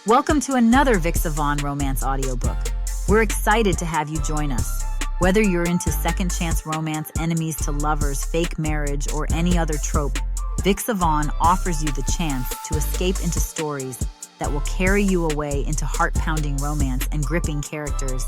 Welcome to another Vixa Vaughn romance audiobook. We're excited to have you join us. Whether you're into second chance romance, enemies to lovers, fake marriage, or any other trope, Vixa Vaughn offers you the chance to escape into stories that will carry you away into heart-pounding romance and gripping characters.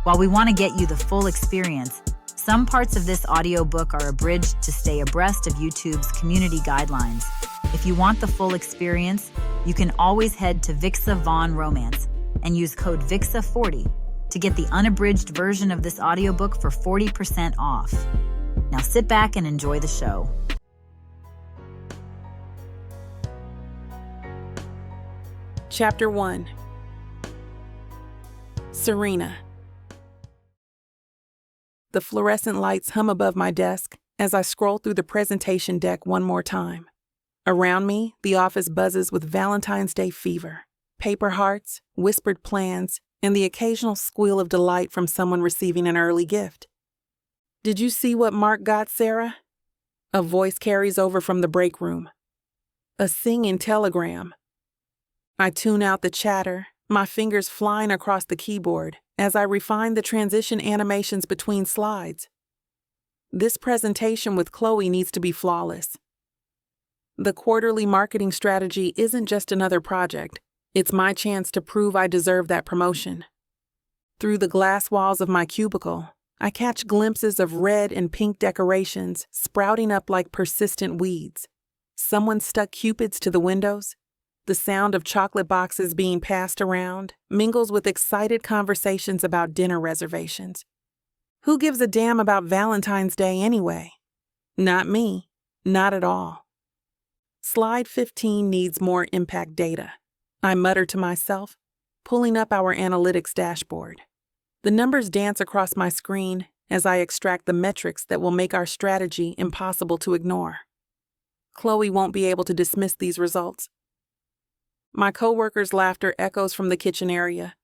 While we want to get you the full experience, some parts of this audiobook are abridged to stay abreast of YouTube's community guidelines. If you want the full experience, you can always head to Vixa Vaughn Romance and use code VIXA40 to get the unabridged version of this audiobook for 40% off. Now sit back and enjoy the show. Chapter 1. Serena. The fluorescent lights hum above my desk as I scroll through the presentation deck one more time. Around me, the office buzzes with Valentine's Day fever, paper hearts, whispered plans, and the occasional squeal of delight from someone receiving an early gift. "Did you see what Mark got, Sarah?" A voice carries over from the break room. A singing telegram. I tune out the chatter, my fingers flying across the keyboard as I refine the transition animations between slides. This presentation with Chloe needs to be flawless. The quarterly marketing strategy isn't just another project. It's my chance to prove I deserve that promotion. Through the glass walls of my cubicle, I catch glimpses of red and pink decorations sprouting up like persistent weeds. Someone stuck cupids to the windows. The sound of chocolate boxes being passed around mingles with excited conversations about dinner reservations. Who gives a damn about Valentine's Day anyway? Not me. Not at all. Slide 15 needs more impact data, I mutter to myself, pulling up our analytics dashboard. The numbers dance across my screen as I extract the metrics that will make our strategy impossible to ignore. Chloe won't be able to dismiss these results. My coworker's laughter echoes from the kitchen area,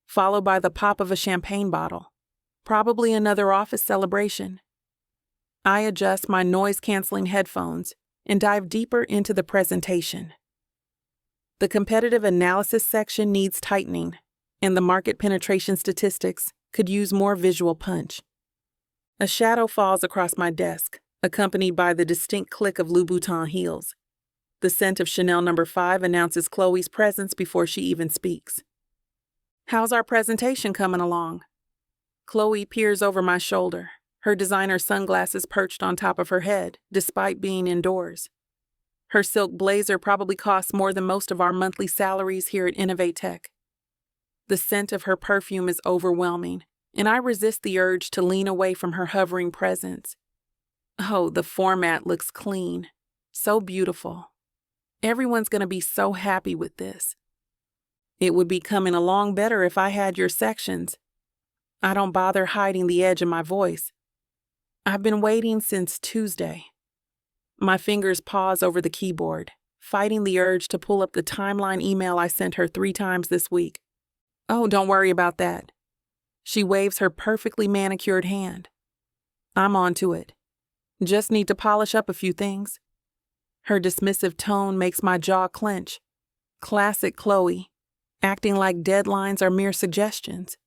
followed by the pop of a champagne bottle, probably another office celebration. I adjust my noise-canceling headphones and dive deeper into the presentation. The competitive analysis section needs tightening, and the market penetration statistics could use more visual punch. A shadow falls across my desk, accompanied by the distinct click of Louboutin heels. The scent of Chanel No. 5 announces Chloe's presence before she even speaks. "How's our presentation coming along?" Chloe peers over my shoulder, her designer sunglasses perched on top of her head, despite being indoors. Her silk blazer probably costs more than most of our monthly salaries here at InnovateTech. The scent of her perfume is overwhelming, and I resist the urge to lean away from her hovering presence. Oh, the format looks clean. So beautiful. Everyone's going to be so happy with this. It would be coming along better if I had your sections. I don't bother hiding the edge of my voice. I've been waiting since Tuesday. My fingers pause over the keyboard, fighting the urge to pull up the timeline email I sent her 3 times this week. "Oh, don't worry about that." She waves her perfectly manicured hand. "I'm on to it. Just need to polish up a few things." Her dismissive tone makes my jaw clench. Classic Chloe, acting like deadlines are mere suggestions.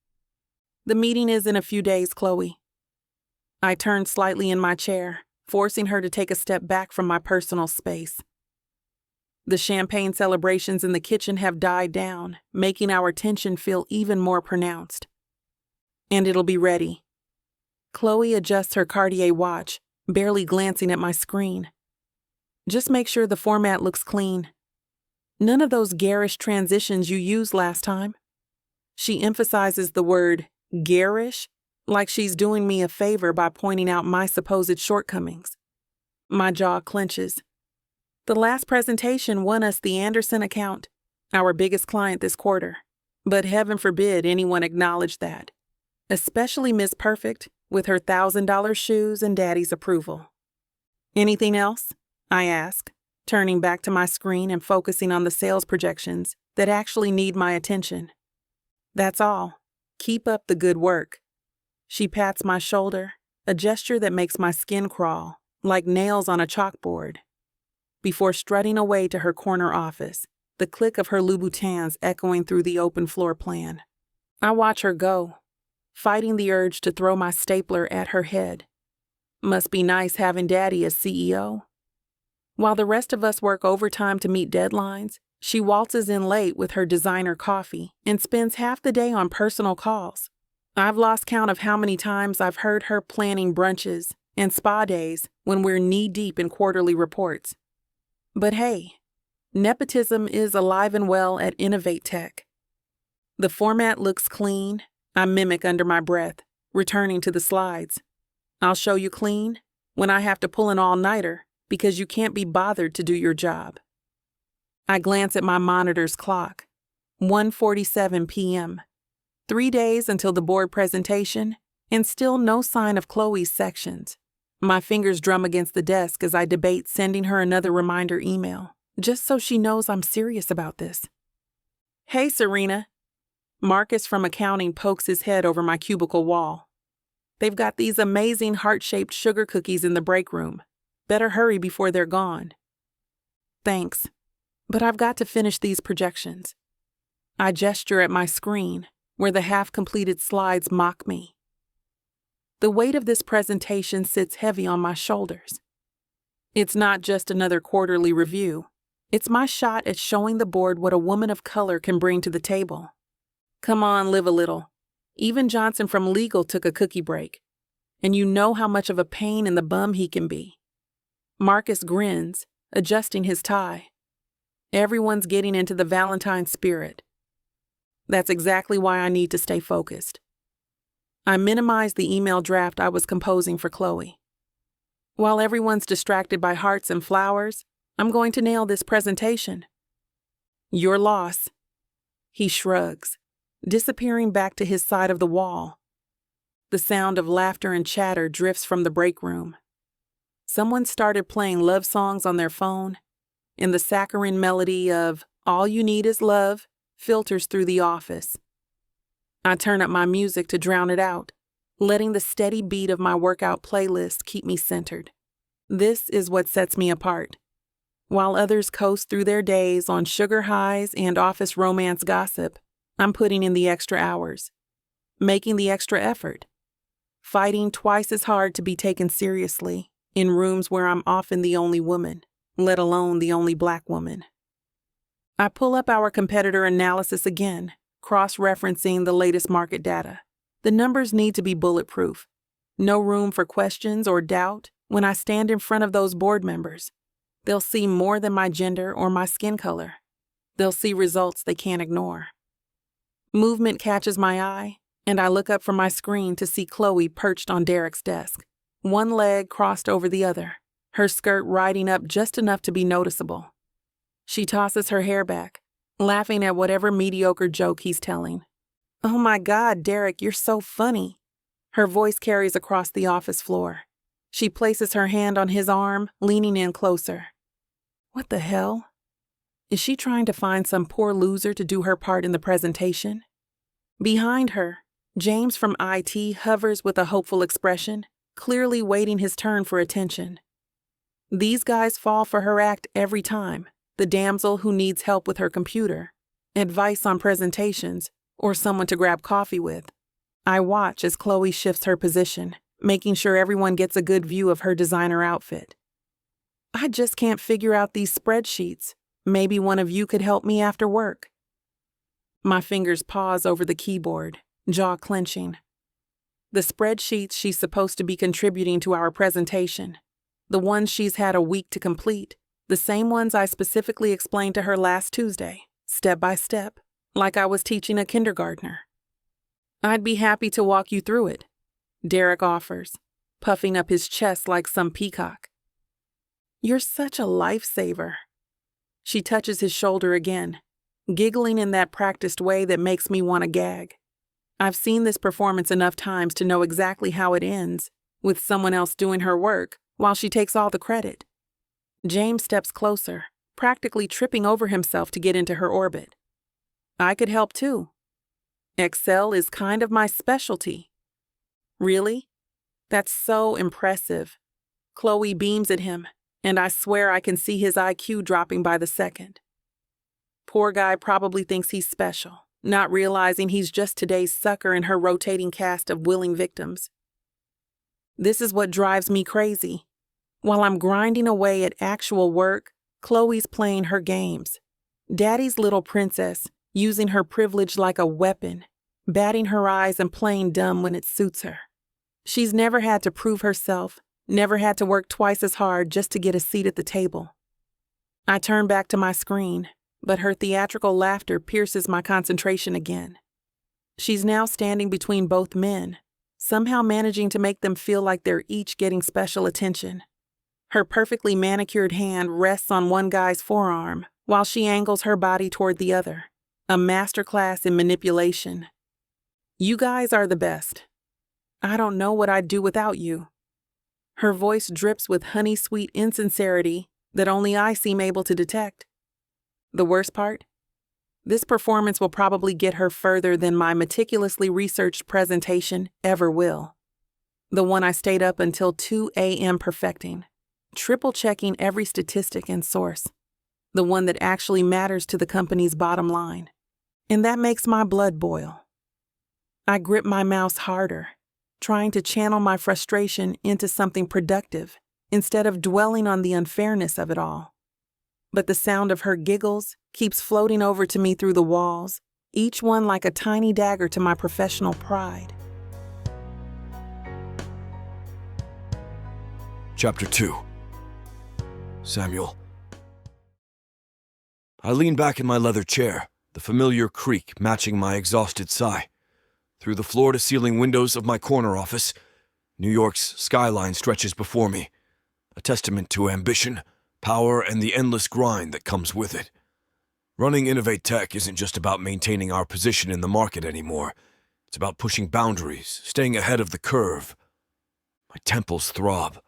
"The meeting is in a few days, Chloe." I turn slightly in my chair, forcing her to take a step back from my personal space. The champagne celebrations in the kitchen have died down, making our tension feel even more pronounced. "And it'll be ready." Chloe adjusts her Cartier watch, barely glancing at my screen. "Just make sure the format looks clean. None of those garish transitions you used last time." She emphasizes the word garish, like she's doing me a favor by pointing out my supposed shortcomings. My jaw clenches. The last presentation won us the Anderson account, our biggest client this quarter, but heaven forbid anyone acknowledge that, especially Miss Perfect with her $1,000 shoes and Daddy's approval. "Anything else?" I ask, turning back to my screen and focusing on the sales projections that actually need my attention. "That's all. Keep up the good work." She pats my shoulder, a gesture that makes my skin crawl, like nails on a chalkboard. Before strutting away to her corner office, the click of her Louboutins echoing through the open floor plan. I watch her go, fighting the urge to throw my stapler at her head. Must be nice having Daddy as CEO. While the rest of us work overtime to meet deadlines, she waltzes in late with her designer coffee and spends half the day on personal calls. I've lost count of how many times I've heard her planning brunches and spa days when we're knee-deep in quarterly reports. But hey, nepotism is alive and well at InnovateTech. The format looks clean. I mimic under my breath, returning to the slides. I'll show you clean when I have to pull an all-nighter because you can't be bothered to do your job. I glance at my monitor's clock. 1:47 p.m. 3 days until the board presentation, and still no sign of Chloe's sections. My fingers drum against the desk as I debate sending her another reminder email, just so she knows I'm serious about this. Hey, Serena. Marcus from accounting pokes his head over my cubicle wall. They've got these amazing heart-shaped sugar cookies in the break room. Better hurry before they're gone. Thanks, but I've got to finish these projections. I gesture at my screen, where the half-completed slides mock me. The weight of this presentation sits heavy on my shoulders. It's not just another quarterly review. It's my shot at showing the board what a woman of color can bring to the table. Come on, live a little. Even Johnson from legal took a cookie break. And you know how much of a pain in the bum he can be. Marcus grins, adjusting his tie. Everyone's getting into the Valentine spirit. That's exactly why I need to stay focused. I minimized the email draft I was composing for Chloe. While everyone's distracted by hearts and flowers, I'm going to nail this presentation. Your loss. He shrugs, disappearing back to his side of the wall. The sound of laughter and chatter drifts from the break room. Someone started playing love songs on their phone, and the saccharine melody of "All You Need Is Love" filters through the office. I turn up my music to drown it out, letting the steady beat of my workout playlist keep me centered. This is what sets me apart. While others coast through their days on sugar highs and office romance gossip, I'm putting in the extra hours, making the extra effort, fighting twice as hard to be taken seriously in rooms where I'm often the only woman, let alone the only Black woman. I pull up our competitor analysis again, cross-referencing the latest market data. The numbers need to be bulletproof. No room for questions or doubt when I stand in front of those board members. They'll see more than my gender or my skin color. They'll see results they can't ignore. Movement catches my eye, and I look up from my screen to see Chloe perched on Derek's desk, one leg crossed over the other, her skirt riding up just enough to be noticeable. She tosses her hair back, laughing at whatever mediocre joke he's telling. "Oh my God, Derek, you're so funny." Her voice carries across the office floor. She places her hand on his arm, leaning in closer. What the hell? Is she trying to find some poor loser to do her part in the presentation? Behind her, James from IT hovers with a hopeful expression, clearly waiting his turn for attention. These guys fall for her act every time. The damsel who needs help with her computer, advice on presentations, or someone to grab coffee with. I watch as Chloe shifts her position, making sure everyone gets a good view of her designer outfit. I just can't figure out these spreadsheets. Maybe one of you could help me after work. My fingers pause over the keyboard, jaw clenching. The spreadsheets she's supposed to be contributing to our presentation, the ones she's had a week to complete, the same ones I specifically explained to her last Tuesday, step by step, like I was teaching a kindergartner. I'd be happy to walk you through it, Derek offers, puffing up his chest like some peacock. You're such a lifesaver. She touches his shoulder again, giggling in that practiced way that makes me want to gag. I've seen this performance enough times to know exactly how it ends, with someone else doing her work while she takes all the credit. James steps closer, practically tripping over himself to get into her orbit. I could help too. Excel is kind of my specialty. Really? That's so impressive. Chloe beams at him, and I swear I can see his IQ dropping by the second. Poor guy probably thinks he's special, not realizing he's just today's sucker in her rotating cast of willing victims. This is what drives me crazy. While I'm grinding away at actual work, Chloe's playing her games. Daddy's little princess, using her privilege like a weapon, batting her eyes and playing dumb when it suits her. She's never had to prove herself, never had to work twice as hard just to get a seat at the table. I turn back to my screen, but her theatrical laughter pierces my concentration again. She's now standing between both men, somehow managing to make them feel like they're each getting special attention. Her perfectly manicured hand rests on one guy's forearm while she angles her body toward the other, a masterclass in manipulation. You guys are the best. I don't know what I'd do without you. Her voice drips with honey-sweet insincerity that only I seem able to detect. The worst part? This performance will probably get her further than my meticulously researched presentation ever will. The one I stayed up until 2 a.m. perfecting, triple-checking every statistic and source. The one that actually matters to the company's bottom line. And that makes my blood boil. I grip my mouse harder, trying to channel my frustration into something productive instead of dwelling on the unfairness of it all. But the sound of her giggles keeps floating over to me through the walls, each one like a tiny dagger to my professional pride. Chapter 2. Samuel. I lean back in my leather chair, the familiar creak matching my exhausted sigh. Through the floor-to-ceiling windows of my corner office, New York's skyline stretches before me, a testament to ambition, power, and the endless grind that comes with it. Running InnovateTech isn't just about maintaining our position in the market anymore. It's about pushing boundaries, staying ahead of the curve. My temples throb.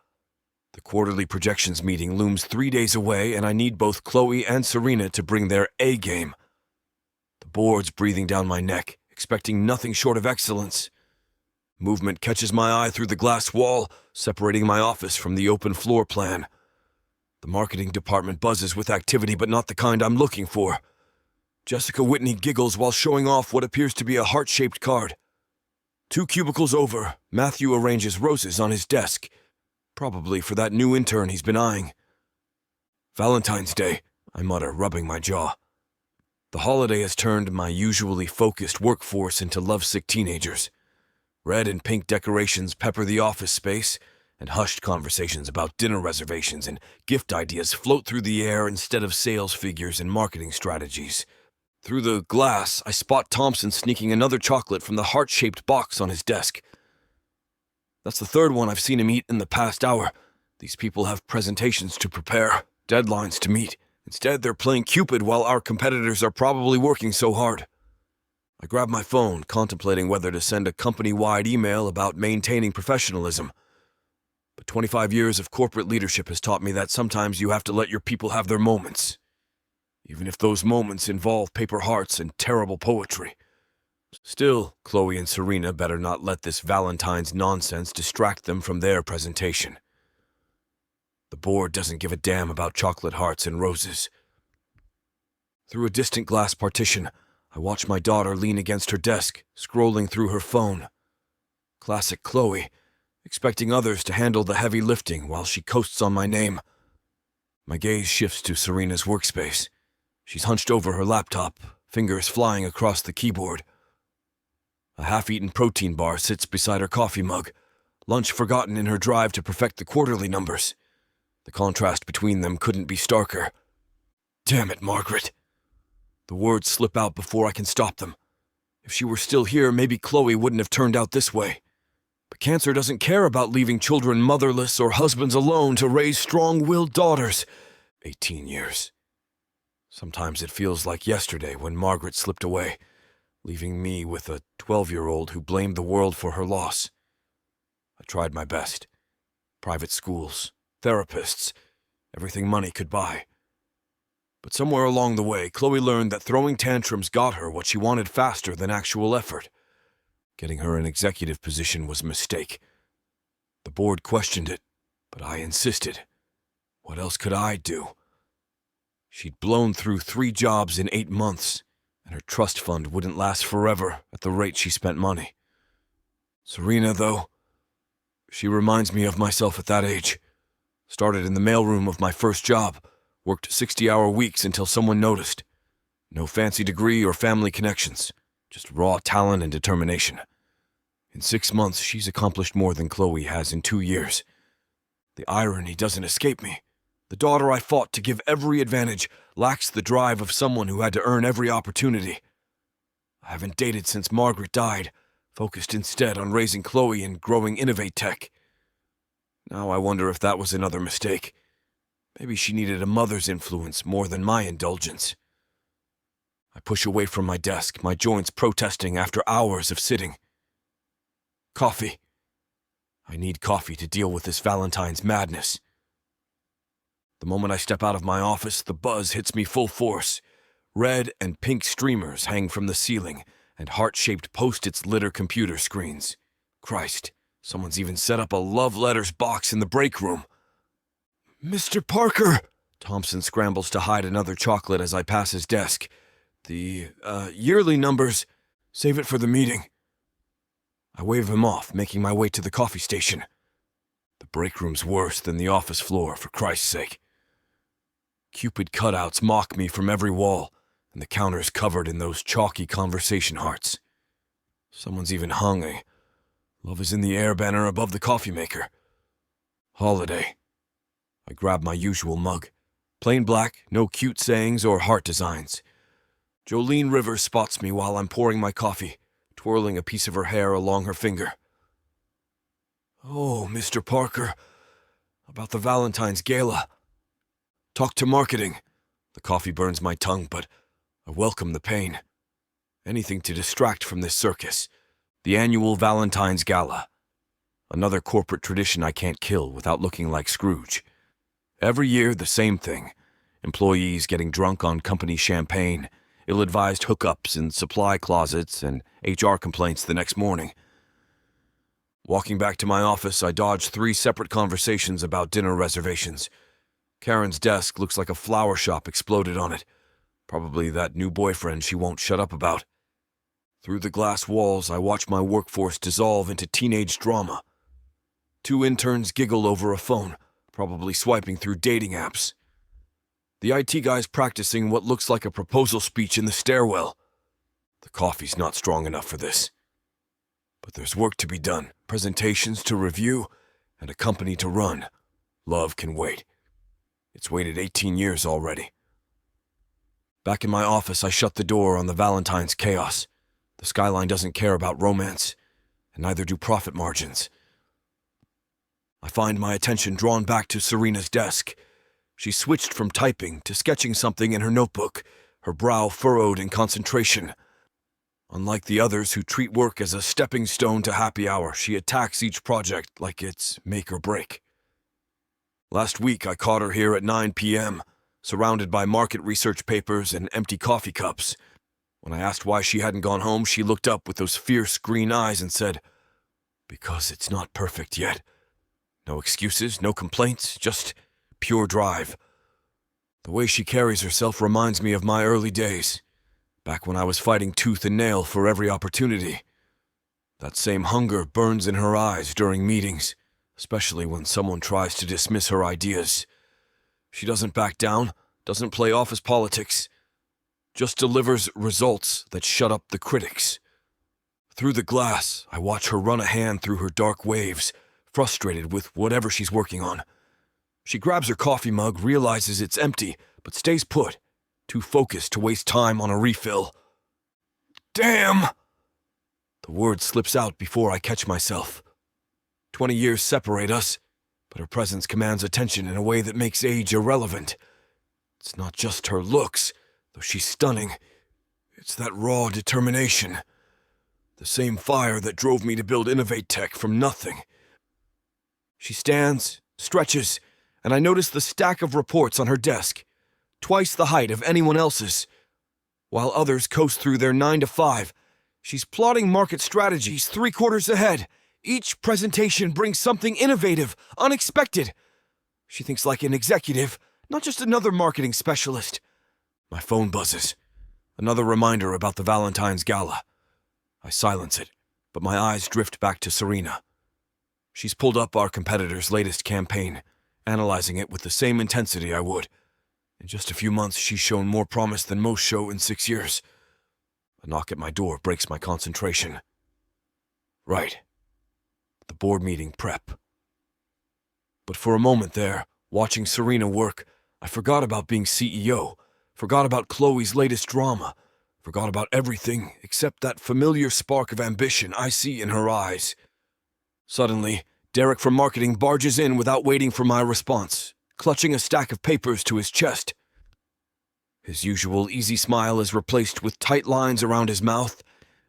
The quarterly projections meeting looms 3 days away, and I need both Chloe and Serena to bring their A-game. The board's breathing down my neck, expecting nothing short of excellence. Movement catches my eye through the glass wall, separating my office from the open floor plan. The marketing department buzzes with activity, but not the kind I'm looking for. Jessica Whitney giggles while showing off what appears to be a heart-shaped card. 2 cubicles over, Matthew arranges roses on his desk, probably for that new intern he's been eyeing. Valentine's Day, I mutter, rubbing my jaw. The holiday has turned my usually focused workforce into lovesick teenagers. Red and pink decorations pepper the office space, and hushed conversations about dinner reservations and gift ideas float through the air instead of sales figures and marketing strategies. Through the glass, I spot Thompson sneaking another chocolate from the heart-shaped box on his desk. That's the 3rd one I've seen him eat in the past hour. These people have presentations to prepare, deadlines to meet. Instead, they're playing Cupid while our competitors are probably working so hard. I grab my phone, contemplating whether to send a company-wide email about maintaining professionalism. But 25 years of corporate leadership has taught me that sometimes you have to let your people have their moments, even if those moments involve paper hearts and terrible poetry. Still, Chloe and Serena better not let this Valentine's nonsense distract them from their presentation. The board doesn't give a damn about chocolate hearts and roses. Through a distant glass partition, I watch my daughter lean against her desk, scrolling through her phone. Classic Chloe, expecting others to handle the heavy lifting while she coasts on my name. My gaze shifts to Serena's workspace. She's hunched over her laptop, fingers flying across the keyboard. A half-eaten protein bar sits beside her coffee mug, lunch forgotten in her drive to perfect the quarterly numbers. The contrast between them couldn't be starker. Damn it, Margaret. The words slip out before I can stop them. If she were still here, maybe Chloe wouldn't have turned out this way. But cancer doesn't care about leaving children motherless or husbands alone to raise strong-willed daughters. 18 years. Sometimes it feels like yesterday when Margaret slipped away, leaving me with a 12-year-old who blamed the world for her loss. I tried my best. Private schools, therapists, everything money could buy. But somewhere along the way, Chloe learned that throwing tantrums got her what she wanted faster than actual effort. Getting her an executive position was a mistake. The board questioned it, but I insisted. What else could I do? She'd blown through 3 jobs in 8 months, and her trust fund wouldn't last forever at the rate she spent money. Serena, though, she reminds me of myself at that age. Started in the mailroom of my first job, worked 60-hour weeks until someone noticed. No fancy degree or family connections, just raw talent and determination. In 6 months, she's accomplished more than Chloe has in 2 years. The irony doesn't escape me. The daughter I fought to give every advantage lacks the drive of someone who had to earn every opportunity. I haven't dated since Margaret died, focused instead on raising Chloe and growing InnovateTech. Now I wonder if that was another mistake. Maybe she needed a mother's influence more than my indulgence. I push away from my desk, my joints protesting after hours of sitting. Coffee. I need coffee to deal with this Valentine's madness. The moment I step out of my office, the buzz hits me full force. Red and pink streamers hang from the ceiling, and heart-shaped post-its litter computer screens. Christ, someone's even set up a love letters box in the break room. Mr. Parker! Thompson scrambles to hide another chocolate as I pass his desk. The yearly numbers. Save it for the meeting. I wave him off, making my way to the coffee station. The break room's worse than the office floor, for Christ's sake. Cupid cutouts mock me from every wall, and the counter's covered in those chalky conversation hearts. Someone's even hung a "Love is in the air" banner above the coffee maker. Holiday. I grab my usual mug. Plain black, no cute sayings or heart designs. Jolene Rivers spots me while I'm pouring my coffee, twirling a piece of her hair along her finger. "Oh, Mr. Parker, about the Valentine's gala. Talk to marketing." The coffee burns my tongue, but I welcome the pain. Anything to distract from this circus. The annual Valentine's Gala. Another corporate tradition I can't kill without looking like Scrooge. Every year, the same thing. Employees getting drunk on company champagne, ill-advised hookups in supply closets, and HR complaints the next morning. Walking back to my office, I dodge 3 separate conversations about dinner reservations. Karen's desk looks like a flower shop exploded on it. Probably that new boyfriend she won't shut up about. Through the glass walls, I watch my workforce dissolve into teenage drama. 2 interns giggle over a phone, probably swiping through dating apps. The IT guy's practicing what looks like a proposal speech in the stairwell. The coffee's not strong enough for this. But there's work to be done, presentations to review, and a company to run. Love can wait. It's waited 18 years already. Back in my office, I shut the door on the Valentine's chaos. The skyline doesn't care about romance, and neither do profit margins. I find my attention drawn back to Serena's desk. She switched from typing to sketching something in her notebook, her brow furrowed in concentration. Unlike the others who treat work as a stepping stone to happy hour, she attacks each project like it's make or break. Last week, I caught her here at 9 p.m., surrounded by market research papers and empty coffee cups. When I asked why she hadn't gone home, she looked up with those fierce green eyes and said, "Because it's not perfect yet. No excuses, no complaints, just pure drive." The way she carries herself reminds me of my early days, back when I was fighting tooth and nail for every opportunity. That same hunger burns in her eyes during meetings, especially when someone tries to dismiss her ideas. She doesn't back down, doesn't play office politics, just delivers results that shut up the critics. Through the glass, I watch her run a hand through her dark waves, frustrated with whatever she's working on. She grabs her coffee mug, realizes it's empty, but stays put, too focused to waste time on a refill. "Damn!" The word slips out before I catch myself. 20 years separate us, but her presence commands attention in a way that makes age irrelevant. It's not just her looks, though she's stunning. It's that raw determination. The same fire that drove me to build InnovateTech from nothing. She stands, stretches, and I notice the stack of reports on her desk, twice the height of anyone else's. While others coast through their 9 to 5, she's plotting market strategies 3 quarters ahead. Each presentation brings something innovative, unexpected. She thinks like an executive, Not just another marketing specialist. My phone buzzes. Another reminder about the Valentine's Gala. I silence it, but my eyes drift back to Serena. She's pulled up our competitor's latest campaign, analyzing it with the same intensity I would. In just a few months, she's shown more promise than most show in 6 years. A knock at my door breaks my concentration. Right. The board meeting prep. But for a moment there, watching Serena work, I forgot about being CEO, forgot about Chloe's latest drama, forgot about everything except that familiar spark of ambition I see in her eyes. Suddenly, Derek from marketing barges in without waiting for my response, clutching a stack of papers to his chest. His usual easy smile is replaced with tight lines around his mouth,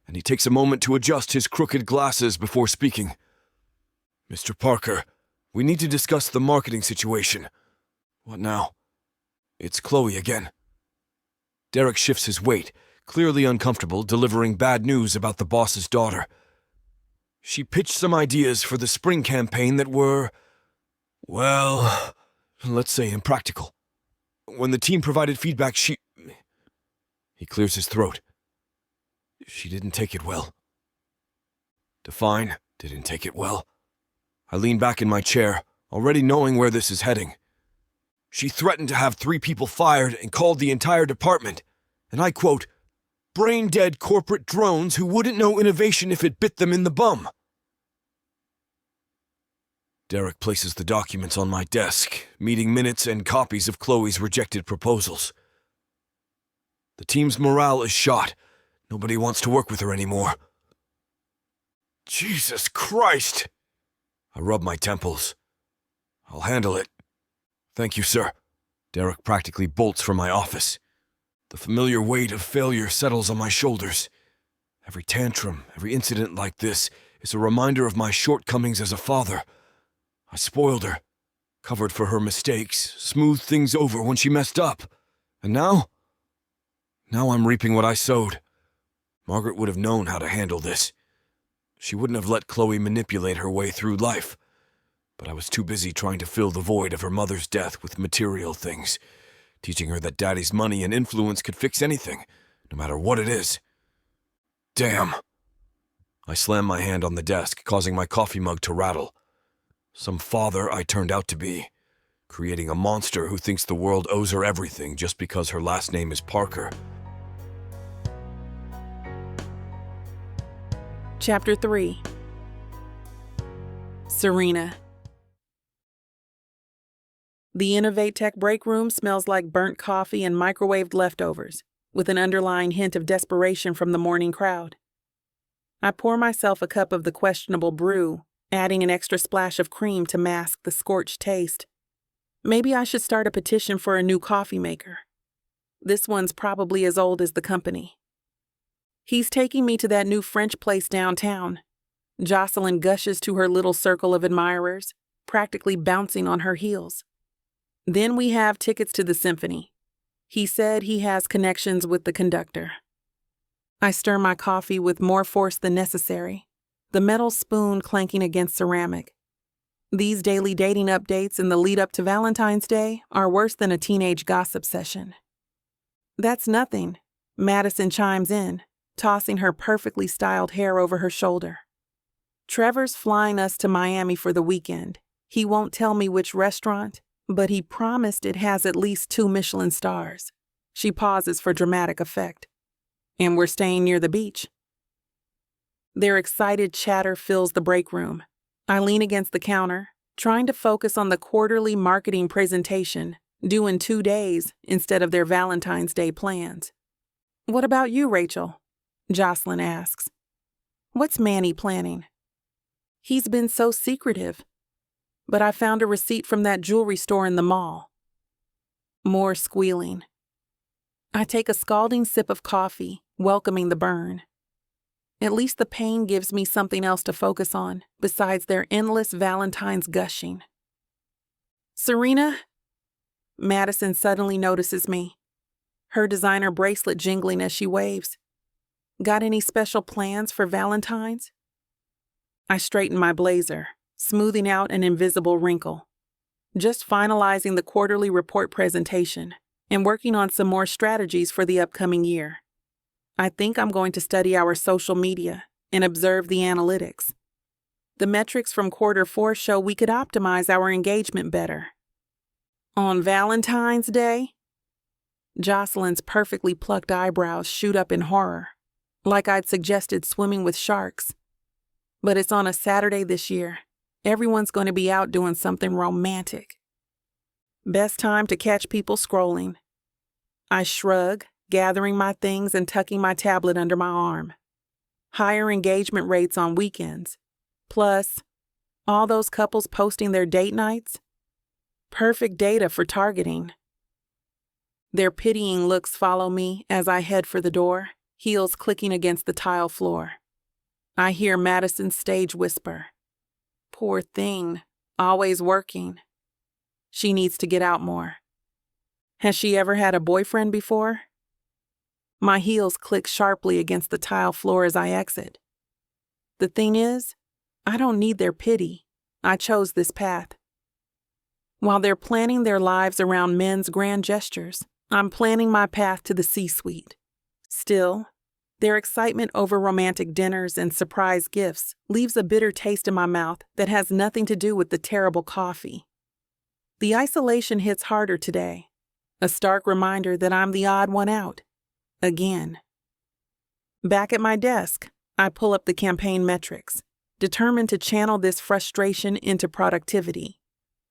and he takes a moment to adjust his crooked glasses before speaking. "Mr. Parker, we need to discuss the marketing situation." "What now?" "It's Chloe again." Derek shifts his weight, clearly uncomfortable delivering bad news about the boss's daughter. "She pitched some ideas for the spring campaign that were, well, let's say impractical. When the team provided feedback, He clears his throat. "She didn't take it well." Define, didn't take it well. I lean back in my chair, already knowing where this is heading. "She threatened to have 3 people fired and called the entire department, and I quote, brain-dead corporate drones who wouldn't know innovation if it bit them in the bum." Derek places the documents on my desk, meeting minutes and copies of Chloe's rejected proposals. "The team's morale is shot. Nobody wants to work with her anymore." "Jesus Christ!" I rub my temples. "I'll handle it." "Thank you, sir." Derek practically bolts from my office. The familiar weight of failure settles on my shoulders. Every tantrum, every incident like this is a reminder of my shortcomings as a father. I spoiled her, covered for her mistakes, smoothed things over when she messed up. And now I'm reaping what I sowed. Margaret would have known how to handle this. She wouldn't have let Chloe manipulate her way through life. But I was too busy trying to fill the void of her mother's death with material things, teaching her that Daddy's money and influence could fix anything, no matter what it is. Damn. I slam my hand on the desk, causing my coffee mug to rattle. Some father I turned out to be, creating a monster who thinks the world owes her everything just because her last name is Parker. Chapter 3. Serena. The InnovateTech break room smells like burnt coffee and microwaved leftovers, with an underlying hint of desperation from the morning crowd. I pour myself a cup of the questionable brew, adding an extra splash of cream to mask the scorched taste. Maybe I should start a petition for a new coffee maker. This one's probably as old as the company. He's taking me to that new French place downtown. Jocelyn gushes to her little circle of admirers, practically bouncing on her heels. Then we have tickets to the symphony. He said he has connections with the conductor. I stir my coffee with more force than necessary, the metal spoon clanking against ceramic. These daily dating updates in the lead up to Valentine's Day are worse than a teenage gossip session. "That's nothing," Madison chimes in, tossing her perfectly styled hair over her shoulder. "Trevor's flying us to Miami for the weekend. He won't tell me which restaurant, but he promised it has at least 2 Michelin stars." She pauses for dramatic effect. "And we're staying near the beach." Their excited chatter fills the break room. I lean against the counter, trying to focus on the quarterly marketing presentation, due in 2 days instead of their Valentine's Day plans. "What about you, Rachel?" Jocelyn asks. "What's Manny planning?" "He's been so secretive. But I found a receipt from that jewelry store in the mall." More squealing. I take a scalding sip of coffee, welcoming the burn. At least the pain gives me something else to focus on, besides their endless Valentine's gushing. "Serena?" Madison suddenly notices me, her designer bracelet jingling as she waves. "Got any special plans for Valentine's?" I straighten my blazer, smoothing out an invisible wrinkle. just finalizing the quarterly report presentation and working on some more strategies for the upcoming year. I think I'm going to study our social media and observe the analytics. The metrics from quarter 4 show we could optimize our engagement better. On Valentine's Day? Jocelyn's perfectly plucked eyebrows shoot up in horror, like I'd suggested swimming with sharks. But it's on a Saturday this year. Everyone's going to be out doing something romantic. Best time to catch people scrolling. I shrug, gathering my things and tucking my tablet under my arm. Higher engagement rates on weekends. Plus, all those couples posting their date nights. Perfect data for targeting. Their pitying looks follow me as I head for the door, heels clicking against the tile floor. I hear Madison's stage whisper. Poor thing, always working. She needs to get out more. Has she ever had a boyfriend before? My heels click sharply against the tile floor as I exit. The thing is, I don't need their pity. I chose this path. While they're planning their lives around men's grand gestures, I'm planning my path to the C-suite. Still, their excitement over romantic dinners and surprise gifts leaves a bitter taste in my mouth that has nothing to do with the terrible coffee. The isolation hits harder today, a stark reminder that I'm the odd one out. Again. Back at my desk, I pull up the campaign metrics, determined to channel this frustration into productivity.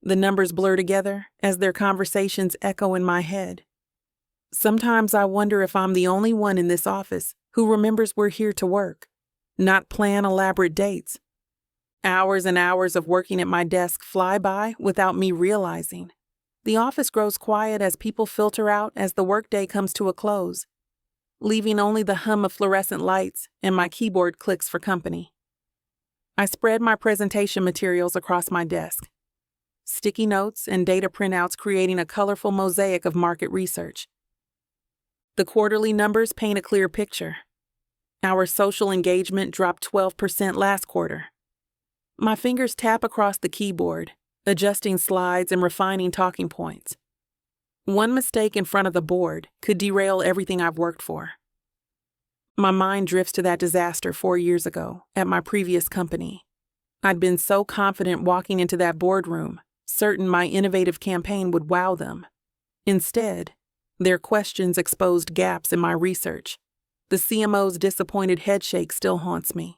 The numbers blur together as their conversations echo in my head. Sometimes I wonder if I'm the only one in this office who remembers we're here to work, not plan elaborate dates. Hours and hours of working at my desk fly by without me realizing. The office grows quiet as people filter out as the workday comes to a close, leaving only the hum of fluorescent lights and my keyboard clicks for company. I spread my presentation materials across my desk, sticky notes and data printouts creating a colorful mosaic of market research. The quarterly numbers paint a clear picture. Our social engagement dropped 12% last quarter. My fingers tap across the keyboard, adjusting slides and refining talking points. One mistake in front of the board could derail everything I've worked for. My mind drifts to that disaster 4 years ago at my previous company. I'd been so confident walking into that boardroom, certain my innovative campaign would wow them. Instead, their questions exposed gaps in my research. The CMO's disappointed headshake still haunts me.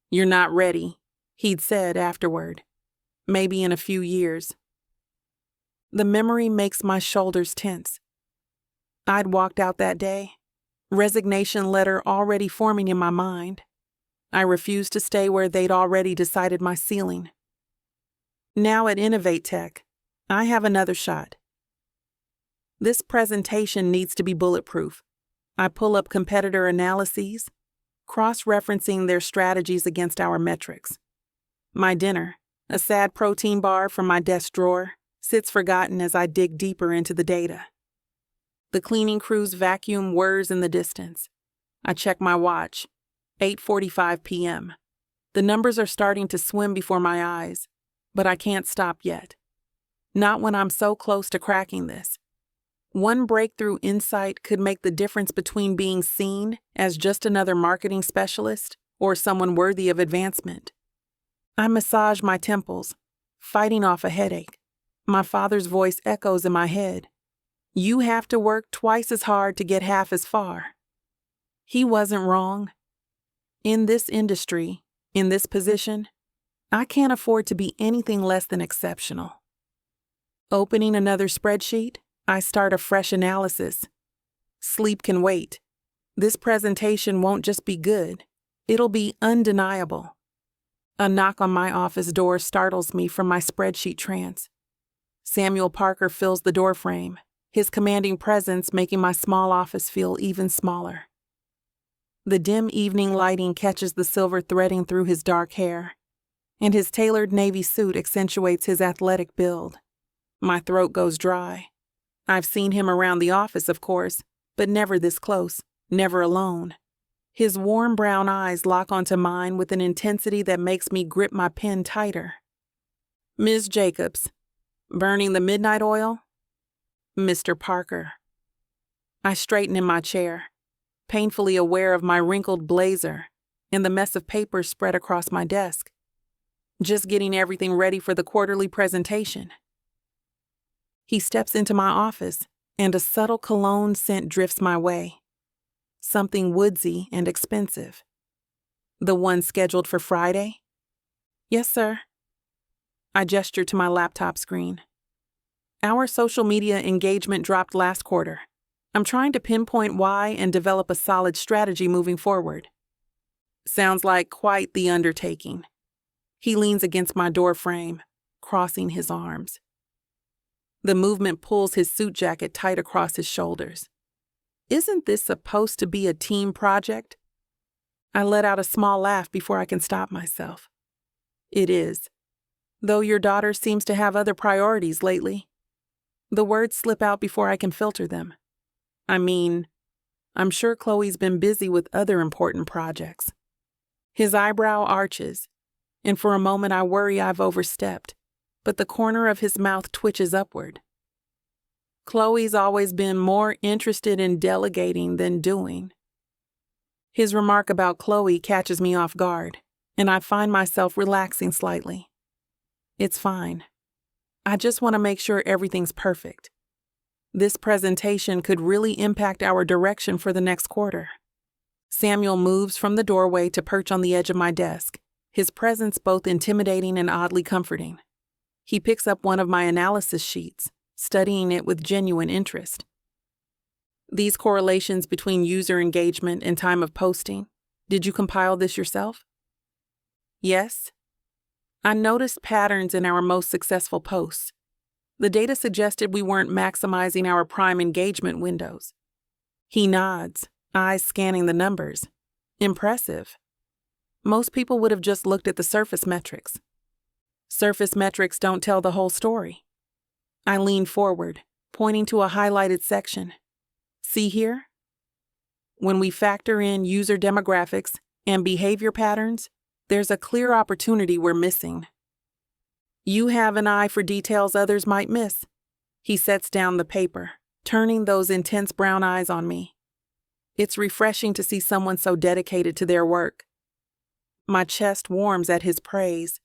"You're not ready," he'd said afterward. "Maybe in a few years." The memory makes my shoulders tense. I'd walked out that day, resignation letter already forming in my mind. I refused to stay where they'd already decided my ceiling. Now at InnovateTech, I have another shot. This presentation needs to be bulletproof. I pull up competitor analyses, cross-referencing their strategies against our metrics. My dinner, a sad protein bar from my desk drawer, sits forgotten as I dig deeper into the data. The cleaning crew's vacuum whirs in the distance. I check my watch, 8:45 p.m. The numbers are starting to swim before my eyes, but I can't stop yet. Not when I'm so close to cracking this. One breakthrough insight could make the difference between being seen as just another marketing specialist or someone worthy of advancement. I massage my temples, fighting off a headache. My father's voice echoes in my head. "You have to work twice as hard to get half as far." He wasn't wrong. In this industry, in this position, I can't afford to be anything less than exceptional. Opening another spreadsheet, I start a fresh analysis. Sleep can wait. This presentation won't just be good, it'll be undeniable. A knock on my office door startles me from my spreadsheet trance. Samuel Parker fills the doorframe, his commanding presence making my small office feel even smaller. The dim evening lighting catches the silver threading through his dark hair, and his tailored navy suit accentuates his athletic build. My throat goes dry. I've seen him around the office, of course, but never this close, never alone. His warm brown eyes lock onto mine with an intensity that makes me grip my pen tighter. "Ms. Jacobs, Burning the midnight oil? Mr. Parker. I straighten in my chair, painfully aware of my wrinkled blazer and the mess of papers spread across my desk. Just getting everything ready for the quarterly presentation. He steps into my office, and a subtle cologne scent drifts my way. Something woodsy and expensive. The one scheduled for Friday? Yes, sir. I gesture to my laptop screen. Our social media engagement dropped last quarter. I'm trying to pinpoint why and develop a solid strategy moving forward. Sounds like quite the undertaking. He leans against my door frame, crossing his arms. The movement pulls his suit jacket tight across his shoulders. Isn't this supposed to be a team project? I let out a small laugh before I can stop myself. It is, though your daughter seems to have other priorities lately. The words slip out before I can filter them. I mean, I'm sure Chloe's been busy with other important projects. His eyebrow arches, and for a moment I worry I've overstepped, but the corner of his mouth twitches upward. Chloe's always been more interested in delegating than doing. His remark about Chloe catches me off guard, and I find myself relaxing slightly. It's fine. I just want to make sure everything's perfect. This presentation could really impact our direction for the next quarter. Samuel moves from the doorway to perch on the edge of my desk, his presence both intimidating and oddly comforting. He picks up one of my analysis sheets, studying it with genuine interest. These correlations between user engagement and time of posting, did you compile this yourself? Yes. I noticed patterns in our most successful posts. The data suggested we weren't maximizing our prime engagement windows. He nods, eyes scanning the numbers. Impressive. Most people would have just looked at the surface metrics. Surface metrics don't tell the whole story. I lean forward, pointing to a highlighted section. See here? When we factor in user demographics and behavior patterns, there's a clear opportunity we're missing. You have an eye for details others might miss. He sets down the paper, turning those intense brown eyes on me. It's refreshing to see someone so dedicated to their work. My chest warms at his praise.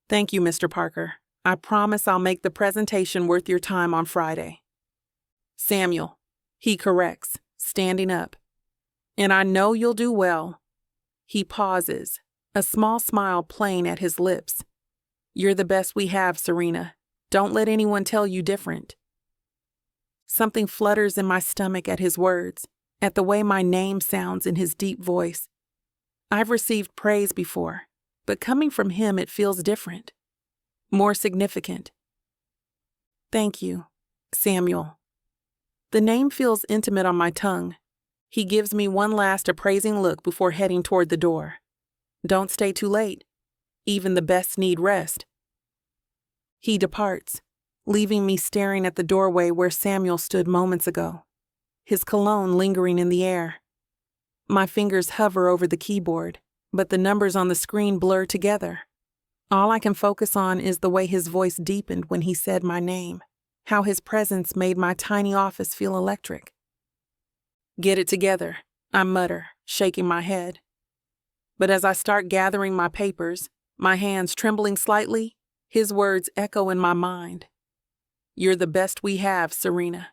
Thank you, Mr. Parker. I promise I'll make the presentation worth your time on Friday. Samuel, he corrects, standing up. And I know you'll do well. He pauses, a small smile playing at his lips. You're the best we have, Serena. Don't let anyone tell you different. Something flutters in my stomach at his words, at the way my name sounds in his deep voice. I've received praise before, but coming from him it feels different, more significant. Thank you, Samuel. The name feels intimate on my tongue. He gives me one last appraising look before heading toward the door. Don't stay too late. Even the best need rest. He departs, leaving me staring at the doorway where Samuel stood moments ago, his cologne lingering in the air. My fingers hover over the keyboard, but the numbers on the screen blur together. All I can focus on is the way his voice deepened when he said my name, how his presence made my tiny office feel electric. Get it together, I mutter, shaking my head. But as I start gathering my papers, my hands trembling slightly, his words echo in my mind. You're the best we have, Serena.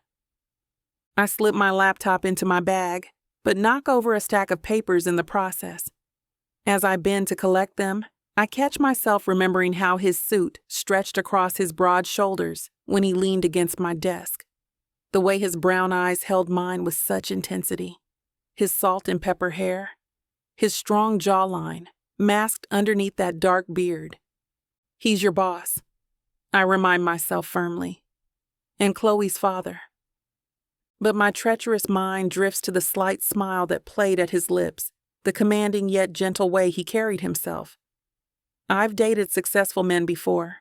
I slip my laptop into my bag, but knock over a stack of papers in the process. As I bend to collect them, I catch myself remembering how his suit stretched across his broad shoulders when he leaned against my desk. The way his brown eyes held mine with such intensity. His salt and pepper hair. His strong jawline, masked underneath that dark beard. He's your boss, I remind myself firmly. And Chloe's father. But my treacherous mind drifts to the slight smile that played at his lips, the commanding yet gentle way he carried himself. I've dated successful men before,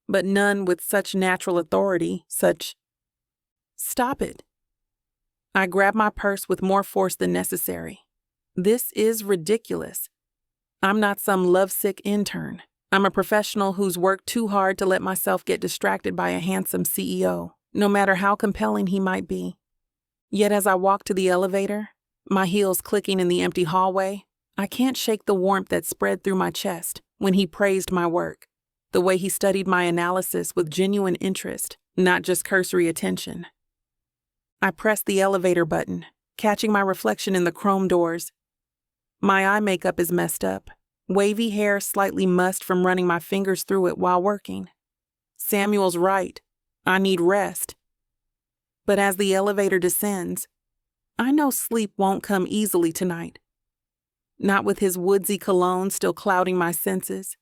but none with such natural authority, such... Stop it. I grab my purse with more force than necessary. This is ridiculous. I'm not some lovesick intern. I'm a professional who's worked too hard to let myself get distracted by a handsome CEO, no matter how compelling he might be. Yet as I walk to the elevator, my heels clicking in the empty hallway, I can't shake the warmth that spread through my chest when he praised my work, the way he studied my analysis with genuine interest, not just cursory attention. I press the elevator button, catching my reflection in the chrome doors. My eye makeup is messed up, wavy hair slightly mussed from running my fingers through it while working. Samuel's right. I need rest. But as the elevator descends, I know sleep won't come easily tonight. Not with his woodsy cologne still clouding my senses,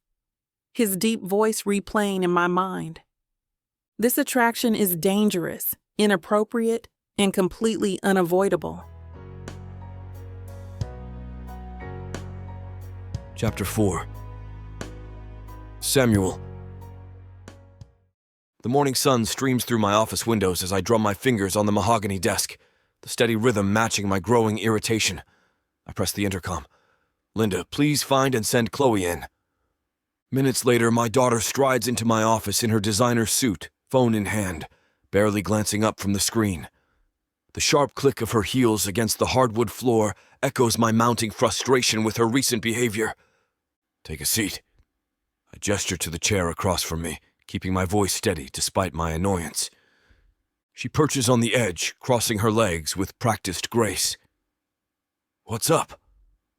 his deep voice replaying in my mind. This attraction is dangerous, inappropriate, and completely unavoidable. Chapter 4. Samuel. The morning sun streams through my office windows as I drum my fingers on the mahogany desk, the steady rhythm matching my growing irritation. I press the intercom. Linda, please find and send Chloe in. Minutes later, my daughter strides into my office in her designer suit, phone in hand, barely glancing up from the screen. The sharp click of her heels against the hardwood floor echoes my mounting frustration with her recent behavior. Take a seat. I gesture to the chair across from me, keeping my voice steady despite my annoyance. She perches on the edge, crossing her legs with practiced grace. What's up?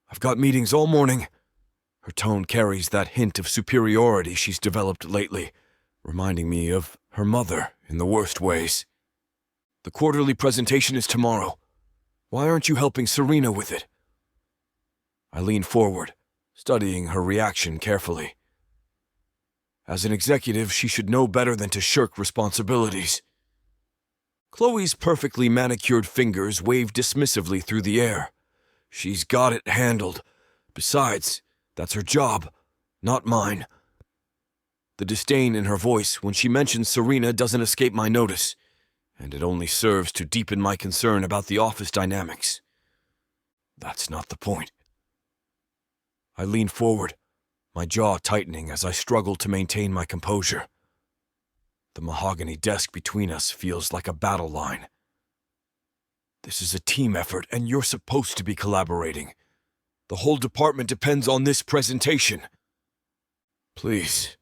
I've got meetings all morning. Her tone carries that hint of superiority she's developed lately, reminding me of her mother in the worst ways. The quarterly presentation is tomorrow. Why aren't you helping Serena with it? I lean forward, studying her reaction carefully. As an executive, she should know better than to shirk responsibilities. Chloe's perfectly manicured fingers wave dismissively through the air. She's got it handled. Besides, that's her job, not mine. The disdain in her voice when she mentions Serena doesn't escape my notice, and it only serves to deepen my concern about the office dynamics. That's not the point. I lean forward, my jaw tightening as I struggle to maintain my composure. The mahogany desk between us feels like a battle line. This is a team effort, and you're supposed to be collaborating. The whole department depends on this presentation. Please.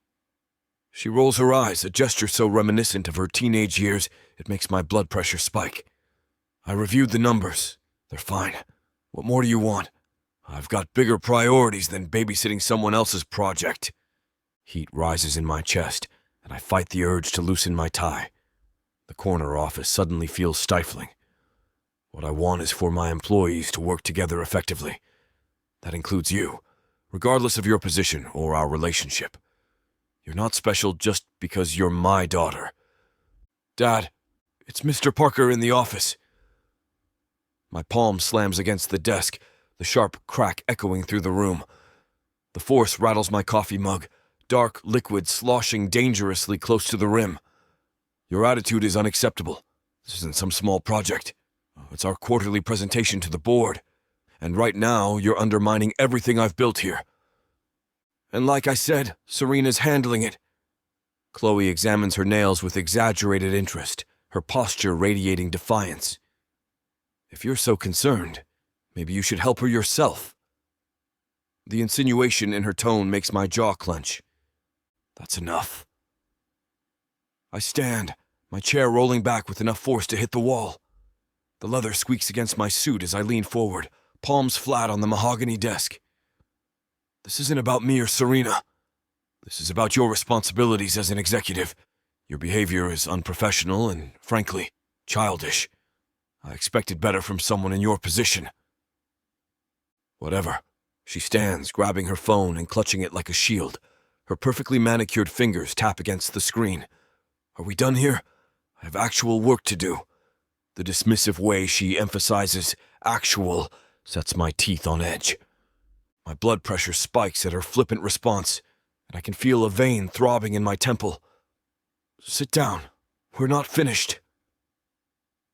She rolls her eyes, a gesture so reminiscent of her teenage years, it makes my blood pressure spike. I reviewed the numbers. They're fine. What more do you want? I've got bigger priorities than babysitting someone else's project. Heat rises in my chest, and I fight the urge to loosen my tie. The corner office suddenly feels stifling. What I want is for my employees to work together effectively. That includes you, regardless of your position or our relationship. You're not special just because you're my daughter. Dad, it's Mr. Parker in the office. My palm slams against the desk, the sharp crack echoing through the room. The force rattles my coffee mug, dark liquid sloshing dangerously close to the rim. Your attitude is unacceptable. This isn't some small project. It's our quarterly presentation to the board. And right now, you're undermining everything I've built here. And like I said, Serena's handling it. Chloe examines her nails with exaggerated interest, her posture radiating defiance. If you're so concerned, maybe you should help her yourself. The insinuation in her tone makes my jaw clench. That's enough. I stand, my chair rolling back with enough force to hit the wall. The leather squeaks against my suit as I lean forward, palms flat on the mahogany desk. This isn't about me or Serena. This is about your responsibilities as an executive. Your behavior is unprofessional and, frankly, childish. I expected better from someone in your position. Whatever. She stands, grabbing her phone and clutching it like a shield. Her perfectly manicured fingers tap against the screen. Are we done here? I have actual work to do. The dismissive way she emphasizes actual sets my teeth on edge. My blood pressure spikes at her flippant response, and I can feel a vein throbbing in my temple. Sit down. We're not finished.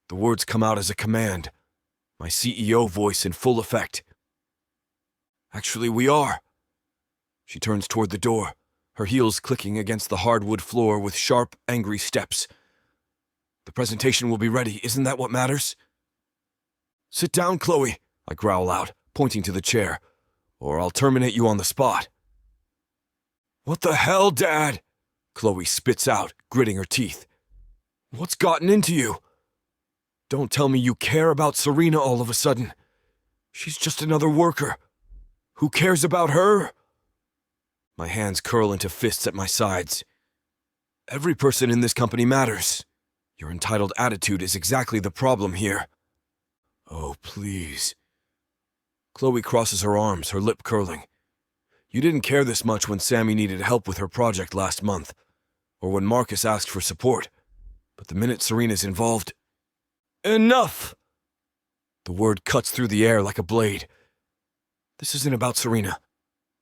The words come out as a command, my CEO voice in full effect. Actually, we are. She turns toward the door, her heels clicking against the hardwood floor with sharp, angry steps. The presentation will be ready, isn't that what matters? Sit down, Chloe, I growl out, pointing to the chair, or I'll terminate you on the spot. What the hell, Dad? Chloe spits out, gritting her teeth. What's gotten into you? Don't tell me you care about Serena all of a sudden. She's just another worker. Who cares about her? My hands curl into fists at my sides. Every person in this company matters. Your entitled attitude is exactly the problem here. Oh, please. Chloe crosses her arms, her lip curling. You didn't care this much when Sammy needed help with her project last month, or when Marcus asked for support. But the minute Serena's involved... Enough! The word cuts through the air like a blade. This isn't about Serena.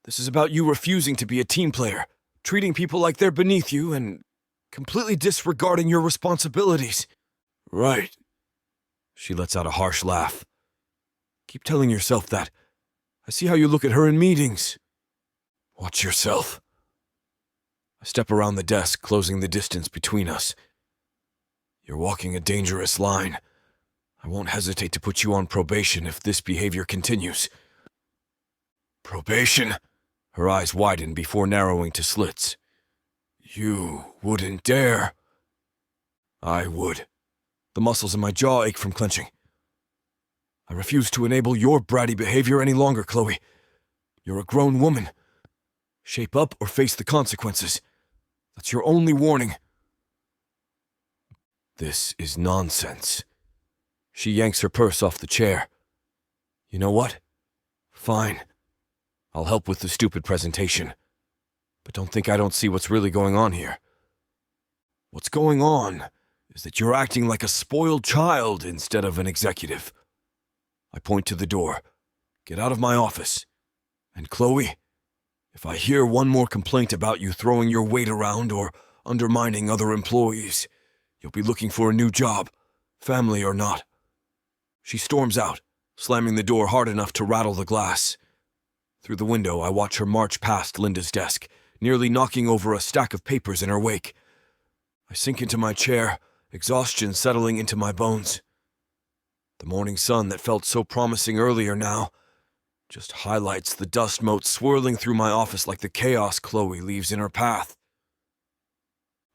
This is about you refusing to be a team player, treating people like they're beneath you, and completely disregarding your responsibilities. Right. She lets out a harsh laugh. Keep telling yourself that. I see how you look at her in meetings. Watch yourself. I step around the desk, closing the distance between us. You're walking a dangerous line. I won't hesitate to put you on probation if this behavior continues. Probation? Her eyes widen before narrowing to slits. You wouldn't dare. I would. The muscles in my jaw ache from clenching. I refuse to enable your bratty behavior any longer, Chloe. You're a grown woman. Shape up or face the consequences. That's your only warning. This is nonsense. She yanks her purse off the chair. You know what? Fine. I'll help with the stupid presentation. But don't think I don't see what's really going on here. What's going on is that you're acting like a spoiled child instead of an executive. I point to the door. Get out of my office. And Chloe, if I hear one more complaint about you throwing your weight around or undermining other employees, you'll be looking for a new job, family or not. She storms out, slamming the door hard enough to rattle the glass. Through the window, I watch her march past Linda's desk, nearly knocking over a stack of papers in her wake. I sink into my chair, exhaustion settling into my bones. The morning sun that felt so promising earlier now just highlights the dust motes swirling through my office like the chaos Chloe leaves in her path.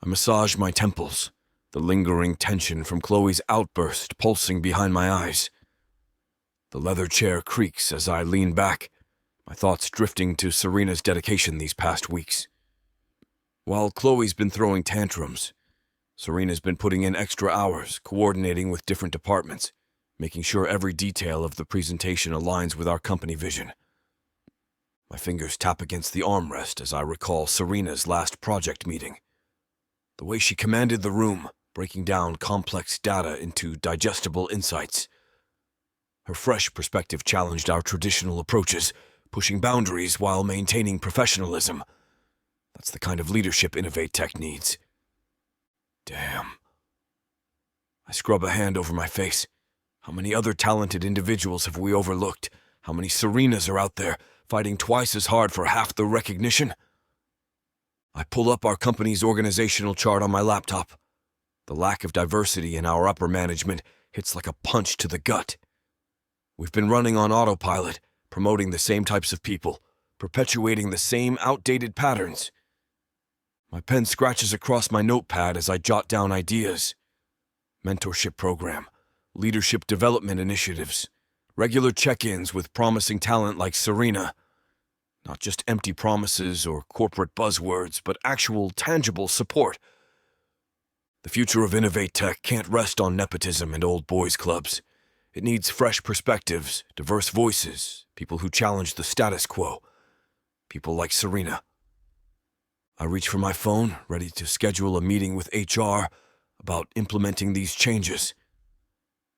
I massage my temples, the lingering tension from Chloe's outburst pulsing behind my eyes. The leather chair creaks as I lean back, my thoughts drifting to Serena's dedication these past weeks. While Chloe's been throwing tantrums, Serena's been putting in extra hours, coordinating with different departments, making sure every detail of the presentation aligns with our company vision. My fingers tap against the armrest as I recall Serena's last project meeting. The way she commanded the room, breaking down complex data into digestible insights. Her fresh perspective challenged our traditional approaches, pushing boundaries while maintaining professionalism. That's the kind of leadership InnovateTech needs. Damn. I scrub a hand over my face. How many other talented individuals have we overlooked? How many Serenas are out there, fighting twice as hard for half the recognition? I pull up our company's organizational chart on my laptop. The lack of diversity in our upper management hits like a punch to the gut. We've been running on autopilot, promoting the same types of people, perpetuating the same outdated patterns. My pen scratches across my notepad as I jot down ideas. Mentorship program, leadership development initiatives, regular check-ins with promising talent like Serena. Not just empty promises or corporate buzzwords, but actual, tangible support. The future of InnovateTech can't rest on nepotism and old boys clubs. It needs fresh perspectives, diverse voices, people who challenge the status quo. People like Serena. I reach for my phone, ready to schedule a meeting with HR about implementing these changes.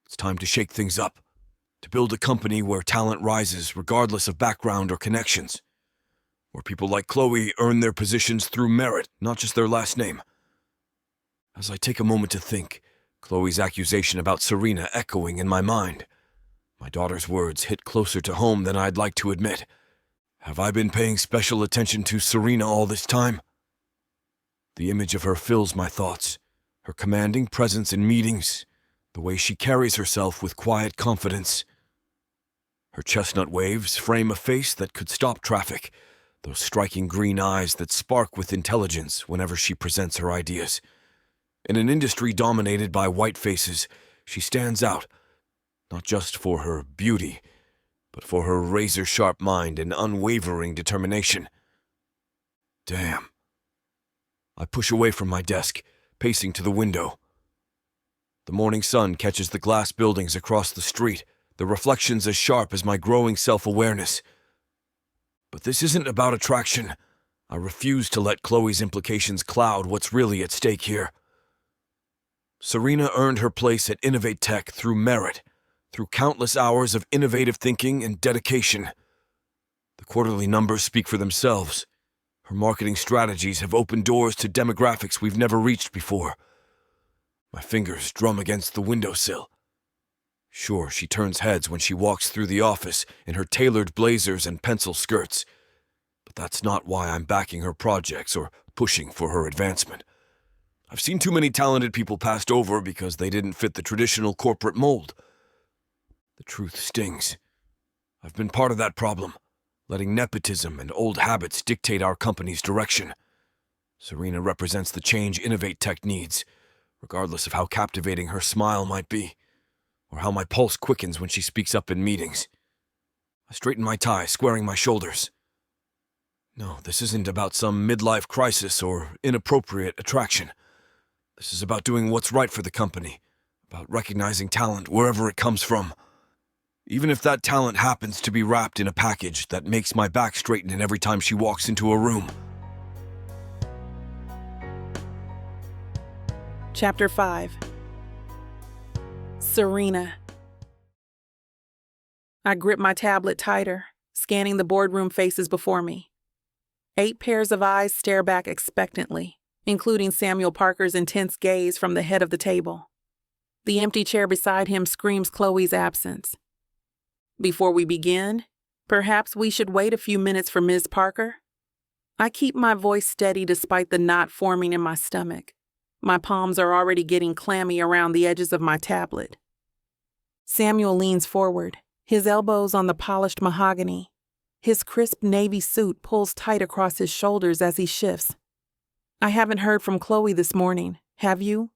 It's time to shake things up, to build a company where talent rises regardless of background or connections, where people like Chloe earn their positions through merit, not just their last name. As I take a moment to think, Chloe's accusation about Serena echoing in my mind. My daughter's words hit closer to home than I'd like to admit. Have I been paying special attention to Serena all this time? The image of her fills my thoughts, her commanding presence in meetings, the way she carries herself with quiet confidence. Her chestnut waves frame a face that could stop traffic, those striking green eyes that spark with intelligence whenever she presents her ideas. In an industry dominated by white faces, she stands out, not just for her beauty, but for her razor-sharp mind and unwavering determination. Damn. I push away from my desk, pacing to the window. The morning sun catches the glass buildings across the street, the reflections as sharp as my growing self-awareness. But this isn't about attraction. I refuse to let Chloe's implications cloud what's really at stake here. Serena earned her place at InnovateTech through merit, through countless hours of innovative thinking and dedication. The quarterly numbers speak for themselves. Her marketing strategies have opened doors to demographics we've never reached before. My fingers drum against the windowsill. Sure, she turns heads when she walks through the office in her tailored blazers and pencil skirts. But that's not why I'm backing her projects or pushing for her advancement. I've seen too many talented people passed over because they didn't fit the traditional corporate mold. The truth stings. I've been part of that problem, letting nepotism and old habits dictate our company's direction. Serena represents the change InnovateTech needs, regardless of how captivating her smile might be, or how my pulse quickens when she speaks up in meetings. I straighten my tie, squaring my shoulders. No, this isn't about some midlife crisis or inappropriate attraction. This is about doing what's right for the company, about recognizing talent wherever it comes from. Even if that talent happens to be wrapped in a package that makes my back straighten every time she walks into a room. Chapter 5. Serena. I grip my tablet tighter, scanning the boardroom faces before me. 8 pairs of eyes stare back expectantly, including Samuel Parker's intense gaze from the head of the table. The empty chair beside him screams Chloe's absence. Before we begin, perhaps we should wait a few minutes for Ms. Parker? I keep my voice steady despite the knot forming in my stomach. My palms are already getting clammy around the edges of my tablet. Samuel leans forward, his elbows on the polished mahogany. His crisp navy suit pulls tight across his shoulders as he shifts. I haven't heard from Chloe this morning, have you?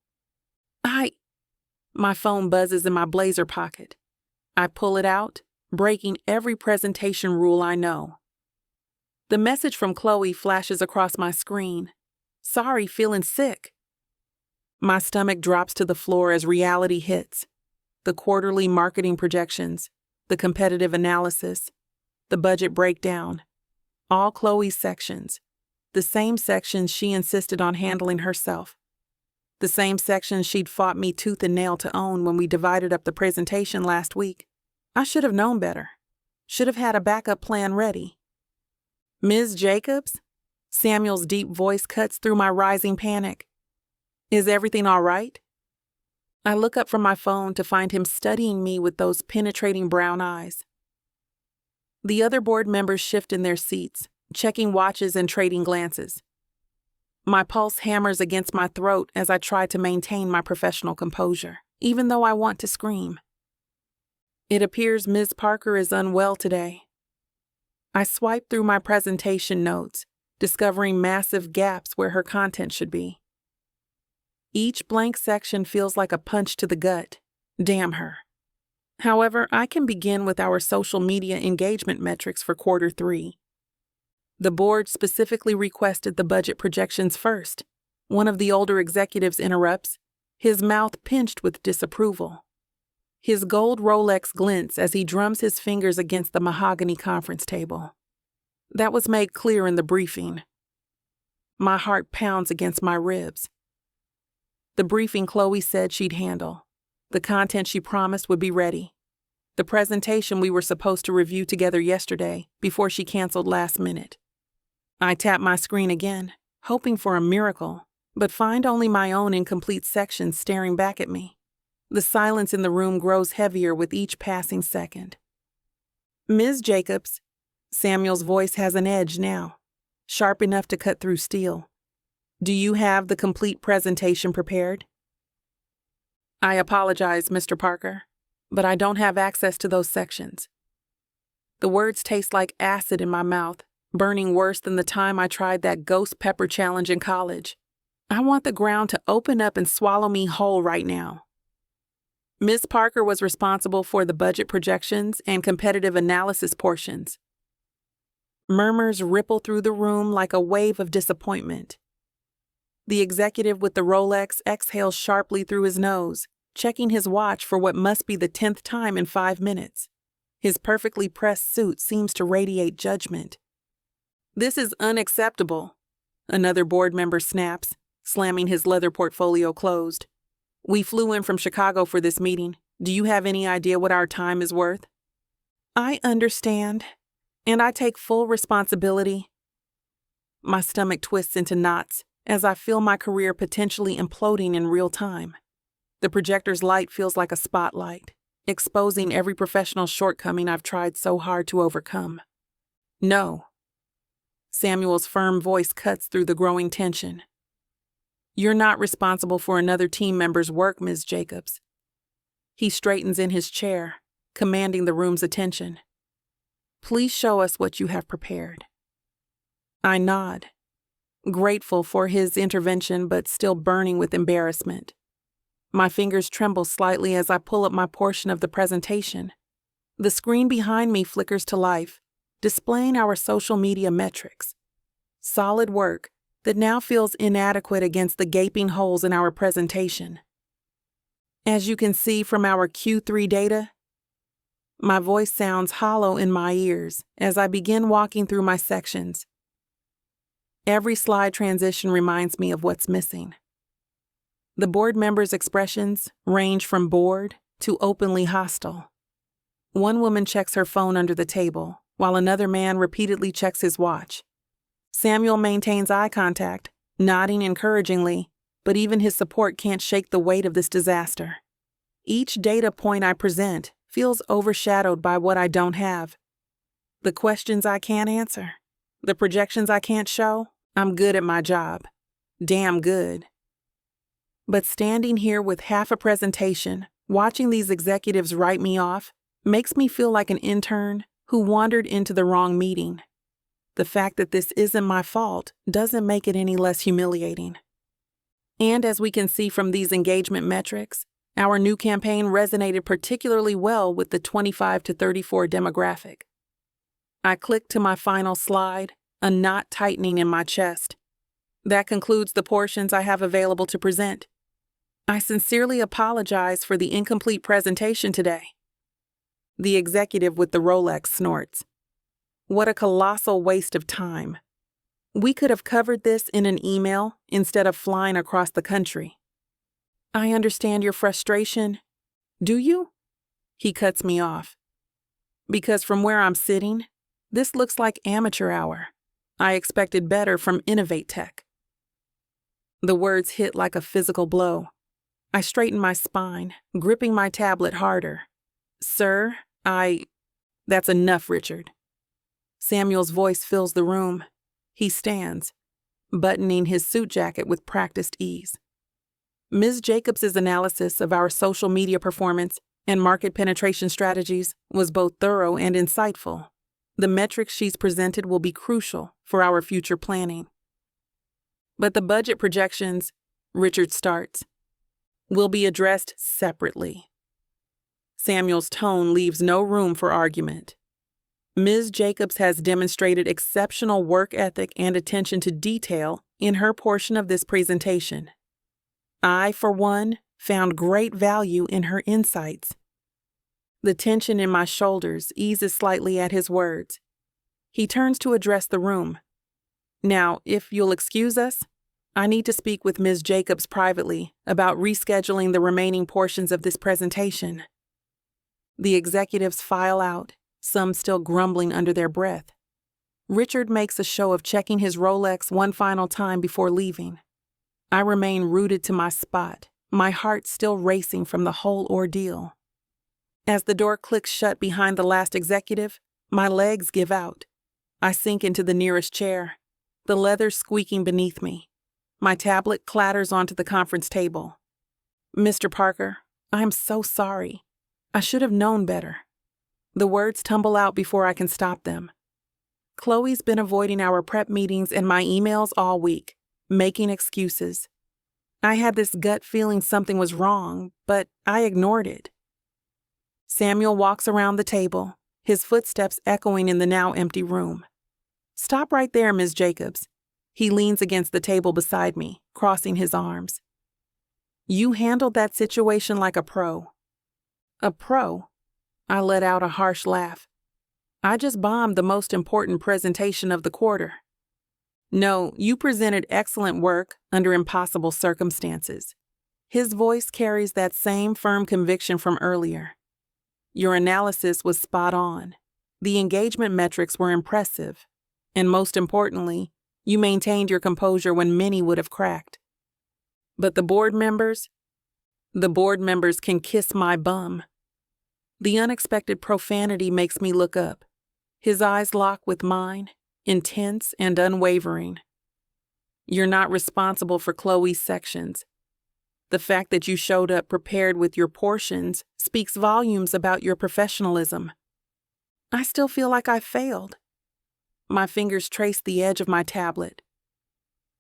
My phone buzzes in my blazer pocket. I pull it out, breaking every presentation rule I know. The message from Chloe flashes across my screen. Sorry, feeling sick. My stomach drops to the floor as reality hits. The quarterly marketing projections, the competitive analysis, the budget breakdown. All Chloe's sections. The same sections she insisted on handling herself. The same sections she'd fought me tooth and nail to own when we divided up the presentation last week. I should have known better. Should have had a backup plan ready. Ms. Jacobs? Samuel's deep voice cuts through my rising panic. Is everything all right? I look up from my phone to find him studying me with those penetrating brown eyes. The other board members shift in their seats, checking watches and trading glances. My pulse hammers against my throat as I try to maintain my professional composure, even though I want to scream. It appears Ms. Parker is unwell today. I swipe through my presentation notes, discovering massive gaps where her content should be. Each blank section feels like a punch to the gut. Damn her. However, I can begin with our social media engagement metrics for quarter 3. The board specifically requested the budget projections first. One of the older executives interrupts, his mouth pinched with disapproval. His gold Rolex glints as he drums his fingers against the mahogany conference table. That was made clear in the briefing. My heart pounds against my ribs. The briefing Chloe said she'd handle. The content she promised would be ready. The presentation we were supposed to review together yesterday before she canceled last minute. I tap my screen again, hoping for a miracle, but find only my own incomplete sections staring back at me. The silence in the room grows heavier with each passing second. Ms. Jacobs, Samuel's voice has an edge now, sharp enough to cut through steel. Do you have the complete presentation prepared? I apologize, Mr. Parker, but I don't have access to those sections. The words taste like acid in my mouth, burning worse than the time I tried that ghost pepper challenge in college. I want the ground to open up and swallow me whole right now. Ms. Parker was responsible for the budget projections and competitive analysis portions. Murmurs ripple through the room like a wave of disappointment. The executive with the Rolex exhales sharply through his nose, checking his watch for what must be the 10th time in 5 minutes. His perfectly pressed suit seems to radiate judgment. This is unacceptable, another board member snaps, slamming his leather portfolio closed. We flew in from Chicago for this meeting. Do you have any idea what our time is worth? I understand, and I take full responsibility. My stomach twists into knots as I feel my career potentially imploding in real time. The projector's light feels like a spotlight, exposing every professional shortcoming I've tried so hard to overcome. No. Samuel's firm voice cuts through the growing tension. You're not responsible for another team member's work, Ms. Jacobs. He straightens in his chair, commanding the room's attention. Please show us what you have prepared. I nod, grateful for his intervention but still burning with embarrassment. My fingers tremble slightly as I pull up my portion of the presentation. The screen behind me flickers to life, displaying our social media metrics. Solid work that now feels inadequate against the gaping holes in our presentation. As you can see from our Q3 data, my voice sounds hollow in my ears as I begin walking through my sections. Every slide transition reminds me of what's missing. The board members' expressions range from bored to openly hostile. One woman checks her phone under the table, while another man repeatedly checks his watch. Samuel maintains eye contact, nodding encouragingly, but even his support can't shake the weight of this disaster. Each data point I present feels overshadowed by what I don't have. The questions I can't answer, the projections I can't show. I'm good at my job. Damn good. But standing here with half a presentation, watching these executives write me off, makes me feel like an intern who wandered into the wrong meeting. The fact that this isn't my fault doesn't make it any less humiliating. And as we can see from these engagement metrics, our new campaign resonated particularly well with the 25 to 34 demographic. I click to my final slide, a knot tightening in my chest. That concludes the portions I have available to present. I sincerely apologize for the incomplete presentation today. The executive with the Rolex snorts. What a colossal waste of time. We could have covered this in an email instead of flying across the country. I understand your frustration. Do you? He cuts me off. Because from where I'm sitting, this looks like amateur hour. I expected better from InnovateTech. The words hit like a physical blow. I straighten my spine, gripping my tablet harder. Sir, That's enough, Richard. Samuel's voice fills the room. He stands, buttoning his suit jacket with practiced ease. Ms. Jacobs' analysis of our social media performance and market penetration strategies was both thorough and insightful. The metrics she's presented will be crucial for our future planning. But the budget projections, Richard starts, will be addressed separately. Samuel's tone leaves no room for argument. Ms. Jacobs has demonstrated exceptional work ethic and attention to detail in her portion of this presentation. I, for one, found great value in her insights. The tension in my shoulders eases slightly at his words. He turns to address the room. Now, if you'll excuse us, I need to speak with Ms. Jacobs privately about rescheduling the remaining portions of this presentation. The executives file out, some still grumbling under their breath. Richard makes a show of checking his Rolex one final time before leaving. I remain rooted to my spot, my heart still racing from the whole ordeal. As the door clicks shut behind the last executive, my legs give out. I sink into the nearest chair, the leather squeaking beneath me. My tablet clatters onto the conference table. Mr. Parker, I'm so sorry. I should have known better. The words tumble out before I can stop them. Chloe's been avoiding our prep meetings and my emails all week, making excuses. I had this gut feeling something was wrong, but I ignored it. Samuel walks around the table, his footsteps echoing in the now empty room. Stop right there, Ms. Jacobs. He leans against the table beside me, crossing his arms. You handled that situation like a pro. A pro? I let out a harsh laugh. I just bombed the most important presentation of the quarter. No, you presented excellent work under impossible circumstances. His voice carries that same firm conviction from earlier. Your analysis was spot on. The engagement metrics were impressive. And most importantly, you maintained your composure when many would have cracked. But the board members can kiss my bum. The unexpected profanity makes me look up. His eyes lock with mine, intense and unwavering. You're not responsible for Chloe's sections. The fact that you showed up prepared with your portions speaks volumes about your professionalism. I still feel like I failed. My fingers trace the edge of my tablet,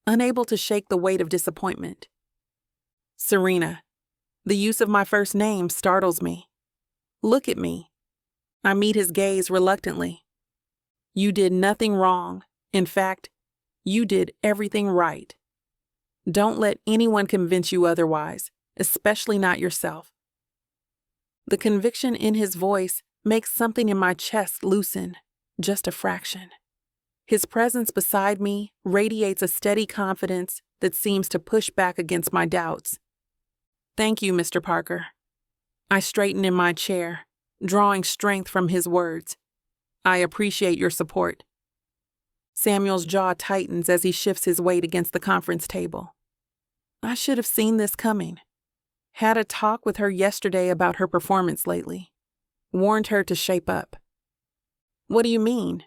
unable to shake the weight of disappointment. Serena. The use of my first name startles me. Look at me. I meet his gaze reluctantly. You did nothing wrong. In fact, you did everything right. Don't let anyone convince you otherwise, especially not yourself. The conviction in his voice makes something in my chest loosen, just a fraction. His presence beside me radiates a steady confidence that seems to push back against my doubts. Thank you, Mr. Parker. I straighten in my chair, drawing strength from his words. I appreciate your support. Samuel's jaw tightens as he shifts his weight against the conference table. I should have seen this coming. Had a talk with her yesterday about her performance lately. Warned her to shape up. What do you mean?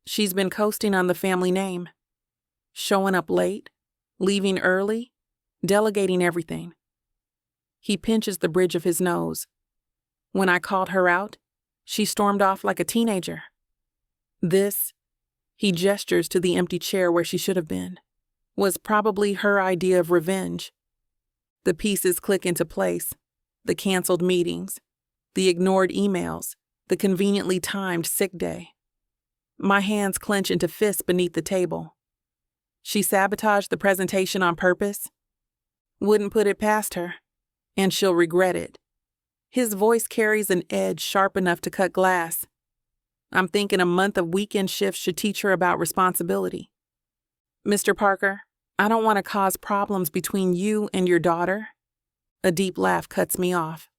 She's been coasting on the family name. Showing up late, leaving early, delegating everything. He pinches the bridge of his nose. When I called her out, she stormed off like a teenager. This, he gestures to the empty chair where she should have been, was probably her idea of revenge. The pieces click into place. The canceled meetings, the ignored emails, the conveniently timed sick day. My hands clench into fists beneath the table. She sabotaged the presentation on purpose? Wouldn't put it past her, and she'll regret it. His voice carries an edge sharp enough to cut glass. I'm thinking a month of weekend shifts should teach her about responsibility. Mr. Parker, I don't want to cause problems between you and your daughter. A deep laugh cuts me off.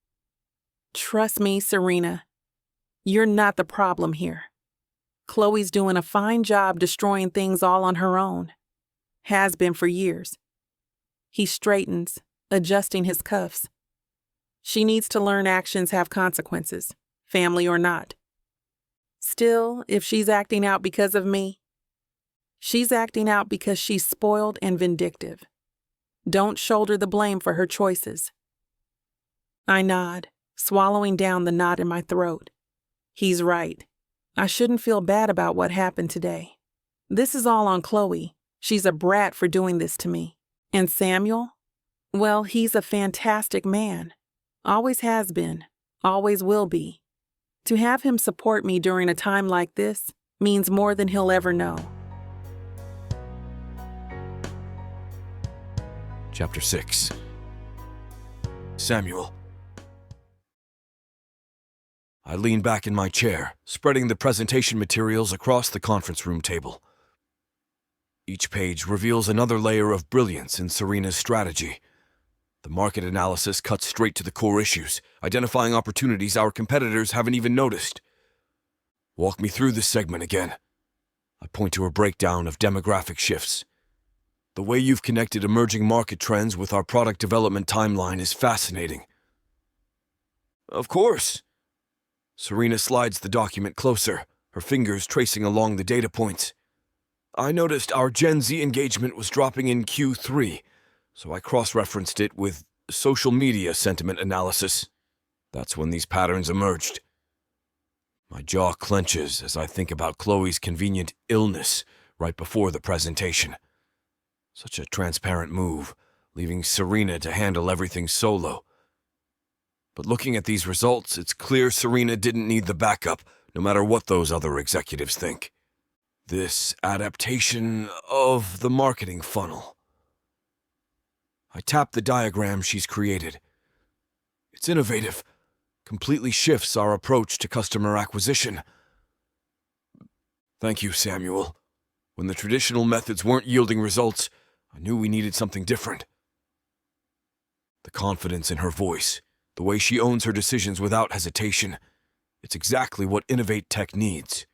Trust me, Serena. You're not the problem here. Chloe's doing a fine job destroying things all on her own. Has been for years. He straightens, adjusting his cuffs. She needs to learn actions have consequences, family or not. Still, if she's acting out because of me, she's acting out because she's spoiled and vindictive. Don't shoulder the blame for her choices. I nod, swallowing down the knot in my throat. He's right. I shouldn't feel bad about what happened today. This is all on Chloe. She's a brat for doing this to me. And Samuel? Well, he's a fantastic man. Always has been. Always will be. To have him support me during a time like this means more than he'll ever know. Chapter 6. Samuel. I lean back in my chair, spreading the presentation materials across the conference room table. Each page reveals another layer of brilliance in Serena's strategy. The market analysis cuts straight to the core issues, identifying opportunities our competitors haven't even noticed. Walk me through this segment again. I point to a breakdown of demographic shifts. The way you've connected emerging market trends with our product development timeline is fascinating. Of course. Serena slides the document closer, her fingers tracing along the data points. I noticed our Gen Z engagement was dropping in Q3, so I cross-referenced it with social media sentiment analysis. That's when these patterns emerged. My jaw clenches as I think about Chloe's convenient illness right before the presentation. Such a transparent move, leaving Serena to handle everything solo. But looking at these results, it's clear Serena didn't need the backup, no matter what those other executives think. This adaptation of the marketing funnel. I tap the diagram she's created. It's innovative, completely shifts our approach to customer acquisition. Thank you, Samuel. When the traditional methods weren't yielding results, I knew we needed something different. The confidence in her voice, the way she owns her decisions without hesitation, it's exactly what InnovateTech needs.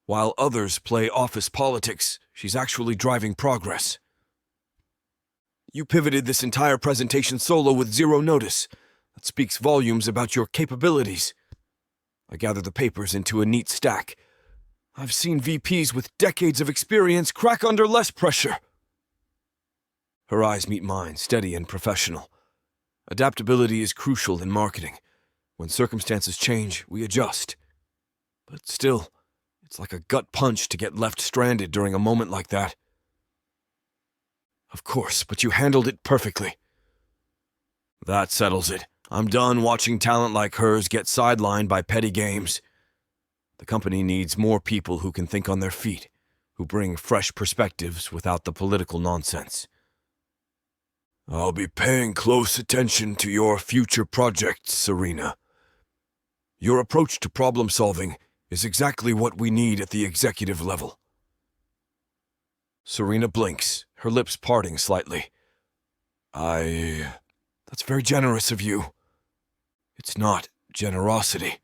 While others play office politics, she's actually driving progress. You pivoted this entire presentation solo with zero notice. That speaks volumes about your capabilities. I gather the papers into a neat stack. I've seen VPs with decades of experience crack under less pressure. Her eyes meet mine, steady and professional. Adaptability is crucial in marketing. When circumstances change, we adjust. But still, it's like a gut punch to get left stranded during a moment like that. Of course, but you handled it perfectly. That settles it. I'm done watching talent like hers get sidelined by petty games. The company needs more people who can think on their feet, who bring fresh perspectives without the political nonsense. I'll be paying close attention to your future projects, Serena. Your approach to problem solving is exactly what we need at the executive level. Serena blinks, her lips parting slightly. That's very generous of you. It's not generosity.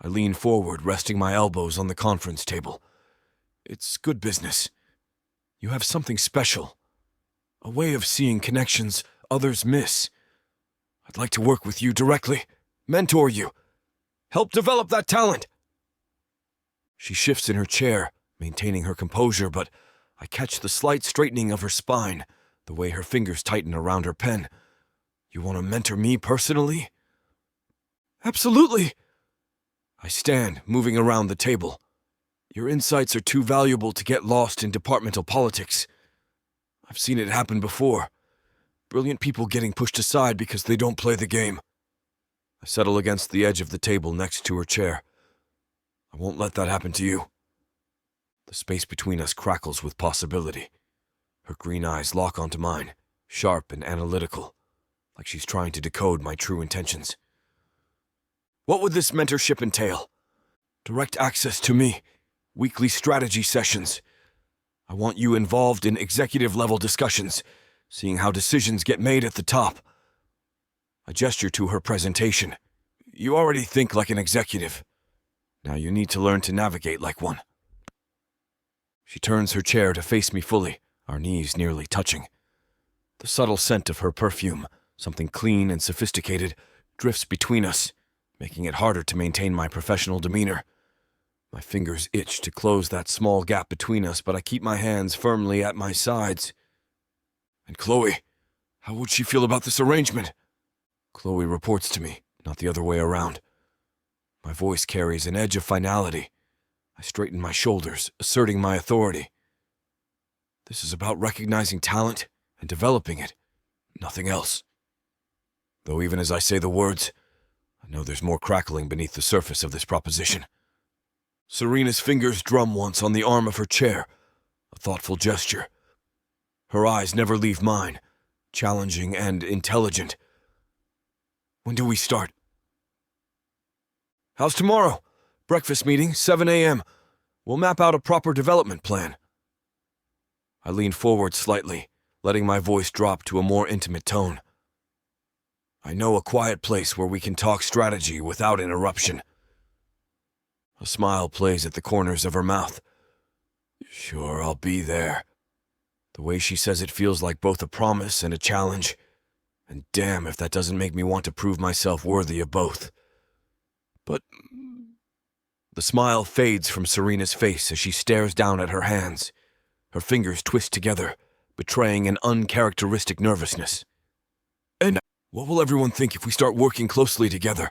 I lean forward, resting my elbows on the conference table. It's good business. You have something special. A way of seeing connections others miss. I'd like to work with you directly, mentor you, help develop that talent. She shifts in her chair, maintaining her composure, but I catch the slight straightening of her spine, the way her fingers tighten around her pen. You want to mentor me personally? Absolutely. I stand, moving around the table. Your insights are too valuable to get lost in departmental politics. I've seen it happen before. Brilliant people getting pushed aside because they don't play the game. I settle against the edge of the table next to her chair. I won't let that happen to you. The space between us crackles with possibility. Her green eyes lock onto mine, sharp and analytical, like she's trying to decode my true intentions. What would this mentorship entail? Direct access to me, weekly strategy sessions. I want you involved in executive-level discussions, seeing how decisions get made at the top. I gesture to her presentation. You already think like an executive. Now you need to learn to navigate like one. She turns her chair to face me fully, our knees nearly touching. The subtle scent of her perfume, something clean and sophisticated, drifts between us, making it harder to maintain my professional demeanor. My fingers itch to close that small gap between us, but I keep my hands firmly at my sides. And Chloe, how would she feel about this arrangement? Chloe reports to me, not the other way around. My voice carries an edge of finality. I straighten my shoulders, asserting my authority. This is about recognizing talent and developing it, nothing else. Though even as I say the words, I know there's more crackling beneath the surface of this proposition. Serena's fingers drum once on the arm of her chair, a thoughtful gesture. Her eyes never leave mine, challenging and intelligent. When do we start? How's tomorrow? Breakfast meeting, 7 a.m. We'll map out a proper development plan. I lean forward slightly, letting my voice drop to a more intimate tone. I know a quiet place where we can talk strategy without interruption. A smile plays at the corners of her mouth. Sure, I'll be there. The way she says it feels like both a promise and a challenge. And damn if that doesn't make me want to prove myself worthy of both. But the smile fades from Serena's face as she stares down at her hands, Her fingers twist together, betraying an uncharacteristic nervousness. And what will everyone think if we start working closely together?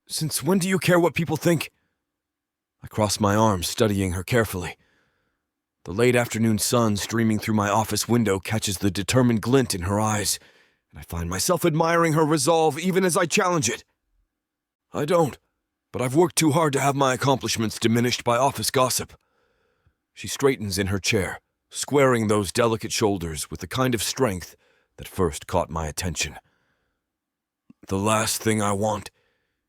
Since when do you care what people think? I cross my arms, studying her carefully. The late afternoon sun streaming through my office window catches the determined glint in her eyes, and I find myself admiring her resolve even as I challenge it. I don't, but I've worked too hard to have my accomplishments diminished by office gossip. She straightens in her chair, squaring those delicate shoulders with the kind of strength that first caught my attention. The last thing I want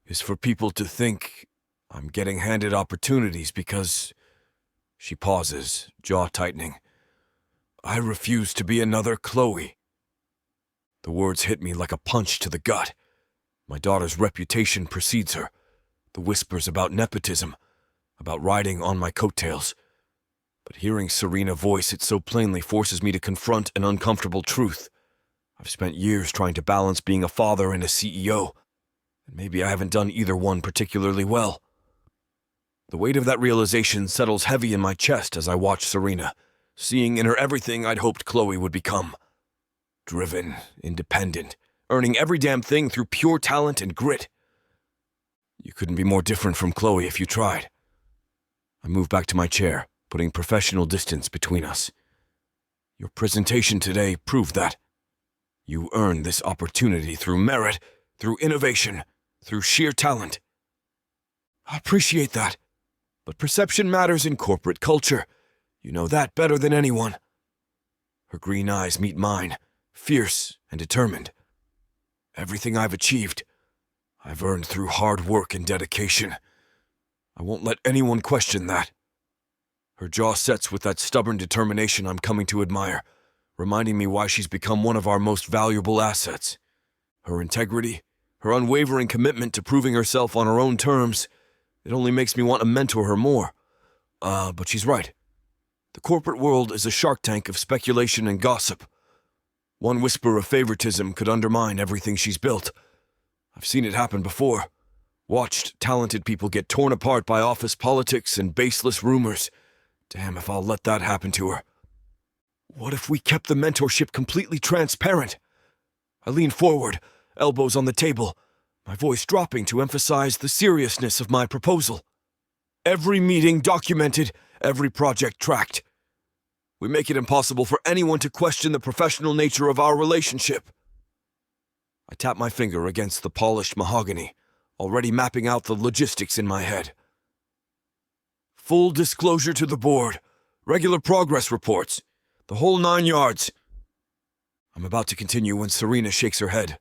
is for people to think I'm getting handed opportunities because... She pauses, jaw tightening. I refuse to be another Chloe. The words hit me like a punch to the gut. My daughter's reputation precedes her. The whispers about nepotism, about riding on my coattails. But hearing Serena voice it so plainly forces me to confront an uncomfortable truth. I've spent years trying to balance being a father and a CEO, and maybe I haven't done either one particularly well. The weight of that realization settles heavy in my chest as I watch Serena, seeing in her everything I'd hoped Chloe would become. Driven, independent, earning every damn thing through pure talent and grit. You couldn't be more different from Chloe if you tried. I move back to my chair, putting professional distance between us. Your presentation today proved that. You earned this opportunity through merit, through innovation, through sheer talent. I appreciate that. But perception matters in corporate culture. You know that better than anyone. Her green eyes meet mine, fierce and determined. Everything I've achieved, I've earned through hard work and dedication. I won't let anyone question that. Her jaw sets with that stubborn determination I'm coming to admire, reminding me why she's become one of our most valuable assets. Her integrity, her unwavering commitment to proving herself on her own terms. It only makes me want to mentor her more. But she's right. The corporate world is a shark tank of speculation and gossip. One whisper of favoritism could undermine everything she's built. I've seen it happen before. Watched talented people get torn apart by office politics and baseless rumors. Damn if I'll let that happen to her. What if we kept the mentorship completely transparent? I lean forward, elbows on the table, my voice dropping to emphasize the seriousness of my proposal. Every meeting documented, every project tracked. We make it impossible for anyone to question the professional nature of our relationship. I tap my finger against the polished mahogany, already mapping out the logistics in my head. Full disclosure to the board, regular progress reports, the whole 9 yards. I'm about to continue when Serena shakes her head,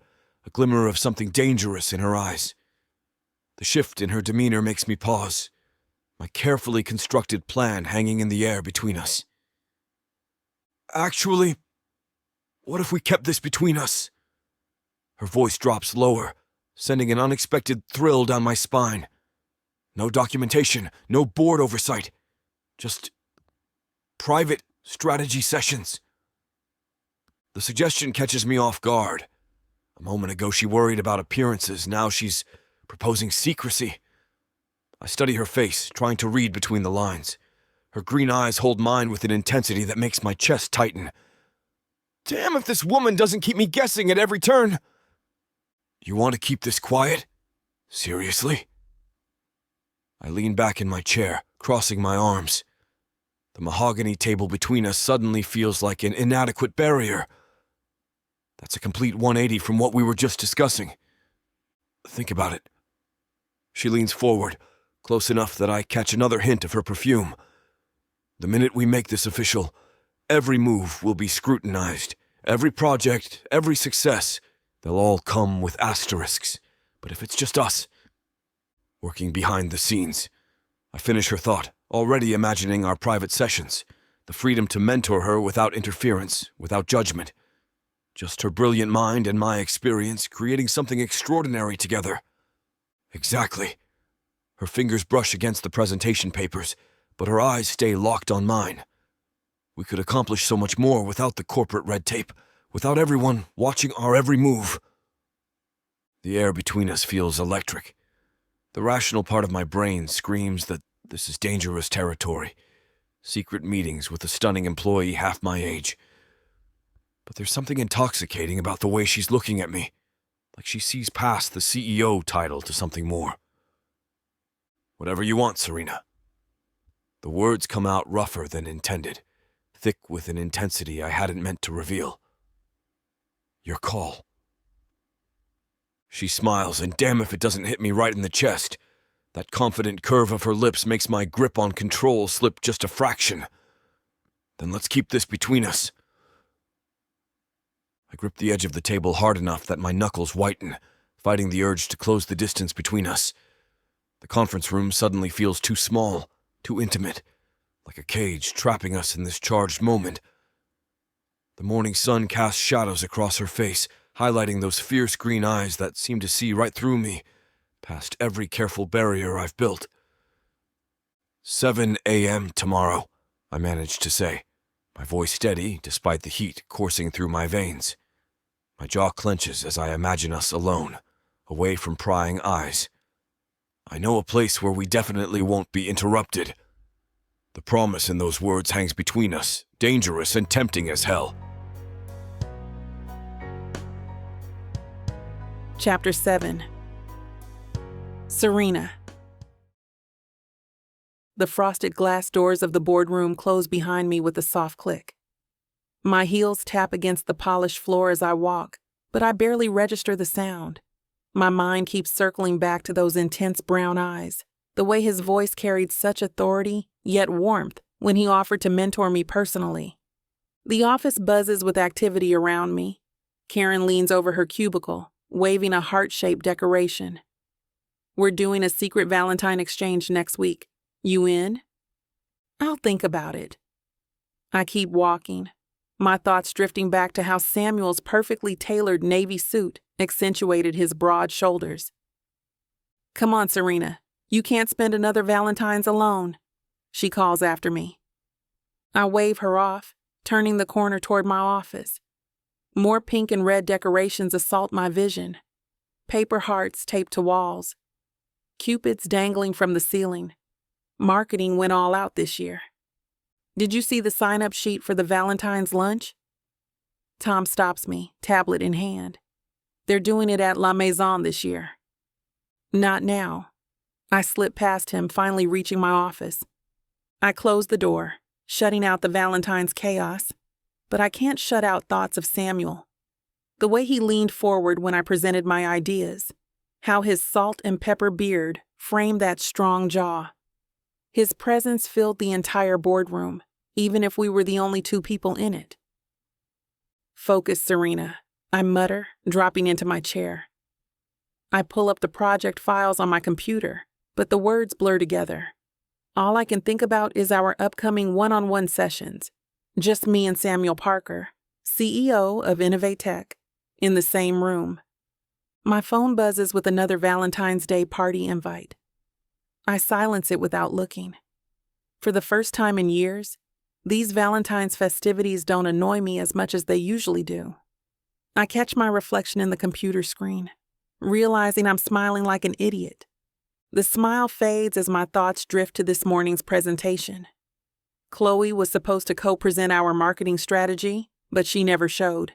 a glimmer of something dangerous in her eyes. The shift in her demeanor makes me pause, my carefully constructed plan hanging in the air between us. Actually, what if we kept this between us? Her voice drops lower, sending an unexpected thrill down my spine. No documentation, no board oversight, just private strategy sessions. The suggestion catches me off guard. A moment ago she worried about appearances, now she's proposing secrecy. I study her face, trying to read between the lines. Her green eyes hold mine with an intensity that makes my chest tighten. Damn if this woman doesn't keep me guessing at every turn! You want to keep this quiet? Seriously? I lean back in my chair, crossing my arms. The mahogany table between us suddenly feels like an inadequate barrier. That's a complete 180 from what we were just discussing. Think about it. She leans forward, close enough that I catch another hint of her perfume. The minute we make this official, every move will be scrutinized. Every project, every success, they'll all come with asterisks. But if it's just us, working behind the scenes, I finish her thought, already imagining our private sessions, the freedom to mentor her without interference, without judgment. Just her brilliant mind and my experience creating something extraordinary together. Exactly. Her fingers brush against the presentation papers, but her eyes stay locked on mine. We could accomplish so much more without the corporate red tape, without everyone watching our every move. The air between us feels electric. The rational part of my brain screams that this is dangerous territory. secret meetings with a stunning employee half my age. But there's something intoxicating about the way she's looking at me, like she sees past the CEO title to something more. Whatever you want, Serena. The words come out rougher than intended, thick with an intensity I hadn't meant to reveal. Your call. She smiles, and damn if it doesn't hit me right in the chest. That confident curve of her lips makes my grip on control slip just a fraction. Then let's keep this between us. I grip the edge of the table hard enough that my knuckles whiten, fighting the urge to close the distance between us. The conference room suddenly feels too small, too intimate, like a cage trapping us in this charged moment. The morning sun casts shadows across her face, highlighting those fierce green eyes that seem to see right through me, past every careful barrier I've built. 7 a.m. tomorrow, I managed to say, my voice steady despite the heat coursing through my veins. My jaw clenches as I imagine us alone, away from prying eyes. I know a place where we definitely won't be interrupted. The promise in those words hangs between us, dangerous and tempting as hell. Chapter 7. Serena. The frosted glass doors of the boardroom close behind me with a soft click. My heels tap against the polished floor as I walk, but I barely register the sound. My mind keeps circling back to those intense brown eyes, the way his voice carried such authority, yet warmth, when he offered to mentor me personally. The office buzzes with activity around me. Karen leans over her cubicle, waving a heart-shaped decoration. We're doing a secret Valentine exchange next week. You in? I'll think about it. I keep walking, my thoughts drifting back to how Samuel's perfectly tailored navy suit accentuated his broad shoulders. Come on, Serena. You can't spend another Valentine's alone, she calls after me. I wave her off, turning the corner toward my office. More pink and red decorations assault my vision. Paper hearts taped to walls. Cupids dangling from the ceiling. Marketing went all out this year. Did you see the sign-up sheet for the Valentine's lunch? Tom stops me, tablet in hand. They're doing it at La Maison this year. Not now. I slip past him, finally reaching my office. I close the door, shutting out the Valentine's chaos, but I can't shut out thoughts of Samuel. The way he leaned forward when I presented my ideas, how his salt and pepper beard framed that strong jaw. His presence filled the entire boardroom, even if we were the only two people in it. Focus, Serena, I mutter, dropping into my chair. I pull up the project files on my computer, but the words blur together. All I can think about is our upcoming one-on-one sessions. Just me and Samuel Parker, CEO of InnovateTech, in the same room. My phone buzzes with another Valentine's Day party invite. I silence it without looking. For the first time in years, these Valentine's festivities don't annoy me as much as they usually do. I catch my reflection in the computer screen, realizing I'm smiling like an idiot. The smile fades as my thoughts drift to this morning's presentation. Chloe was supposed to co-present our marketing strategy, but she never showed.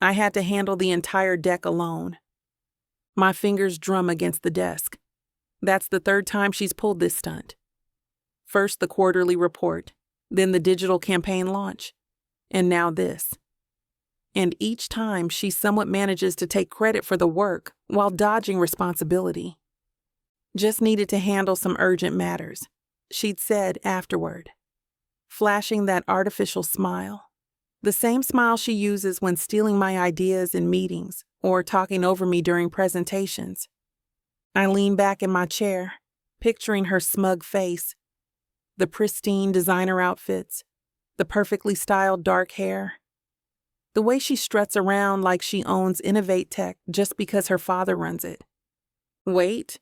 I had to handle the entire deck alone. My fingers drum against the desk. That's the third time she's pulled this stunt. First the quarterly report, then the digital campaign launch, and now this. And each time she somewhat manages to take credit for the work while dodging responsibility. Just needed to handle some urgent matters, she'd said afterward, flashing that artificial smile. The same smile she uses when stealing my ideas in meetings or talking over me during presentations. I lean back in my chair, picturing her smug face, the pristine designer outfits, the perfectly styled dark hair, the way she struts around like she owns InnovateTech just because her father runs it. Wait,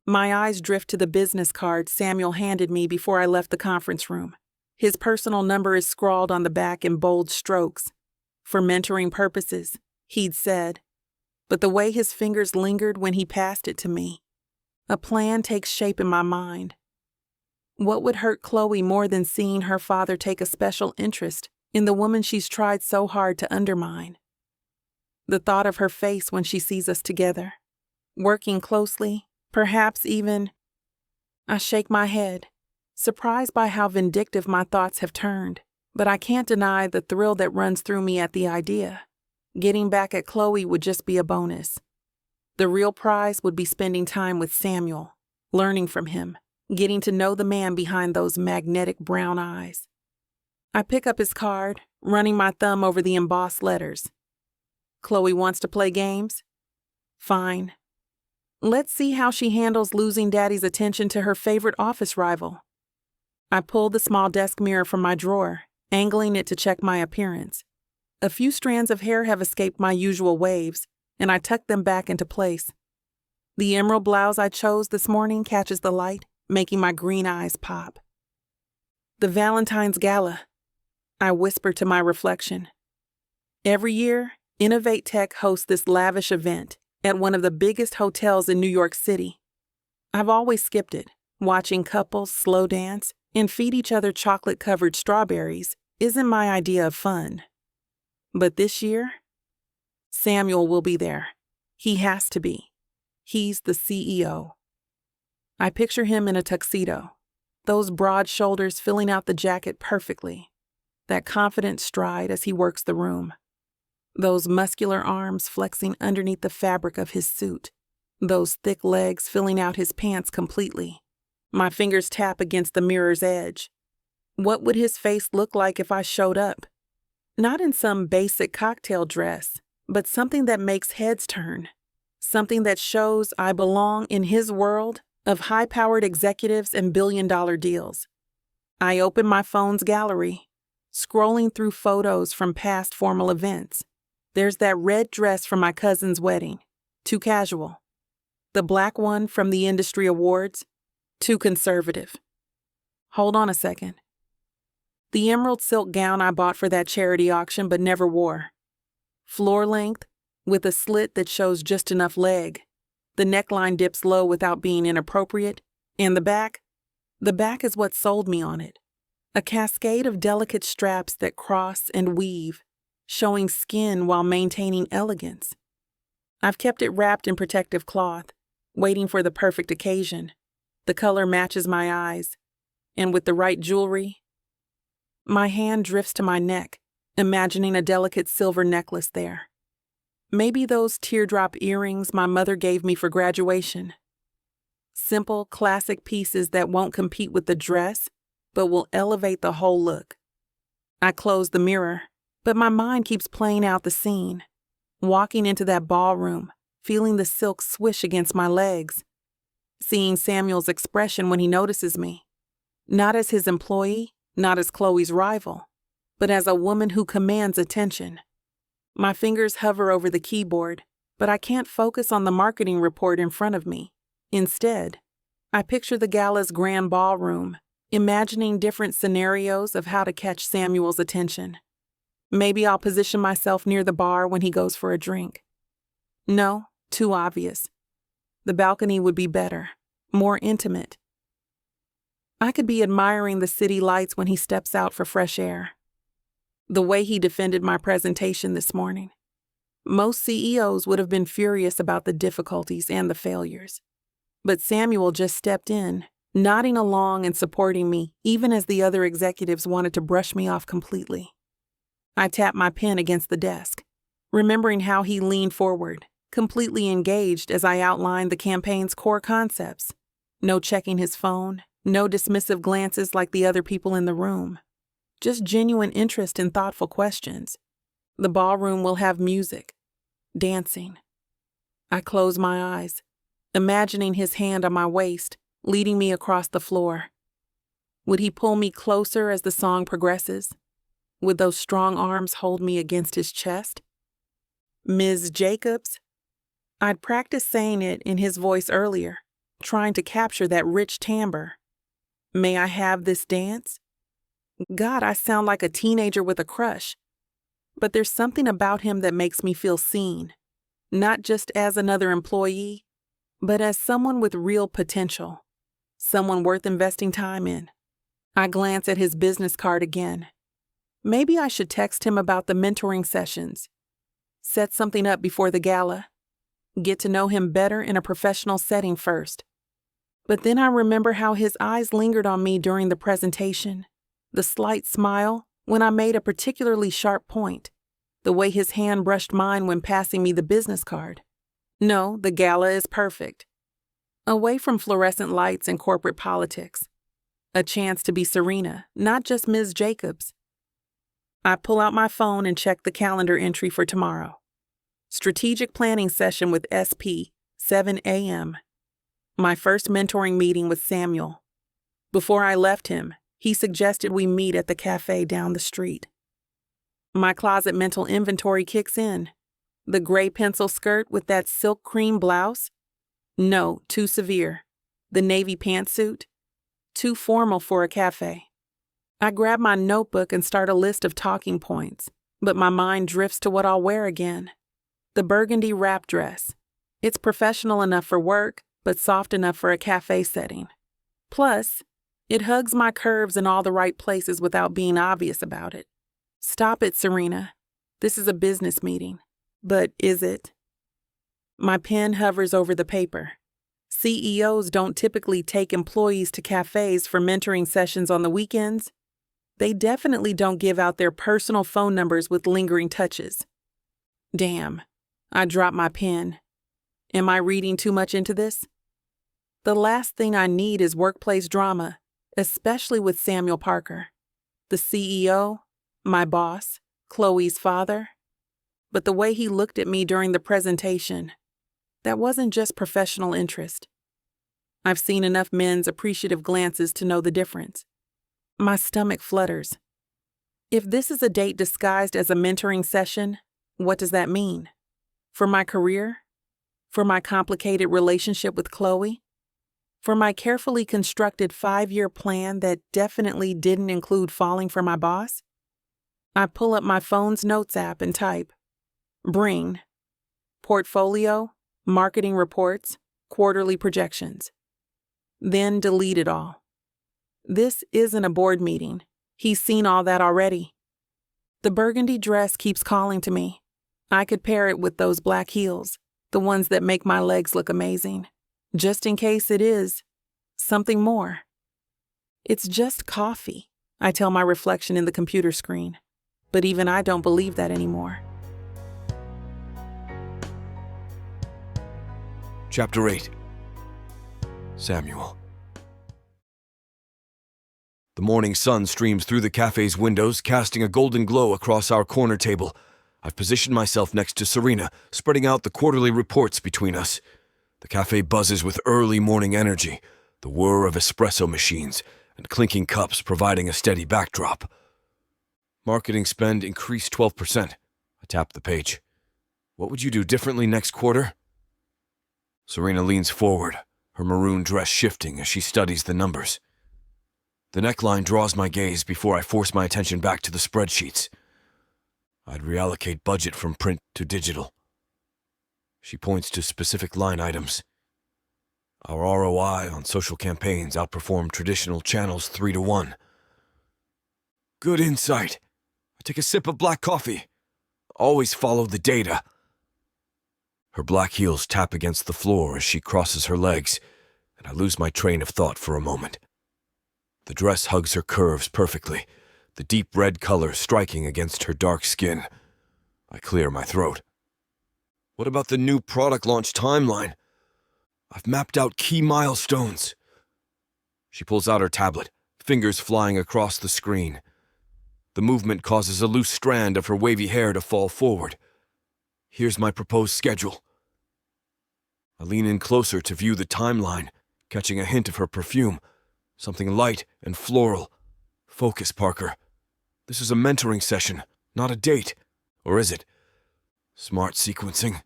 my eyes drift to the business card Samuel handed me before I left the conference room. His personal number is scrawled on the back in bold strokes. For mentoring purposes, he'd said. But the way his fingers lingered when he passed it to me, a plan takes shape in my mind. What would hurt Chloe more than seeing her father take a special interest in the woman she's tried so hard to undermine? The thought of her face when she sees us together, working closely, perhaps even... I shake my head, surprised by how vindictive my thoughts have turned, but I can't deny the thrill that runs through me at the idea. Getting back at Chloe would just be a bonus. The real prize would be spending time with Samuel, learning from him, getting to know the man behind those magnetic brown eyes. I pick up his card, running my thumb over the embossed letters. Chloe wants to play games? Fine. Let's see how she handles losing Daddy's attention to her favorite office rival. I pull the small desk mirror from my drawer, angling it to check my appearance. A few strands of hair have escaped my usual waves, and I tuck them back into place. The emerald blouse I chose this morning catches the light, making my green eyes pop. The Valentine's Gala, I whisper to my reflection. Every year, InnovateTech hosts this lavish event at one of the biggest hotels in New York City. I've always skipped it. Watching couples slow dance and feed each other chocolate-covered strawberries isn't my idea of fun. But this year, Samuel will be there. He has to be. He's the CEO. I picture him in a tuxedo, those broad shoulders filling out the jacket perfectly, that confident stride as he works the room, those muscular arms flexing underneath the fabric of his suit, those thick legs filling out his pants completely. My fingers tap against the mirror's edge. What would his face look like if I showed up? Not in some basic cocktail dress, but something that makes heads turn, something that shows I belong in his world of high-powered executives and billion-dollar deals. I open my phone's gallery, scrolling through photos from past formal events. There's that red dress from my cousin's wedding, too casual. The black one from the industry awards, too conservative. Hold on a second. The emerald silk gown I bought for that charity auction but never wore. Floor length, with a slit that shows just enough leg. The neckline dips low without being inappropriate. And the back is what sold me on it. A cascade of delicate straps that cross and weave, showing skin while maintaining elegance. I've kept it wrapped in protective cloth, waiting for the perfect occasion. The color matches my eyes, and with the right jewelry, my hand drifts to my neck, imagining a delicate silver necklace there. Maybe those teardrop earrings my mother gave me for graduation. Simple, classic pieces that won't compete with the dress, but will elevate the whole look. I close the mirror, but my mind keeps playing out the scene. Walking into that ballroom, feeling the silk swish against my legs. Seeing Samuel's expression when he notices me. Not as his employee, not as Chloe's rival, but as a woman who commands attention. My fingers hover over the keyboard, but I can't focus on the marketing report in front of me. Instead, I picture the gala's grand ballroom, imagining different scenarios of how to catch Samuel's attention. Maybe I'll position myself near the bar when he goes for a drink. No, too obvious. The balcony would be better, more intimate. I could be admiring the city lights when he steps out for fresh air. The way he defended my presentation this morning. Most CEOs would have been furious about the difficulties and the failures. But Samuel just stepped in, nodding along and supporting me, even as the other executives wanted to brush me off completely. I tapped my pen against the desk, remembering how he leaned forward, completely engaged as I outlined the campaign's core concepts. No checking his phone, no dismissive glances like the other people in the room. Just genuine interest and thoughtful questions. The ballroom will have music, dancing. I close my eyes, imagining his hand on my waist, leading me across the floor. Would he pull me closer as the song progresses? Would those strong arms hold me against his chest? Ms. Jacobs? I'd practiced saying it in his voice earlier, trying to capture that rich timbre. May I have this dance? God, I sound like a teenager with a crush. But there's something about him that makes me feel seen, not just as another employee, but as someone with real potential. Someone worth investing time in. I glance at his business card again. Maybe I should text him about the mentoring sessions. Set something up before the gala. Get to know him better in a professional setting first. But then I remember how his eyes lingered on me during the presentation. The slight smile when I made a particularly sharp point. The way his hand brushed mine when passing me the business card. No, the gala is perfect. Away from fluorescent lights and corporate politics. A chance to be Serena, not just Ms. Jacobs. I pull out my phone and check the calendar entry for tomorrow. Strategic planning session with SP, 7 a.m. My first mentoring meeting with Samuel. Before I left him, he suggested we meet at the cafe down the street. My closet mental inventory kicks in. The gray pencil skirt with that silk cream blouse? No, too severe. The navy pantsuit? Too formal for a cafe. I grab my notebook and start a list of talking points, but my mind drifts to what I'll wear again. The burgundy wrap dress. It's professional enough for work, but soft enough for a cafe setting. Plus, it hugs my curves in all the right places without being obvious about it. Stop it, Serena. This is a business meeting. But is it? My pen hovers over the paper. CEOs don't typically take employees to cafes for mentoring sessions on the weekends. They definitely don't give out their personal phone numbers with lingering touches. Damn, I drop my pen. Am I reading too much into this? The last thing I need is workplace drama, especially with Samuel Parker. The CEO, my boss, Chloe's father. But the way he looked at me during the presentation, that wasn't just professional interest. I've seen enough men's appreciative glances to know the difference. My stomach flutters. If this is a date disguised as a mentoring session, what does that mean? For my career? For my complicated relationship with Chloe? For my carefully constructed 5-year plan that definitely didn't include falling for my boss? I pull up my phone's notes app and type, Bring, portfolio, marketing reports, quarterly projections. Then delete it all. This isn't a board meeting. He's seen all that already. The burgundy dress keeps calling to me. I could pair it with those black heels, the ones that make my legs look amazing, just in case it is something more. It's just coffee, I tell my reflection in the computer screen. But even I don't believe that anymore. Chapter 8. Samuel. The morning sun streams through the cafe's windows, casting a golden glow across our corner table. I've positioned myself next to Serena, spreading out the quarterly reports between us. The cafe buzzes with early morning energy, the whir of espresso machines and clinking cups providing a steady backdrop. Marketing spend increased 12%. I tap the page. What would you do differently next quarter? Serena leans forward, her maroon dress shifting as she studies the numbers. The neckline draws my gaze before I force my attention back to the spreadsheets. I'd reallocate budget from print to digital. She points to specific line items. Our ROI on social campaigns outperformed traditional channels 3-1. Good insight. I take a sip of black coffee. Always follow the data. Her black heels tap against the floor as she crosses her legs, and I lose my train of thought for a moment. The dress hugs her curves perfectly, the deep red color striking against her dark skin. I clear my throat. What about the new product launch timeline? I've mapped out key milestones. She pulls out her tablet, fingers flying across the screen. The movement causes a loose strand of her wavy hair to fall forward. Here's my proposed schedule. I lean in closer to view the timeline, catching a hint of her perfume. Something light and floral. Focus, Parker. This is a mentoring session, not a date. Or is it? Smart sequencing.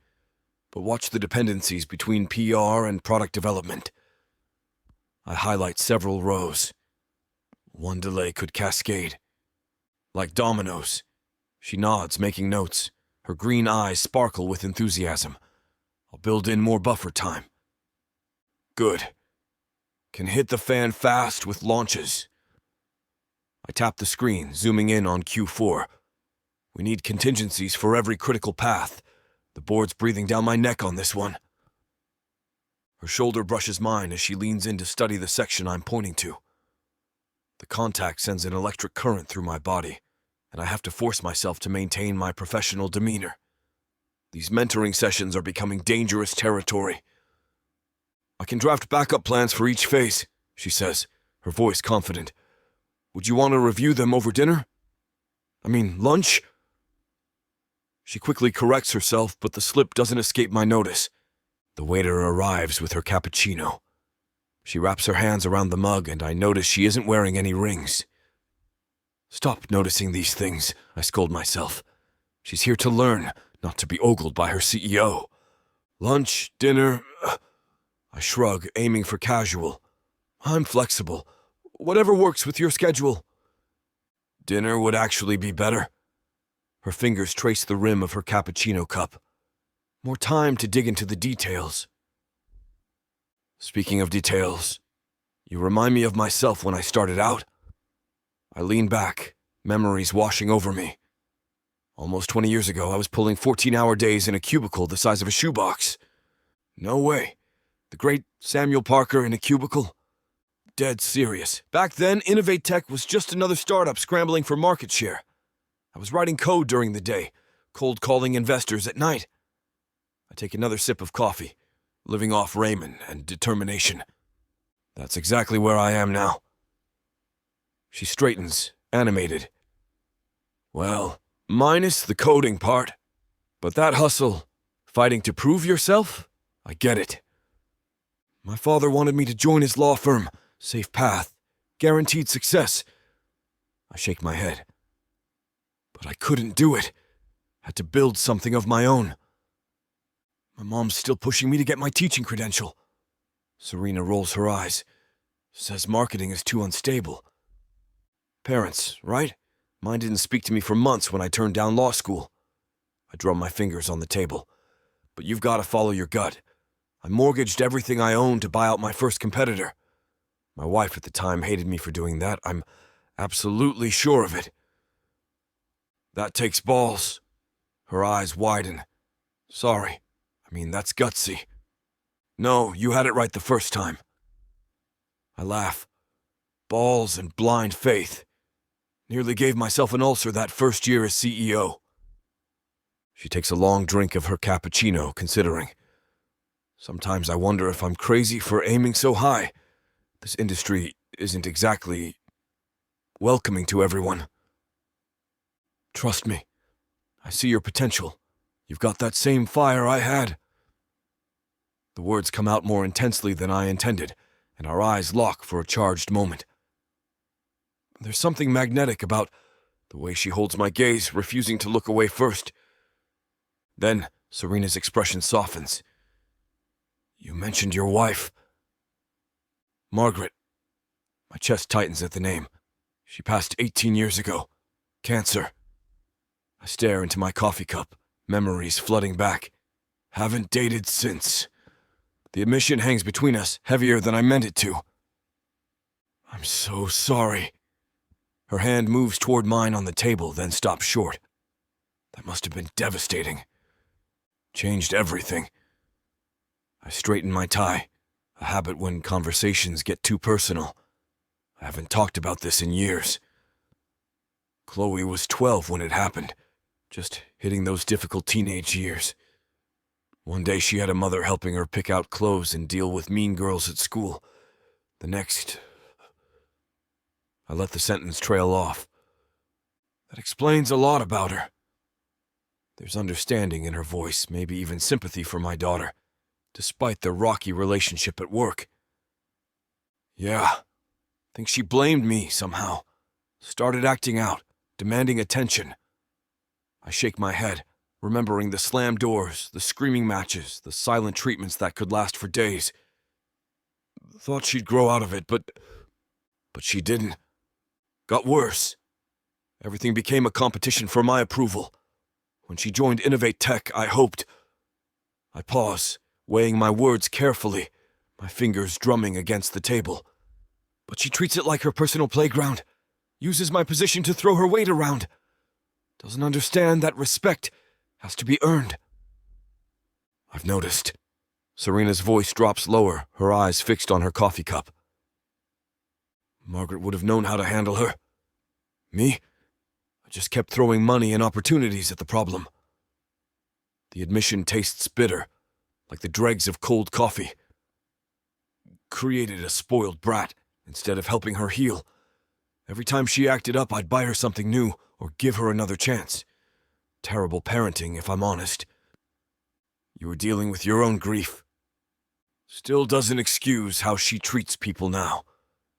But watch the dependencies between PR and product development. I highlight several rows. One delay could cascade. Like dominoes. She nods, making notes. Her green eyes sparkle with enthusiasm. I'll build in more buffer time. Good. can hit the fan fast with launches. I tap the screen, zooming in on Q4. We need contingencies for every critical path. The board's breathing down my neck on this one. Her shoulder brushes mine as she leans in to study the section I'm pointing to. The contact sends an electric current through my body, and I have to force myself to maintain my professional demeanor. These mentoring sessions are becoming dangerous territory. I can draft backup plans for each phase, she says, her voice confident. Would you want to review them over dinner? I mean, lunch? She quickly corrects herself, but the slip doesn't escape my notice. The waiter arrives with her cappuccino. She wraps her hands around the mug, and I notice she isn't wearing any rings. Stop noticing these things, I scold myself. She's here to learn, not to be ogled by her CEO. Lunch, dinner... I shrug, aiming for casual. I'm flexible. Whatever works with your schedule. Dinner would actually be better. Her fingers trace the rim of her cappuccino cup. More time to dig into the details. Speaking of details, you remind me of myself when I started out. I lean back, memories washing over me. Almost 20 years ago, I was pulling 14-hour days in a cubicle the size of a shoebox. No way. The great Samuel Parker in a cubicle? Dead serious. Back then, InnovateTech was just another startup scrambling for market share. I was writing code during the day, cold calling investors at night. I take another sip of coffee, living off ramen and determination. That's exactly where I am now. She straightens, animated. Well, minus the coding part. But that hustle, fighting to prove yourself, I get it. My father wanted me to join his law firm, safe path, guaranteed success. I shake my head. But I couldn't do it. Had to build something of my own. My mom's still pushing me to get my teaching credential. Serena rolls her eyes. Says marketing is too unstable. Parents, right? Mine didn't speak to me for months when I turned down law school. I drum my fingers on the table. But you've got to follow your gut. I mortgaged everything I owned to buy out my first competitor. My wife at the time hated me for doing that. I'm absolutely sure of it. That takes balls. Her eyes widen. Sorry. I mean, that's gutsy. No, you had it right the first time. I laugh. Balls and blind faith. Nearly gave myself an ulcer that first year as CEO. She takes a long drink of her cappuccino, considering. Sometimes I wonder if I'm crazy for aiming so high. This industry isn't exactly welcoming to everyone. Trust me. I see your potential. You've got that same fire I had. The words come out more intensely than I intended, and our eyes lock for a charged moment. There's something magnetic about the way she holds my gaze, refusing to look away first. Then, Serena's expression softens. You mentioned your wife. Margaret. My chest tightens at the name. She passed 18 years ago. Cancer. I stare into my coffee cup, memories flooding back. Haven't dated since. The admission hangs between us, heavier than I meant it to. I'm so sorry. Her hand moves toward mine on the table, then stops short. That must have been devastating. Changed everything. I straighten my tie, a habit when conversations get too personal. I haven't talked about this in years. Chloe was 12 when it happened, just hitting those difficult teenage years. One day she had a mother helping her pick out clothes and deal with mean girls at school. The next... I let the sentence trail off. That explains a lot about her. There's understanding in her voice, maybe even sympathy for my daughter, despite their rocky relationship at work. Yeah, think she blamed me somehow. Started acting out, demanding attention. I shake my head, remembering the slammed doors, the screaming matches, the silent treatments that could last for days. Thought she'd grow out of it, but she didn't. Got worse. Everything became a competition for my approval. When she joined InnovateTech, I hoped. I pause, weighing my words carefully, my fingers drumming against the table. But she treats it like her personal playground, uses my position to throw her weight around. Doesn't understand that respect has to be earned. I've noticed. Serena's voice drops lower, her eyes fixed on her coffee cup. Margaret would have known how to handle her. Me? I just kept throwing money and opportunities at the problem. The admission tastes bitter, like the dregs of cold coffee. Created a spoiled brat instead of helping her heal. Every time she acted up, I'd buy her something new or give her another chance. Terrible parenting, if I'm honest. You were dealing with your own grief. Still doesn't excuse how she treats people now,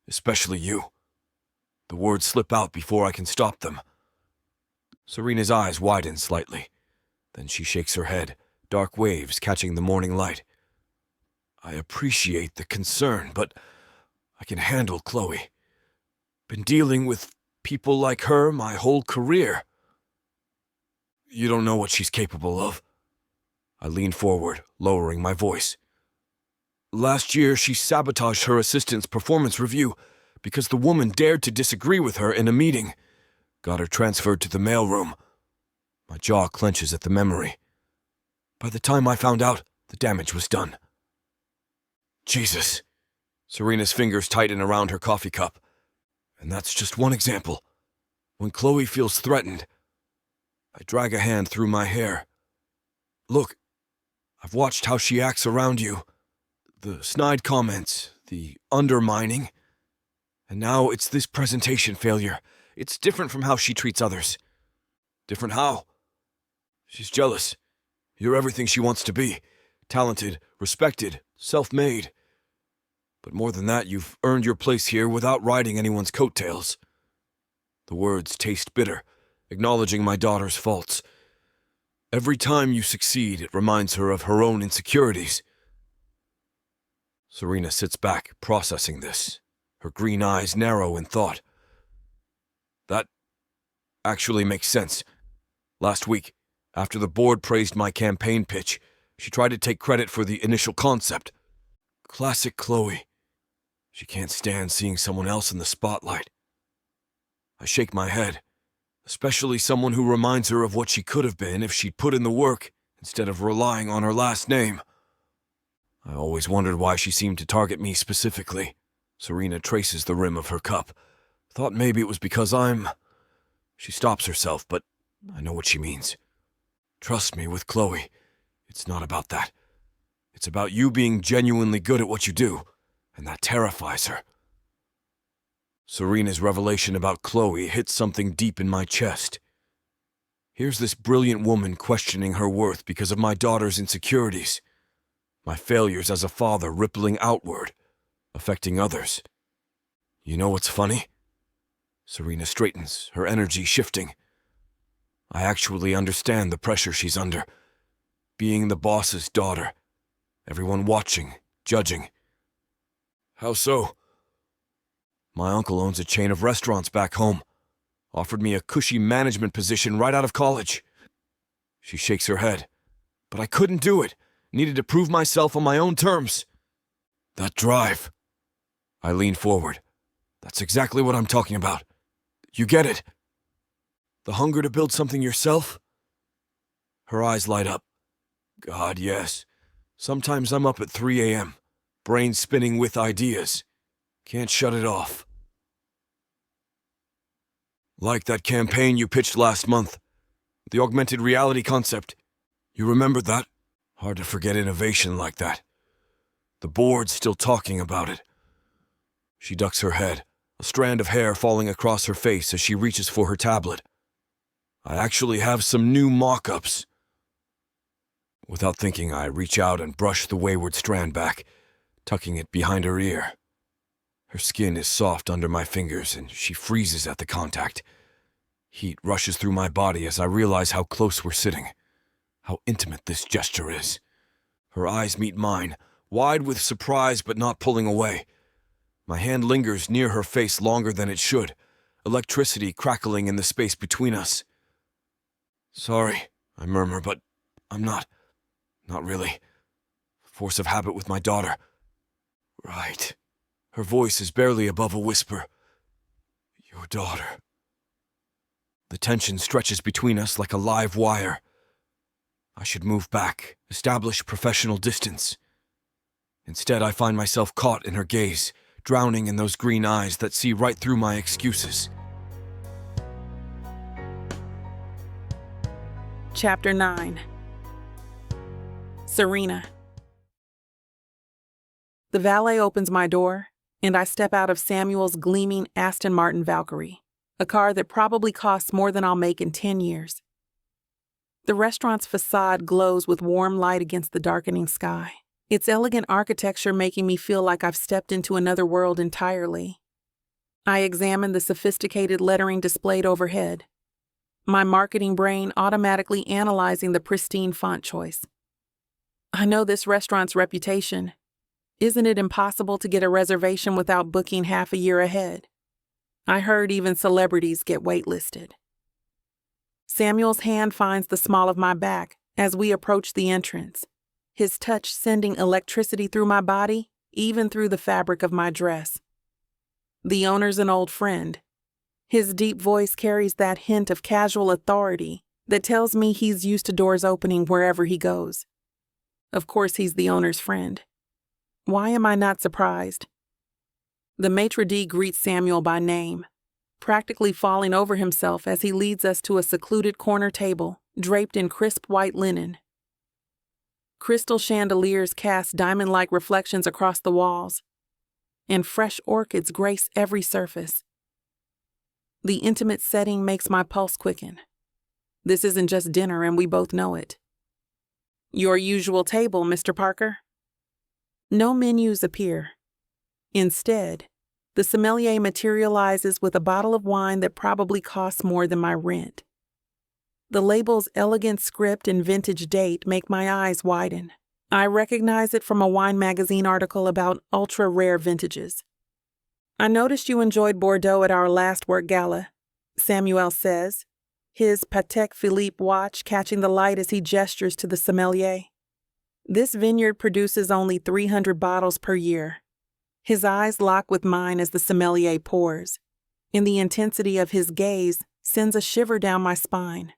especially you. The words slip out before I can stop them. Serena's eyes widen slightly. Then she shakes her head, dark waves catching the morning light. I appreciate the concern, but I can handle Chloe. Been dealing with people like her my whole career. You don't know what she's capable of. I leaned forward, lowering my voice. Last year, she sabotaged her assistant's performance review because the woman dared to disagree with her in a meeting. Got her transferred to the mailroom. My jaw clenches at the memory. By the time I found out, the damage was done. Jesus. Serena's fingers tighten around her coffee cup. And that's just one example. When Chloe feels threatened, I drag a hand through my hair. Look, I've watched how she acts around you. The snide comments, the undermining. And now it's this presentation failure. It's different from how she treats others. Different how? She's jealous. You're everything she wants to be. Talented, respected, self-made. But more than that, you've earned your place here without riding anyone's coattails. The words taste bitter, acknowledging my daughter's faults. Every time you succeed, it reminds her of her own insecurities. Serena sits back, processing this, her green eyes narrow in thought. That actually makes sense. Last week, after the board praised my campaign pitch, she tried to take credit for the initial concept. Classic Chloe. She can't stand seeing someone else in the spotlight. I shake my head, especially someone who reminds her of what she could have been if she'd put in the work instead of relying on her last name. I always wondered why she seemed to target me specifically. Serena traces the rim of her cup. Thought maybe it was because I'm... She stops herself, but I know what she means. Trust me with Chloe. It's not about that. It's about you being genuinely good at what you do, and that terrifies her. Serena's revelation about Chloe hit something deep in my chest. Here's this brilliant woman questioning her worth because of my daughter's insecurities. My failures as a father rippling outward, affecting others. You know what's funny? Serena straightens, her energy shifting. I actually understand the pressure she's under. Being the boss's daughter. Everyone watching, judging. How so? My uncle owns a chain of restaurants back home. Offered me a cushy management position right out of college. She shakes her head. But I couldn't do it. Needed to prove myself on my own terms. That drive. I lean forward. That's exactly what I'm talking about. You get it? The hunger to build something yourself? Her eyes light up. God, yes. Sometimes I'm up at 3 a.m., brain spinning with ideas. Can't shut it off. Like that campaign you pitched last month. The augmented reality concept. You remember that? Hard to forget innovation like that. The board's still talking about it. She ducks her head, a strand of hair falling across her face as she reaches for her tablet. I actually have some new mock-ups. Without thinking, I reach out and brush the wayward strand back, tucking it behind her ear. Her skin is soft under my fingers, and she freezes at the contact. Heat rushes through my body as I realize how close we're sitting, how intimate this gesture is. Her eyes meet mine, wide with surprise but not pulling away. My hand lingers near her face longer than it should, electricity crackling in the space between us. Sorry, I murmur, but I'm not really. Force of habit with my daughter. Right. Her voice is barely above a whisper. Your daughter. The tension stretches between us like a live wire. I should move back, establish professional distance. Instead, I find myself caught in her gaze, drowning in those green eyes that see right through my excuses. Chapter 9. Serena. The valet opens my door, and I step out of Samuel's gleaming Aston Martin Valkyrie, a car that probably costs more than I'll make in 10 years. The restaurant's facade glows with warm light against the darkening sky, its elegant architecture making me feel like I've stepped into another world entirely. I examine the sophisticated lettering displayed overhead, my marketing brain automatically analyzing the pristine font choice. I know this restaurant's reputation. Isn't it impossible to get a reservation without booking half a year ahead? I heard even celebrities get waitlisted. Samuel's hand finds the small of my back as we approach the entrance, his touch sending electricity through my body, even through the fabric of my dress. The owner's an old friend. His deep voice carries that hint of casual authority that tells me he's used to doors opening wherever he goes. Of course, he's the owner's friend. Why am I not surprised? The maitre d' greets Samuel by name, practically falling over himself as he leads us to a secluded corner table draped in crisp white linen. Crystal chandeliers cast diamond-like reflections across the walls, and fresh orchids grace every surface. The intimate setting makes my pulse quicken. This isn't just dinner, and we both know it. Your usual table, Mr. Parker? No menus appear. Instead, the sommelier materializes with a bottle of wine that probably costs more than my rent. The label's elegant script and vintage date make my eyes widen. I recognize it from a wine magazine article about ultra-rare vintages. I noticed you enjoyed Bordeaux at our last work gala, Samuel says, his Patek Philippe watch catching the light as he gestures to the sommelier. This vineyard produces only 300 bottles per year. His eyes lock with mine as the sommelier pours, and the intensity of his gaze sends a shiver down my spine.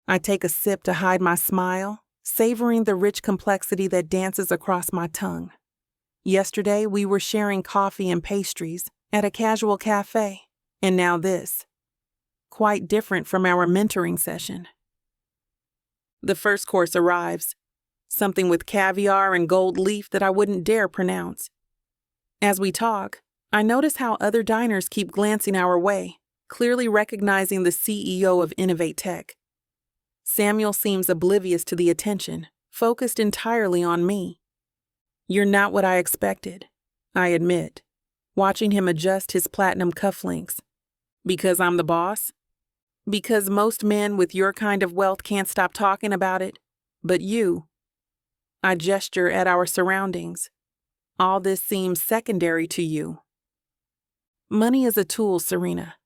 I take a sip to hide my smile, savoring the rich complexity that dances across my tongue. Yesterday, we were sharing coffee and pastries at a casual cafe, and now this. Quite different from our mentoring session. The first course arrives, something with caviar and gold leaf that I wouldn't dare pronounce. As we talk, I notice how other diners keep glancing our way, clearly recognizing the CEO of InnovateTech. Samuel seems oblivious to the attention, focused entirely on me. You're not what I expected, I admit, watching him adjust his platinum cufflinks. Because I'm the boss? Because most men with your kind of wealth can't stop talking about it, but you. I gesture at our surroundings. All this seems secondary to you. Money is a tool, Serena,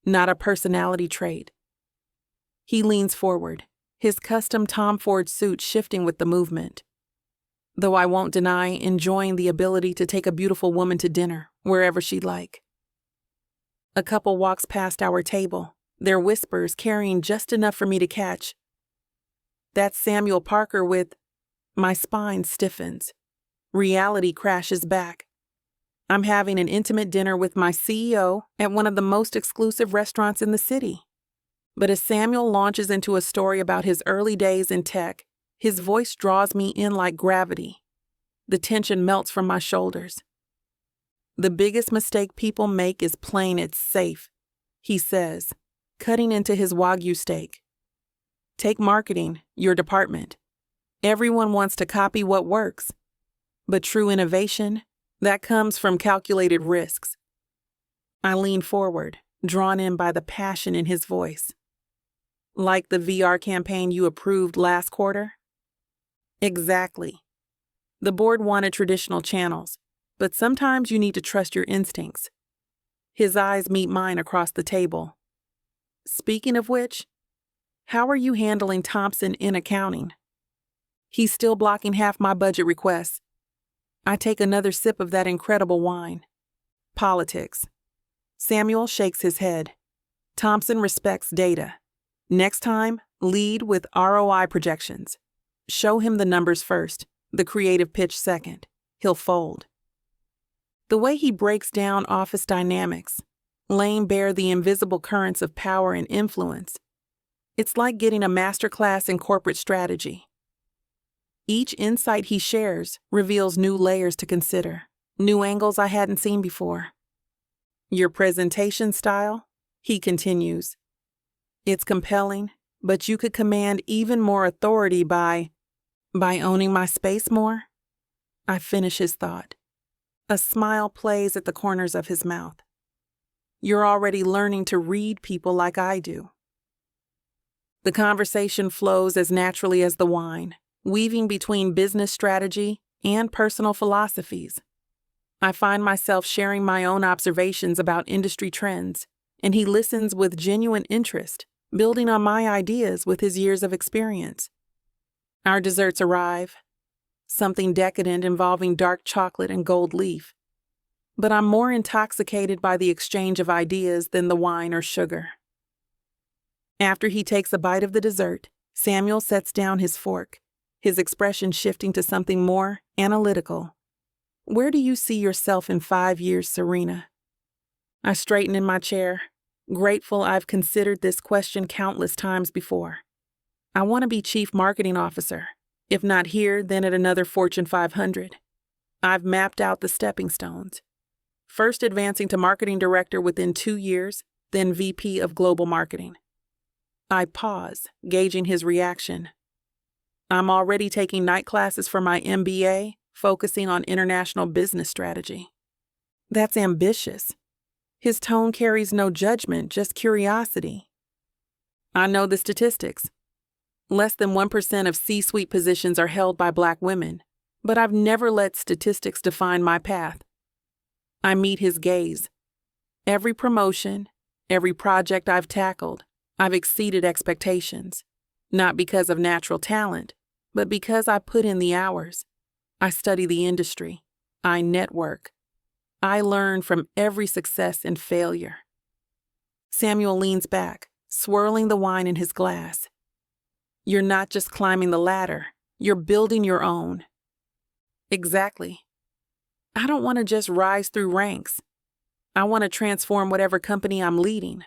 not a personality trait. He leans forward, his custom Tom Ford suit shifting with the movement. Though I won't deny enjoying the ability to take a beautiful woman to dinner, wherever she'd like. A couple walks past our table, their whispers carrying just enough for me to catch. That's Samuel Parker with... My spine stiffens. Reality crashes back. I'm having an intimate dinner with my CEO at one of the most exclusive restaurants in the city. But as Samuel launches into a story about his early days in tech, his voice draws me in like gravity. The tension melts from my shoulders. The biggest mistake people make is playing it safe, he says, cutting into his Wagyu steak. Take marketing, your department. Everyone wants to copy what works. But true innovation, that comes from calculated risks. I lean forward, drawn in by the passion in his voice. Like the VR campaign you approved last quarter? Exactly. The board wanted traditional channels, but sometimes you need to trust your instincts. His eyes meet mine across the table. Speaking of which, how are you handling Thompson in accounting? He's still blocking half my budget requests. I take another sip of that incredible wine. Politics. Samuel shakes his head. Thompson respects data. Next time, lead with ROI projections. Show him the numbers first, the creative pitch second. He'll fold. The way he breaks down office dynamics, laying bare the invisible currents of power and influence, it's like getting a masterclass in corporate strategy. Each insight he shares reveals new layers to consider, new angles I hadn't seen before. Your presentation style, he continues. It's compelling, but you could command even more authority by owning my space more? I finish his thought. A smile plays at the corners of his mouth. You're already learning to read people like I do. The conversation flows as naturally as the wine, weaving between business strategy and personal philosophies. I find myself sharing my own observations about industry trends, and he listens with genuine interest, building on my ideas with his years of experience. Our desserts arrive, something decadent involving dark chocolate and gold leaf. But I'm more intoxicated by the exchange of ideas than the wine or sugar. After he takes a bite of the dessert, Samuel sets down his fork, his expression shifting to something more analytical. Where do you see yourself in 5 years, Serena? I straighten in my chair, grateful I've considered this question countless times before. I want to be Chief Marketing Officer. If not here, then at another Fortune 500. I've mapped out the stepping stones. First advancing to Marketing Director within 2 years, then VP of Global Marketing. I pause, gauging his reaction. I'm already taking night classes for my MBA, focusing on international business strategy. That's ambitious. His tone carries no judgment, just curiosity. I know the statistics. Less than 1% of C-suite positions are held by Black women, but I've never let statistics define my path. I meet his gaze. Every promotion, every project I've tackled, I've exceeded expectations, not because of natural talent, but because I put in the hours. I study the industry. I network. I learn from every success and failure. Samuel leans back, swirling the wine in his glass. You're not just climbing the ladder, you're building your own. Exactly. I don't want to just rise through ranks. I want to transform whatever company I'm leading,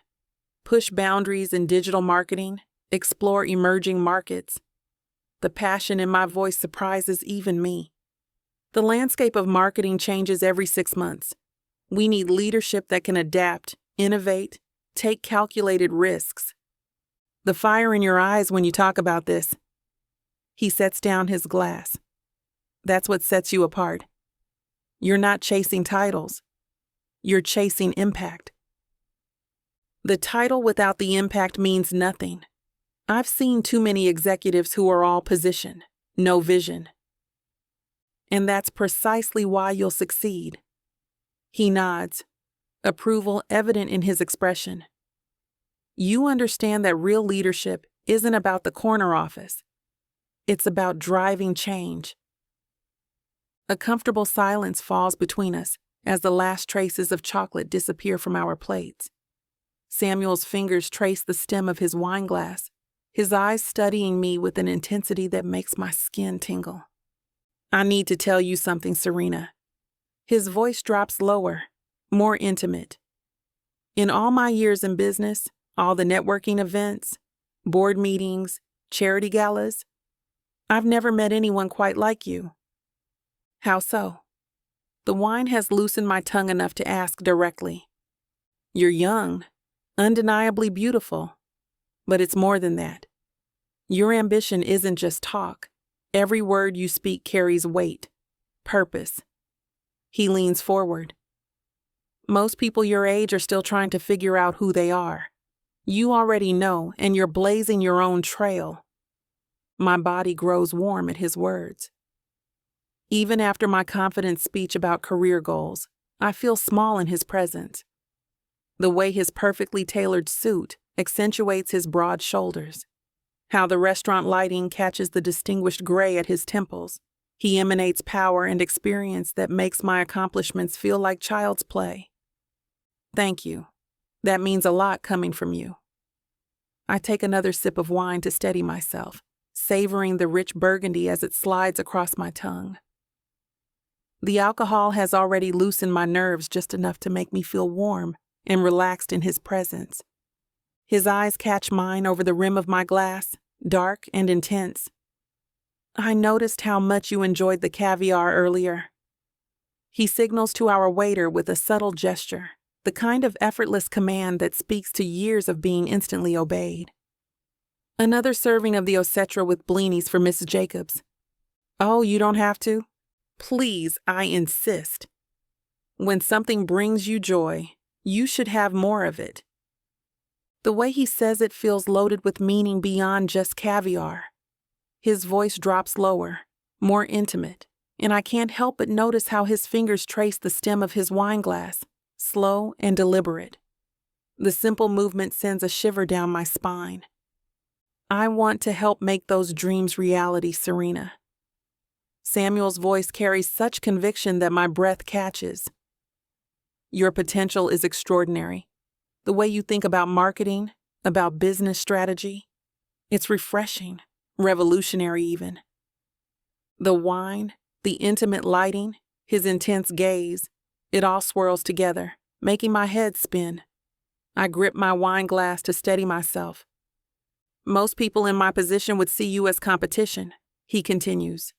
push boundaries in digital marketing, explore emerging markets. The passion in my voice surprises even me. The landscape of marketing changes every 6 months. We need leadership that can adapt, innovate, take calculated risks. The fire in your eyes when you talk about this. He sets down his glass. That's what sets you apart. You're not chasing titles. You're chasing impact. The title without the impact means nothing. I've seen too many executives who are all position, no vision. And that's precisely why you'll succeed. He nods, approval evident in his expression. You understand that real leadership isn't about the corner office. It's about driving change. A comfortable silence falls between us as the last traces of chocolate disappear from our plates. Samuel's fingers trace the stem of his wine glass, his eyes studying me with an intensity that makes my skin tingle. I need to tell you something, Serena. His voice drops lower, more intimate. In all my years in business, all the networking events, board meetings, charity galas, I've never met anyone quite like you. How so? The wine has loosened my tongue enough to ask directly. You're young, undeniably beautiful, but it's more than that. Your ambition isn't just talk. Every word you speak carries weight, purpose. He leans forward. Most people your age are still trying to figure out who they are. You already know, and you're blazing your own trail. My body grows warm at his words. Even after my confident speech about career goals, I feel small in his presence. The way his perfectly tailored suit accentuates his broad shoulders. How the restaurant lighting catches the distinguished gray at his temples. He emanates power and experience that makes my accomplishments feel like child's play. Thank you. That means a lot coming from you. I take another sip of wine to steady myself, savoring the rich burgundy as it slides across my tongue. The alcohol has already loosened my nerves just enough to make me feel warm and relaxed in his presence. His eyes catch mine over the rim of my glass, dark and intense. I noticed how much you enjoyed the caviar earlier. He signals to our waiter with a subtle gesture, the kind of effortless command that speaks to years of being instantly obeyed. Another serving of the Osetra with blinis for Mrs. Jacobs. Oh, you don't have to? Please, I insist. When something brings you joy, you should have more of it. The way he says it feels loaded with meaning beyond just caviar. His voice drops lower, more intimate, and I can't help but notice how his fingers trace the stem of his wine glass, slow and deliberate. The simple movement sends a shiver down my spine. I want to help make those dreams reality, Serena. Samuel's voice carries such conviction that my breath catches. Your potential is extraordinary. The way you think about marketing, about business strategy, it's refreshing, revolutionary even. The wine, the intimate lighting, his intense gaze, it all swirls together, making my head spin. I grip my wine glass to steady myself. Most people in my position would see you as competition, he continues.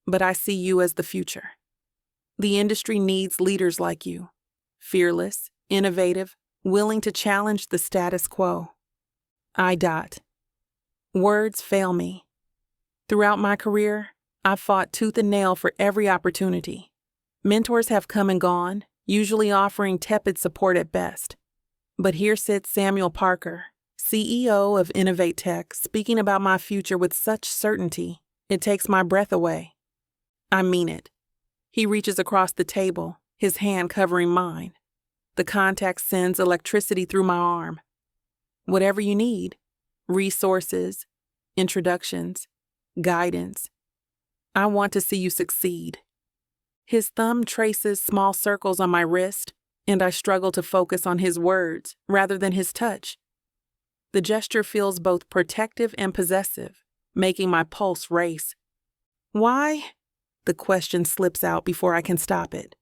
But I see you as the future. The industry needs leaders like you, fearless, innovative, willing to challenge the status quo. Words fail me. Throughout my career, I've fought tooth and nail for every opportunity. Mentors have come and gone, usually offering tepid support at best. But here sits Samuel Parker, CEO of InnovateTech, speaking about my future with such certainty, it takes my breath away. I mean it. He reaches across the table, his hand covering mine. The contact sends electricity through my arm. Whatever you need, resources, introductions, guidance. I want to see you succeed. His thumb traces small circles on my wrist, and I struggle to focus on his words rather than his touch. The gesture feels both protective and possessive, making my pulse race. Why? The question slips out before I can stop it.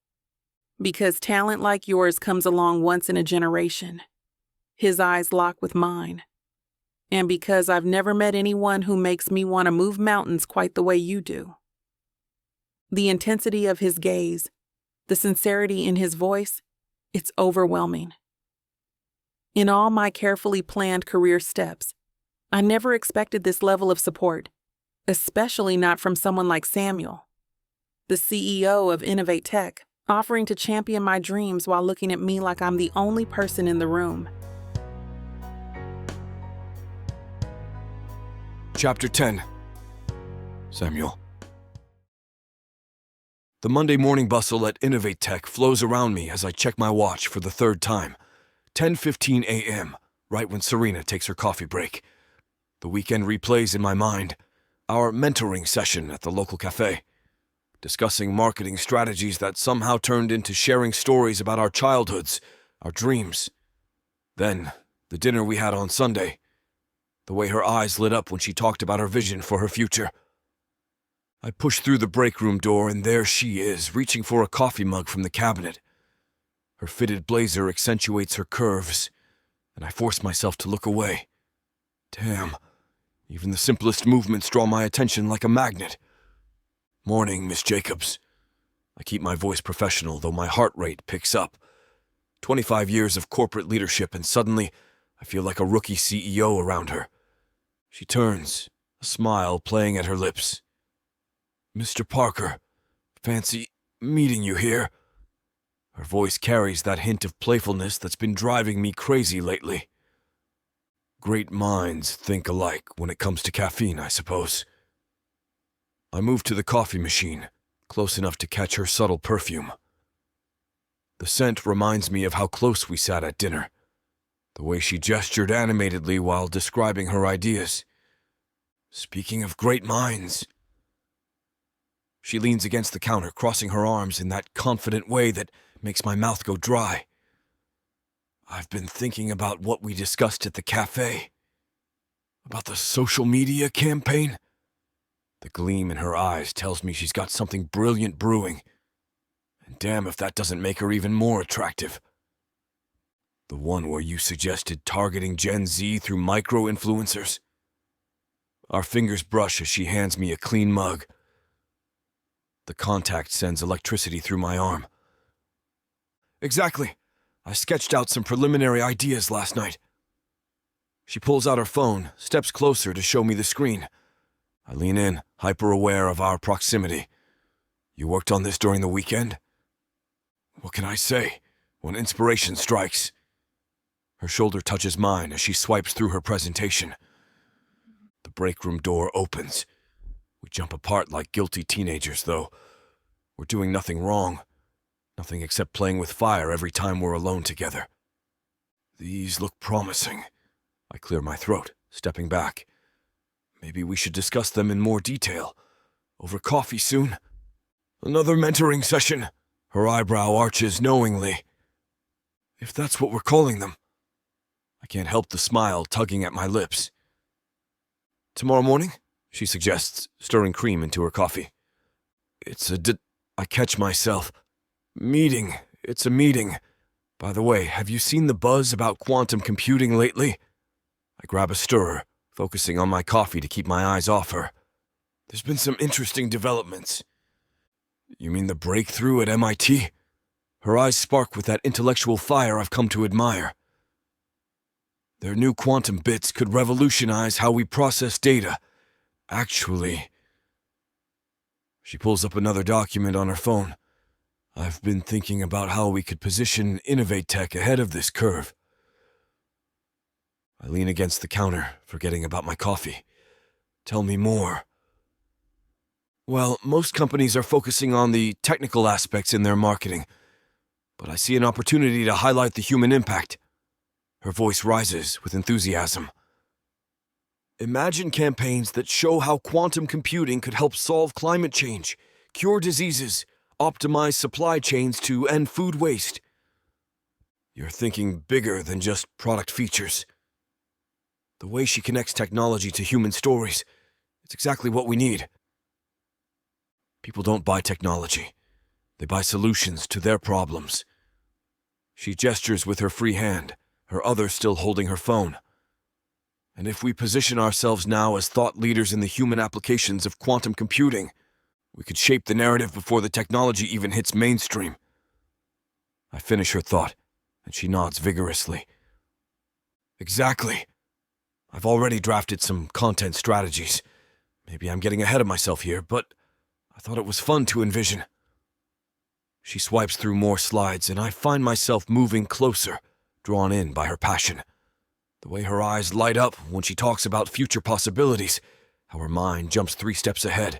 Because talent like yours comes along once in a generation. His eyes lock with mine. And because I've never met anyone who makes me want to move mountains quite the way you do. The intensity of his gaze, the sincerity in his voice, it's overwhelming. In all my carefully planned career steps, I never expected this level of support, especially not from someone like Samuel, the CEO of InnovateTech, offering to champion my dreams while looking at me like I'm the only person in the room. Chapter 10. Samuel. The Monday morning bustle at InnovateTech flows around me as I check my watch for the third time. 10:15 a.m., right when Serena takes her coffee break. The weekend replays in my mind. Our mentoring session at the local cafe. Discussing marketing strategies that somehow turned into sharing stories about our childhoods, our dreams. Then, the dinner we had on Sunday. The way her eyes lit up when she talked about her vision for her future. I push through the break room door and there she is, reaching for a coffee mug from the cabinet. Her fitted blazer accentuates her curves, and I force myself to look away. Damn, even the simplest movements draw my attention like a magnet. Morning, Miss Jacobs. I keep my voice professional, though my heart rate picks up. 25 years of corporate leadership, and suddenly I feel like a rookie CEO around her. She turns, a smile playing at her lips. Mr. Parker, fancy meeting you here. Her voice carries that hint of playfulness that's been driving me crazy lately. Great minds think alike when it comes to caffeine, I suppose. I move to the coffee machine, close enough to catch her subtle perfume. The scent reminds me of how close we sat at dinner, the way she gestured animatedly while describing her ideas. Speaking of great minds... She leans against the counter, crossing her arms in that confident way that makes my mouth go dry. I've been thinking about what we discussed at the cafe. About the social media campaign. The gleam in her eyes tells me she's got something brilliant brewing. And damn if that doesn't make her even more attractive. The one where you suggested targeting Gen Z through micro-influencers. Our fingers brush as she hands me a clean mug. The contact sends electricity through my arm. Exactly. I sketched out some preliminary ideas last night. She pulls out her phone, steps closer to show me the screen. I lean in, hyper-aware of our proximity. You worked on this during the weekend? What can I say when inspiration strikes? Her shoulder touches mine as she swipes through her presentation. The break room door opens. We jump apart like guilty teenagers, though. We're doing nothing wrong. Nothing except playing with fire every time we're alone together. These look promising. I clear my throat, stepping back. Maybe we should discuss them in more detail. Over coffee soon. Another mentoring session. Her eyebrow arches knowingly. If that's what we're calling them. I can't help the smile tugging at my lips. Tomorrow morning? She suggests, stirring cream into her coffee. I catch myself. Meeting. It's a meeting. By the way, have you seen the buzz about quantum computing lately? I grab a stirrer, focusing on my coffee to keep my eyes off her. There's been some interesting developments. You mean the breakthrough at MIT? Her eyes spark with that intellectual fire I've come to admire. Their new quantum bits could revolutionize how we process data. Actually... She pulls up another document on her phone. I've been thinking about how we could position InnovateTech ahead of this curve. I lean against the counter, forgetting about my coffee. Tell me more. Well, most companies are focusing on the technical aspects in their marketing, but I see an opportunity to highlight the human impact. Her voice rises with enthusiasm. Imagine campaigns that show how quantum computing could help solve climate change, cure diseases, optimize supply chains to end food waste. You're thinking bigger than just product features. The way she connects technology to human stories, it's exactly what we need. People don't buy technology. They buy solutions to their problems. She gestures with her free hand, her other still holding her phone. And if we position ourselves now as thought leaders in the human applications of quantum computing, we could shape the narrative before the technology even hits mainstream. I finish her thought, and she nods vigorously. Exactly. I've already drafted some content strategies. Maybe I'm getting ahead of myself here, but I thought it was fun to envision. She swipes through more slides, and I find myself moving closer, drawn in by her passion. The way her eyes light up when she talks about future possibilities, how her mind jumps 3 steps ahead.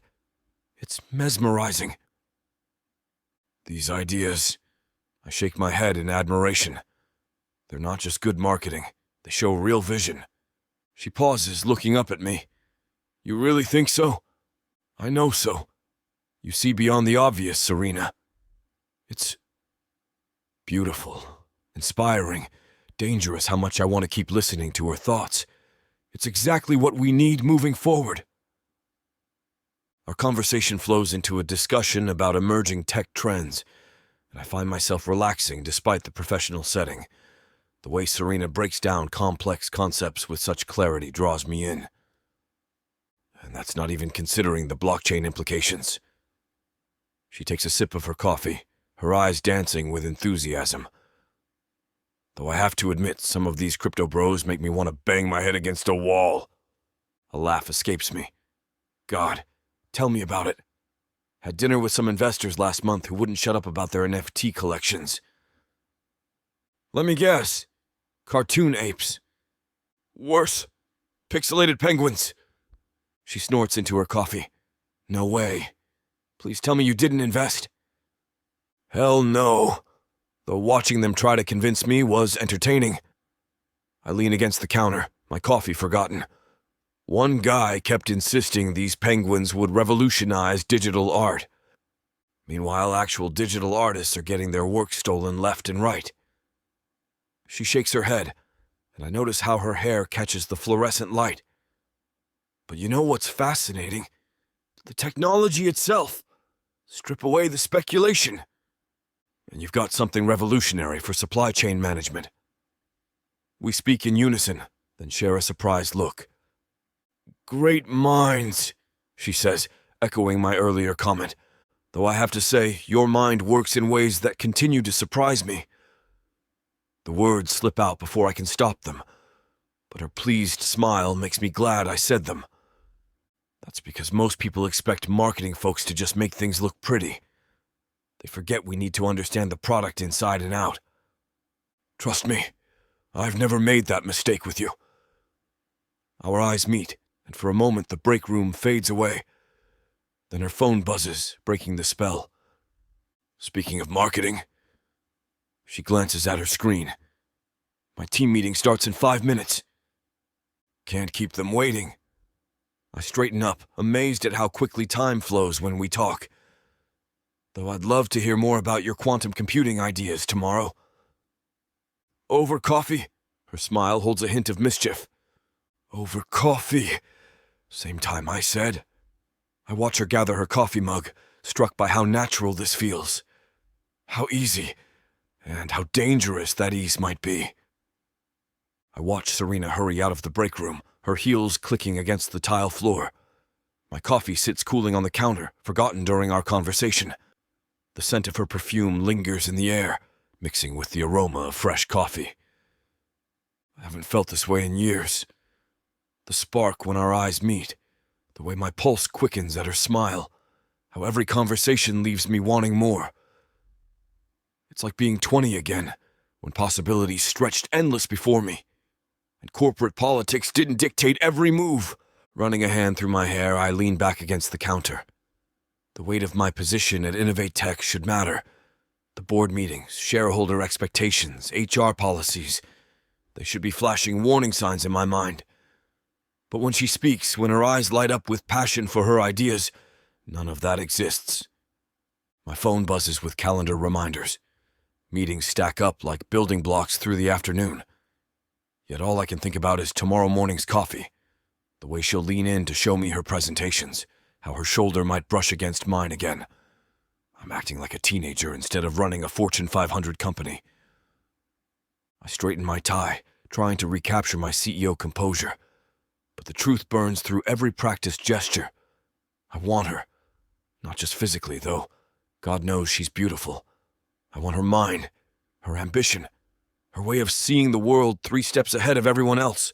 It's mesmerizing. These ideas, I shake my head in admiration. They're not just good marketing, they show real vision. She pauses, looking up at me. You really think so? I know so. You see beyond the obvious, Serena. It's beautiful, inspiring, dangerous how much I want to keep listening to her thoughts. It's exactly what we need moving forward. Our conversation flows into a discussion about emerging tech trends, and I find myself relaxing despite the professional setting. The way Serena breaks down complex concepts with such clarity draws me in. And that's not even considering the blockchain implications. She takes a sip of her coffee, her eyes dancing with enthusiasm. Though I have to admit, some of these crypto bros make me want to bang my head against a wall. A laugh escapes me. God, tell me about it. Had dinner with some investors last month who wouldn't shut up about their NFT collections. Let me guess. Cartoon apes. Worse. Pixelated penguins. She snorts into her coffee. No way. Please tell me you didn't invest. Hell no. Though watching them try to convince me was entertaining. I lean against the counter, my coffee forgotten. One guy kept insisting these penguins would revolutionize digital art. Meanwhile, actual digital artists are getting their work stolen left and right. She shakes her head, and I notice how her hair catches the fluorescent light. But you know what's fascinating? The technology itself. Strip away the speculation, and you've got something revolutionary for supply chain management. We speak in unison, then share a surprised look. Great minds, she says, echoing my earlier comment, though I have to say your mind works in ways that continue to surprise me. The words slip out before I can stop them, but her pleased smile makes me glad I said them. That's because most people expect marketing folks to just make things look pretty. They forget we need to understand the product inside and out. Trust me, I've never made that mistake with you. Our eyes meet, and for a moment the break room fades away. Then her phone buzzes, breaking the spell. Speaking of marketing, she glances at her screen. My team meeting starts in 5 minutes. Can't keep them waiting. I straighten up, amazed at how quickly time flows when we talk. Though I'd love to hear more about your quantum computing ideas tomorrow. Over coffee? Her smile holds a hint of mischief. Over coffee. Same time I said. I watch her gather her coffee mug, struck by how natural this feels. How easy, and how dangerous that ease might be. I watch Serena hurry out of the break room, her heels clicking against the tile floor. My coffee sits cooling on the counter, forgotten during our conversation. The scent of her perfume lingers in the air, mixing with the aroma of fresh coffee. I haven't felt this way in years. The spark when our eyes meet, the way my pulse quickens at her smile, how every conversation leaves me wanting more. It's like being 20 again, when possibilities stretched endless before me. And corporate politics didn't dictate every move. Running a hand through my hair, I lean back against the counter. The weight of my position at InnovateTech should matter. The board meetings, shareholder expectations, HR policies, they should be flashing warning signs in my mind. But when she speaks, when her eyes light up with passion for her ideas, none of that exists. My phone buzzes with calendar reminders. Meetings stack up like building blocks through the afternoon. Yet all I can think about is tomorrow morning's coffee. The way she'll lean in to show me her presentations, how her shoulder might brush against mine again. I'm acting like a teenager instead of running a Fortune 500 company. I straighten my tie, trying to recapture my CEO composure. But the truth burns through every practiced gesture. I want her. Not just physically, though. God knows she's beautiful. I want her mind, her ambition, her way of seeing the world 3 steps ahead of everyone else.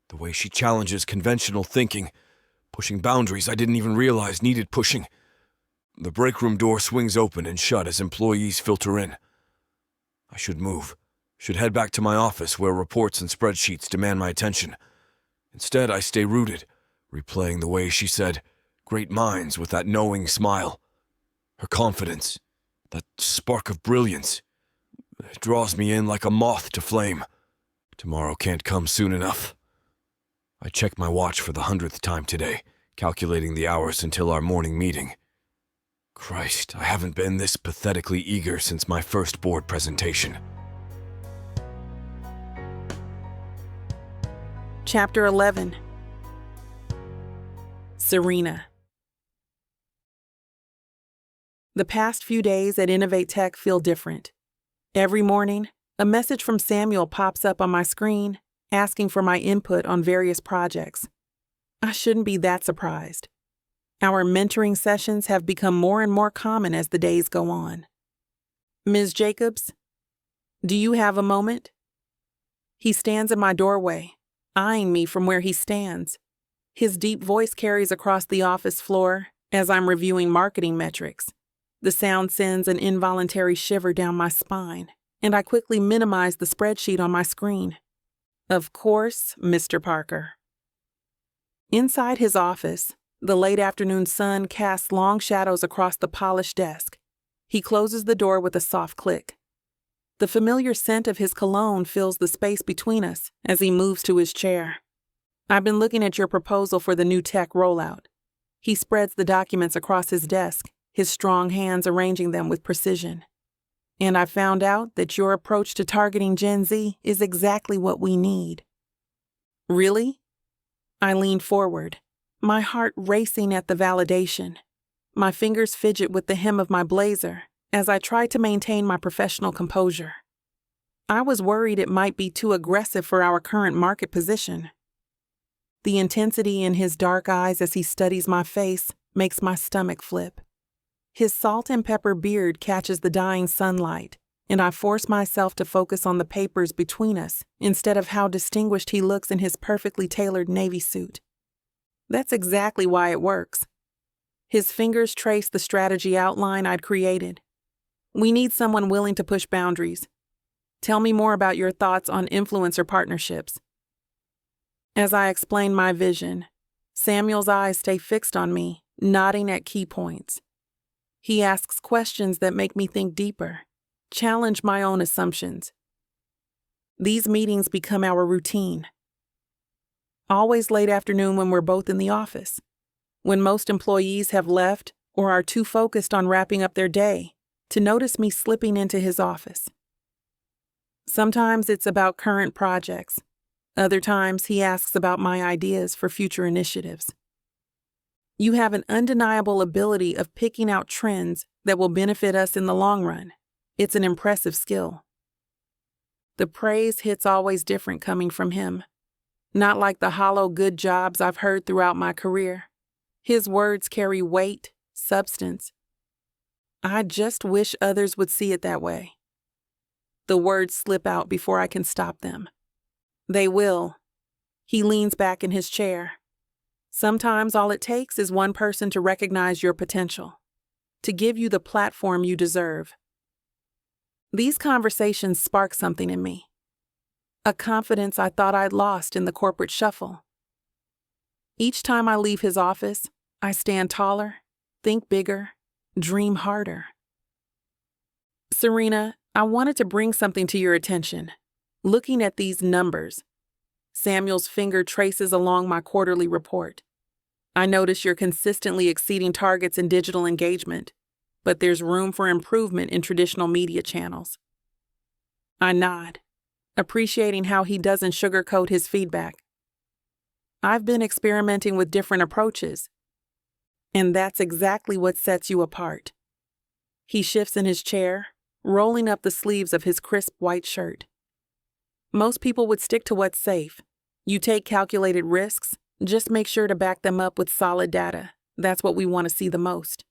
The way she challenges conventional thinking, pushing boundaries I didn't even realize needed pushing. The break room door swings open and shut as employees filter in. I should move, should head back to my office where reports and spreadsheets demand my attention. Instead, I stay rooted, replaying the way she said, "Great minds," with that knowing smile. Her confidence, that spark of brilliance, it draws me in like a moth to flame. Tomorrow can't come soon enough. I check my watch for the 100th time today, calculating the hours until our morning meeting. Christ, I haven't been this pathetically eager since my first board presentation. Chapter 11. Serena. The past few days at InnovateTech feel different. Every morning, a message from Samuel pops up on my screen, asking for my input on various projects. I shouldn't be that surprised. Our mentoring sessions have become more and more common as the days go on. "Ms. Jacobs, do you have a moment?" He stands in my doorway, eyeing me from where he stands. His deep voice carries across the office floor as I'm reviewing marketing metrics. The sound sends an involuntary shiver down my spine, and I quickly minimize the spreadsheet on my screen. "Of course, Mr. Parker." Inside his office, the late afternoon sun casts long shadows across the polished desk. He closes the door with a soft click. The familiar scent of his cologne fills the space between us as he moves to his chair. I've been looking at your proposal for the new tech rollout. He spreads the documents across his desk, his strong hands arranging them with precision. And I found out that your approach to targeting Gen Z is exactly what we need. Really? I leaned forward, my heart racing at the validation. My fingers fidget with the hem of my blazer as I try to maintain my professional composure. I was worried it might be too aggressive for our current market position. The intensity in his dark eyes as he studies my face makes my stomach flip. His salt and pepper beard catches the dying sunlight, and I force myself to focus on the papers between us instead of how distinguished he looks in his perfectly tailored navy suit. That's exactly why it works. His fingers trace the strategy outline I'd created. We need someone willing to push boundaries. Tell me more about your thoughts on influencer partnerships. As I explain my vision, Samuel's eyes stay fixed on me, nodding at key points. He asks questions that make me think deeper, challenge my own assumptions. These meetings become our routine. Always late afternoon when we're both in the office, when most employees have left or are too focused on wrapping up their day to notice me slipping into his office. Sometimes it's about current projects. Other times he asks about my ideas for future initiatives. You have an undeniable ability of picking out trends that will benefit us in the long run. It's an impressive skill. The praise hits always different coming from him. Not like the hollow good jobs I've heard throughout my career. His words carry weight, substance. I just wish others would see it that way. The words slip out before I can stop them. They will. He leans back in his chair. Sometimes all it takes is one person to recognize your potential, to give you the platform you deserve. These conversations spark something in me, a confidence I thought I'd lost in the corporate shuffle. Each time I leave his office, I stand taller, think bigger, dream harder. Serena, I wanted to bring something to your attention. Looking at these numbers, Samuel's finger traces along my quarterly report. I notice you're consistently exceeding targets in digital engagement, but there's room for improvement in traditional media channels. I nod, appreciating how he doesn't sugarcoat his feedback. I've been experimenting with different approaches, and that's exactly what sets you apart. He shifts in his chair, rolling up the sleeves of his crisp white shirt. Most people would stick to what's safe. You take calculated risks, just make sure to back them up with solid data. That's what we want to see the most.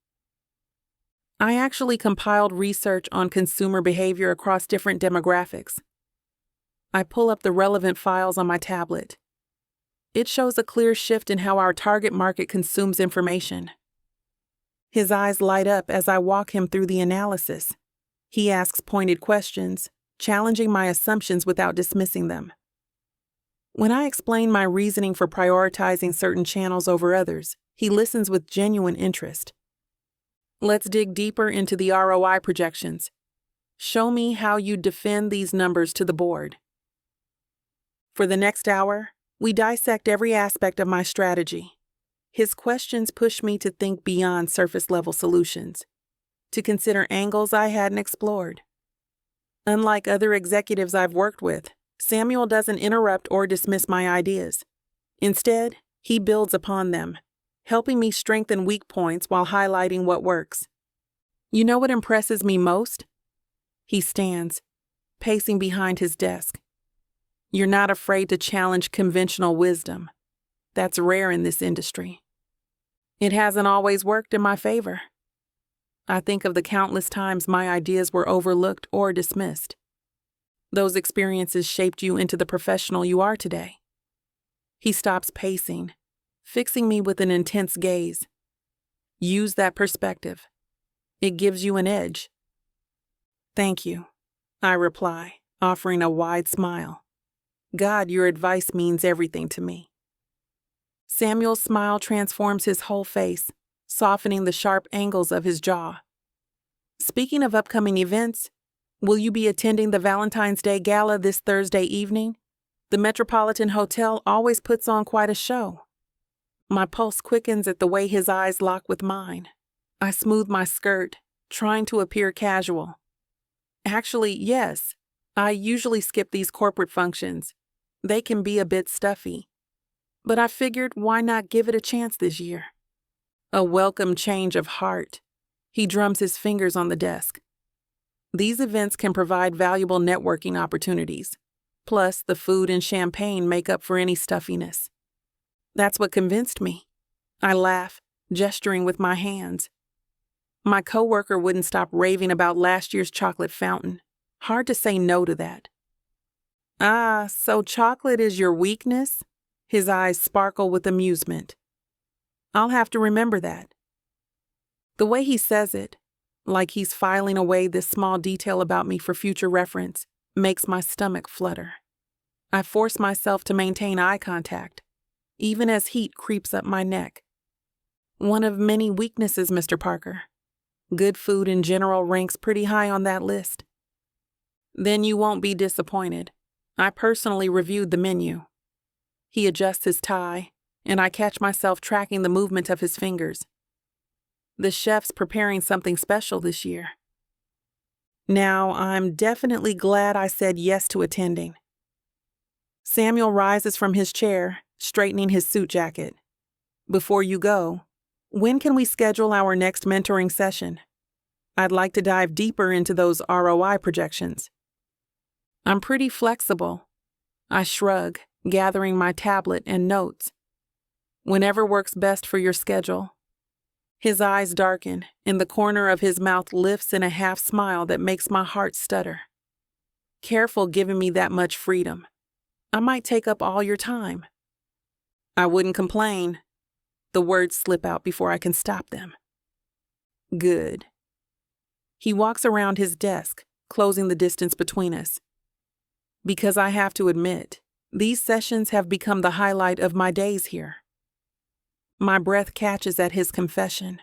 I actually compiled research on consumer behavior across different demographics. I pull up the relevant files on my tablet. It shows a clear shift in how our target market consumes information. His eyes light up as I walk him through the analysis. He asks pointed questions, challenging my assumptions without dismissing them. When I explain my reasoning for prioritizing certain channels over others, he listens with genuine interest. Let's dig deeper into the ROI projections. Show me how you defend these numbers to the board. For the next hour, we dissect every aspect of my strategy. His questions push me to think beyond surface-level solutions, to consider angles I hadn't explored. Unlike other executives I've worked with, Samuel doesn't interrupt or dismiss my ideas. Instead, he builds upon them, helping me strengthen weak points while highlighting what works. You know what impresses me most? He stands, pacing behind his desk. You're not afraid to challenge conventional wisdom. That's rare in this industry. It hasn't always worked in my favor. I think of the countless times my ideas were overlooked or dismissed. Those experiences shaped you into the professional you are today. He stops pacing, fixing me with an intense gaze. Use that perspective. It gives you an edge. Thank you, I reply, offering a wide smile. God, your advice means everything to me. Samuel's smile transforms his whole face, softening the sharp angles of his jaw. Speaking of upcoming events, will you be attending the Valentine's Day Gala this Thursday evening? The Metropolitan Hotel always puts on quite a show. My pulse quickens at the way his eyes lock with mine. I smooth my skirt, trying to appear casual. Actually, yes, I usually skip these corporate functions. They can be a bit stuffy. But I figured, why not give it a chance this year? A welcome change of heart. He drums his fingers on the desk. These events can provide valuable networking opportunities. Plus, the food and champagne make up for any stuffiness. That's what convinced me. I laugh, gesturing with my hands. My coworker wouldn't stop raving about last year's chocolate fountain. Hard to say no to that. Ah, so chocolate is your weakness? His eyes sparkle with amusement. I'll have to remember that. The way he says it, like he's filing away this small detail about me for future reference, makes my stomach flutter. I force myself to maintain eye contact, even as heat creeps up my neck. One of many weaknesses, Mr. Parker. Good food in general ranks pretty high on that list. Then you won't be disappointed. I personally reviewed the menu. He adjusts his tie, and I catch myself tracking the movement of his fingers. The chef's preparing something special this year. Now, I'm definitely glad I said yes to attending. Samuel rises from his chair, straightening his suit jacket. Before you go, when can we schedule our next mentoring session? I'd like to dive deeper into those ROI projections. I'm pretty flexible. I shrug, gathering my tablet and notes. Whenever works best for your schedule. His eyes darken, and the corner of his mouth lifts in a half smile that makes my heart stutter. Careful giving me that much freedom. I might take up all your time. I wouldn't complain. The words slip out before I can stop them. Good. He walks around his desk, closing the distance between us. Because I have to admit, these sessions have become the highlight of my days here. My breath catches at his confession.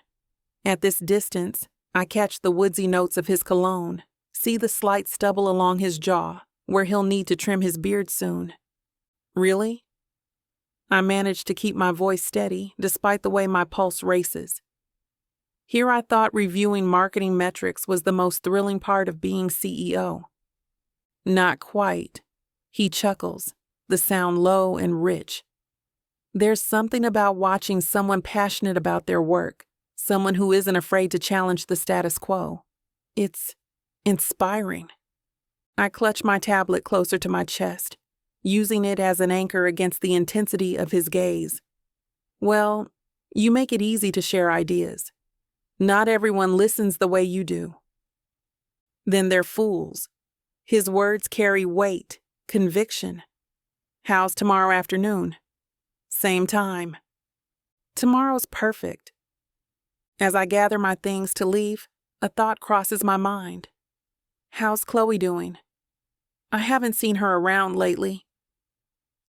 At this distance, I catch the woodsy notes of his cologne, see the slight stubble along his jaw, where he'll need to trim his beard soon. Really? I manage to keep my voice steady, despite the way my pulse races. Here I thought reviewing marketing metrics was the most thrilling part of being CEO. Not quite. He chuckles, the sound low and rich. There's something about watching someone passionate about their work, someone who isn't afraid to challenge the status quo. It's inspiring. I clutch my tablet closer to my chest, using it as an anchor against the intensity of his gaze. Well, you make it easy to share ideas. Not everyone listens the way you do. Then they're fools. His words carry weight, conviction. How's tomorrow afternoon? Same time. Tomorrow's perfect. As I gather my things to leave, a thought crosses my mind. How's Chloe doing? I haven't seen her around lately.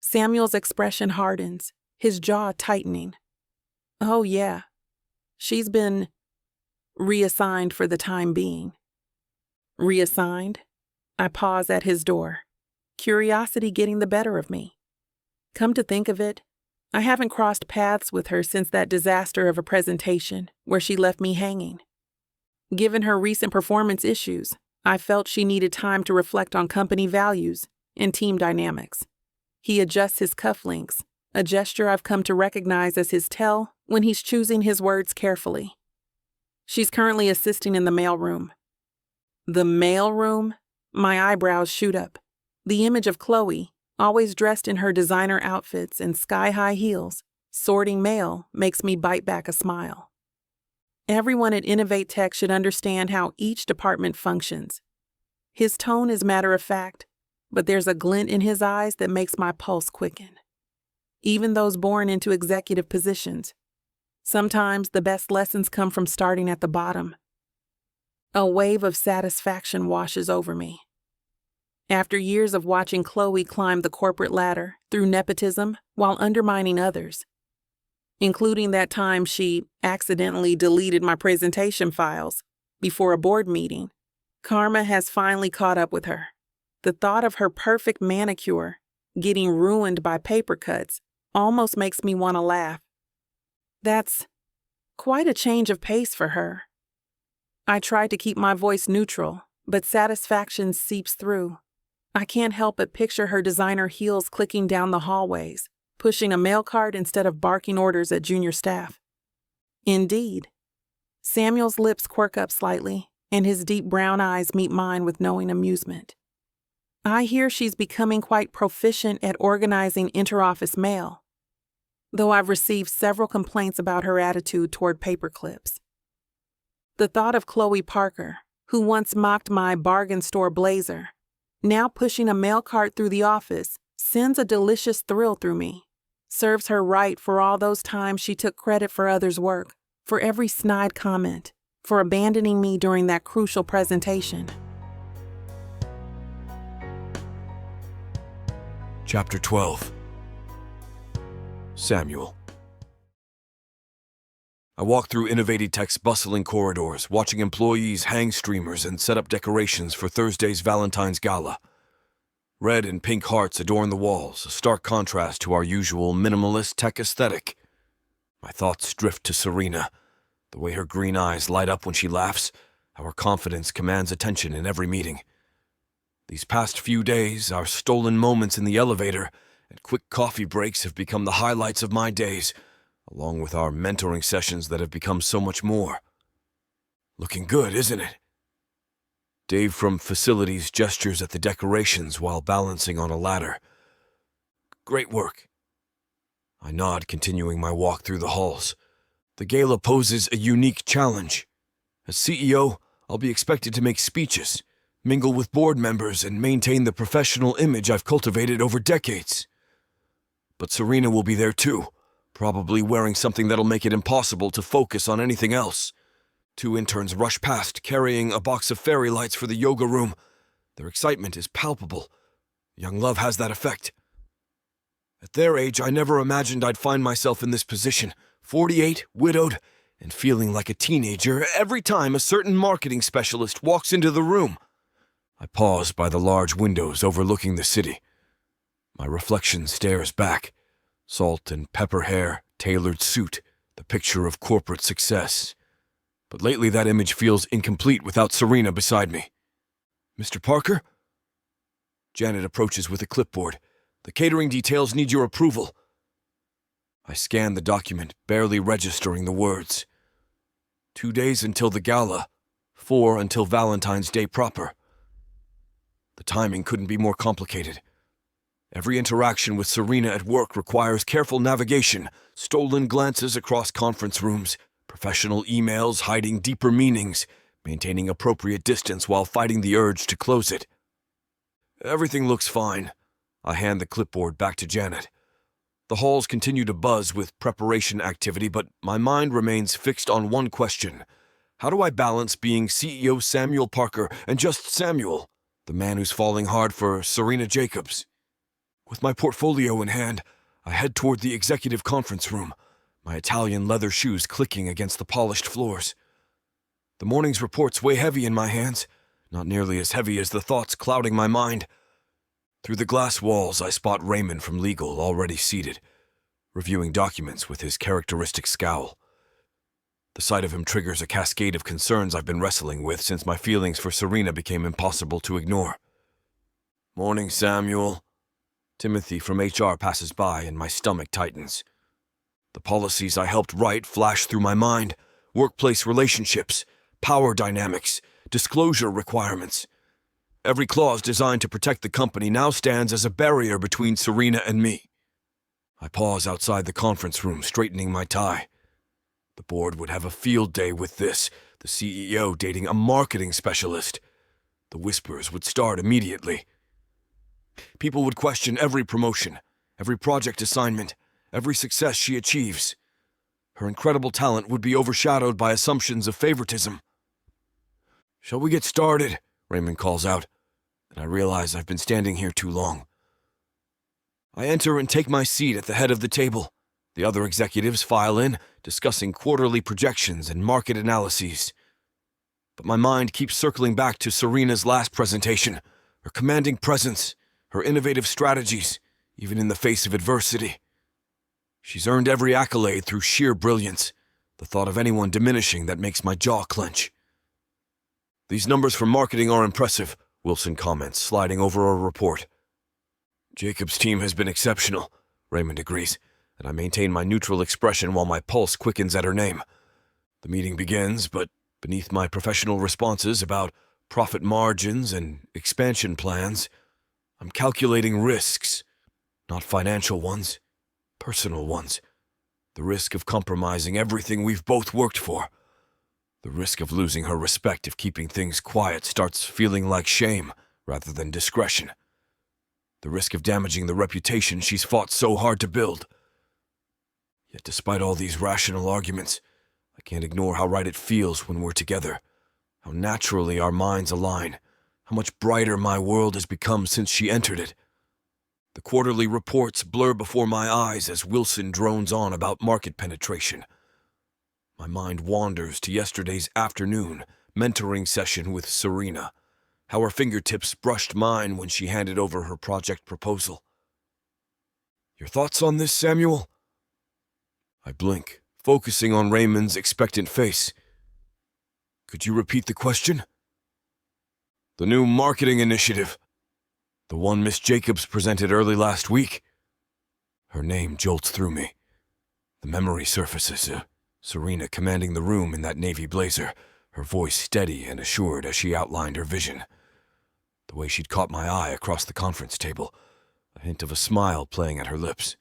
Samuel's expression hardens, his jaw tightening. Oh yeah, she's been reassigned for the time being. Reassigned? I pause at his door, curiosity getting the better of me. Come to think of it, I haven't crossed paths with her since that disaster of a presentation where she left me hanging. Given her recent performance issues, I felt she needed time to reflect on company values and team dynamics. He adjusts his cufflinks, a gesture I've come to recognize as his tell when he's choosing his words carefully. She's currently assisting in the mailroom. The mailroom? My eyebrows shoot up. The image of Chloe, always dressed in her designer outfits and sky-high heels, sorting mail makes me bite back a smile. Everyone at InnovateTech should understand how each department functions. His tone is matter-of-fact, but there's a glint in his eyes that makes my pulse quicken. Even those born into executive positions. Sometimes the best lessons come from starting at the bottom. A wave of satisfaction washes over me. After years of watching Chloe climb the corporate ladder through nepotism while undermining others, including that time she accidentally deleted my presentation files before a board meeting, karma has finally caught up with her. The thought of her perfect manicure, getting ruined by paper cuts, almost makes me want to laugh. That's quite a change of pace for her. I try to keep my voice neutral, but satisfaction seeps through. I can't help but picture her designer heels clicking down the hallways, pushing a mail cart instead of barking orders at junior staff. Indeed. Samuel's lips quirk up slightly, and his deep brown eyes meet mine with knowing amusement. I hear she's becoming quite proficient at organizing interoffice mail, though I've received several complaints about her attitude toward paper clips. The thought of Chloe Parker, who once mocked my bargain store blazer, now pushing a mail cart through the office, sends a delicious thrill through me. Serves her right for all those times she took credit for others' work, for every snide comment, for abandoning me during that crucial presentation. Chapter 12. Samuel. I walk through InnovateTech's bustling corridors, watching employees hang streamers and set up decorations for Thursday's Valentine's Gala. Red and pink hearts adorn the walls, a stark contrast to our usual minimalist tech aesthetic. My thoughts drift to Serena, the way her green eyes light up when she laughs, how her confidence commands attention in every meeting. These past few days, our stolen moments in the elevator and quick coffee breaks have become the highlights of my days, along with our mentoring sessions that have become so much more. Looking good, isn't it? Dave from Facilities gestures at the decorations while balancing on a ladder. Great work. I nod, continuing my walk through the halls. The gala poses a unique challenge. As CEO, I'll be expected to make speeches, mingle with board members, and maintain the professional image I've cultivated over decades. But Serena will be there too, probably wearing something that'll make it impossible to focus on anything else. 2 interns rush past, carrying a box of fairy lights for the yoga room. Their excitement is palpable. Young love has that effect. At their age, I never imagined I'd find myself in this position, 48, widowed, and feeling like a teenager every time a certain marketing specialist walks into the room. I pause by the large windows overlooking the city. My reflection stares back. Salt and pepper hair, tailored suit, the picture of corporate success. But lately that image feels incomplete without Serena beside me. Mr. Parker? Janet approaches with a clipboard. The catering details need your approval. I scan the document, barely registering the words. 2 days until the gala, 4 until Valentine's Day proper. The timing couldn't be more complicated. Every interaction with Serena at work requires careful navigation, stolen glances across conference rooms, professional emails hiding deeper meanings, maintaining appropriate distance while fighting the urge to close it. Everything looks fine. I hand the clipboard back to Janet. The halls continue to buzz with preparation activity, but my mind remains fixed on one question. How do I balance being CEO Samuel Parker and just Samuel, the man who's falling hard for Serena Jacobs? With my portfolio in hand, I head toward the executive conference room, my Italian leather shoes clicking against the polished floors. The morning's reports weigh heavy in my hands, not nearly as heavy as the thoughts clouding my mind. Through the glass walls, I spot Raymond from legal already seated, reviewing documents with his characteristic scowl. The sight of him triggers a cascade of concerns I've been wrestling with since my feelings for Serena became impossible to ignore. Morning, Samuel. Timothy from HR passes by and my stomach tightens. The policies I helped write flash through my mind: workplace relationships, power dynamics, disclosure requirements. Every clause designed to protect the company now stands as a barrier between Serena and me. I pause outside the conference room, straightening my tie. The board would have a field day with this, the CEO dating a marketing specialist. The whispers would start immediately. People would question every promotion, every project assignment, every success she achieves. Her incredible talent would be overshadowed by assumptions of favoritism. "Shall we get started?" Raymond calls out, and I realize I've been standing here too long. I enter and take my seat at the head of the table. The other executives file in, discussing quarterly projections and market analyses. But my mind keeps circling back to Serena's last presentation, her commanding presence, her innovative strategies, even in the face of adversity. She's earned every accolade through sheer brilliance. The thought of anyone diminishing that makes my jaw clench. These numbers from marketing are impressive, Wilson comments, sliding over a report. Jacob's team has been exceptional, Raymond agrees, and I maintain my neutral expression while my pulse quickens at her name. The meeting begins, but beneath my professional responses about profit margins and expansion plans, I'm calculating risks, not financial ones, personal ones. The risk of compromising everything we've both worked for. The risk of losing her respect if keeping things quiet starts feeling like shame rather than discretion. The risk of damaging the reputation she's fought so hard to build. Yet despite all these rational arguments, I can't ignore how right it feels when we're together, how naturally our minds align, how much brighter my world has become since she entered it. The quarterly reports blur before my eyes as Wilson drones on about market penetration. My mind wanders to yesterday's afternoon mentoring session with Serena, how her fingertips brushed mine when she handed over her project proposal. Your thoughts on this, Samuel? I blink, focusing on Raymond's expectant face. Could you repeat the question? The new marketing initiative. The one Miss Jacobs presented early last week. Her name jolts through me. The memory surfaces. Serena commanding the room in that navy blazer, her voice steady and assured as she outlined her vision. The way she'd caught my eye across the conference table, a hint of a smile playing at her lips.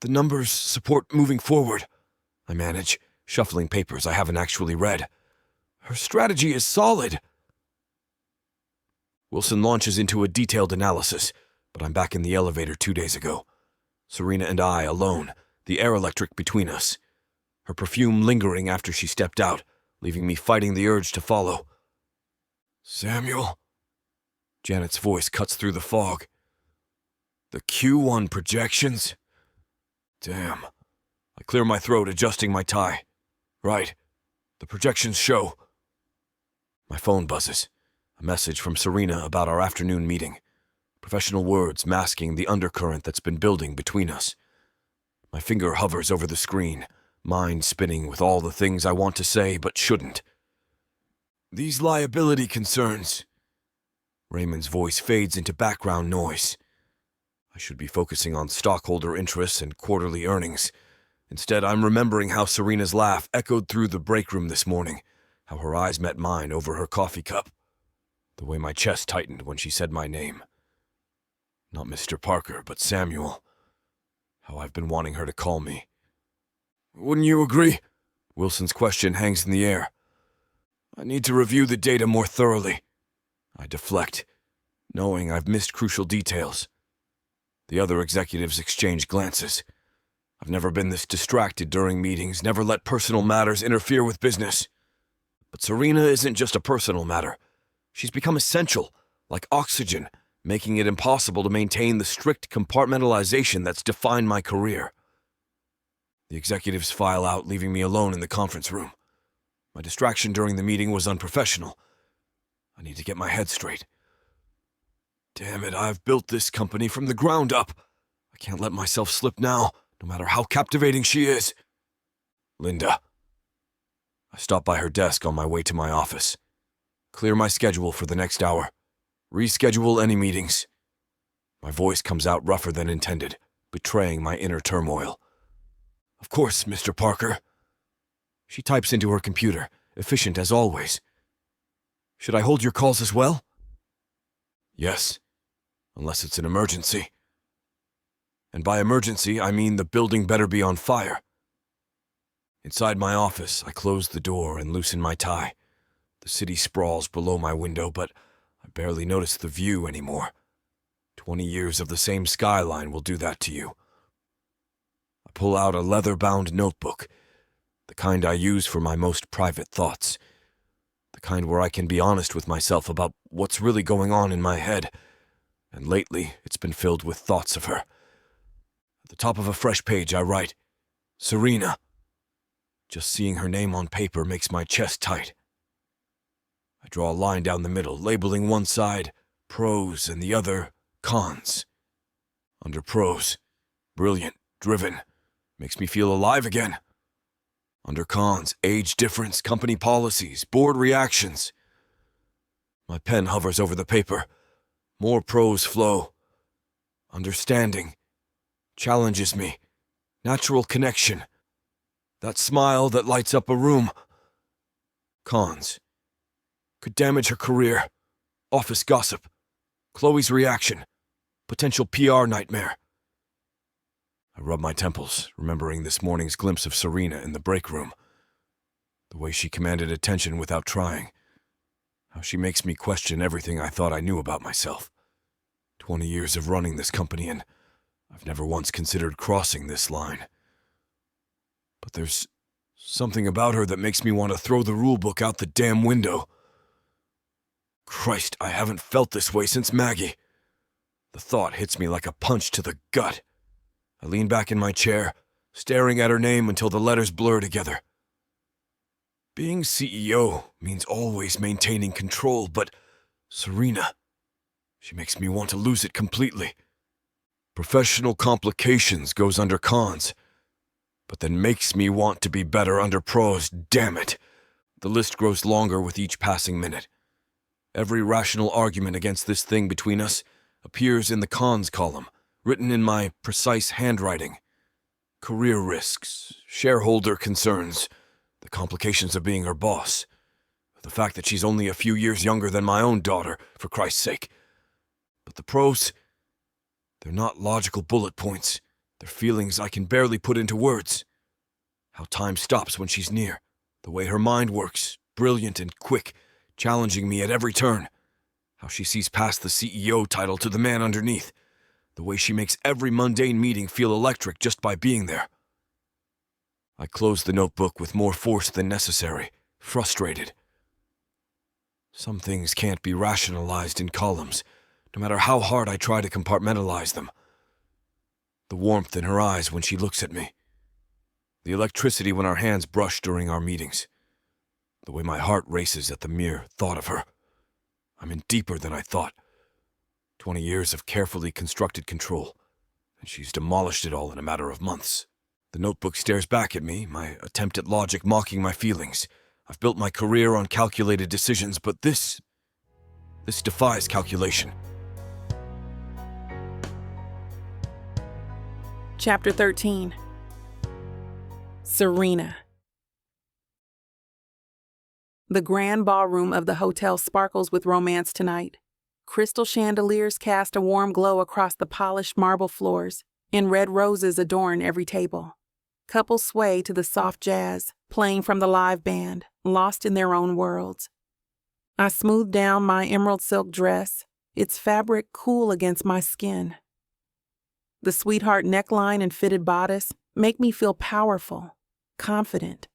The numbers support moving forward, I manage, shuffling papers I haven't actually read. Her strategy is solid. Wilson launches into a detailed analysis, but I'm back in the elevator 2 days ago. Serena and I alone, the air electric between us. Her perfume lingering after she stepped out, leaving me fighting the urge to follow. Samuel? Janet's voice cuts through the fog. The Q1 projections? Damn. I clear my throat, adjusting my tie. Right. The projections show. My phone buzzes. A message from Serena about our afternoon meeting. Professional words masking the undercurrent that's been building between us. My finger hovers over the screen, mind spinning with all the things I want to say but shouldn't. These liability concerns. Raymond's voice fades into background noise. I should be focusing on stockholder interests and quarterly earnings. Instead, I'm remembering how Serena's laugh echoed through the break room this morning, how her eyes met mine over her coffee cup. The way my chest tightened when she said my name. Not Mr. Parker, but Samuel. How I've been wanting her to call me. Wouldn't you agree? Wilson's question hangs in the air. I need to review the data more thoroughly. I deflect, knowing I've missed crucial details. The other executives exchange glances. I've never been this distracted during meetings, never let personal matters interfere with business. But Serena isn't just a personal matter. She's become essential, like oxygen, making it impossible to maintain the strict compartmentalization that's defined my career. The executives file out, leaving me alone in the conference room. My distraction during the meeting was unprofessional. I need to get my head straight. Damn it, I've built this company from the ground up. I can't let myself slip now, no matter how captivating she is. Linda. I stop by her desk on my way to my office. Clear my schedule for the next hour. Reschedule any meetings. My voice comes out rougher than intended, betraying my inner turmoil. Of course, Mr. Parker. She types into her computer, efficient as always. Should I hold your calls as well? Yes, unless it's an emergency. And by emergency, I mean the building better be on fire. Inside my office, I close the door and loosen my tie. The city sprawls below my window, but I barely notice the view anymore. 20 years of the same skyline will do that to you. I pull out a leather-bound notebook, the kind I use for my most private thoughts. The kind where I can be honest with myself about what's really going on in my head. And lately, it's been filled with thoughts of her. At the top of a fresh page, I write, Serena. Just seeing her name on paper makes my chest tight. I draw a line down the middle, labeling one side pros and the other cons. Under pros, brilliant, driven, makes me feel alive again. Under cons, age difference, company policies, board reactions. My pen hovers over the paper. More prose flow. Understanding. Challenges me. Natural connection. That smile that lights up a room. Cons. Could damage her career. Office gossip. Chloe's reaction. Potential PR nightmare. I rub my temples, remembering this morning's glimpse of Serena in the break room. The way she commanded attention without trying. How she makes me question everything I thought I knew about myself. 20 years of running this company, and I've never once considered crossing this line. But there's something about her that makes me want to throw the rulebook out the damn window. Christ, I haven't felt this way since Maggie. The thought hits me like a punch to the gut. I lean back in my chair, staring at her name until the letters blur together. Being CEO means always maintaining control, but Serena, she makes me want to lose it completely. Professional complications goes under cons, but then makes me want to be better under pros, damn it. The list grows longer with each passing minute. Every rational argument against this thing between us appears in the cons column, written in my precise handwriting. Career risks, shareholder concerns, the complications of being her boss, the fact that she's only a few years younger than my own daughter, for Christ's sake. But the pros, they're not logical bullet points. They're feelings I can barely put into words. How time stops when she's near, the way her mind works, brilliant and quick, challenging me at every turn. How she sees past the CEO title to the man underneath. The way she makes every mundane meeting feel electric just by being there. I close the notebook with more force than necessary, frustrated. Some things can't be rationalized in columns, no matter how hard I try to compartmentalize them. The warmth in her eyes when she looks at me. The electricity when our hands brush during our meetings. The way my heart races at the mere thought of her. I'm in deeper than I thought. 20 years of carefully constructed control, and she's demolished it all in a matter of months. The notebook stares back at me, my attempt at logic mocking my feelings. I've built my career on calculated decisions, but this defies calculation. Chapter 13. Serena. The grand ballroom of the hotel sparkles with romance tonight. Crystal chandeliers cast a warm glow across the polished marble floors, and red roses adorn every table. Couples sway to the soft jazz, playing from the live band, lost in their own worlds. I smooth down my emerald silk dress, its fabric cool against my skin. The sweetheart neckline and fitted bodice make me feel powerful, confident.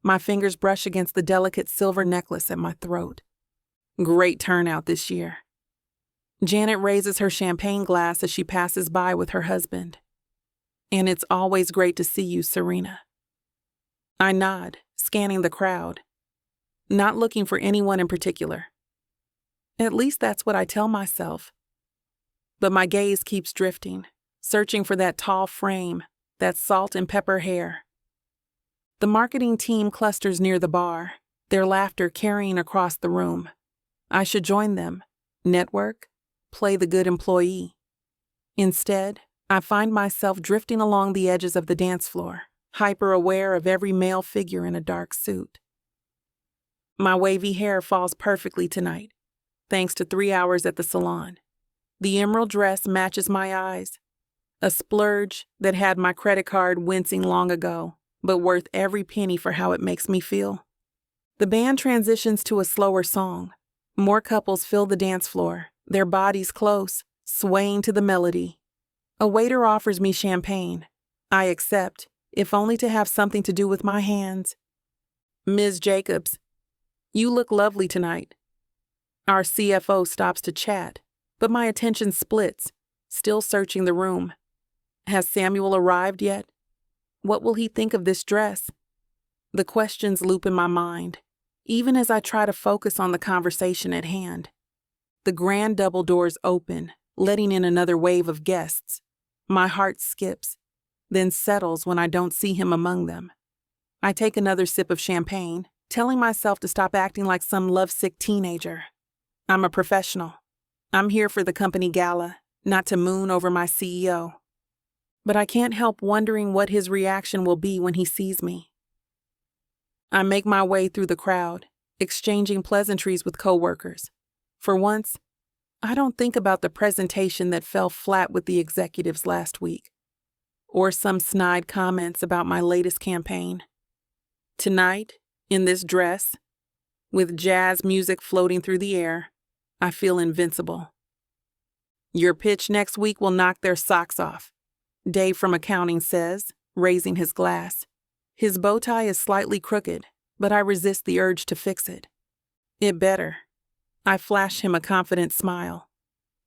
My fingers brush against the delicate silver necklace at my throat. Great turnout this year. Janet raises her champagne glass as she passes by with her husband. And it's always great to see you, Serena. I nod, scanning the crowd, not looking for anyone in particular. At least that's what I tell myself. But my gaze keeps drifting, searching for that tall frame, that salt and pepper hair. The marketing team clusters near the bar, their laughter carrying across the room. I should join them, network, play the good employee. Instead, I find myself drifting along the edges of the dance floor, hyper-aware of every male figure in a dark suit. My wavy hair falls perfectly tonight, thanks to 3 hours at the salon. The emerald dress matches my eyes, a splurge that had my credit card wincing long ago, but worth every penny for how it makes me feel. The band transitions to a slower song. More couples fill the dance floor, their bodies close, swaying to the melody. A waiter offers me champagne. I accept, if only to have something to do with my hands. Ms. Jacobs, you look lovely tonight. Our CFO stops to chat, but my attention splits, still searching the room. Has Samuel arrived yet? What will he think of this dress? The questions loop in my mind, even as I try to focus on the conversation at hand. The grand double doors open, letting in another wave of guests. My heart skips, then settles when I don't see him among them. I take another sip of champagne, telling myself to stop acting like some lovesick teenager. I'm a professional. I'm here for the company gala, not to moon over my CEO. But I can't help wondering what his reaction will be when he sees me. I make my way through the crowd, exchanging pleasantries with coworkers. For once, I don't think about the presentation that fell flat with the executives last week, or some snide comments about my latest campaign. Tonight, in this dress, with jazz music floating through the air, I feel invincible. Your pitch next week will knock their socks off, Dave from accounting says, raising his glass. His bow tie is slightly crooked, but I resist the urge to fix it. It better. I flash him a confident smile.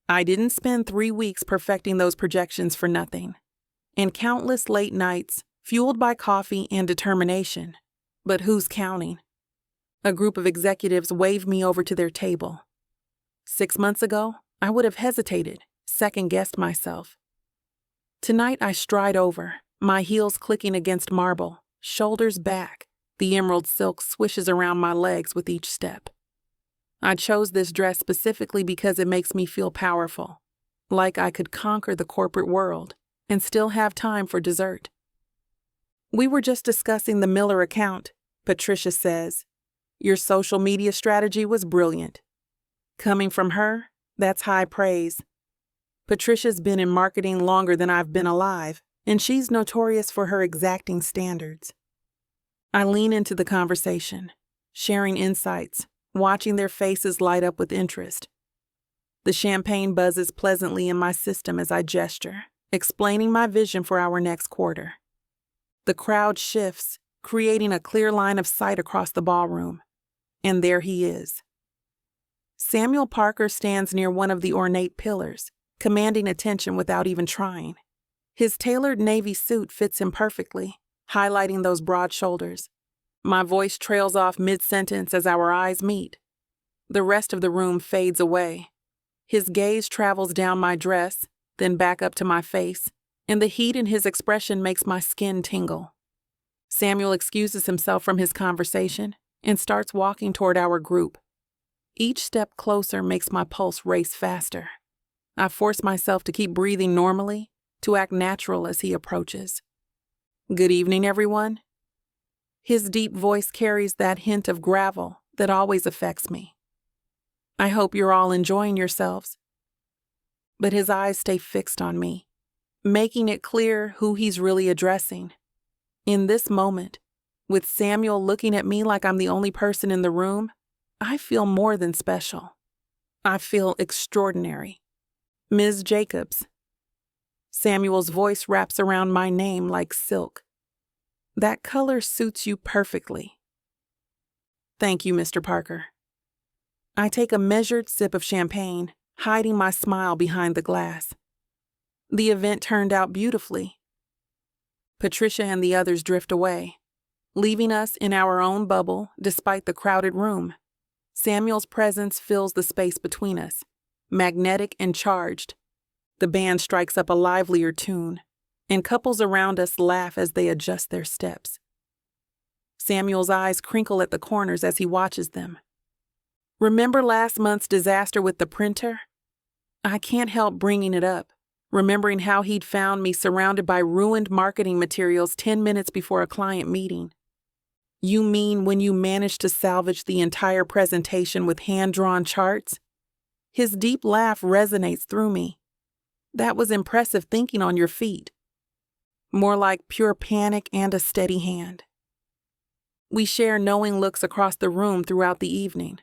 I didn't spend 3 weeks perfecting those projections for nothing, and countless late nights fueled by coffee and determination. But who's counting? A group of executives wave me over to their table. 6 months ago, I would have hesitated, second-guessed myself. Tonight I stride over, my heels clicking against marble, shoulders back. The emerald silk swishes around my legs with each step. I chose this dress specifically because it makes me feel powerful, like I could conquer the corporate world and still have time for dessert. We were just discussing the Miller account, Patricia says. Your social media strategy was brilliant. Coming from her, that's high praise. Patricia's been in marketing longer than I've been alive, and she's notorious for her exacting standards. I lean into the conversation, sharing insights, watching their faces light up with interest. The champagne buzzes pleasantly in my system as I gesture, explaining my vision for our next quarter. The crowd shifts, creating a clear line of sight across the ballroom. And there he is. Samuel Parker stands near one of the ornate pillars, commanding attention without even trying. His tailored navy suit fits him perfectly, highlighting those broad shoulders. My voice trails off mid-sentence as our eyes meet. The rest of the room fades away. His gaze travels down my dress, then back up to my face, and the heat in his expression makes my skin tingle. Samuel excuses himself from his conversation and starts walking toward our group. Each step closer makes my pulse race faster. I force myself to keep breathing normally, to act natural as he approaches. Good evening, everyone. His deep voice carries that hint of gravel that always affects me. I hope you're all enjoying yourselves. But his eyes stay fixed on me, making it clear who he's really addressing. In this moment, with Samuel looking at me like I'm the only person in the room, I feel more than special. I feel extraordinary. Ms. Jacobs. Samuel's voice wraps around my name like silk. That color suits you perfectly. Thank you, Mr. Parker. I take a measured sip of champagne, hiding my smile behind the glass. The event turned out beautifully. Patricia and the others drift away, leaving us in our own bubble despite the crowded room. Samuel's presence fills the space between us, magnetic and charged. The band strikes up a livelier tune, and couples around us laugh as they adjust their steps. Samuel's eyes crinkle at the corners as he watches them. Remember last month's disaster with the printer? I can't help bringing it up, remembering how he'd found me surrounded by ruined marketing materials 10 minutes before a client meeting. You mean when you managed to salvage the entire presentation with hand-drawn charts? His deep laugh resonates through me. That was impressive thinking on your feet. More like pure panic and a steady hand. We share knowing looks across the room throughout the evening.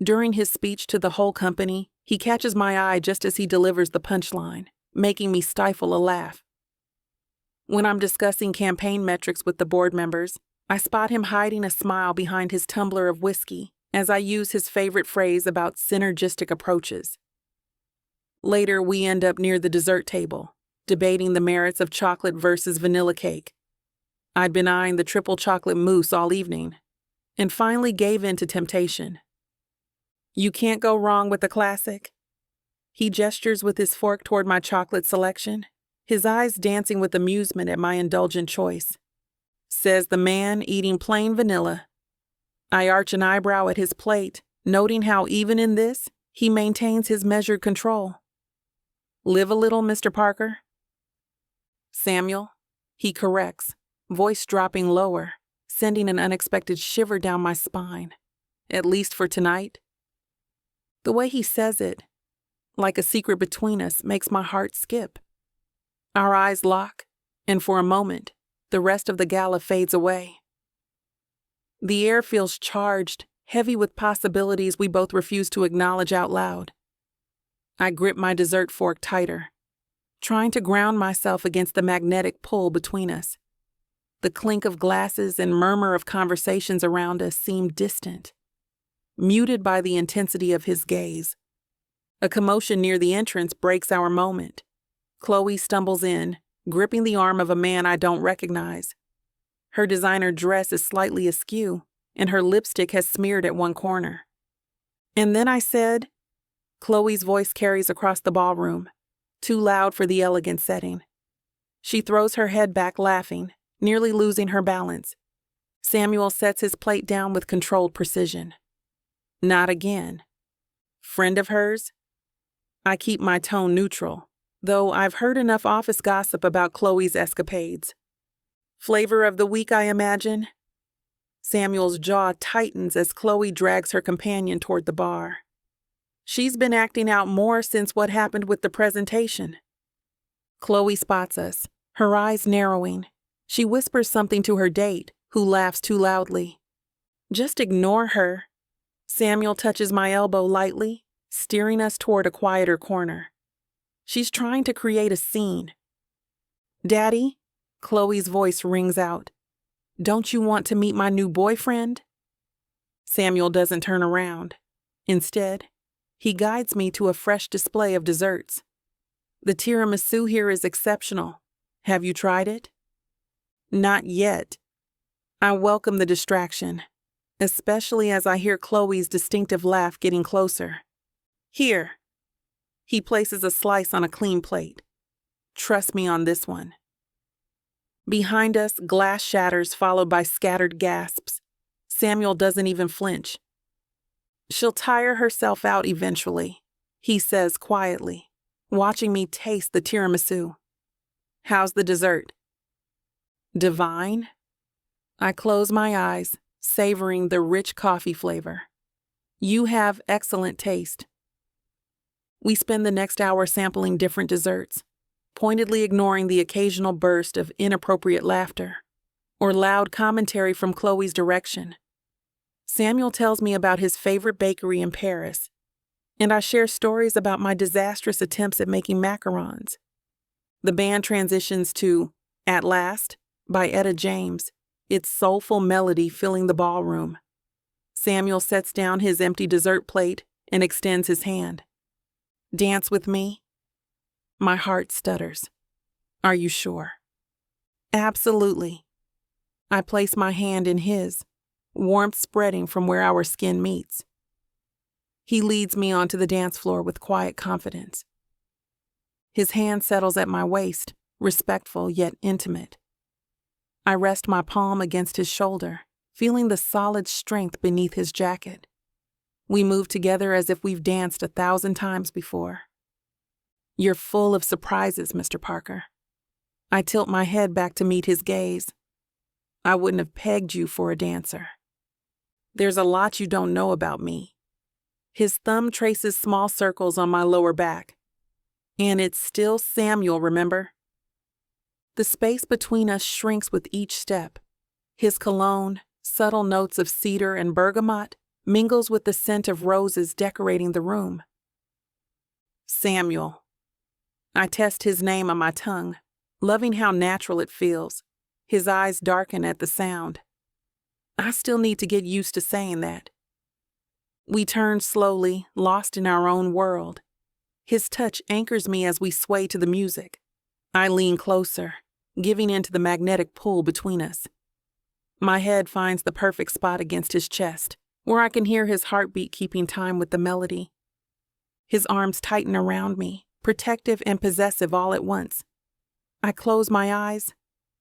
During his speech to the whole company, he catches my eye just as he delivers the punchline, making me stifle a laugh. When I'm discussing campaign metrics with the board members, I spot him hiding a smile behind his tumbler of whiskey as I use his favorite phrase about synergistic approaches. Later, we end up near the dessert table, debating the merits of chocolate versus vanilla cake. I'd been eyeing the triple chocolate mousse all evening, and finally gave in to temptation. You can't go wrong with a classic. He gestures with his fork toward my chocolate selection, his eyes dancing with amusement at my indulgent choice. Says the man eating plain vanilla. I arch an eyebrow at his plate, noting how even in this, he maintains his measured control. Live a little, Mr. Parker? Samuel, he corrects, voice dropping lower, sending an unexpected shiver down my spine. At least for tonight. The way he says it, like a secret between us, makes my heart skip. Our eyes lock, and for a moment, the rest of the gala fades away. The air feels charged, heavy with possibilities we both refuse to acknowledge out loud. I grip my dessert fork tighter, trying to ground myself against the magnetic pull between us. The clink of glasses and murmur of conversations around us seem distant, muted by the intensity of his gaze. A commotion near the entrance breaks our moment. Chloe stumbles in, gripping the arm of a man I don't recognize. Her designer dress is slightly askew, and her lipstick has smeared at one corner. And then I said, Chloe's voice carries across the ballroom, too loud for the elegant setting. She throws her head back laughing, nearly losing her balance. Samuel sets his plate down with controlled precision. Not again. Friend of hers? I keep my tone neutral, though I've heard enough office gossip about Chloe's escapades. Flavor of the week, I imagine? Samuel's jaw tightens as Chloe drags her companion toward the bar. She's been acting out more since what happened with the presentation. Chloe spots us, her eyes narrowing. She whispers something to her date, who laughs too loudly. Just ignore her. Samuel touches my elbow lightly, steering us toward a quieter corner. She's trying to create a scene. Daddy? Chloe's voice rings out. Don't you want to meet my new boyfriend? Samuel doesn't turn around. Instead, he guides me to a fresh display of desserts. The tiramisu here is exceptional. Have you tried it? Not yet. I welcome the distraction, especially as I hear Chloe's distinctive laugh getting closer. Here. He places a slice on a clean plate. Trust me on this one. Behind us, glass shatters followed by scattered gasps. Samuel doesn't even flinch. She'll tire herself out eventually, he says quietly, watching me taste the tiramisu. How's the dessert? Divine? I close my eyes, savoring the rich coffee flavor. You have excellent taste. We spend the next hour sampling different desserts, pointedly ignoring the occasional burst of inappropriate laughter or loud commentary from Chloe's direction. Samuel tells me about his favorite bakery in Paris, and I share stories about my disastrous attempts at making macarons. The band transitions to At Last by Etta James, its soulful melody filling the ballroom. Samuel sets down his empty dessert plate and extends his hand. Dance with me? My heart stutters. Are you sure? Absolutely. I place my hand in his, warmth spreading from where our skin meets. He leads me onto the dance floor with quiet confidence. His hand settles at my waist, respectful yet intimate. I rest my palm against his shoulder, feeling the solid strength beneath his jacket. We move together as if we've danced 1,000 times before. You're full of surprises, Mr. Parker. I tilt my head back to meet his gaze. I wouldn't have pegged you for a dancer. There's a lot you don't know about me. His thumb traces small circles on my lower back. And it's still Samuel, remember? The space between us shrinks with each step. His cologne, subtle notes of cedar and bergamot, mingles with the scent of roses decorating the room. Samuel. I test his name on my tongue, loving how natural it feels. His eyes darken at the sound. I still need to get used to saying that. We turn slowly, lost in our own world. His touch anchors me as we sway to the music. I lean closer, giving in to the magnetic pull between us. My head finds the perfect spot against his chest, where I can hear his heartbeat keeping time with the melody. His arms tighten around me, protective and possessive all at once. I close my eyes,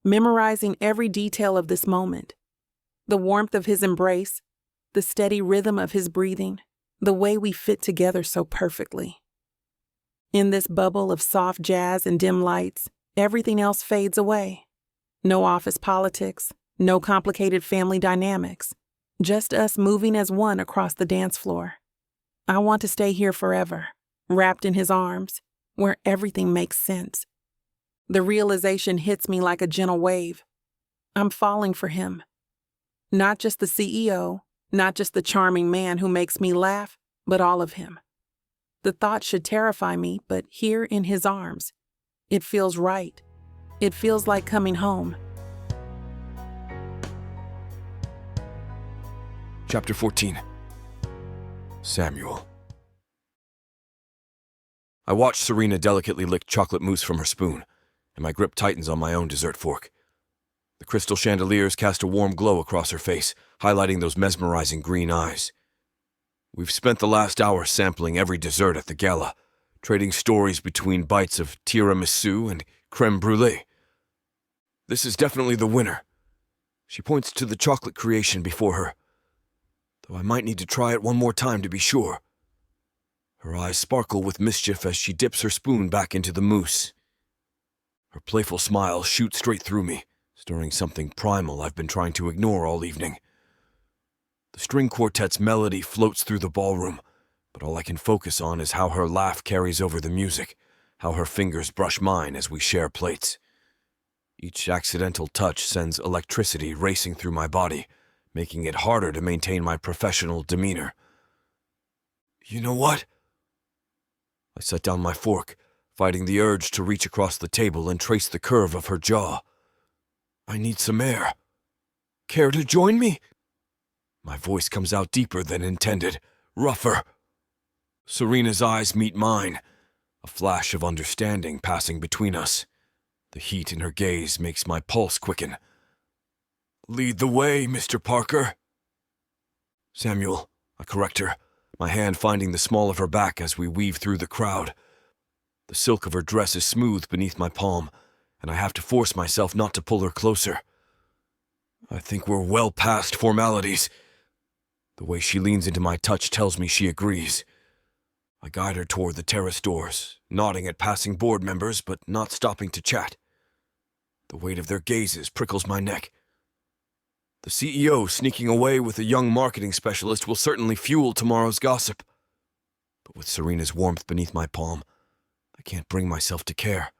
memorizing every detail of this moment. The warmth of his embrace, the steady rhythm of his breathing, the way we fit together so perfectly. In this bubble of soft jazz and dim lights, everything else fades away. No office politics, no complicated family dynamics, just us moving as one across the dance floor. I want to stay here forever, wrapped in his arms, where everything makes sense. The realization hits me like a gentle wave. I'm falling for him. Not just the CEO, not just the charming man who makes me laugh, but all of him. The thought should terrify me, but here in his arms, it feels right. It feels like coming home. Chapter 14. Samuel. I watch Serena delicately lick chocolate mousse from her spoon, and my grip tightens on my own dessert fork. The crystal chandeliers cast a warm glow across her face, highlighting those mesmerizing green eyes. We've spent the last hour sampling every dessert at the gala, trading stories between bites of tiramisu and creme brulee. This is definitely the winner. She points to the chocolate creation before her, though I might need to try it one more time to be sure. Her eyes sparkle with mischief as she dips her spoon back into the mousse. Her playful smile shoots straight through me, stirring something primal I've been trying to ignore all evening. The string quartet's melody floats through the ballroom, but all I can focus on is how her laugh carries over the music, how her fingers brush mine as we share plates. Each accidental touch sends electricity racing through my body, making it harder to maintain my professional demeanor. You know what? I set down my fork, fighting the urge to reach across the table and trace the curve of her jaw. I need some air. Care to join me? My voice comes out deeper than intended, rougher. Serena's eyes meet mine, a flash of understanding passing between us. The heat in her gaze makes my pulse quicken. Lead the way, Mr. Parker. Samuel, I correct her, my hand finding the small of her back as we weave through the crowd. The silk of her dress is smooth beneath my palm, and I have to force myself not to pull her closer. I think we're well past formalities. The way she leans into my touch tells me she agrees. I guide her toward the terrace doors, nodding at passing board members but not stopping to chat. The weight of their gazes prickles my neck. The CEO sneaking away with a young marketing specialist will certainly fuel tomorrow's gossip. But with Serena's warmth beneath my palm, I can't bring myself to care.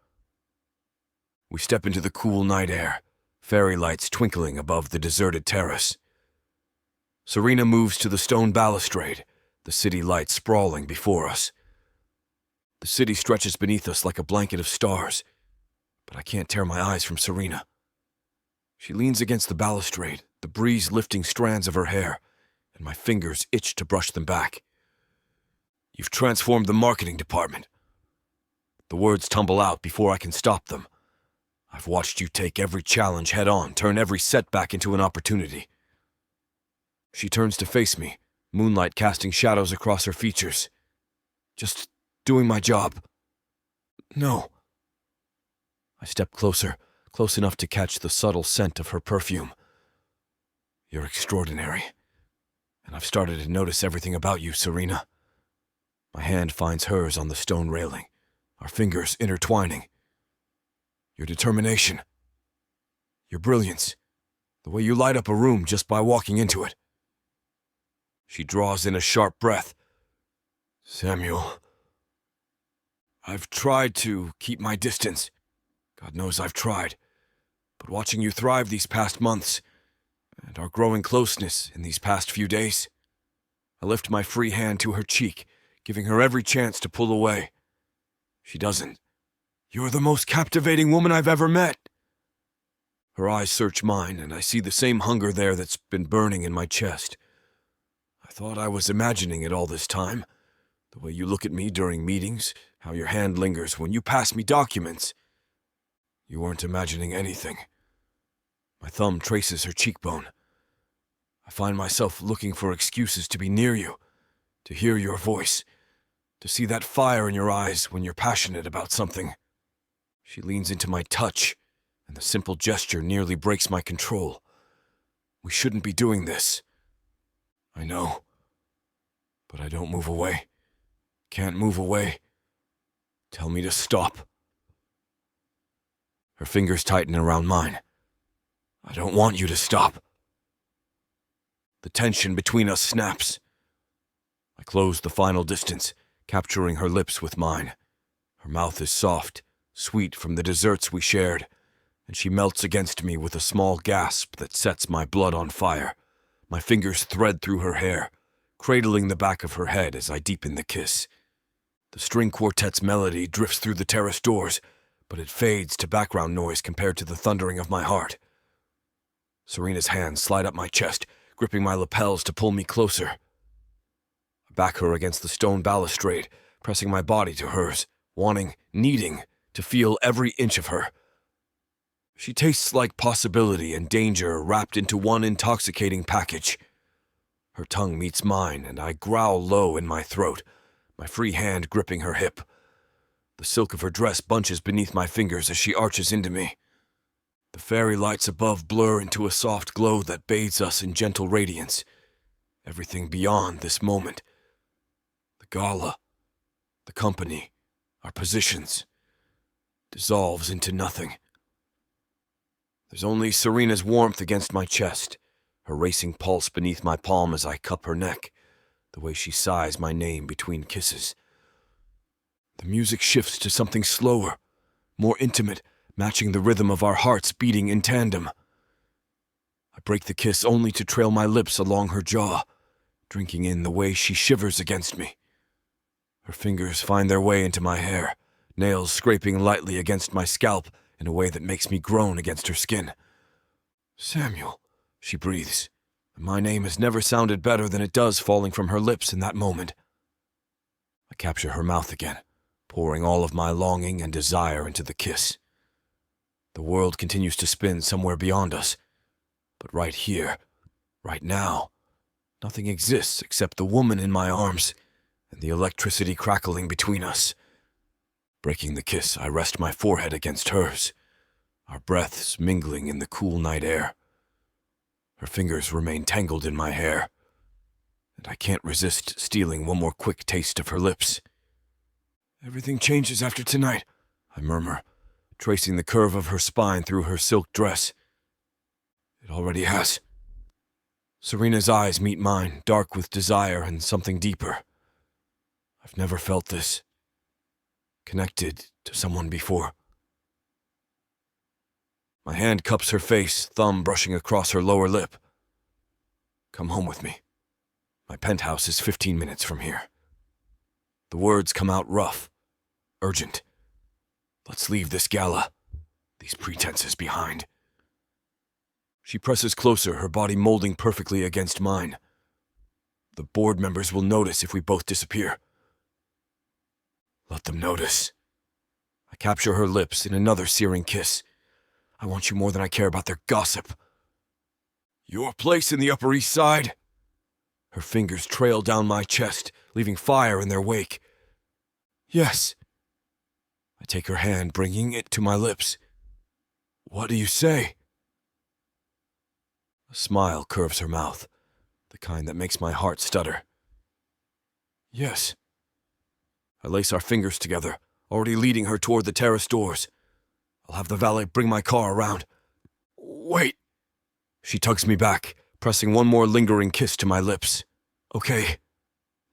We step into the cool night air, fairy lights twinkling above the deserted terrace. Serena moves to the stone balustrade, the city lights sprawling before us. The city stretches beneath us like a blanket of stars, but I can't tear my eyes from Serena. She leans against the balustrade, the breeze lifting strands of her hair, and my fingers itch to brush them back. You've transformed the marketing department. The words tumble out before I can stop them. I've watched you take every challenge head on, turn every setback into an opportunity. She turns to face me, moonlight casting shadows across her features. Just doing my job. No. I step closer, close enough to catch the subtle scent of her perfume. You're extraordinary, and I've started to notice everything about you, Serena. My hand finds hers on the stone railing, our fingers intertwining. Your determination, your brilliance, the way you light up a room just by walking into it. She draws in a sharp breath. Samuel, I've tried to keep my distance. God knows I've tried. But watching you thrive these past months, and our growing closeness in these past few days, I lift my free hand to her cheek, giving her every chance to pull away. She doesn't. You're the most captivating woman I've ever met. Her eyes search mine, and I see the same hunger there that's been burning in my chest. I thought I was imagining it all this time. The way you look at me during meetings, how your hand lingers when you pass me documents. You weren't imagining anything. My thumb traces her cheekbone. I find myself looking for excuses to be near you, to hear your voice, To see that fire in your eyes when you're passionate about something. She leans into my touch, and the simple gesture nearly breaks my control. We shouldn't be doing this. I know. But I don't move away. Can't move away. Tell me to stop. Her fingers tighten around mine. I don't want you to stop. The tension between us snaps. I close the final distance, capturing her lips with mine. Her mouth is soft, sweet from the desserts we shared, and she melts against me with a small gasp that sets my blood on fire. My fingers thread through her hair, cradling the back of her head as I deepen the kiss. The string quartet's melody drifts through the terrace doors, but it fades to background noise compared to the thundering of my heart. Serena's hands slide up my chest, gripping my lapels to pull me closer. I back her against the stone balustrade, pressing my body to hers, wanting, needing, to feel every inch of her. She tastes like possibility and danger wrapped into one intoxicating package. Her tongue meets mine, and I growl low in my throat, my free hand gripping her hip. The silk of her dress bunches beneath my fingers as she arches into me. The fairy lights above blur into a soft glow that bathes us in gentle radiance. Everything beyond this moment. The gala, the company, our positions, dissolves into nothing. There's only Serena's warmth against my chest, her racing pulse beneath my palm as I cup her neck, the way she sighs my name between kisses. The music shifts to something slower, more intimate, matching the rhythm of our hearts beating in tandem. I break the kiss only to trail my lips along her jaw, drinking in the way she shivers against me. Her fingers find their way into my hair, nails scraping lightly against my scalp in a way that makes me groan against her skin. Samuel, she breathes, and my name has never sounded better than it does falling from her lips in that moment. I capture her mouth again, pouring all of my longing and desire into the kiss. The world continues to spin somewhere beyond us, but right here, right now, nothing exists except the woman in my arms and the electricity crackling between us. Breaking the kiss, I rest my forehead against hers, our breaths mingling in the cool night air. Her fingers remain tangled in my hair, and I can't resist stealing one more quick taste of her lips. Everything changes after tonight, I murmur, tracing the curve of her spine through her silk dress. It already has. Serena's eyes meet mine, dark with desire and something deeper. I've never felt this. Connected to someone before. My hand cups her face, thumb brushing across her lower lip. Come home with me. My penthouse is 15 minutes from here. The words come out rough, urgent. Let's leave this gala, these pretenses behind. She presses closer, her body molding perfectly against mine. The board members will notice if we both disappear. Let them notice. I capture her lips in another searing kiss. I want you more than I care about their gossip. Your place in the Upper East Side? Her fingers trail down my chest, leaving fire in their wake. Yes. I take her hand, bringing it to my lips. What do you say? A smile curves her mouth, the kind that makes my heart stutter. Yes. I lace our fingers together, already leading her toward the terrace doors. I'll have the valet bring my car around. Wait. She tugs me back, pressing one more lingering kiss to my lips. Okay.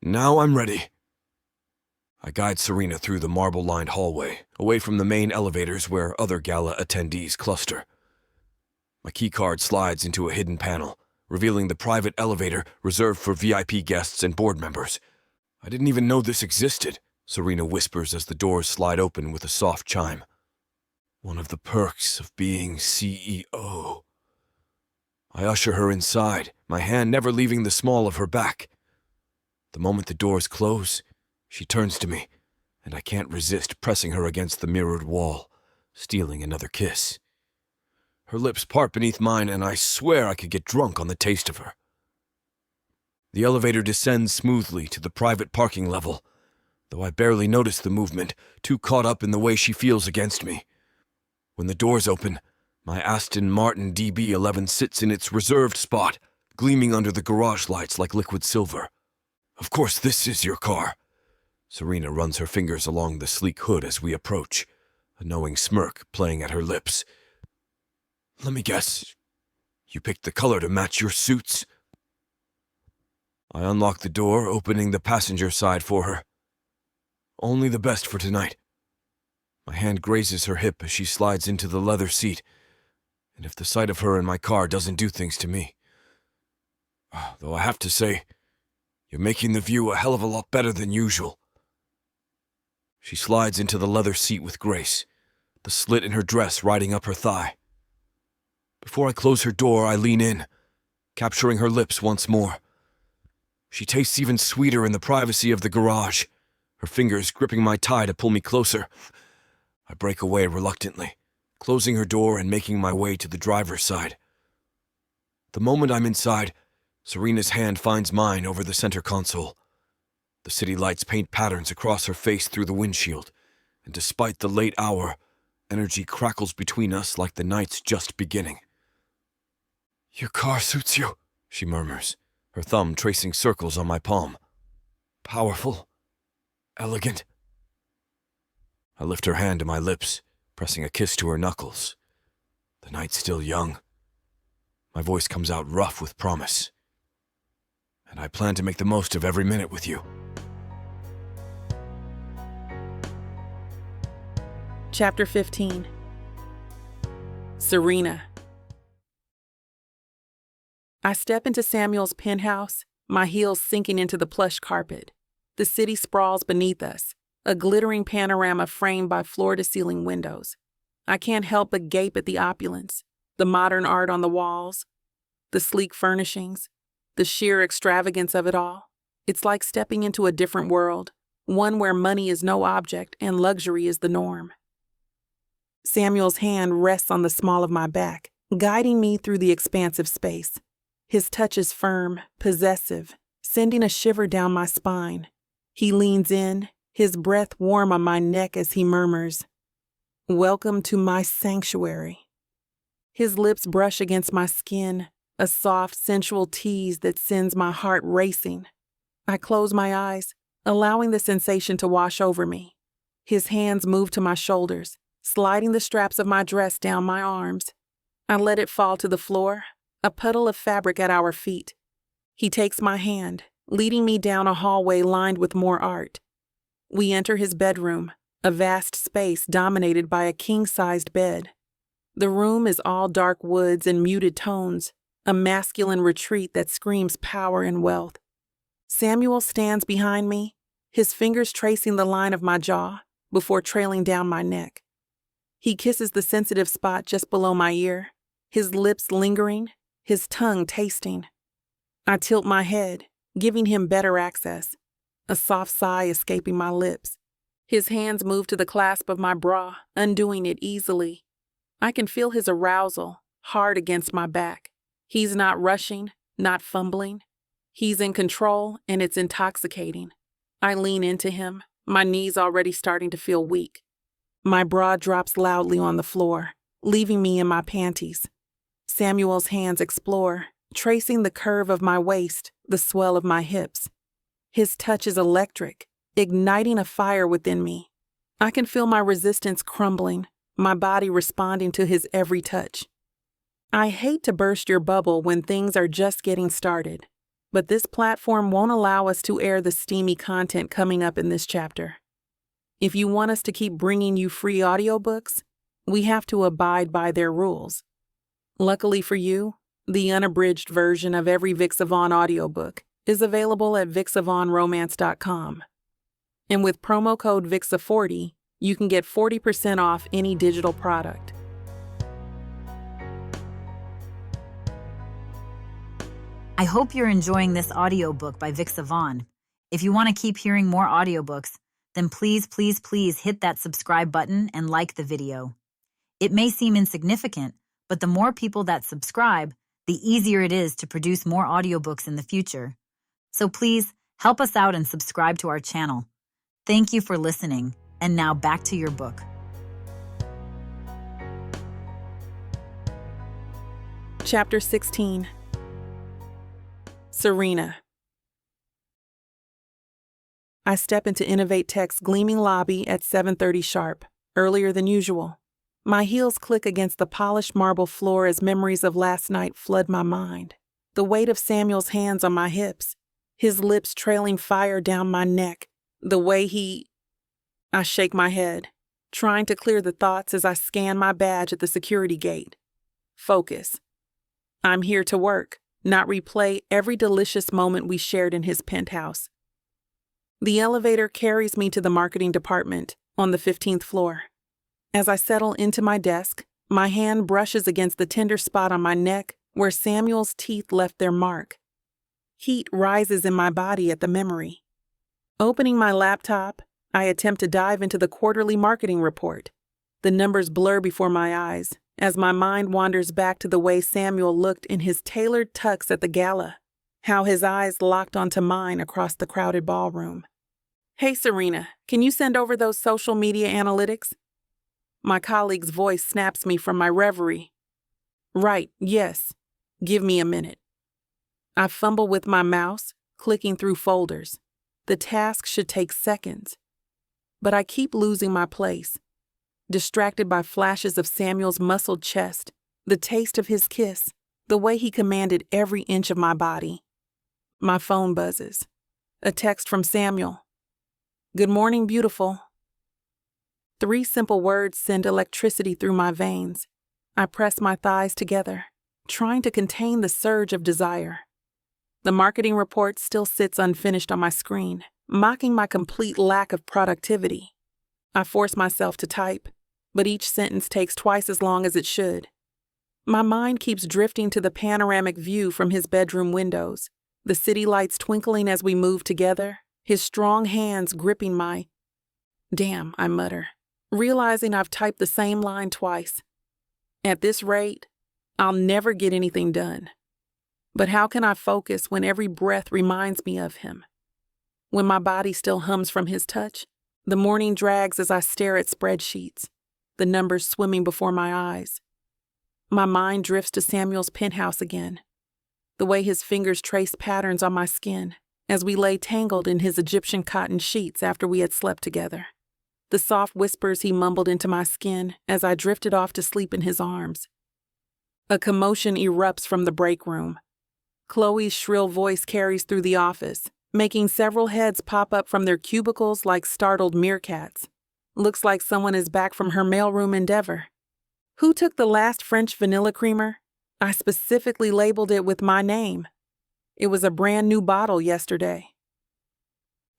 Now I'm ready. I guide Serena through the marble-lined hallway, away from the main elevators where other gala attendees cluster. My keycard slides into a hidden panel, revealing the private elevator reserved for VIP guests and board members. I didn't even know this existed, Serena whispers as the doors slide open with a soft chime. One of the perks of being CEO. I usher her inside, my hand never leaving the small of her back. The moment the doors close, she turns to me, and I can't resist pressing her against the mirrored wall, stealing another kiss. Her lips part beneath mine, and I swear I could get drunk on the taste of her. The elevator descends smoothly to the private parking level, though I barely notice the movement, too caught up in the way she feels against me. When the doors open, my Aston Martin DB11 sits in its reserved spot, gleaming under the garage lights like liquid silver. "Of course this is your car." Serena runs her fingers along the sleek hood as we approach, a knowing smirk playing at her lips. "Let me guess, you picked the color to match your suits?" I unlock the door, opening the passenger side for her. "Only the best for tonight." My hand grazes her hip as she slides into the leather seat, and if the sight of her in my car doesn't do things to me. Though I have to say, you're making the view a hell of a lot better than usual. She slides into the leather seat with grace, the slit in her dress riding up her thigh. Before I close her door, I lean in, capturing her lips once more. She tastes even sweeter in the privacy of the garage, her fingers gripping my tie to pull me closer. I break away reluctantly, closing her door and making my way to the driver's side. The moment I'm inside, Serena's hand finds mine over the center console. The city lights paint patterns across her face through the windshield, and despite the late hour, energy crackles between us like the night's just beginning. "Your car suits you," she murmurs, her thumb tracing circles on my palm. "Powerful, elegant." I lift her hand to my lips, pressing a kiss to her knuckles. The night's still young. My voice comes out rough with promise. And I plan to make the most of every minute with you. Chapter 15. Serena. I step into Samuel's penthouse, my heels sinking into the plush carpet. The city sprawls beneath us, a glittering panorama framed by floor-to-ceiling windows. I can't help but gape at the opulence, the modern art on the walls, the sleek furnishings, the sheer extravagance of it all. It's like stepping into a different world, one where money is no object and luxury is the norm. Samuel's hand rests on the small of my back, guiding me through the expansive space. His touch is firm, possessive, sending a shiver down my spine. He leans in, his breath warm on my neck as he murmurs, "Welcome to my sanctuary." His lips brush against my skin, a soft, sensual tease that sends my heart racing. I close my eyes, allowing the sensation to wash over me. His hands move to my shoulders, sliding the straps of my dress down my arms. I let it fall to the floor, a puddle of fabric at our feet. He takes my hand, leading me down a hallway lined with more art. We enter his bedroom, a vast space dominated by a king-sized bed. The room is all dark woods and muted tones, a masculine retreat that screams power and wealth. Samuel stands behind me, his fingers tracing the line of my jaw before trailing down my neck. He kisses the sensitive spot just below my ear, his lips lingering, his tongue tasting. I tilt my head, giving him better access, a soft sigh escaping my lips. His hands move to the clasp of my bra, undoing it easily. I can feel his arousal, hard against my back. He's not rushing, not fumbling. He's in control, and it's intoxicating. I lean into him, my knees already starting to feel weak. My bra drops loudly on the floor, leaving me in my panties. Samuel's hands explore, tracing the curve of my waist, the swell of my hips. His touch is electric, igniting a fire within me. I can feel my resistance crumbling, my body responding to his every touch. I hate to burst your bubble when things are just getting started, but this platform won't allow us to air the steamy content coming up in this chapter. If you want us to keep bringing you free audiobooks, we have to abide by their rules. Luckily for you, the unabridged version of every Vixavon audiobook is available at vixavonromance.com. And with promo code VIXA40, you can get 40% off any digital product. I hope you're enjoying this audiobook by Vixavon. If you want to keep hearing more audiobooks, then please hit that subscribe button and like the video. It may seem insignificant, but the more people that subscribe, the easier it is to produce more audiobooks in the future. So please help us out and subscribe to our channel. Thank you for listening, and now back to your book. Chapter 16. Serena. I step into InnovateTech's gleaming lobby at 7:30 sharp, earlier than usual. My heels click against the polished marble floor as memories of last night flood my mind. The weight of Samuel's hands on my hips, his lips trailing fire down my neck, the way I shake my head, trying to clear the thoughts as I scan my badge at the security gate. Focus. I'm here to work, not replay every delicious moment we shared in his penthouse. The elevator carries me to the marketing department on the 15th floor. As I settle into my desk, my hand brushes against the tender spot on my neck where Samuel's teeth left their mark. Heat rises in my body at the memory. Opening my laptop, I attempt to dive into the quarterly marketing report. The numbers blur before my eyes as my mind wanders back to the way Samuel looked in his tailored tux at the gala, how his eyes locked onto mine across the crowded ballroom. "Hey, Serena, can you send over those social media analytics?" My colleague's voice snaps me from my reverie. "Right, yes. Give me a minute." I fumble with my mouse, clicking through folders. The task should take seconds. But I keep losing my place, distracted by flashes of Samuel's muscled chest, the taste of his kiss, the way he commanded every inch of my body. My phone buzzes. A text from Samuel. "Good morning, beautiful." 3 simple words send electricity through my veins. I press my thighs together, trying to contain the surge of desire. The marketing report still sits unfinished on my screen, mocking my complete lack of productivity. I force myself to type, but each sentence takes twice as long as it should. My mind keeps drifting to the panoramic view from his bedroom windows, the city lights twinkling as we move together, his strong hands gripping my... Damn, I mutter, realizing I've typed the same line twice. At this rate, I'll never get anything done. But how can I focus when every breath reminds me of him? When my body still hums from his touch, the morning drags as I stare at spreadsheets, the numbers swimming before my eyes. My mind drifts to Samuel's penthouse again, the way his fingers traced patterns on my skin as we lay tangled in his Egyptian cotton sheets after we had slept together. The soft whispers he mumbled into my skin as I drifted off to sleep in his arms. A commotion erupts from the break room. Chloe's shrill voice carries through the office, making several heads pop up from their cubicles like startled meerkats. Looks like someone is back from her mailroom endeavor. "Who took the last French vanilla creamer? I specifically labeled it with my name. It was a brand new bottle yesterday."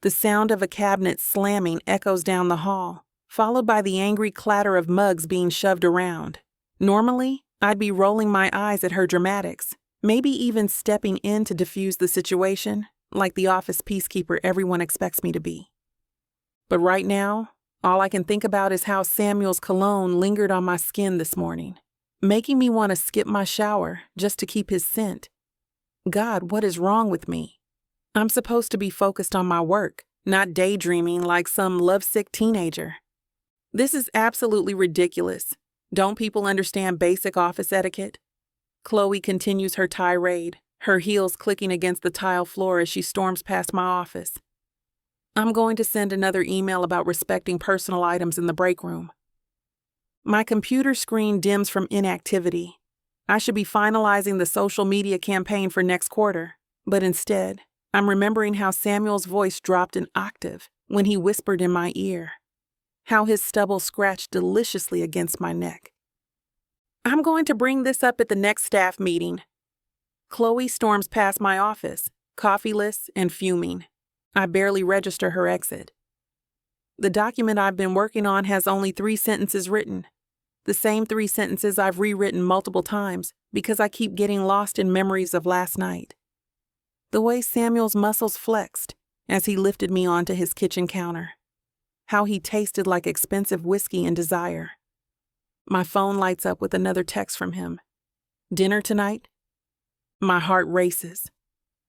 The sound of a cabinet slamming echoes down the hall, followed by the angry clatter of mugs being shoved around. Normally, I'd be rolling my eyes at her dramatics, maybe even stepping in to diffuse the situation, like the office peacekeeper everyone expects me to be. But right now, all I can think about is how Samuel's cologne lingered on my skin this morning, making me want to skip my shower just to keep his scent. God, what is wrong with me? I'm supposed to be focused on my work, not daydreaming like some lovesick teenager. This is absolutely ridiculous. Don't people understand basic office etiquette? Chloe continues her tirade, her heels clicking against the tile floor as she storms past my office. I'm going to send another email about respecting personal items in the break room. My computer screen dims from inactivity. I should be finalizing the social media campaign for next quarter, but instead, I'm remembering how Samuel's voice dropped an octave when he whispered in my ear, how his stubble scratched deliciously against my neck. "I'm going to bring this up at the next staff meeting." Chloe storms past my office, coffeeless and fuming. I barely register her exit. The document I've been working on has only 3 sentences written. The same 3 sentences I've rewritten multiple times because I keep getting lost in memories of last night. The way Samuel's muscles flexed as he lifted me onto his kitchen counter. How he tasted like expensive whiskey and desire. My phone lights up with another text from him. "Dinner tonight?" My heart races.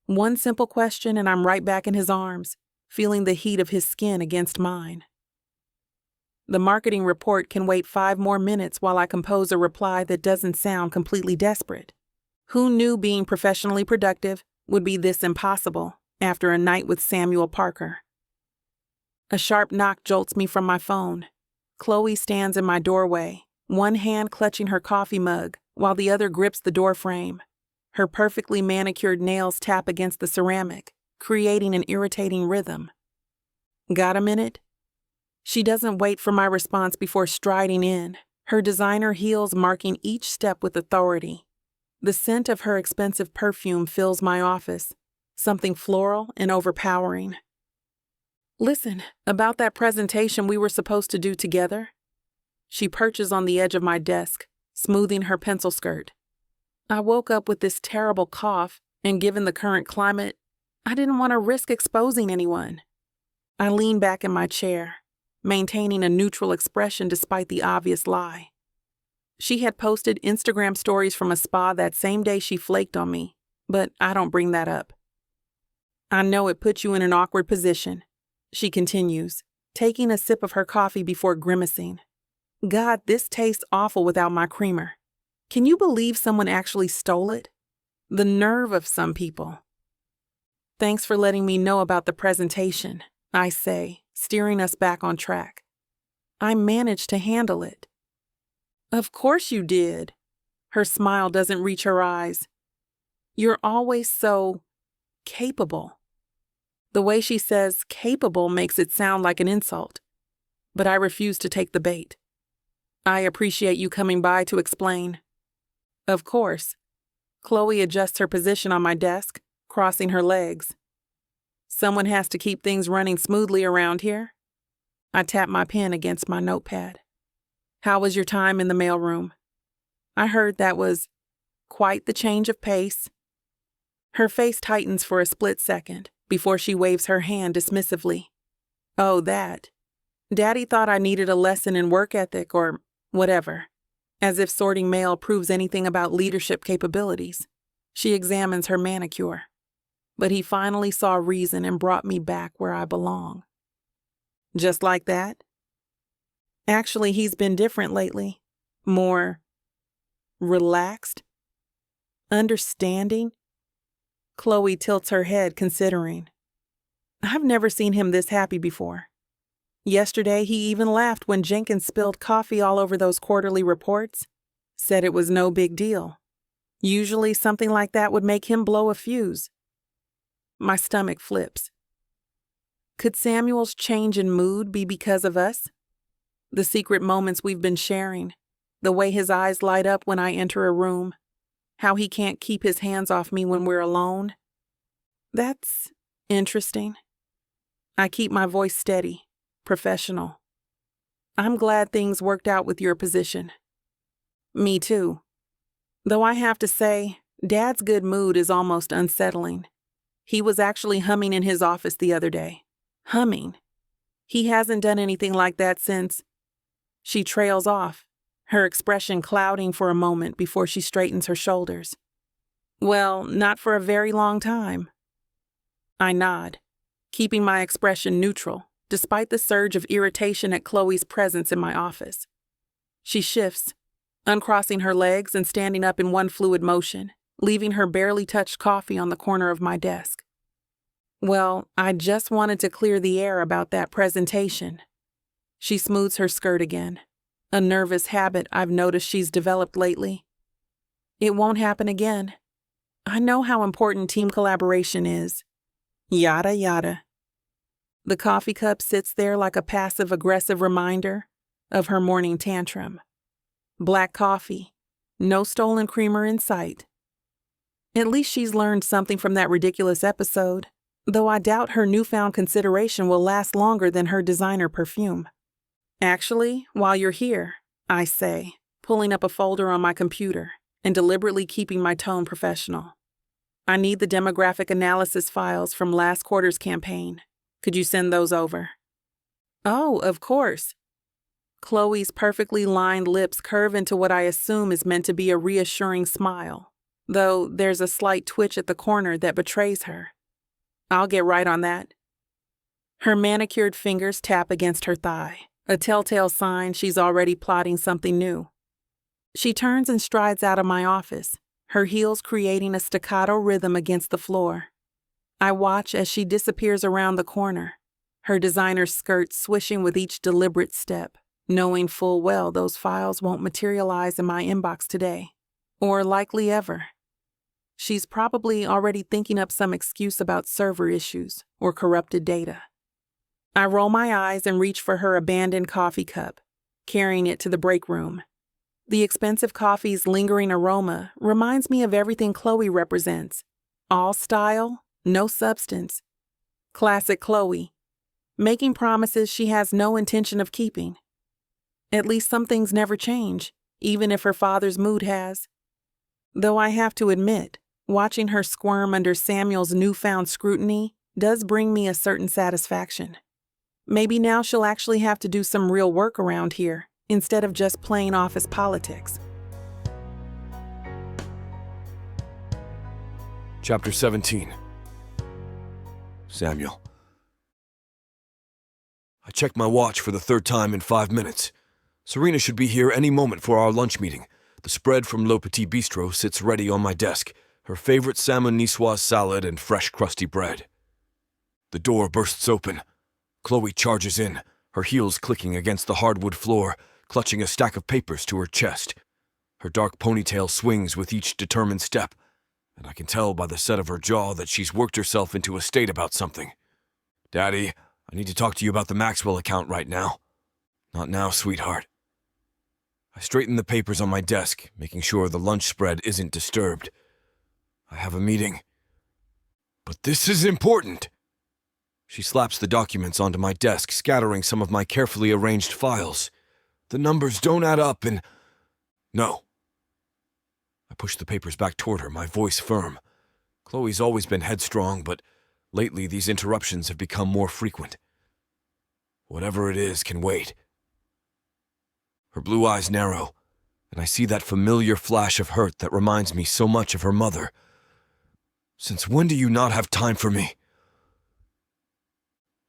One simple question and I'm right back in his arms, feeling the heat of his skin against mine. The marketing report can wait 5 more minutes while I compose a reply that doesn't sound completely desperate. Who knew being professionally productive would be this impossible after a night with Samuel Parker? A sharp knock jolts me from my phone. Chloe stands in my doorway, one hand clutching her coffee mug while the other grips the door frame. Her perfectly manicured nails tap against the ceramic, creating an irritating rhythm. Got a minute? She doesn't wait for my response before striding in, her designer heels marking each step with authority. The scent of her expensive perfume fills my office, something floral and overpowering. Listen, about that presentation we were supposed to do together? She perches on the edge of my desk, smoothing her pencil skirt. I woke up with this terrible cough, and given the current climate, I didn't want to risk exposing anyone. I lean back in my chair, maintaining a neutral expression despite the obvious lie. She had posted Instagram stories from a spa that same day she flaked on me, but I don't bring that up. I know it put you in an awkward position, she continues, taking a sip of her coffee before grimacing. God, this tastes awful without my creamer. Can you believe someone actually stole it? The nerve of some people. Thanks for letting me know about the presentation, I say, steering us back on track. I managed to handle it. Of course you did. Her smile doesn't reach her eyes. You're always so capable. The way she says capable makes it sound like an insult, but I refuse to take the bait. I appreciate you coming by to explain. Of course. Chloe adjusts her position on my desk, crossing her legs. Someone has to keep things running smoothly around here. I tap my pen against my notepad. How was your time in the mailroom? I heard that was quite the change of pace. Her face tightens for a split second before she waves her hand dismissively. Oh, that. Daddy thought I needed a lesson in work ethic or whatever, as if sorting mail proves anything about leadership capabilities. She examines her manicure. But he finally saw reason and brought me back where I belong. Just like that? Actually, he's been different lately. More relaxed, understanding. Chloe tilts her head, considering. I've never seen him this happy before. Yesterday, he even laughed when Jenkins spilled coffee all over those quarterly reports. Said it was no big deal. Usually, something like that would make him blow a fuse. My stomach flips. Could Samuel's change in mood be because of us? The secret moments we've been sharing, the way his eyes light up when I enter a room, how he can't keep his hands off me when we're alone. That's interesting. I keep my voice steady, professional. I'm glad things worked out with your position. Me too. Though I have to say, Dad's good mood is almost unsettling. He was actually humming in his office the other day. Humming. He hasn't done anything like that since. She trails off, her expression clouding for a moment before she straightens her shoulders. Well, not for a very long time. I nod, keeping my expression neutral, despite the surge of irritation at Chloe's presence in my office. She shifts, uncrossing her legs and standing up in one fluid motion, leaving her barely touched coffee on the corner of my desk. Well, I just wanted to clear the air about that presentation. She smooths her skirt again, a nervous habit I've noticed she's developed lately. It won't happen again. I know how important team collaboration is. Yada yada. The coffee cup sits there like a passive-aggressive reminder of her morning tantrum. Black coffee, no stolen creamer in sight. At least she's learned something from that ridiculous episode, though I doubt her newfound consideration will last longer than her designer perfume. Actually, while you're here, I say, pulling up a folder on my computer and deliberately keeping my tone professional. I need the demographic analysis files from last quarter's campaign. Could you send those over? Oh, of course. Chloe's perfectly lined lips curve into what I assume is meant to be a reassuring smile, though there's a slight twitch at the corner that betrays her. I'll get right on that. Her manicured fingers tap against her thigh, a telltale sign she's already plotting something new. She turns and strides out of my office, her heels creating a staccato rhythm against the floor. I watch as she disappears around the corner, her designer skirt swishing with each deliberate step, knowing full well those files won't materialize in my inbox today, or likely ever. She's probably already thinking up some excuse about server issues or corrupted data. I roll my eyes and reach for her abandoned coffee cup, carrying it to the break room. The expensive coffee's lingering aroma reminds me of everything Chloe represents. All style, no substance. Classic Chloe, making promises she has no intention of keeping. At least some things never change, even if her father's mood has. Though I have to admit, watching her squirm under Samuel's newfound scrutiny does bring me a certain satisfaction. Maybe now she'll actually have to do some real work around here, instead of just plain office politics. Chapter 17. Samuel. I checked my watch for the third time in 5 minutes. Serena should be here any moment for our lunch meeting. The spread from Le Petit Bistro sits ready on my desk, her favorite salmon niçoise salad and fresh crusty bread. The door bursts open. Chloe charges in, her heels clicking against the hardwood floor, clutching a stack of papers to her chest. Her dark ponytail swings with each determined step, and I can tell by the set of her jaw that she's worked herself into a state about something. Daddy, I need to talk to you about the Maxwell account right now. Not now, sweetheart. I straighten the papers on my desk, making sure the lunch spread isn't disturbed. I have a meeting. But this is important. She slaps the documents onto my desk, scattering some of my carefully arranged files. The numbers don't add up and... No. I push the papers back toward her, my voice firm. Chloe's always been headstrong, but lately these interruptions have become more frequent. Whatever it is can wait. Her blue eyes narrow, and I see that familiar flash of hurt that reminds me so much of her mother. Since when do you not have time for me?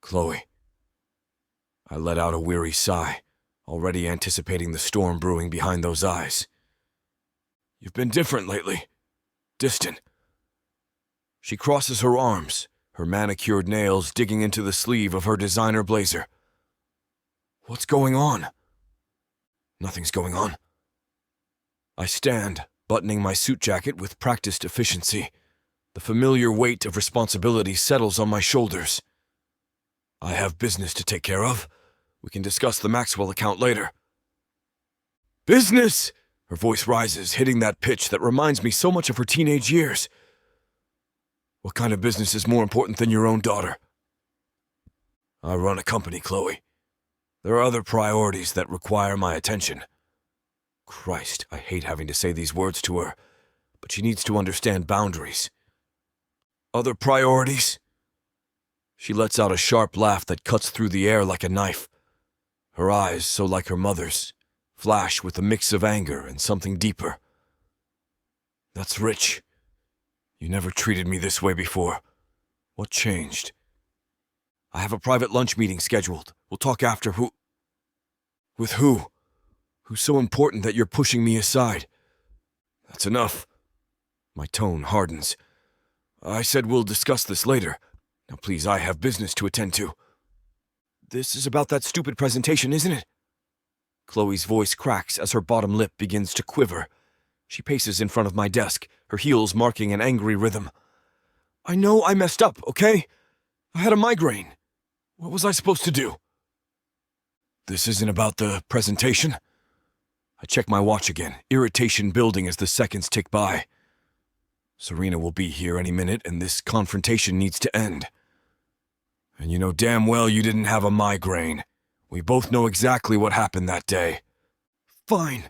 Chloe. I let out a weary sigh, already anticipating the storm brewing behind those eyes. You've been different lately. Distant. She crosses her arms, her manicured nails digging into the sleeve of her designer blazer. What's going on? Nothing's going on. I stand, buttoning my suit jacket with practiced efficiency. The familiar weight of responsibility settles on my shoulders. I have business to take care of. We can discuss the Maxwell account later. Business! Her voice rises, hitting that pitch that reminds me so much of her teenage years. What kind of business is more important than your own daughter? I run a company, Chloe. There are other priorities that require my attention. Christ, I hate having to say these words to her, but she needs to understand boundaries. Other priorities? She lets out a sharp laugh that cuts through the air like a knife. Her eyes, so like her mother's, flash with a mix of anger and something deeper. That's rich. You never treated me this way before. What changed? I have a private lunch meeting scheduled. We'll talk after. With who? Who's so important that you're pushing me aside? That's enough. My tone hardens. I said we'll discuss this later. Now please, I have business to attend to. This is about that stupid presentation, isn't it? Chloe's voice cracks as her bottom lip begins to quiver. She paces in front of my desk, her heels marking an angry rhythm. I know I messed up, okay? I had a migraine. What was I supposed to do? This isn't about the presentation? I check my watch again, irritation building as the seconds tick by. Serena will be here any minute, and this confrontation needs to end. And you know damn well you didn't have a migraine. We both know exactly what happened that day. Fine.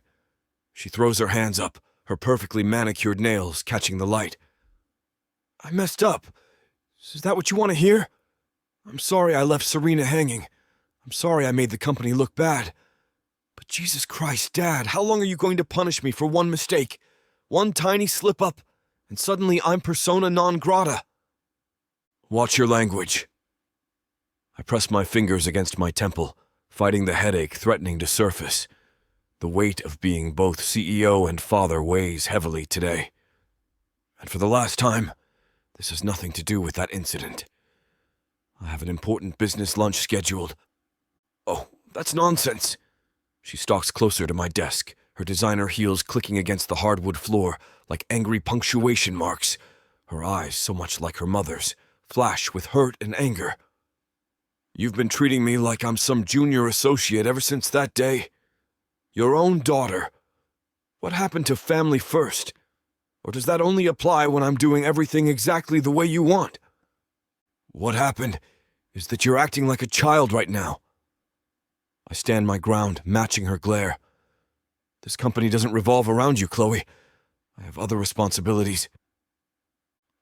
She throws her hands up, her perfectly manicured nails catching the light. I messed up. Is that what you want to hear? I'm sorry I left Serena hanging. I'm sorry I made the company look bad. But Jesus Christ, Dad, how long are you going to punish me for one mistake? One tiny slip-up, and suddenly I'm persona non grata. Watch your language. I press my fingers against my temple, fighting the headache threatening to surface. The weight of being both CEO and father weighs heavily today. And for the last time, this has nothing to do with that incident. I have an important business lunch scheduled. Oh, that's nonsense. She stalks closer to my desk, her designer heels clicking against the hardwood floor like angry punctuation marks. Her eyes, so much like her mother's, flash with hurt and anger. You've been treating me like I'm some junior associate ever since that day. Your own daughter. What happened to family first? Or does that only apply when I'm doing everything exactly the way you want? What happened is that you're acting like a child right now. I stand my ground, matching her glare. This company doesn't revolve around you, Chloe. I have other responsibilities.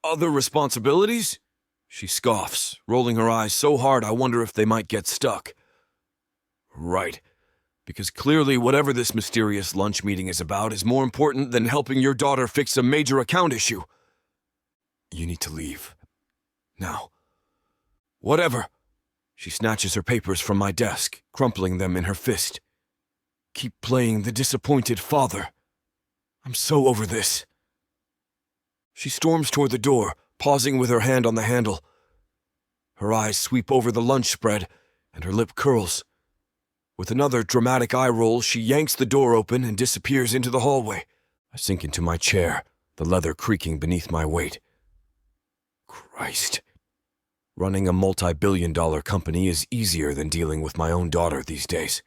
Other responsibilities? She scoffs, rolling her eyes so hard I wonder if they might get stuck. Right. Because clearly whatever this mysterious lunch meeting is about is more important than helping your daughter fix a major account issue. You need to leave. Now. Whatever. She snatches her papers from my desk, crumpling them in her fist. Keep playing the disappointed father. I'm so over this. She storms toward the door, pausing with her hand on the handle. Her eyes sweep over the lunch spread, and her lip curls. With another dramatic eye roll, she yanks the door open and disappears into the hallway. I sink into my chair, the leather creaking beneath my weight. Christ. Running a multi-billion-dollar company is easier than dealing with my own daughter these days.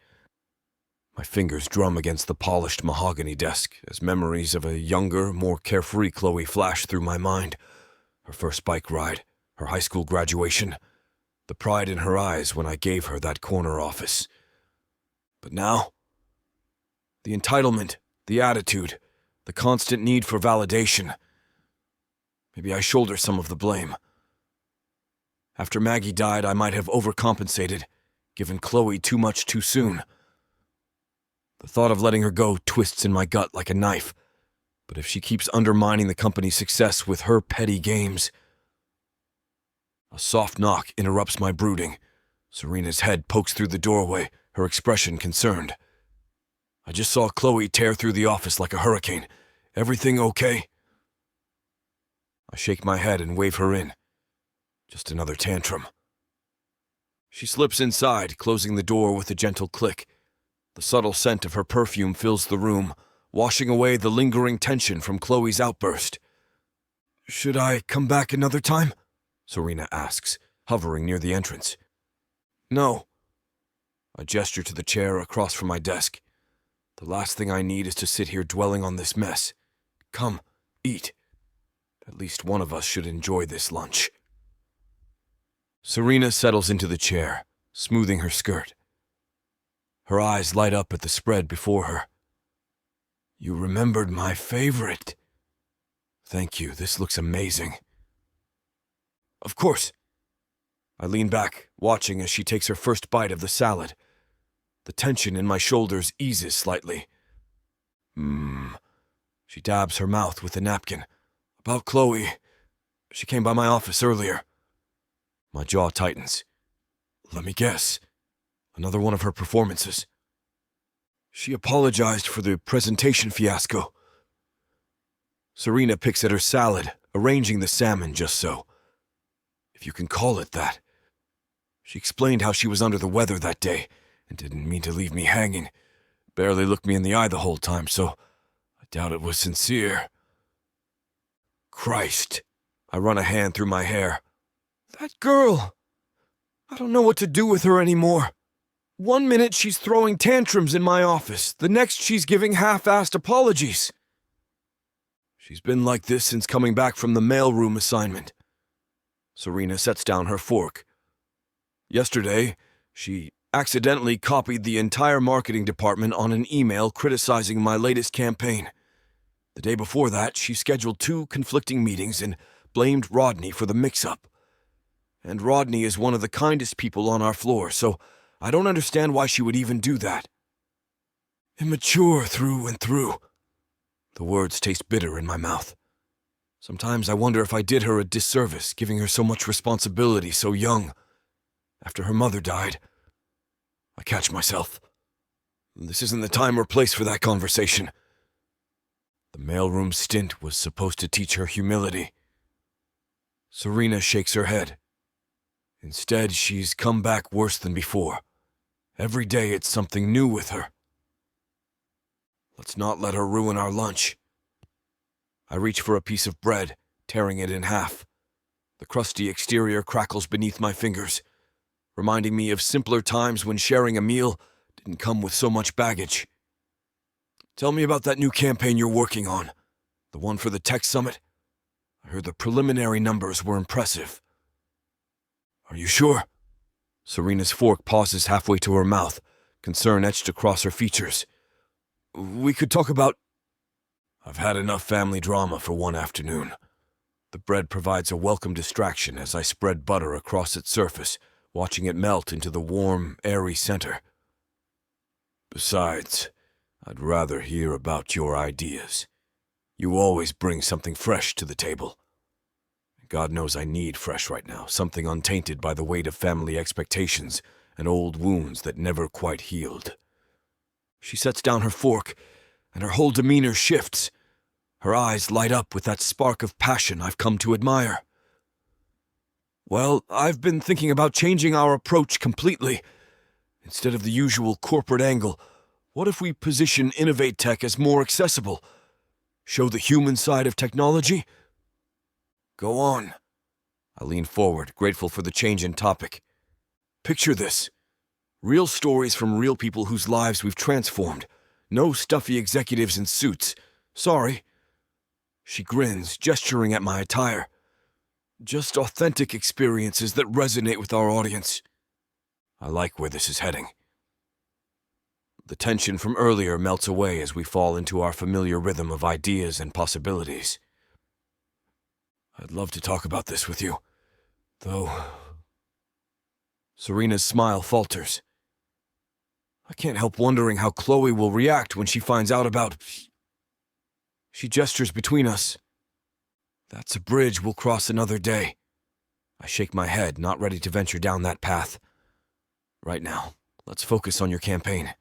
My fingers drum against the polished mahogany desk as memories of a younger, more carefree Chloe flash through my mind. Her first bike ride, her high school graduation, the pride in her eyes when I gave her that corner office. But now, the entitlement, the attitude, the constant need for validation. Maybe I shoulder some of the blame. After Maggie died, I might have overcompensated, given Chloe too much too soon. The thought of letting her go twists in my gut like a knife, but if she keeps undermining the company's success with her petty games... A soft knock interrupts my brooding. Serena's head pokes through the doorway, her expression concerned. I just saw Chloe tear through the office like a hurricane. Everything okay? I shake my head and wave her in. Just another tantrum. She slips inside, closing the door with a gentle click. The subtle scent of her perfume fills the room, washing away the lingering tension from Chloe's outburst. Should I come back another time? Serena asks, hovering near the entrance. No. I gesture to the chair across from my desk. The last thing I need is to sit here dwelling on this mess. Come, eat. At least one of us should enjoy this lunch. Serena settles into the chair, smoothing her skirt. Her eyes light up at the spread before her. You remembered my favorite. Thank you, this looks amazing. Of course. I lean back, watching as she takes her first bite of the salad. The tension in my shoulders eases slightly. She dabs her mouth with a napkin. About Chloe. She came by my office earlier. My jaw tightens. Let me guess. Another one of her performances. She apologized for the presentation fiasco. Serena picks at her salad, arranging the salmon just so. If you can call it that. She explained how she was under the weather that day and didn't mean to leave me hanging. Barely looked me in the eye the whole time, so I doubt it was sincere. Christ. I run a hand through my hair. That girl. I don't know what to do with her anymore. One minute she's throwing tantrums in my office, the next she's giving half-assed apologies. She's been like this since coming back from the mailroom assignment. Serena sets down her fork. Yesterday, she accidentally copied the entire marketing department on an email criticizing my latest campaign. The day before that, she scheduled 2 conflicting meetings and blamed Rodney for the mix-up. And Rodney is one of the kindest people on our floor, so I don't understand why she would even do that. Immature through and through. The words taste bitter in my mouth. Sometimes I wonder if I did her a disservice, giving her so much responsibility so young. after her mother died. I catch myself. This isn't the time or place for that conversation. The mailroom stint was supposed to teach her humility. Serena shakes her head. Instead, she's come back worse than before. Every day it's something new with her. Let's not let her ruin our lunch. I reach for a piece of bread, tearing it in half. The crusty exterior crackles beneath my fingers, reminding me of simpler times when sharing a meal didn't come with so much baggage. Tell me about that new campaign you're working on. The one for the tech summit? I heard the preliminary numbers were impressive. Are you sure? Serena's fork pauses halfway to her mouth, concern etched across her features. We could talk about... I've had enough family drama for one afternoon. The bread provides a welcome distraction as I spread butter across its surface, watching it melt into the warm, airy center. Besides, I'd rather hear about your ideas. You always bring something fresh to the table. God knows I need fresh right now, something untainted by the weight of family expectations and old wounds that never quite healed. She sets down her fork, and her whole demeanor shifts. Her eyes light up with that spark of passion I've come to admire. Well, I've been thinking about changing our approach completely. Instead of the usual corporate angle, what if we position InnovateTech as more accessible? Show the human side of technology? Go on. I lean forward, grateful for the change in topic. Picture this. Real stories from real people whose lives we've transformed. No stuffy executives in suits. Sorry. She grins, gesturing at my attire. Just authentic experiences that resonate with our audience. I like where this is heading. The tension from earlier melts away as we fall into our familiar rhythm of ideas and possibilities. I'd love to talk about this with you, though... Serena's smile falters. I can't help wondering how Chloe will react when she finds out about... She gestures between us. That's a bridge we'll cross another day. I shake my head, not ready to venture down that path. Right now, let's focus on your campaign.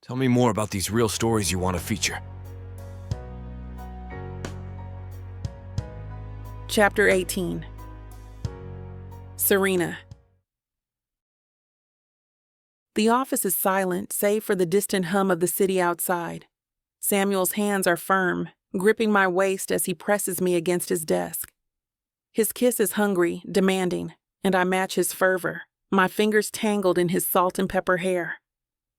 Tell me more about these real stories you want to feature. Chapter 18. Serena. The office is silent, save for the distant hum of the city outside. Samuel's hands are firm, gripping my waist as he presses me against his desk. His kiss is hungry, demanding, and I match his fervor, my fingers tangled in his salt and pepper hair.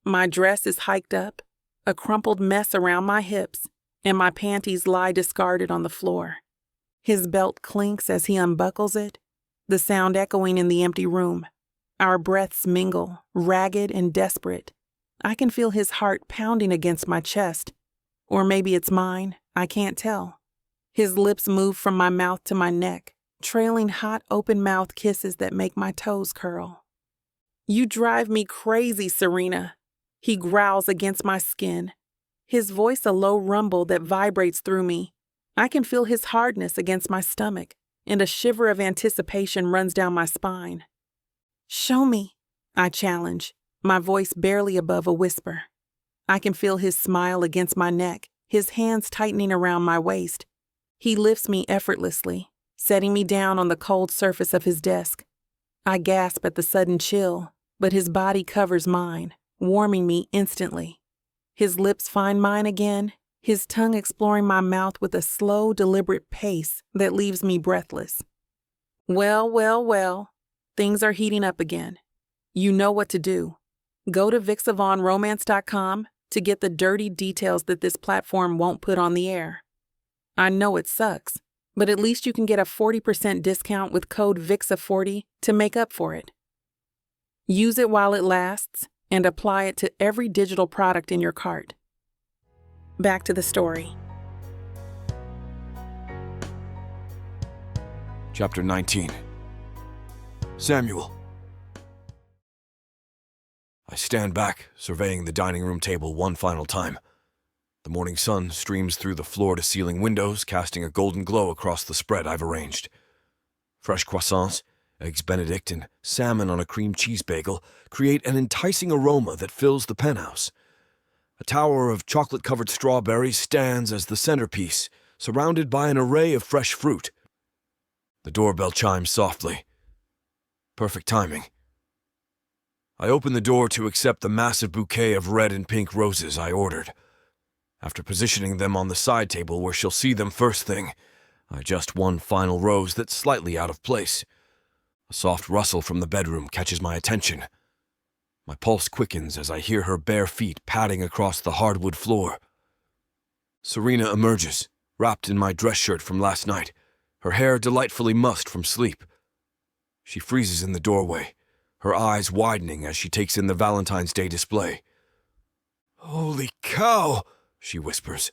My dress is hiked up, a crumpled mess around my hips, and my panties lie discarded on the floor. His belt clinks as he unbuckles it, the sound echoing in the empty room. Our breaths mingle, ragged and desperate. I can feel his heart pounding against my chest. Or maybe it's mine, I can't tell. His lips move from my mouth to my neck, trailing hot open-mouth kisses that make my toes curl. You drive me crazy, Serena. He growls against my skin, his voice a low rumble that vibrates through me. I can feel his hardness against my stomach, and a shiver of anticipation runs down my spine. Show me, I challenge, my voice barely above a whisper. I can feel his smile against my neck, his hands tightening around my waist. He lifts me effortlessly, setting me down on the cold surface of his desk. I gasp at the sudden chill, but his body covers mine, warming me instantly. His lips find mine again, his tongue exploring my mouth with a slow, deliberate pace that leaves me breathless. Well, things are heating up again. You know what to do. Go to BWWM to get the dirty details that this platform won't put on the air. I know it sucks, but at least you can get a 40% discount with code VIXA40 to make up for it. Use it while it lasts and apply it to every digital product in your cart. Back to the story. Chapter 19. Samuel. I stand back, surveying the dining room table one final time. The morning sun streams through the floor-to-ceiling windows, casting a golden glow across the spread I've arranged. Fresh croissants, Eggs Benedict and salmon on a cream cheese bagel create an enticing aroma that fills the penthouse. A tower of chocolate-covered strawberries stands as the centerpiece, surrounded by an array of fresh fruit. The doorbell chimes softly. Perfect timing. I open the door to accept the massive bouquet of red and pink roses I ordered. After positioning them on the side table where she'll see them first thing, I adjust one final rose that's slightly out of place. A soft rustle from the bedroom catches my attention. My pulse quickens as I hear her bare feet padding across the hardwood floor. Serena emerges, wrapped in my dress shirt from last night, her hair delightfully mussed from sleep. She freezes in the doorway, her eyes widening as she takes in the Valentine's Day display. "Holy cow!" she whispers,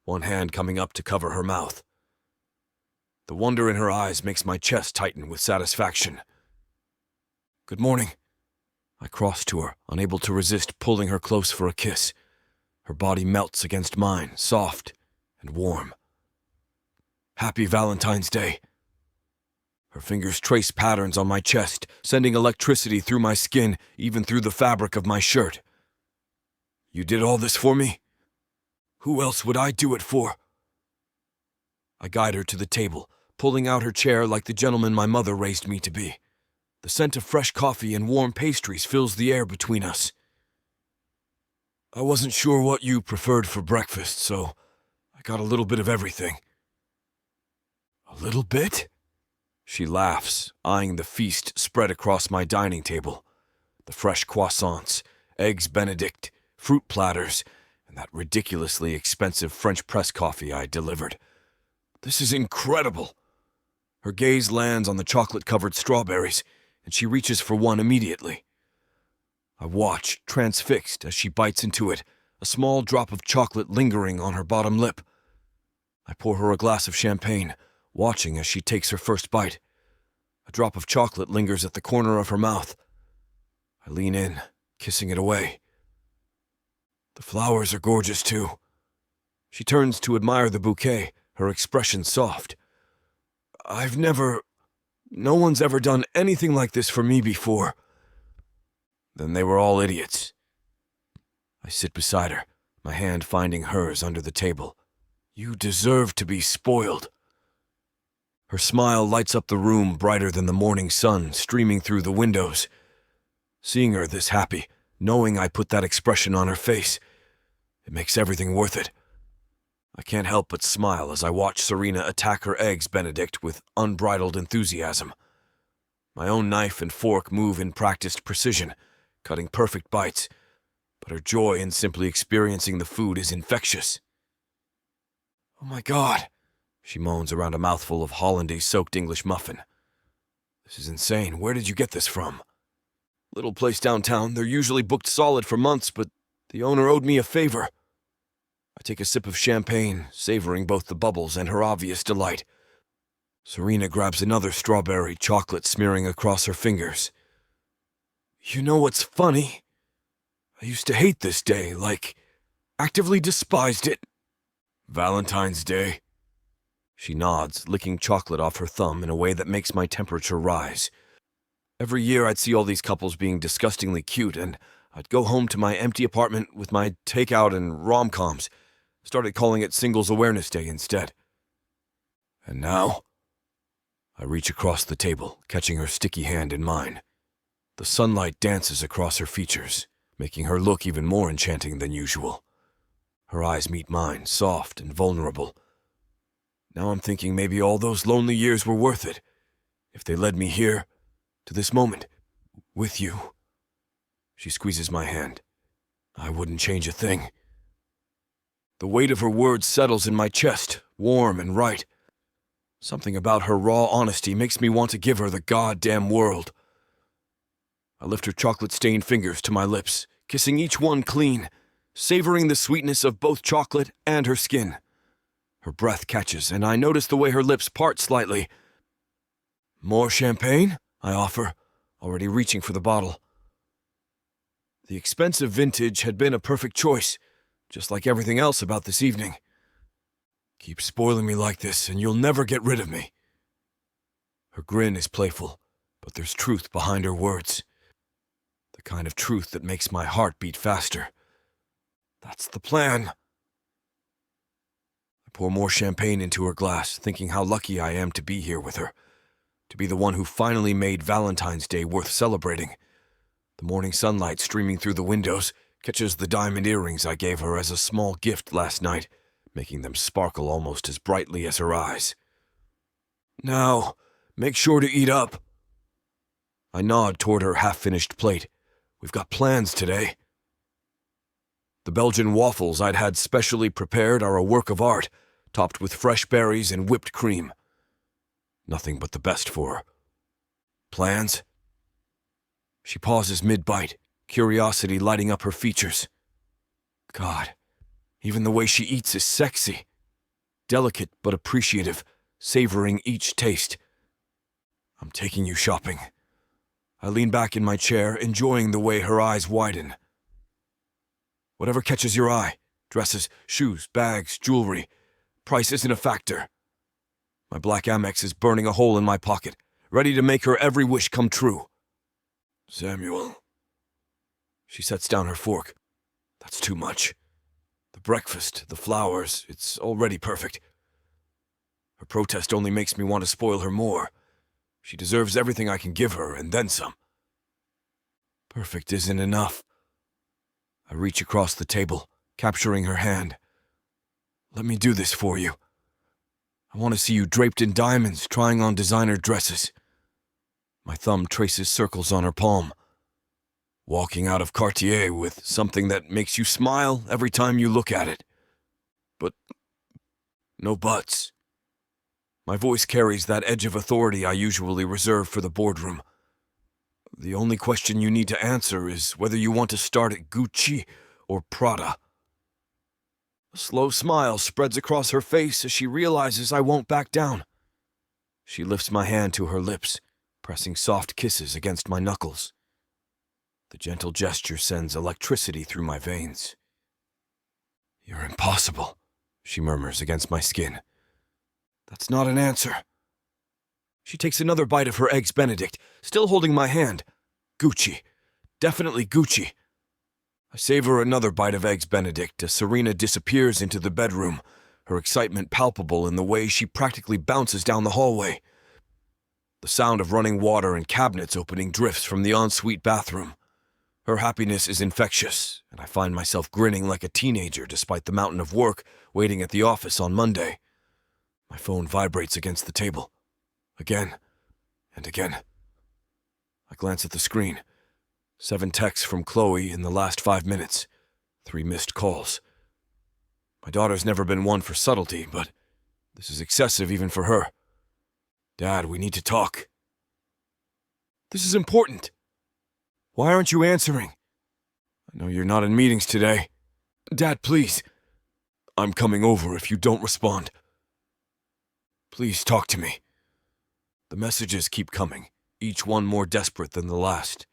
one hand coming up to cover her mouth. The wonder in her eyes makes my chest tighten with satisfaction. "Good morning." I cross to her, unable to resist pulling her close for a kiss. Her body melts against mine, soft and warm. "Happy Valentine's Day." Her fingers trace patterns on my chest, sending electricity through my skin, even through the fabric of my shirt. "You did all this for me? Who else would I do it for?" I guide her to the table, pulling out her chair like the gentleman my mother raised me to be. The scent of fresh coffee and warm pastries fills the air between us. "I wasn't sure what you preferred for breakfast, so I got a little bit of everything." "A little bit?" She laughs, eyeing the feast spread across my dining table. The fresh croissants, eggs Benedict, fruit platters, and that ridiculously expensive French press coffee I delivered. "This is incredible." Her gaze lands on the chocolate-covered strawberries, and she reaches for one immediately. I watch, transfixed, as she bites into it, a small drop of chocolate lingering on her bottom lip. I pour her a glass of champagne, watching as she takes her first bite. A drop of chocolate lingers at the corner of her mouth. I lean in, kissing it away. "The flowers are gorgeous, too." She turns to admire the bouquet, her expression soft. No one's ever done anything like this for me before." Then they were all idiots. I sit beside her, my hand finding hers under the table. "You deserve to be spoiled." Her smile lights up the room brighter than the morning sun streaming through the windows. Seeing her this happy, knowing I put that expression on her face, it makes everything worth it. I can't help but smile as I watch Serena attack her eggs Benedict with unbridled enthusiasm. My own knife and fork move in practiced precision, cutting perfect bites, but her joy in simply experiencing the food is infectious. "Oh my God," she moans around a mouthful of hollandaise-soaked English muffin. "This is insane. Where did you get this from?" "Little place downtown. They're usually booked solid for months, but the owner owed me a favor." I take a sip of champagne, savoring both the bubbles and her obvious delight. Serena grabs another strawberry, chocolate smearing across her fingers. "You know what's funny? I used to hate this day, actively despised it." "Valentine's Day?" She nods, licking chocolate off her thumb in a way that makes my temperature rise. Every year I'd see all these couples being disgustingly cute, and I'd go home to my empty apartment with my takeout and rom-coms. Started calling it Singles Awareness Day instead. And now? I reach across the table, catching her sticky hand in mine. The sunlight dances across her features, making her look even more enchanting than usual. Her eyes meet mine, soft and vulnerable. Now I'm thinking maybe all those lonely years were worth it, if they led me here, to this moment, with you. She squeezes my hand. I wouldn't change a thing. The weight of her words settles in my chest, warm and right. Something about her raw honesty makes me want to give her the goddamn world. I lift her chocolate-stained fingers to my lips, kissing each one clean, savoring the sweetness of both chocolate and her skin. Her breath catches, and I notice the way her lips part slightly. "More champagne?" I offer, already reaching for the bottle. The expensive vintage had been a perfect choice, just like everything else about this evening. "Keep spoiling me like this, and you'll never get rid of me." Her grin is playful, But there's truth behind her words. The kind of truth that makes my heart beat faster. That's the plan. I pour more champagne into her glass, thinking how lucky I am to be here with her. To be the one who finally made Valentine's Day worth celebrating. The morning sunlight streaming through the windows catches the diamond earrings I gave her as a small gift last night, making them sparkle almost as brightly as her eyes. Now, make sure to eat up. I nod toward her half-finished plate. We've got plans today. The Belgian waffles I'd had specially prepared are a work of art, topped with fresh berries and whipped cream. Nothing but the best for her. Plans? She pauses mid-bite, curiosity lighting up her features. God, even the way she eats is sexy. Delicate but appreciative, savoring each taste. I'm taking you shopping. I lean back in my chair, enjoying the way her eyes widen. Whatever catches your eye. Dresses, shoes, bags, jewelry. Price isn't a factor. My black Amex is burning a hole in my pocket, ready to make her every wish come true. Samuel. She sets down her fork. That's too much. The breakfast, the flowers, it's already perfect. Her protest only makes me want to spoil her more. She deserves everything I can give her, and then some. Perfect isn't enough. I reach across the table, capturing her hand. Let me do this for you. I want to see you draped in diamonds, trying on designer dresses. My thumb traces circles on her palm. Walking out of Cartier with something that makes you smile every time you look at it. But no buts. My voice carries that edge of authority I usually reserve for the boardroom. The only question you need to answer is whether you want to start at Gucci or Prada. A slow smile spreads across her face as she realizes I won't back down. She lifts my hand to her lips, pressing soft kisses against my knuckles. The gentle gesture sends electricity through my veins. You're impossible, she murmurs against my skin. That's not an answer. She takes another bite of her Eggs Benedict, still holding my hand. Gucci. Definitely Gucci. I savor another bite of Eggs Benedict as Serena disappears into the bedroom, her excitement palpable in the way she practically bounces down the hallway. The sound of running water and cabinets opening drifts from the ensuite bathroom. Her happiness is infectious, and I find myself grinning like a teenager despite the mountain of work waiting at the office on Monday. My phone vibrates against the table. Again and again. I glance at the screen. 7 texts from Chloe in the last 5 minutes. 3 missed calls. My daughter's never been one for subtlety, but this is excessive even for her. Dad, we need to talk. This is important. Why aren't you answering? I know you're not in meetings today. Dad, please. I'm coming over if you don't respond. Please talk to me. The messages keep coming, each one more desperate than the last.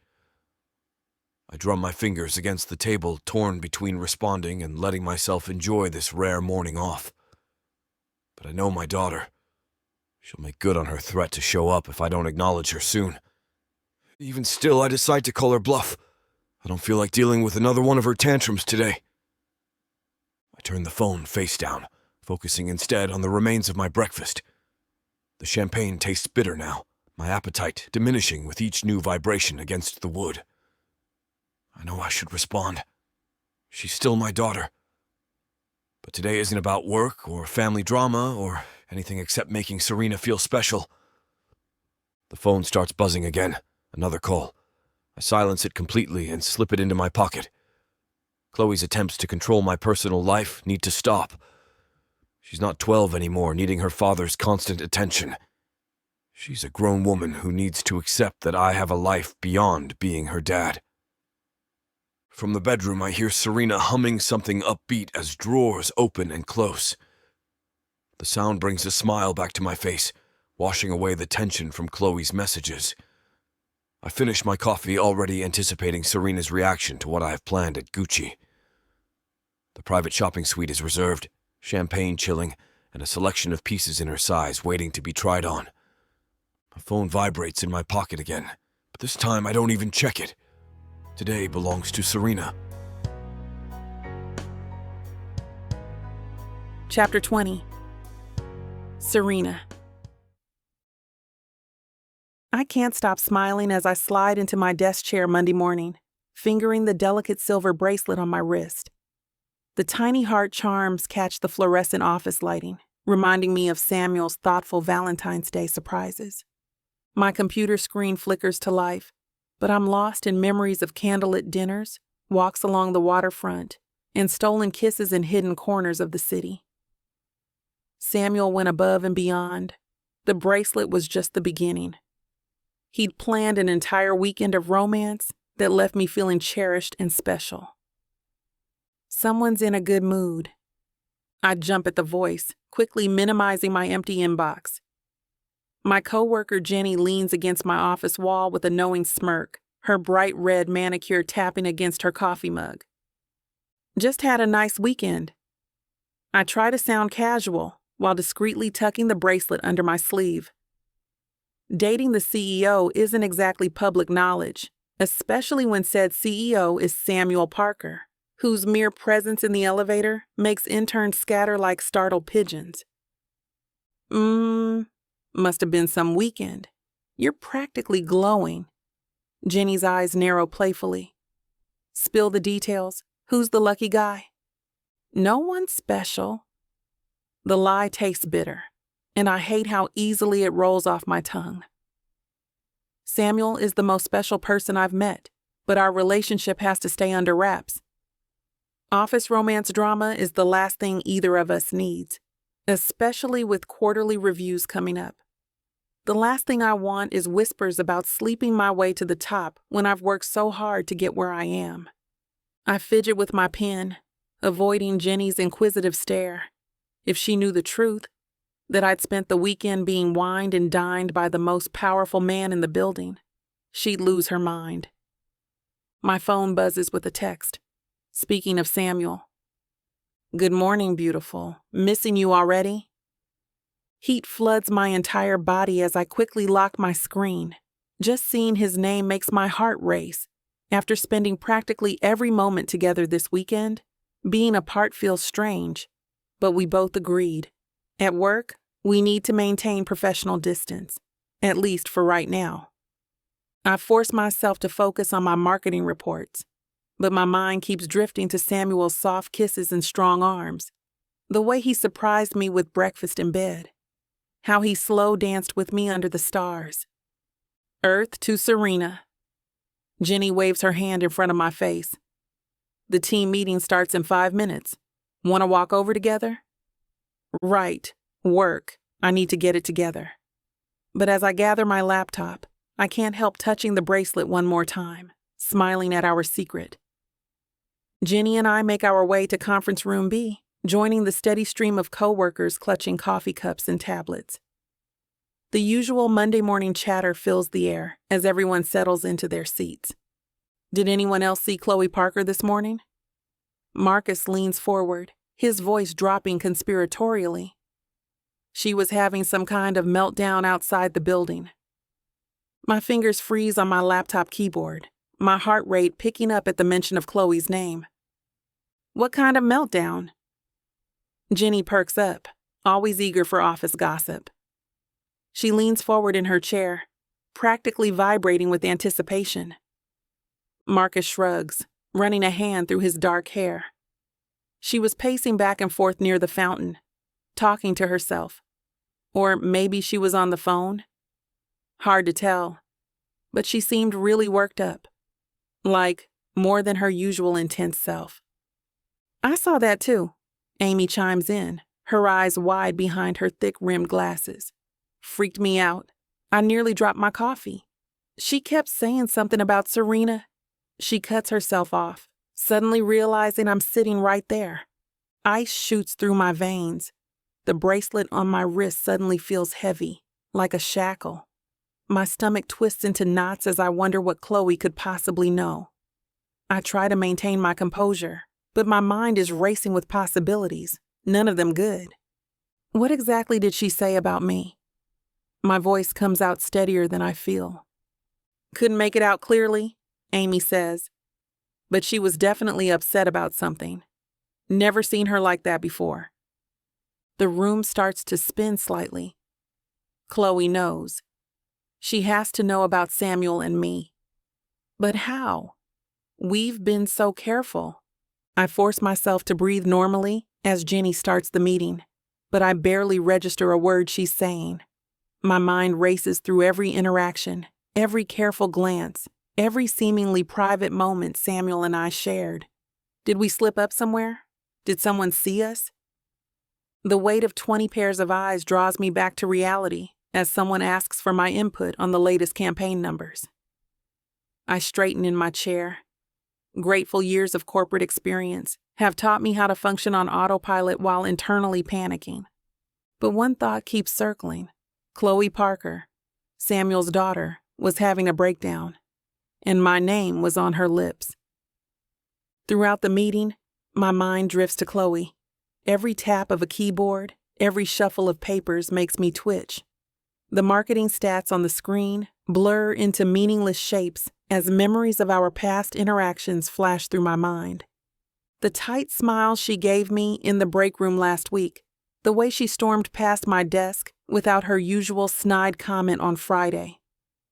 I drum my fingers against the table, torn between responding and letting myself enjoy this rare morning off. But I know my daughter. She'll make good on her threat to show up if I don't acknowledge her soon. Even still, I decide to call her bluff. I don't feel like dealing with another one of her tantrums today. I turn the phone face down, focusing instead on the remains of my breakfast. The champagne tastes bitter now, my appetite diminishing with each new vibration against the wood. I know I should respond. She's still my daughter. But today isn't about work or family drama or anything except making Serena feel special. The phone starts buzzing again. Another call. I silence it completely and slip it into my pocket. Chloe's attempts to control my personal life need to stop. She's not 12 anymore, needing her father's constant attention. She's a grown woman who needs to accept that I have a life beyond being her dad. From the bedroom, I hear Serena humming something upbeat as drawers open and close. The sound brings a smile back to my face, washing away the tension from Chloe's messages. I finish my coffee, already anticipating Serena's reaction to what I have planned at Gucci. The private shopping suite is reserved, champagne chilling, and a selection of pieces in her size waiting to be tried on. My phone vibrates in my pocket again, but this time I don't even check it. Today belongs to Serena. Chapter 20. Serena. I can't stop smiling as I slide into my desk chair Monday morning, fingering the delicate silver bracelet on my wrist. The tiny heart charms catch the fluorescent office lighting, reminding me of Samuel's thoughtful Valentine's Day surprises. My computer screen flickers to life, but I'm lost in memories of candlelit dinners, walks along the waterfront, and stolen kisses in hidden corners of the city. Samuel went above and beyond. The bracelet was just the beginning. He'd planned an entire weekend of romance that left me feeling cherished and special. Someone's in a good mood. I jump at the voice, quickly minimizing my empty inbox. My coworker Jenny leans against my office wall with a knowing smirk, her bright red manicure tapping against her coffee mug. Just had a nice weekend. I try to sound casual while discreetly tucking the bracelet under my sleeve. Dating the CEO isn't exactly public knowledge, especially when said CEO is Samuel Parker, whose mere presence in the elevator makes interns scatter like startled pigeons. Must have been some weekend. You're practically glowing. Jenny's eyes narrow playfully. Spill the details. Who's the lucky guy? No one special. The lie tastes bitter, and I hate how easily it rolls off my tongue. Samuel is the most special person I've met, but our relationship has to stay under wraps. Office romance drama is the last thing either of us needs, especially with quarterly reviews coming up. The last thing I want is whispers about sleeping my way to the top when I've worked so hard to get where I am. I fidget with my pen, avoiding Jenny's inquisitive stare. If she knew the truth, that I'd spent the weekend being wined and dined by the most powerful man in the building, she'd lose her mind. My phone buzzes with a text. Speaking of Samuel. Good morning, beautiful. Missing you already? Heat floods my entire body as I quickly lock my screen. Just seeing his name makes my heart race. After spending practically every moment together this weekend, being apart feels strange, but we both agreed. At work, we need to maintain professional distance, at least for right now. I force myself to focus on my marketing reports, but my mind keeps drifting to Samuel's soft kisses and strong arms, the way he surprised me with breakfast in bed, how he slow danced with me under the stars. Earth to Serena. Jenny waves her hand in front of my face. The team meeting starts in 5 minutes. Want to walk over together? Right. Work. I need to get it together. But as I gather my laptop, I can't help touching the bracelet one more time, smiling at our secret. Jenny and I make our way to Conference Room B, joining the steady stream of coworkers clutching coffee cups and tablets. The usual Monday morning chatter fills the air as everyone settles into their seats. Did anyone else see Chloe Parker this morning? Marcus leans forward, his voice dropping conspiratorially. She was having some kind of meltdown outside the building. My fingers freeze on my laptop keyboard, my heart rate picking up at the mention of Chloe's name. What kind of meltdown? Jenny perks up, always eager for office gossip. She leans forward in her chair, practically vibrating with anticipation. Marcus shrugs, running a hand through his dark hair. She was pacing back and forth near the fountain, talking to herself. Or maybe she was on the phone. Hard to tell, but she seemed really worked up, like more than her usual intense self. I saw that too, Amy chimes in, her eyes wide behind her thick-rimmed glasses. Freaked me out. I nearly dropped my coffee. She kept saying something about Serena. She cuts herself off, suddenly realizing I'm sitting right there. Ice shoots through my veins. The bracelet on my wrist suddenly feels heavy, like a shackle. My stomach twists into knots as I wonder what Chloe could possibly know. I try to maintain my composure, but my mind is racing with possibilities, none of them good. What exactly did she say about me? My voice comes out steadier than I feel. Couldn't make it out clearly, Amy says, but she was definitely upset about something. Never seen her like that before. The room starts to spin slightly. Chloe knows. She has to know about Samuel and me. But how? We've been so careful. I force myself to breathe normally as Jenny starts the meeting, but I barely register a word she's saying. My mind races through every interaction, every careful glance, every seemingly private moment Samuel and I shared. Did we slip up somewhere? Did someone see us? The weight of 20 pairs of eyes draws me back to reality as someone asks for my input on the latest campaign numbers. I straighten in my chair. Grateful years of corporate experience have taught me how to function on autopilot while internally panicking. But one thought keeps circling. Chloe Parker, Samuel's daughter, was having a breakdown, and my name was on her lips. Throughout the meeting, my mind drifts to Chloe. Every tap of a keyboard, every shuffle of papers makes me twitch. The marketing stats on the screen blur into meaningless shapes as memories of our past interactions flash through my mind. The tight smile she gave me in the break room last week, the way she stormed past my desk without her usual snide comment on Friday,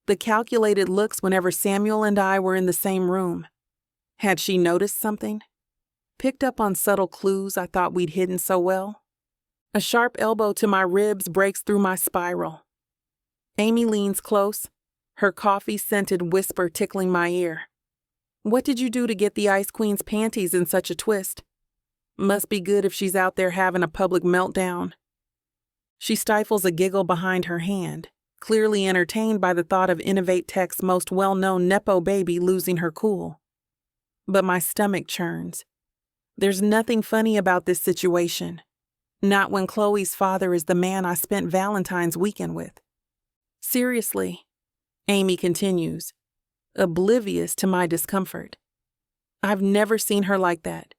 the calculated looks whenever Samuel and I were in the same room. Had she noticed something? Picked up on subtle clues I thought we'd hidden so well? A sharp elbow to my ribs breaks through my spiral. Amy leans close, her coffee-scented whisper tickling my ear. What did you do to get the Ice Queen's panties in such a twist? Must be good if she's out there having a public meltdown. She stifles a giggle behind her hand, clearly entertained by the thought of InnovateTech's most well-known Nepo baby losing her cool. But my stomach churns. There's nothing funny about this situation. Not when Chloe's father is the man I spent Valentine's weekend with. Seriously, Amy continues, oblivious to my discomfort. I've never seen her like that.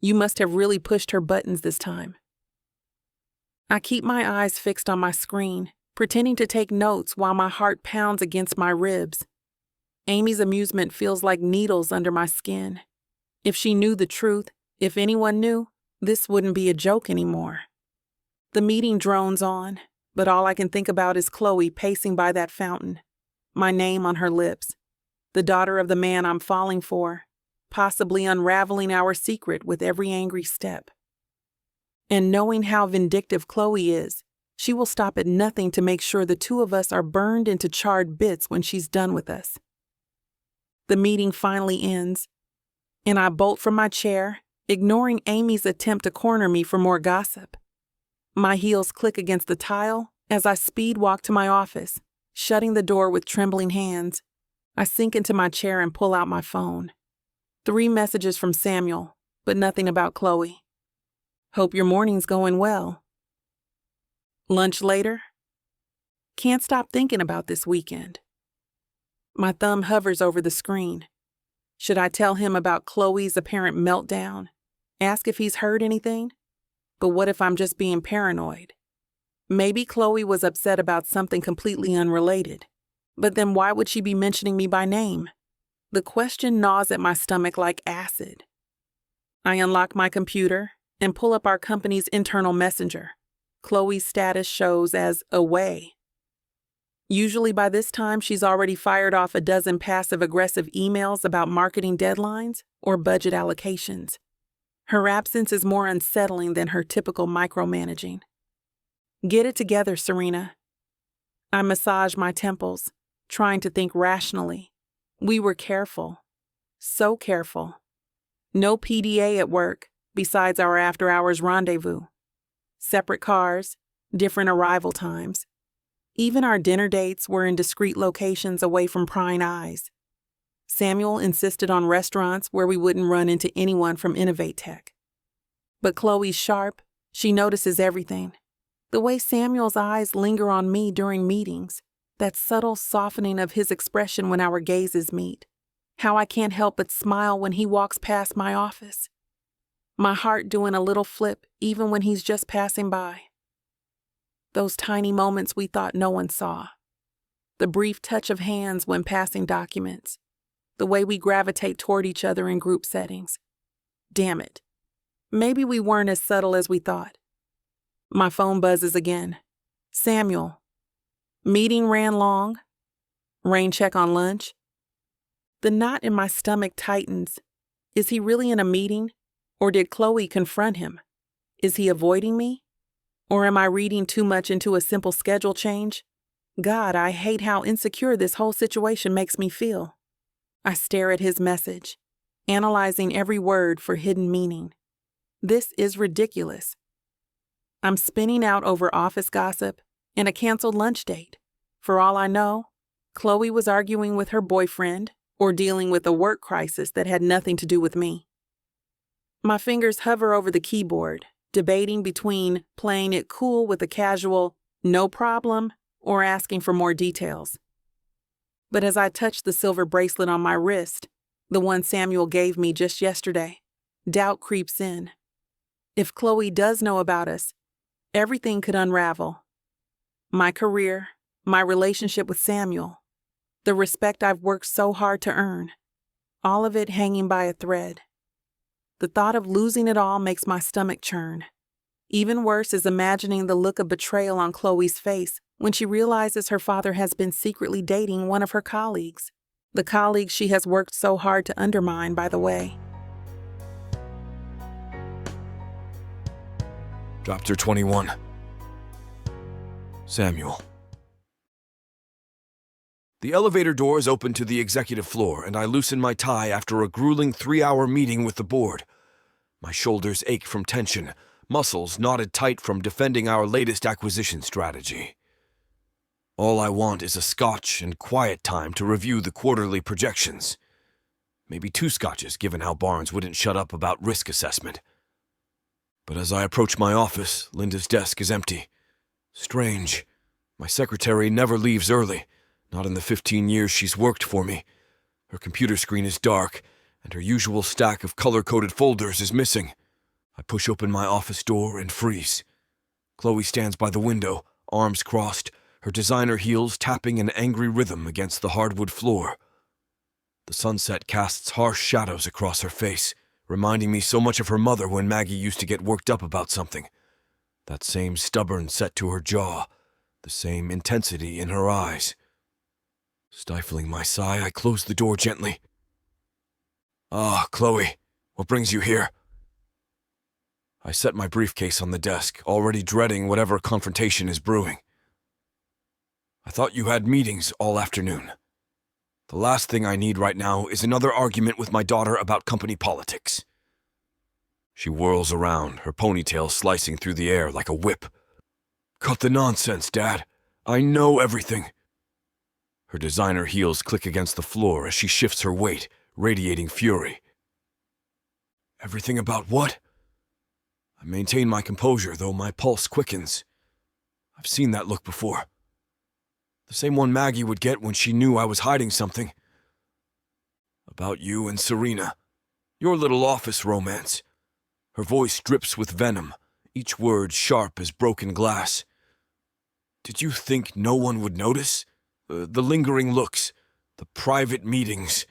You must have really pushed her buttons this time. I keep my eyes fixed on my screen, pretending to take notes while my heart pounds against my ribs. Amy's amusement feels like needles under my skin. If she knew the truth, if anyone knew, this wouldn't be a joke anymore. The meeting drones on, but all I can think about is Chloe pacing by that fountain, my name on her lips, the daughter of the man I'm falling for, possibly unraveling our secret with every angry step. And knowing how vindictive Chloe is, she will stop at nothing to make sure the two of us are burned into charred bits when she's done with us. The meeting finally ends, and I bolt from my chair, ignoring Amy's attempt to corner me for more gossip. My heels click against the tile as I speed walk to my office, shutting the door with trembling hands. I sink into my chair and pull out my phone. 3 messages from Samuel, but nothing about Chloe. Hope your morning's going well. Lunch later? Can't stop thinking about this weekend. My thumb hovers over the screen. Should I tell him about Chloe's apparent meltdown? Ask if he's heard anything? But what if I'm just being paranoid? Maybe Chloe was upset about something completely unrelated. But then why would she be mentioning me by name? The question gnaws at my stomach like acid. I unlock my computer and pull up our company's internal messenger. Chloe's status shows as away. Usually by this time, she's already fired off a dozen passive-aggressive emails about marketing deadlines or budget allocations. Her absence is more unsettling than her typical micromanaging. Get it together, Serena. I massage my temples, trying to think rationally. We were careful. So careful. No PDA at work, besides our after-hours rendezvous. Separate cars, different arrival times. Even our dinner dates were in discreet locations away from prying eyes. Samuel insisted on restaurants where we wouldn't run into anyone from InnovateTech. But Chloe's sharp, she notices everything. The way Samuel's eyes linger on me during meetings, that subtle softening of his expression when our gazes meet. How I can't help but smile when he walks past my office. My heart doing a little flip even when he's just passing by. Those tiny moments we thought no one saw. The brief touch of hands when passing documents. The way we gravitate toward each other in group settings. Damn it. Maybe we weren't as subtle as we thought. My phone buzzes again. Samuel. Meeting ran long. Rain check on lunch. The knot in my stomach tightens. Is he really in a meeting? Or did Chloe confront him? Is he avoiding me? Or am I reading too much into a simple schedule change? God, I hate how insecure this whole situation makes me feel. I stare at his message, analyzing every word for hidden meaning. This is ridiculous. I'm spinning out over office gossip and a canceled lunch date. For all I know, Chloe was arguing with her boyfriend or dealing with a work crisis that had nothing to do with me. My fingers hover over the keyboard, debating between playing it cool with a casual, no problem, or asking for more details. But as I touch the silver bracelet on my wrist, the one Samuel gave me just yesterday, doubt creeps in. If Chloe does know about us, everything could unravel. My career, my relationship with Samuel, the respect I've worked so hard to earn, all of it hanging by a thread. The thought of losing it all makes my stomach churn. Even worse is imagining the look of betrayal on Chloe's face when she realizes her father has been secretly dating one of her colleagues, the colleague she has worked so hard to undermine, by the way. Chapter 21. Samuel. The elevator doors open to the executive floor, and I loosen my tie after a grueling 3-hour meeting with the board. My shoulders ache from tension, muscles knotted tight from defending our latest acquisition strategy. All I want is a scotch and quiet time to review the quarterly projections. Maybe 2 scotches, given how Barnes wouldn't shut up about risk assessment. But as I approach my office, Linda's desk is empty. Strange. My secretary never leaves early, not in the 15 years she's worked for me. Her computer screen is dark, and her usual stack of color-coded folders is missing. I push open my office door and freeze. Chloe stands by the window, arms crossed, her designer heels tapping an angry rhythm against the hardwood floor. The sunset casts harsh shadows across her face, reminding me so much of her mother when Maggie used to get worked up about something. That same stubborn set to her jaw, the same intensity in her eyes. Stifling my sigh, I close the door gently. "Ah, Chloe, what brings you here?" I set my briefcase on the desk, already dreading whatever confrontation is brewing. "I thought you had meetings all afternoon. The last thing I need right now is another argument with my daughter about company politics." She whirls around, her ponytail slicing through the air like a whip. "Cut the nonsense, Dad. I know everything." Her designer heels click against the floor as she shifts her weight, radiating fury. "Everything about what?" I maintain my composure, though my pulse quickens. I've seen that look before. The same one Maggie would get when she knew I was hiding something. "About you and Serena. Your little office romance." Her voice drips with venom, each word sharp as broken glass. "Did you think no one would notice? The lingering looks, the private meetings,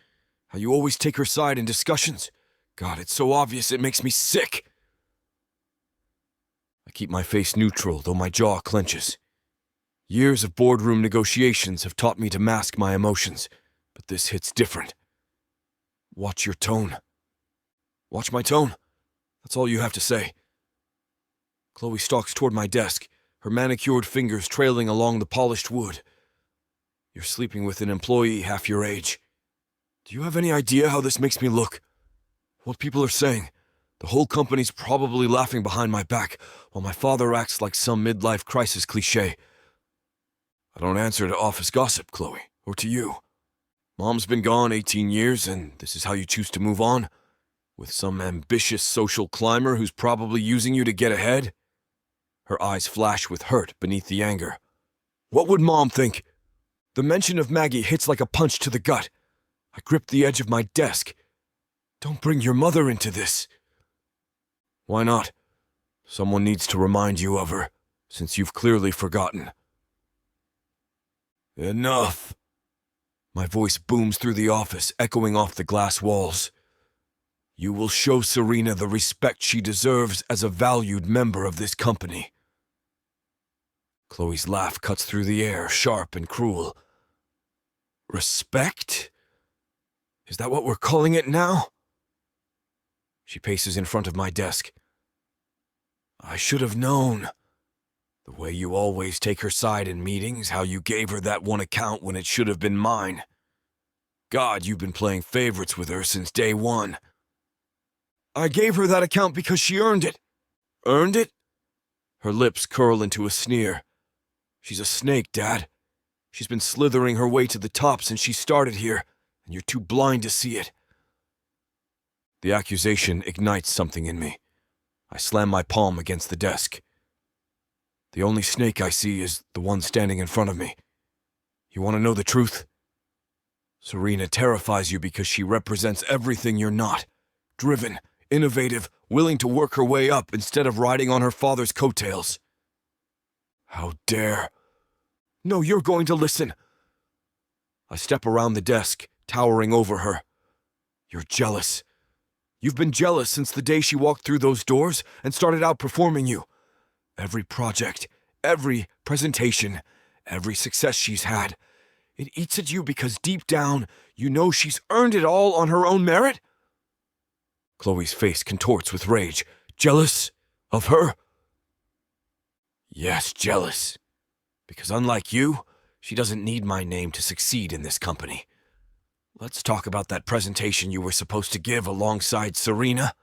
how you always take her side in discussions. God, it's so obvious it makes me sick." I keep my face neutral, though my jaw clenches. Years of boardroom negotiations have taught me to mask my emotions, but this hits different. "Watch your tone." "Watch my tone? That's all you have to say." Chloe stalks toward my desk, her manicured fingers trailing along the polished wood. "You're sleeping with an employee half your age. Do you have any idea how this makes me look? What people are saying? The whole company's probably laughing behind my back, while my father acts like some midlife crisis cliché. I don't answer to office gossip, Chloe, or to you. Mom's been gone 18 years, and this is how you choose to move on? With some ambitious social climber who's probably using you to get ahead?" Her eyes flash with hurt beneath the anger. "What would Mom think?" The mention of Maggie hits like a punch to the gut. I grip the edge of my desk. "Don't bring your mother into this." "Why not? Someone needs to remind you of her," since you've clearly forgotten. Enough! My voice booms through the office, echoing off the glass walls. You will show Serena the respect she deserves as a valued member of this company. Chloe's laugh cuts through the air, sharp and cruel. Respect? Is that what we're calling it now? She paces in front of my desk. I should have known. The way you always take her side in meetings, how you gave her that one account when it should have been mine. God, you've been playing favorites with her since day one. I gave her that account because she earned it. Earned it? Her lips curl into a sneer. She's a snake, Dad. She's been slithering her way to the top since she started here, and you're too blind to see it. The accusation ignites something in me. I slam my palm against the desk. The only snake I see is the one standing in front of me. You want to know the truth? Serena terrifies you because she represents everything you're not. Driven, innovative, willing to work her way up instead of riding on her father's coattails. How dare... No, you're going to listen. I step around the desk, towering over her. You're jealous. You've been jealous since the day she walked through those doors and started outperforming you. Every project, every presentation, every success she's had, it eats at you because deep down, you know she's earned it all on her own merit? Chloe's face contorts with rage. Jealous? Of her? Yes, jealous. Because unlike you, she doesn't need my name to succeed in this company. Let's talk about that presentation you were supposed to give alongside Serena.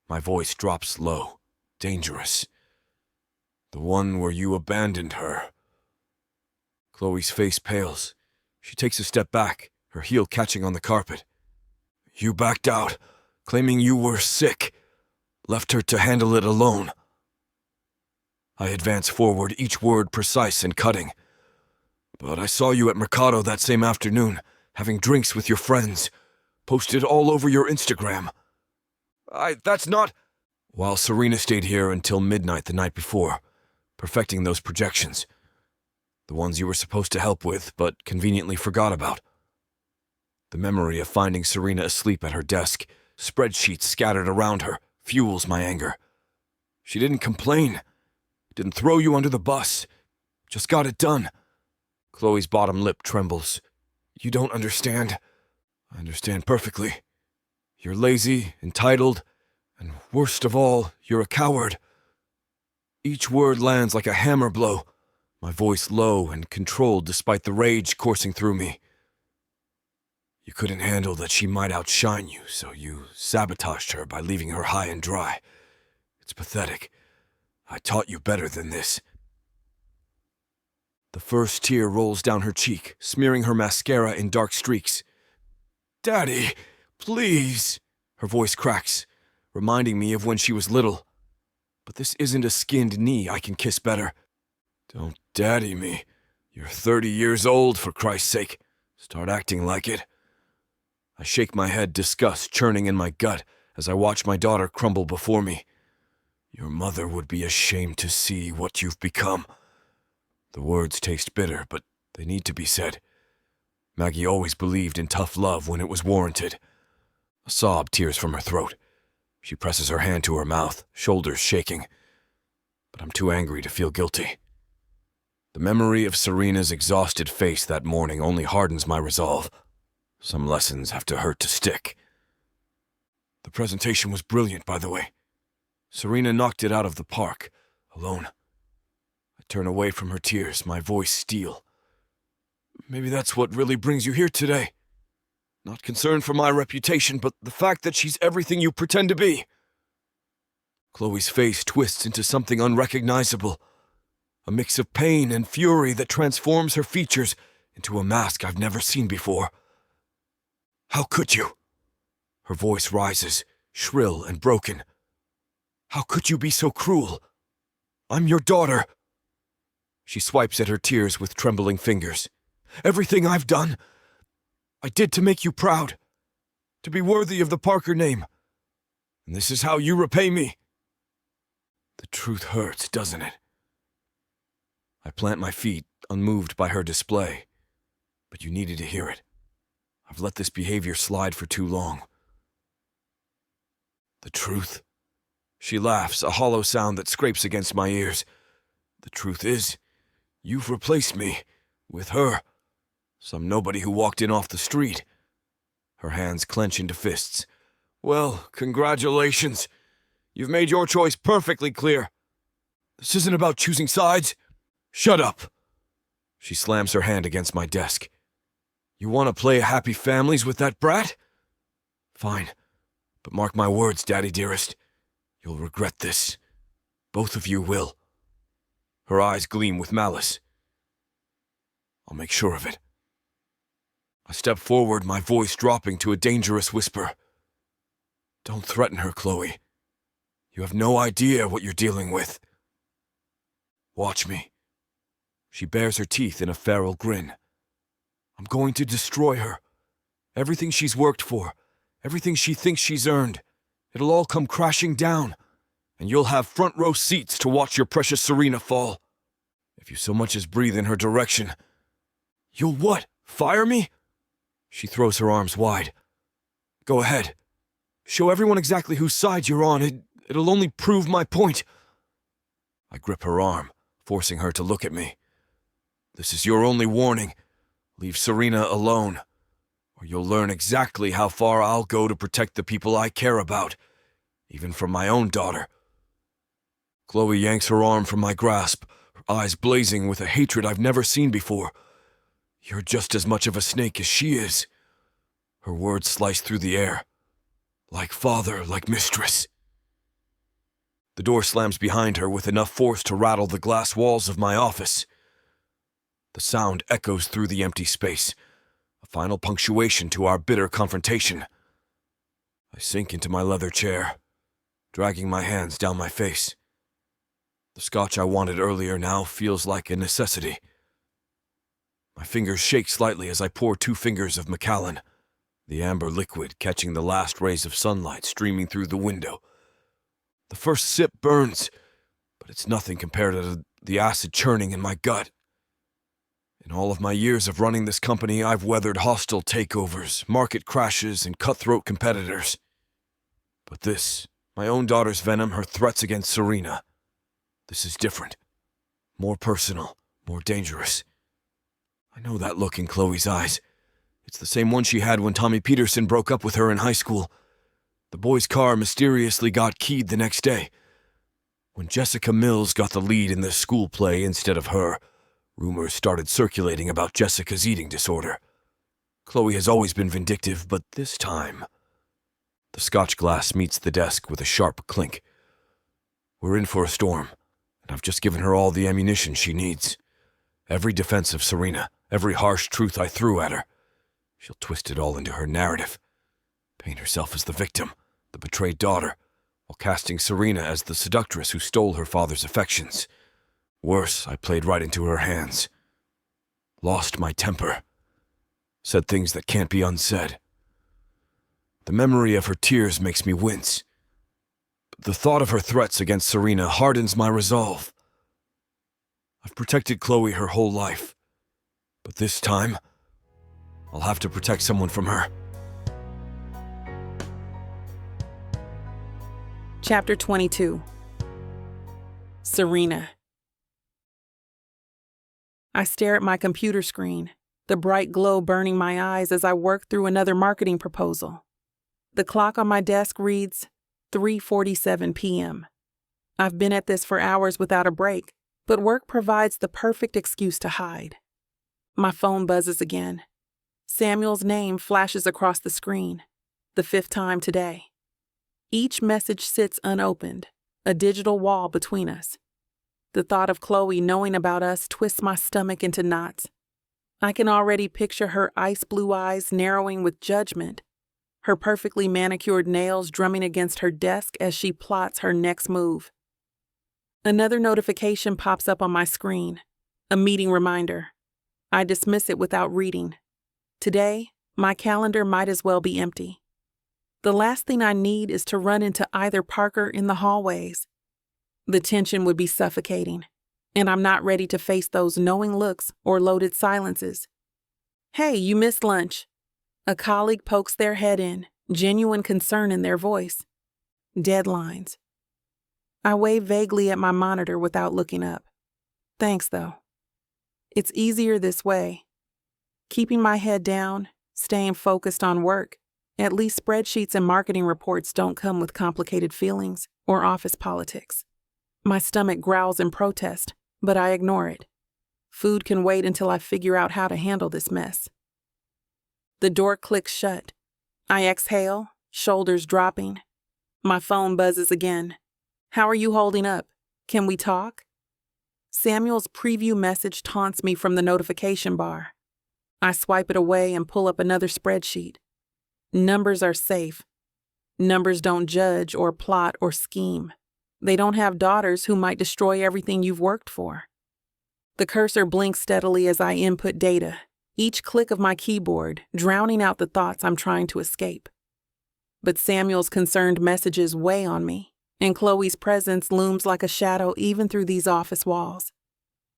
My voice drops low, dangerous. The one where you abandoned her. Chloe's face pales. She takes a step back, her heel catching on the carpet. You backed out, claiming you were sick. Left her to handle it alone. I advance forward, each word precise and cutting. But I saw you at Mercado that same afternoon, having drinks with your friends. Posted all over your Instagram. That's not... While Serena stayed here until midnight the night before, perfecting those projections. The ones you were supposed to help with, but conveniently forgot about. The memory of finding Serena asleep at her desk, spreadsheets scattered around her, fuels my anger. She didn't complain. Didn't throw you under the bus. Just got it done. Chloe's bottom lip trembles. You don't understand. I understand perfectly. You're lazy, entitled, and worst of all, you're a coward. Each word lands like a hammer blow, my voice low and controlled despite the rage coursing through me. You couldn't handle that she might outshine you, so you sabotaged her by leaving her high and dry. It's pathetic. I taught you better than this. The first tear rolls down her cheek, smearing her mascara in dark streaks. Daddy, please. Her voice cracks, reminding me of when she was little. But this isn't a skinned knee I can kiss better. Don't daddy me. You're 30 years old, for Christ's sake. Start acting like it. I shake my head, disgust churning in my gut as I watch my daughter crumble before me. Your mother would be ashamed to see what you've become. The words taste bitter, but they need to be said. Maggie always believed in tough love when it was warranted. A sob tears from her throat. She presses her hand to her mouth, shoulders shaking. But I'm too angry to feel guilty. The memory of Serena's exhausted face that morning only hardens my resolve. Some lessons have to hurt to stick. The presentation was brilliant, by the way. Serena knocked it out of the park, alone. I turn away from her tears, my voice steel. Maybe that's what really brings you here today. Not concerned for my reputation, but the fact that she's everything you pretend to be. Chloe's face twists into something unrecognizable. A mix of pain and fury that transforms her features into a mask I've never seen before. How could you? Her voice rises, shrill and broken. How could you be so cruel? I'm your daughter. She swipes at her tears with trembling fingers. Everything I've done, I did to make you proud, to be worthy of the Parker name. And this is how you repay me. The truth hurts, doesn't it? I plant my feet, unmoved by her display. But you needed to hear it. I've let this behavior slide for too long. The truth? She laughs, a hollow sound that scrapes against my ears. The truth is, you've replaced me with her. Some nobody who walked in off the street. Her hands clench into fists. Well, congratulations. You've made your choice perfectly clear. This isn't about choosing sides. Shut up. She slams her hand against my desk. You want to play happy families with that brat? Fine. But mark my words, Daddy dearest. You'll regret this. Both of you will. Her eyes gleam with malice. I'll make sure of it. I step forward, my voice dropping to a dangerous whisper. Don't threaten her, Chloe. You have no idea what you're dealing with. Watch me. She bares her teeth in a feral grin. I'm going to destroy her. Everything she's worked for, everything she thinks she's earned, it'll all come crashing down, and you'll have front row seats to watch your precious Serena fall. If you so much as breathe in her direction, you'll what? Fire me? She throws her arms wide. Go ahead. Show everyone exactly whose side you're on. It'll only prove my point. I grip her arm, forcing her to look at me. This is your only warning. Leave Serena alone, or you'll learn exactly how far I'll go to protect the people I care about, even from my own daughter. Chloe yanks her arm from my grasp, her eyes blazing with a hatred I've never seen before. You're just as much of a snake as she is. Her words slice through the air. Like father, like mistress. The door slams behind her with enough force to rattle the glass walls of my office. The sound echoes through the empty space, a final punctuation to our bitter confrontation. I sink into my leather chair, dragging my hands down my face. The scotch I wanted earlier now feels like a necessity. My fingers shake slightly as I pour 2 fingers of Macallan, the amber liquid catching the last rays of sunlight streaming through the window. The first sip burns, but it's nothing compared to the acid churning in my gut. In all of my years of running this company, I've weathered hostile takeovers, market crashes, and cutthroat competitors. But this, my own daughter's venom, her threats against Serena, this is different. More personal, more dangerous. I know that look in Chloe's eyes. It's the same one she had when Tommy Peterson broke up with her in high school. The boy's car mysteriously got keyed the next day. When Jessica Mills got the lead in the school play instead of her, rumors started circulating about Jessica's eating disorder. Chloe has always been vindictive, but this time... The scotch glass meets the desk with a sharp clink. We're in for a storm, and I've just given her all the ammunition she needs. Every defense of Serena, every harsh truth I threw at her. She'll twist it all into her narrative. Paint herself as the victim, the betrayed daughter, while casting Serena as the seductress who stole her father's affections. Worse, I played right into her hands. Lost my temper. Said things that can't be unsaid. The memory of her tears makes me wince. But the thought of her threats against Serena hardens my resolve. I've protected Chloe her whole life. But this time, I'll have to protect someone from her. Chapter 22. Serena. I stare at my computer screen, the bright glow burning my eyes as I work through another marketing proposal. The clock on my desk reads 3:47 p.m. I've been at this for hours without a break, but work provides the perfect excuse to hide. My phone buzzes again. Samuel's name flashes across the screen, the 5th time today. Each message sits unopened, a digital wall between us. The thought of Chloe knowing about us twists my stomach into knots. I can already picture her ice blue eyes narrowing with judgment, her perfectly manicured nails drumming against her desk as she plots her next move. Another notification pops up on my screen, a meeting reminder. I dismiss it without reading. Today, my calendar might as well be empty. The last thing I need is to run into either Parker in the hallways. The tension would be suffocating, and I'm not ready to face those knowing looks or loaded silences. "Hey, you missed lunch." A colleague pokes their head in, genuine concern in their voice. Deadlines. I wave vaguely at my monitor without looking up. Thanks, though. It's easier this way. Keeping my head down, staying focused on work. At least spreadsheets and marketing reports don't come with complicated feelings or office politics. My stomach growls in protest, but I ignore it. Food can wait until I figure out how to handle this mess. The door clicks shut. I exhale, shoulders dropping. My phone buzzes again. "How are you holding up? Can we talk?" Samuel's preview message taunts me from the notification bar. I swipe it away and pull up another spreadsheet. Numbers are safe. Numbers don't judge or plot or scheme. They don't have daughters who might destroy everything you've worked for. The cursor blinks steadily as I input data, each click of my keyboard drowning out the thoughts I'm trying to escape. But Samuel's concerned messages weigh on me, and Chloe's presence looms like a shadow even through these office walls.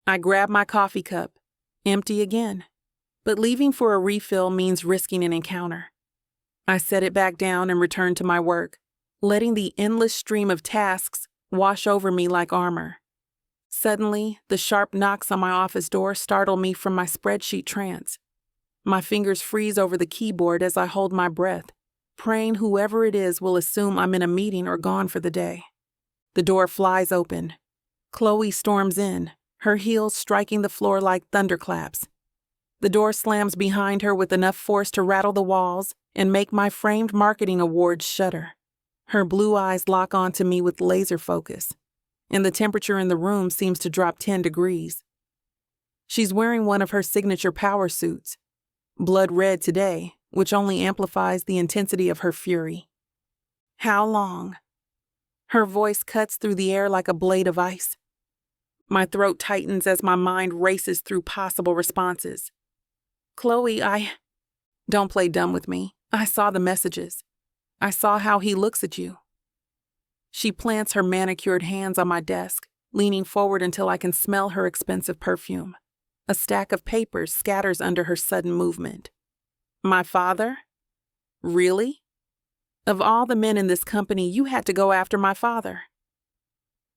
I grab my coffee cup, empty again, but leaving for a refill means risking an encounter. I set it back down and return to my work, letting the endless stream of tasks wash over me like armor. Suddenly, the sharp knocks on my office door startle me from my spreadsheet trance. My fingers freeze over the keyboard as I hold my breath, praying whoever it is will assume I'm in a meeting or gone for the day. The door flies open. Chloe storms in, her heels striking the floor like thunderclaps. The door slams behind her with enough force to rattle the walls and make my framed marketing awards shudder. Her blue eyes lock onto me with laser focus, and the temperature in the room seems to drop 10 degrees. She's wearing one of her signature power suits, blood red today, which only amplifies the intensity of her fury. "How long?" Her voice cuts through the air like a blade of ice. My throat tightens as my mind races through possible responses. "Chloe, Don't play dumb with me. I saw the messages. I saw how he looks at you." She plants her manicured hands on my desk, leaning forward until I can smell her expensive perfume. A stack of papers scatters under her sudden movement. "My father? Really? Of all the men in this company, you had to go after my father."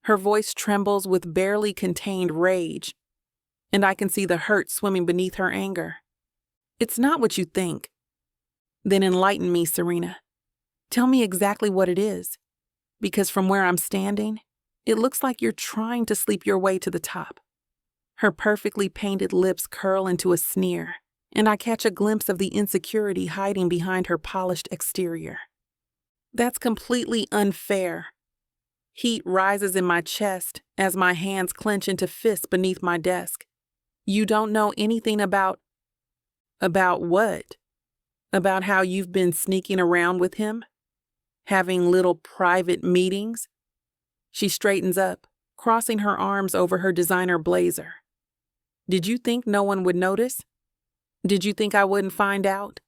Her voice trembles with barely contained rage, and I can see the hurt swimming beneath her anger. "It's not what you think." "Then enlighten me, Serena. Tell me exactly what it is, because from where I'm standing, it looks like you're trying to sleep your way to the top." Her perfectly painted lips curl into a sneer, and I catch a glimpse of the insecurity hiding behind her polished exterior. "That's completely unfair." Heat rises in my chest as my hands clench into fists beneath my desk. "You don't know anything about..." "About what? About how you've been sneaking around with him? Having little private meetings?" She straightens up, crossing her arms over her designer blazer. "Did you think no one would notice? Did you think I wouldn't find out?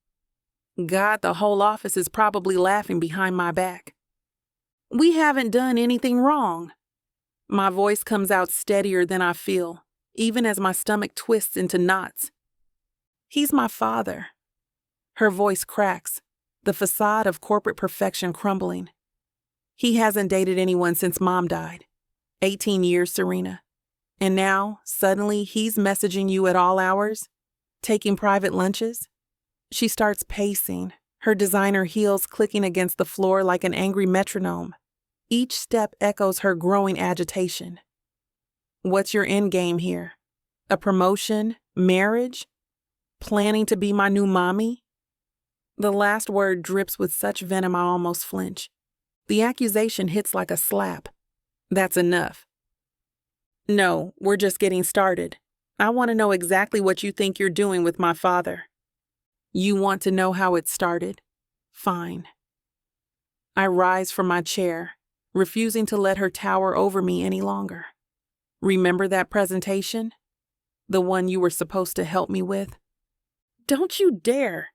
God, the whole office is probably laughing behind my back." "We haven't done anything wrong." My voice comes out steadier than I feel, even as my stomach twists into knots. "He's my father." Her voice cracks, the facade of corporate perfection crumbling. "He hasn't dated anyone since Mom died. 18 years, Serena. And now, suddenly, he's messaging you at all hours? Taking private lunches?" She starts pacing, her designer heels clicking against the floor like an angry metronome. Each step echoes her growing agitation. "What's your end game here? A promotion? Marriage? Planning to be my new mommy?" The last word drips with such venom I almost flinch. The accusation hits like a slap. "That's enough." "No, we're just getting started. I want to know exactly what you think you're doing with my father." "You want to know how it started? Fine." I rise from my chair, refusing to let her tower over me any longer. "Remember that presentation? The one you were supposed to help me with?" "Don't you dare!"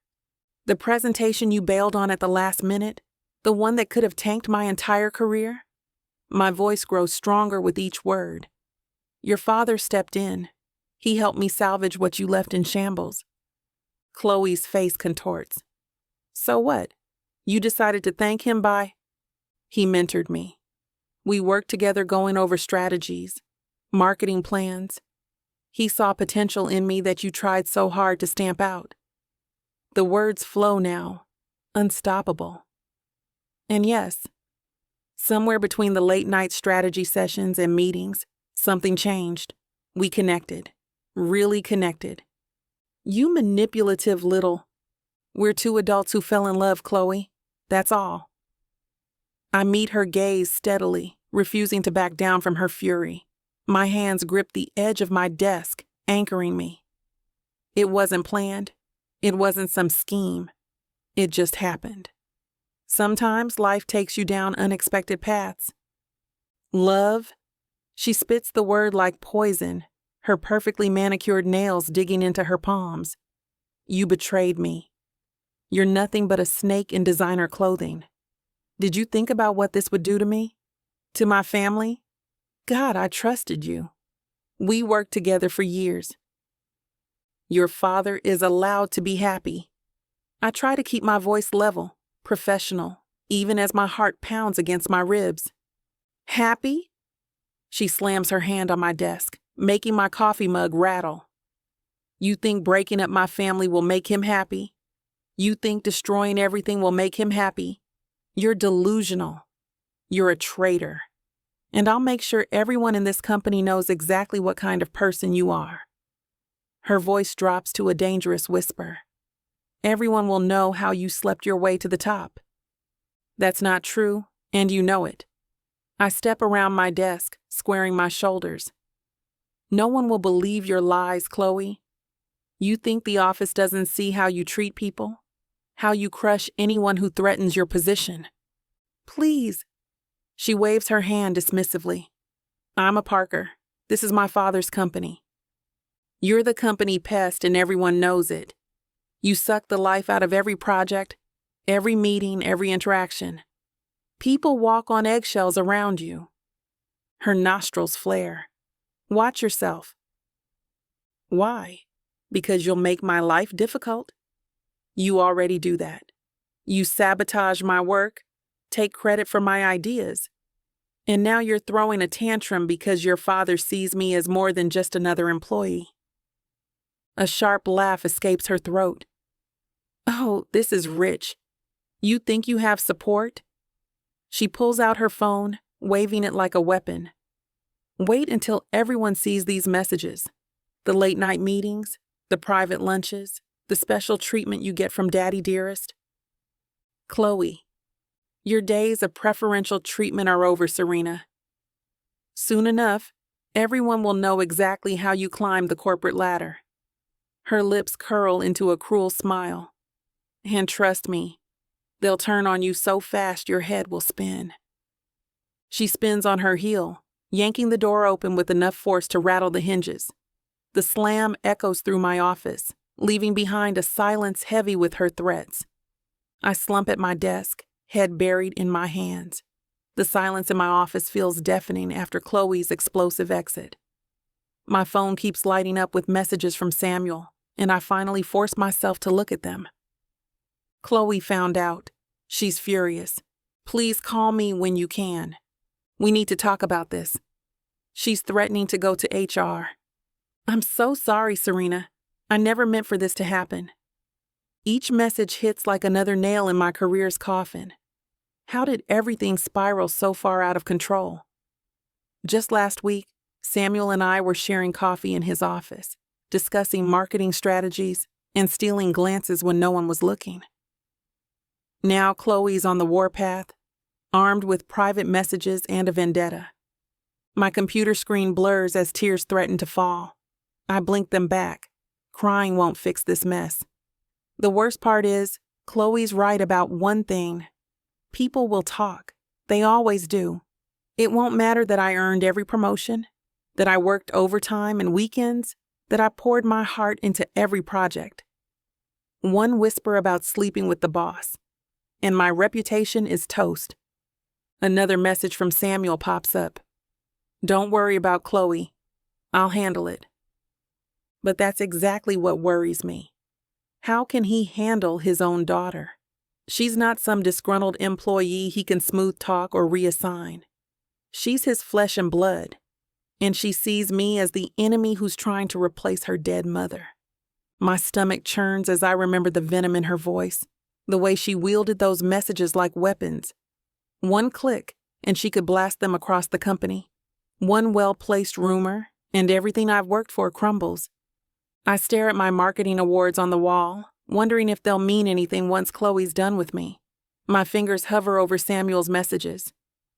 "The presentation you bailed on at the last minute? The one that could have tanked my entire career?" My voice grows stronger with each word. Your father stepped in. He helped me salvage what you left in shambles. Chloe's face contorts. So what? You decided to thank him by? He mentored me. We worked together going over strategies, marketing plans. He saw potential in me that you tried so hard to stamp out. The words flow now, unstoppable. And yes, somewhere between the late-night strategy sessions and meetings, something changed. We connected, really connected. You manipulative little... We're two adults who fell in love, Chloe. That's all. I meet her gaze steadily, refusing to back down from her fury. My hands grip the edge of my desk, anchoring me. It wasn't planned. It wasn't some scheme. It just happened. Sometimes life takes you down unexpected paths. Love? She spits the word like poison, her perfectly manicured nails digging into her palms. You betrayed me. You're nothing but a snake in designer clothing. Did you think about what this would do to me? To my family? God, I trusted you. We worked together for years. Your father is allowed to be happy. I try to keep my voice level, professional, even as my heart pounds against my ribs. Happy? She slams her hand on my desk, making my coffee mug rattle. You think breaking up my family will make him happy? You think destroying everything will make him happy? You're delusional. You're a traitor. And I'll make sure everyone in this company knows exactly what kind of person you are. Her voice drops to a dangerous whisper. Everyone will know how you slept your way to the top. That's not true, and you know it. I step around my desk, squaring my shoulders. No one will believe your lies, Chloe. You think the office doesn't see how you treat people? How you crush anyone who threatens your position? Please. She waves her hand dismissively. I'm a Parker. This is my father's company. You're the company pest and everyone knows it. You suck the life out of every project, every meeting, every interaction. People walk on eggshells around you. Her nostrils flare. Watch yourself. Why? Because you'll make my life difficult? You already do that. You sabotage my work, take credit for my ideas. And now you're throwing a tantrum because your father sees me as more than just another employee. A sharp laugh escapes her throat. Oh, this is rich. You think you have support? She pulls out her phone, waving it like a weapon. Wait until everyone sees these messages. The late-night meetings, the private lunches, the special treatment you get from Daddy Dearest. Chloe, your days of preferential treatment are over, Serena. Soon enough, everyone will know exactly how you climbed the corporate ladder. Her lips curl into a cruel smile. And trust me, they'll turn on you so fast your head will spin. She spins on her heel, yanking the door open with enough force to rattle the hinges. The slam echoes through my office, leaving behind a silence heavy with her threats. I slump at my desk, head buried in my hands. The silence in my office feels deafening after Chloe's explosive exit. My phone keeps lighting up with messages from Samuel, and I finally force myself to look at them. Chloe found out. She's furious. Please call me when you can. We need to talk about this. She's threatening to go to HR. I'm so sorry, Serena. I never meant for this to happen. Each message hits like another nail in my career's coffin. How did everything spiral so far out of control? Just last week, Samuel and I were sharing coffee in his office, discussing marketing strategies and stealing glances when no one was looking. Now Chloe's on the warpath, armed with private messages and a vendetta. My computer screen blurs as tears threaten to fall. I blink them back. Crying won't fix this mess. The worst part is, Chloe's right about one thing. People will talk. They always do. It won't matter that I earned every promotion, that I worked overtime and weekends, that I poured my heart into every project. One whisper about sleeping with the boss, and my reputation is toast. Another message from Samuel pops up. Don't worry about Chloe. I'll handle it. But that's exactly what worries me. How can he handle his own daughter? She's not some disgruntled employee he can smooth talk or reassign. She's his flesh and blood, and she sees me as the enemy who's trying to replace her dead mother. My stomach churns as I remember the venom in her voice, the way she wielded those messages like weapons. One click, and she could blast them across the company. One well-placed rumor, and everything I've worked for crumbles. I stare at my marketing awards on the wall, wondering if they'll mean anything once Chloe's done with me. My fingers hover over Samuel's messages.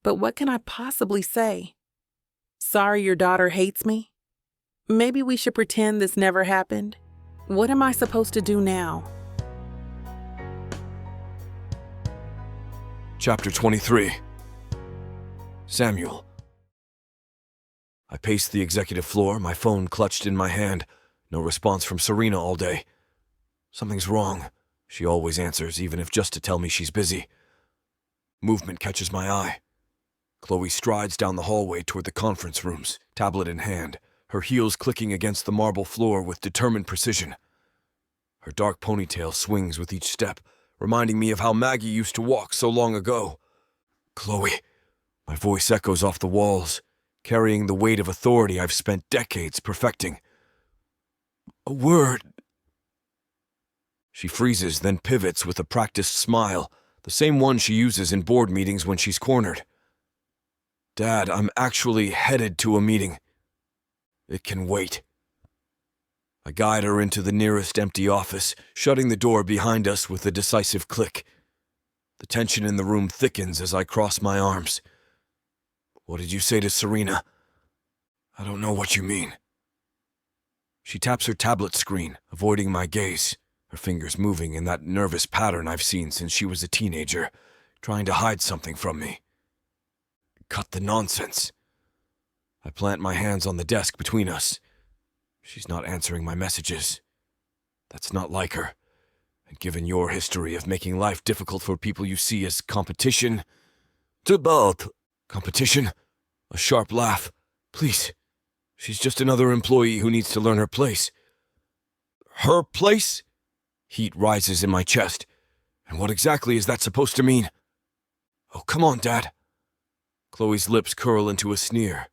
But what can I possibly say? Sorry your daughter hates me? Maybe we should pretend this never happened. What am I supposed to do now? Chapter 23. Samuel. I paced the executive floor, my phone clutched in my hand. No response from Serena all day. Something's wrong, she always answers, even if just to tell me she's busy. Movement catches my eye. Chloe strides down the hallway toward the conference rooms, tablet in hand, her heels clicking against the marble floor with determined precision. Her dark ponytail swings with each step, reminding me of how Maggie used to walk so long ago. Chloe. My voice echoes off the walls, carrying the weight of authority I've spent decades perfecting. A word. She freezes, then pivots with a practiced smile, the same one she uses in board meetings when she's cornered. Dad, I'm actually headed to a meeting. It can wait. I guide her into the nearest empty office, shutting the door behind us with a decisive click. The tension in the room thickens as I cross my arms. What did you say to Serena? I don't know what you mean. She taps her tablet screen, avoiding my gaze, her fingers moving in that nervous pattern I've seen since she was a teenager, trying to hide something from me. Cut the nonsense. I plant my hands on the desk between us. She's not answering my messages. That's not like her. And given your history of making life difficult for people you see as competition... To both. Competition? A sharp laugh. Please. She's just another employee who needs to learn her place. Her place? Heat rises in my chest. And what exactly is that supposed to mean? Oh, come on, Dad. Chloe's lips curl into a sneer.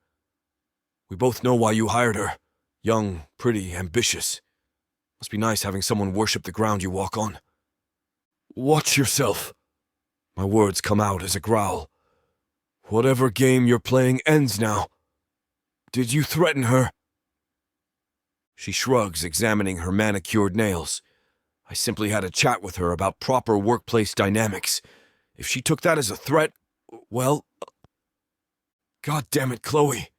We both know why you hired her. Young, pretty, ambitious. Must be nice having someone worship the ground you walk on. Watch yourself. My words come out as a growl. Whatever game you're playing ends now. Did you threaten her? She shrugs, examining her manicured nails. I simply had a chat with her about proper workplace dynamics. If she took that as a threat, well... God damn it, Chloe.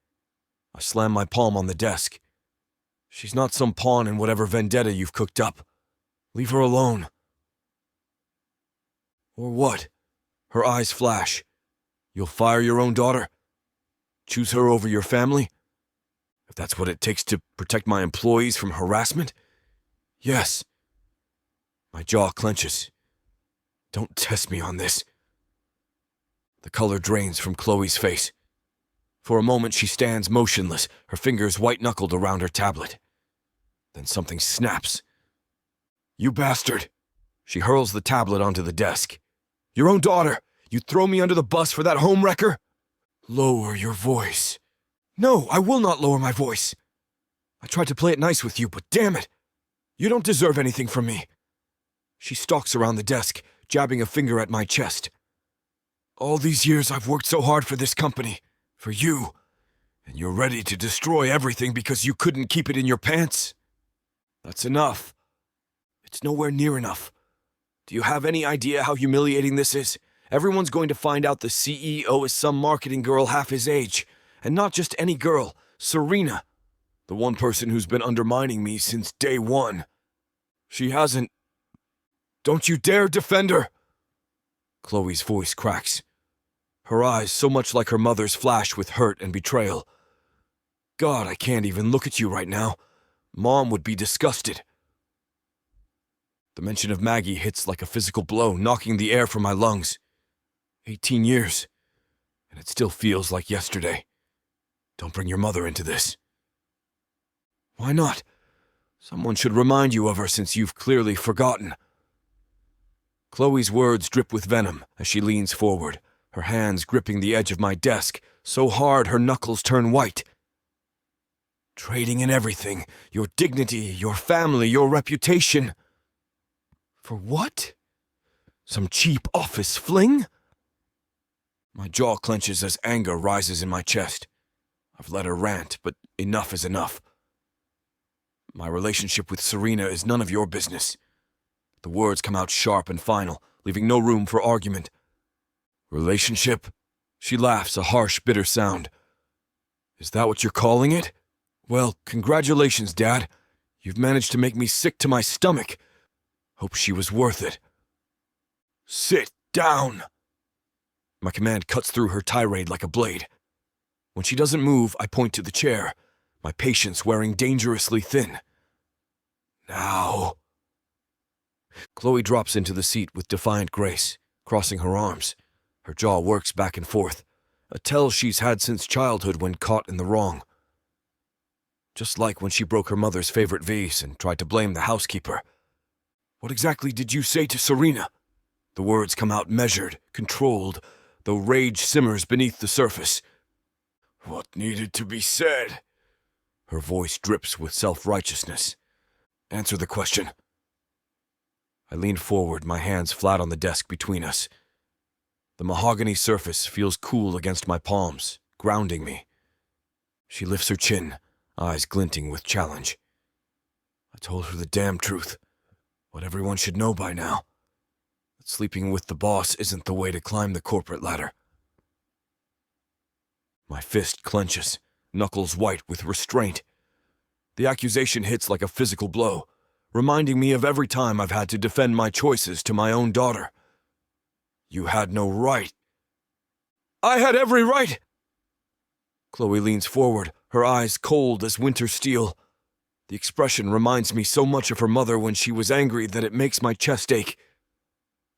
I slam my palm on the desk. She's not some pawn in whatever vendetta you've cooked up. Leave her alone. Or what? Her eyes flash. You'll fire your own daughter? Choose her over your family? If that's what it takes to protect my employees from harassment? Yes. My jaw clenches. Don't test me on this. The color drains from Chloe's face. For a moment she stands motionless, her fingers white-knuckled around her tablet. Then something snaps. You bastard! She hurls the tablet onto the desk. Your own daughter! You'd throw me under the bus for that homewrecker? Lower your voice. No, I will not lower my voice. I tried to play it nice with you, but damn it! You don't deserve anything from me. She stalks around the desk, jabbing a finger at my chest. All these years I've worked so hard for this company. For you. And you're ready to destroy everything because you couldn't keep it in your pants? That's enough. It's nowhere near enough. Do you have any idea how humiliating this is? Everyone's going to find out the CEO is some marketing girl half his age. And not just any girl, Serena. The one person who's been undermining me since day one. She hasn't... Don't you dare defend her! Chloe's voice cracks. Her eyes, so much like her mother's, flash with hurt and betrayal. God, I can't even look at you right now. Mom would be disgusted. The mention of Maggie hits like a physical blow, knocking the air from my lungs. 18 years, and it still feels like yesterday. Don't bring your mother into this. Why not? Someone should remind you of her since you've clearly forgotten. Chloe's words drip with venom as she leans forward, her hands gripping the edge of my desk so hard her knuckles turn white. Trading in everything, your dignity, your family, your reputation. For what? Some cheap office fling? My jaw clenches as anger rises in my chest. I've let her rant, but enough is enough. My relationship with Serena is none of your business. The words come out sharp and final, leaving no room for argument. Relationship? She laughs, a harsh, bitter sound. Is that what you're calling it? Well, congratulations, Dad. You've managed to make me sick to my stomach. Hope she was worth it. Sit down! My command cuts through her tirade like a blade. When she doesn't move, I point to the chair, my patience wearing dangerously thin. Now. Chloe drops into the seat with defiant grace, crossing her arms. Her jaw works back and forth, a tell she's had since childhood when caught in the wrong. Just like when she broke her mother's favorite vase and tried to blame the housekeeper. What exactly did you say to Serena? The words come out measured, controlled, though rage simmers beneath the surface. What needed to be said? Her voice drips with self-righteousness. Answer the question. I lean forward, my hands flat on the desk between us. The mahogany surface feels cool against my palms, grounding me. She lifts her chin, eyes glinting with challenge. I told her the damn truth, what everyone should know by now. That sleeping with the boss isn't the way to climb the corporate ladder. My fist clenches, knuckles white with restraint. The accusation hits like a physical blow, reminding me of every time I've had to defend my choices to my own daughter. You had no right. I had every right! Chloe leans forward, her eyes cold as winter steel. The expression reminds me so much of her mother when she was angry that it makes my chest ache.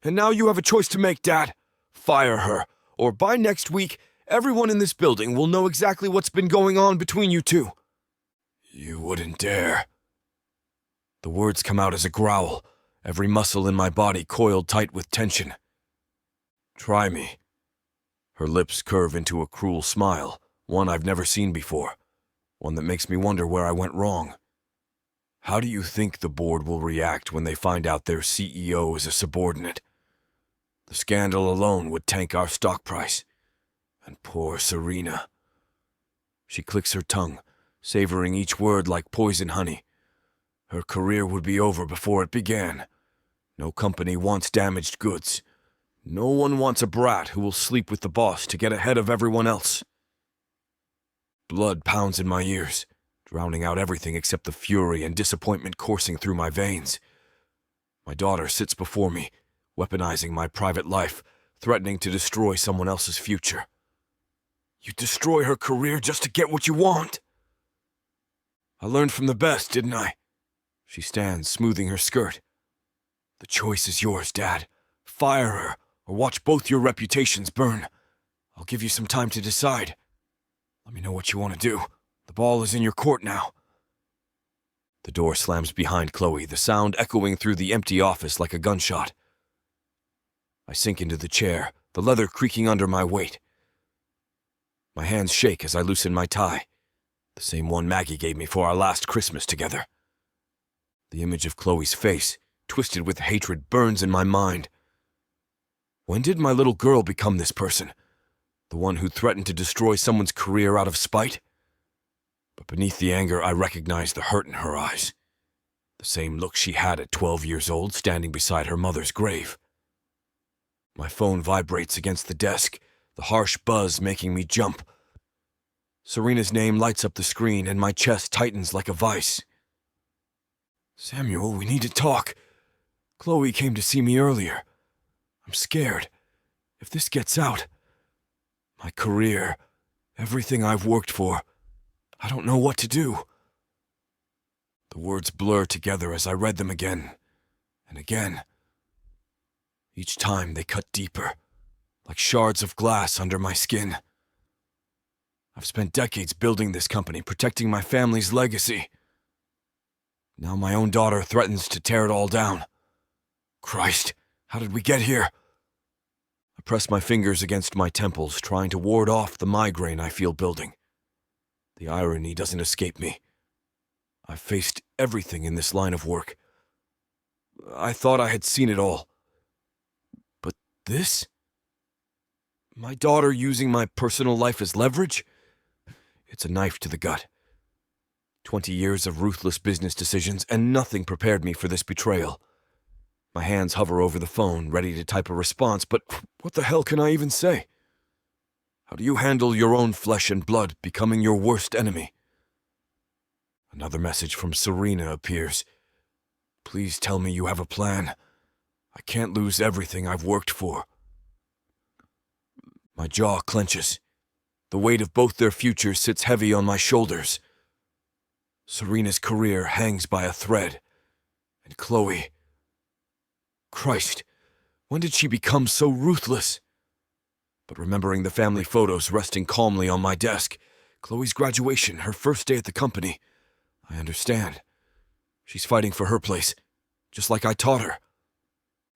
And now you have a choice to make, Dad. Fire her, or by next week, everyone in this building will know exactly what's been going on between you two. You wouldn't dare. The words come out as a growl, every muscle in my body coiled tight with tension. Try me. Her lips curve into a cruel smile, one I've never seen before, one that makes me wonder where I went wrong. How do you think the board will react when they find out their CEO is a subordinate? The scandal alone would tank our stock price. And poor Serena. She clicks her tongue, savoring each word like poison honey. Her career would be over before it began. No company wants damaged goods. No one wants a brat who will sleep with the boss to get ahead of everyone else. Blood pounds in my ears, drowning out everything except the fury and disappointment coursing through my veins. My daughter sits before me, weaponizing my private life, threatening to destroy someone else's future. You destroy her career just to get what you want. I learned from the best, didn't I? She stands, smoothing her skirt. The choice is yours, Dad. Fire her, or watch both your reputations burn. I'll give you some time to decide. Let me know what you want to do. The ball is in your court now. The door slams behind Chloe, the sound echoing through the empty office like a gunshot. I sink into the chair, the leather creaking under my weight. My hands shake as I loosen my tie, the same one Maggie gave me for our last Christmas together. The image of Chloe's face, twisted with hatred, burns in my mind. When did my little girl become this person? The one who threatened to destroy someone's career out of spite? But beneath the anger, I recognize the hurt in her eyes. The same look she had at 12 years old, standing beside her mother's grave. My phone vibrates against the desk, the harsh buzz making me jump. Serena's name lights up the screen and my chest tightens like a vice. Samuel, we need to talk. Chloe came to see me earlier. I'm scared. If this gets out, my career, everything I've worked for, I don't know what to do. The words blur together as I read them again and again. Each time they cut deeper, like shards of glass under my skin. I've spent decades building this company, protecting my family's legacy. Now my own daughter threatens to tear it all down. Christ, how did we get here? I press my fingers against my temples, trying to ward off the migraine I feel building. The irony doesn't escape me. I've faced everything in this line of work. I thought I had seen it all. But this? My daughter using my personal life as leverage? It's a knife to the gut. 20 years of ruthless business decisions, and nothing prepared me for this betrayal. My hands hover over the phone, ready to type a response, but what the hell can I even say? How do you handle your own flesh and blood becoming your worst enemy? Another message from Serena appears. Please tell me you have a plan. I can't lose everything I've worked for. My jaw clenches. The weight of both their futures sits heavy on my shoulders. Serena's career hangs by a thread. And Chloe... Christ, when did she become so ruthless? But remembering the family photos resting calmly on my desk, Chloe's graduation, her first day at the company, I understand. She's fighting for her place, just like I taught her.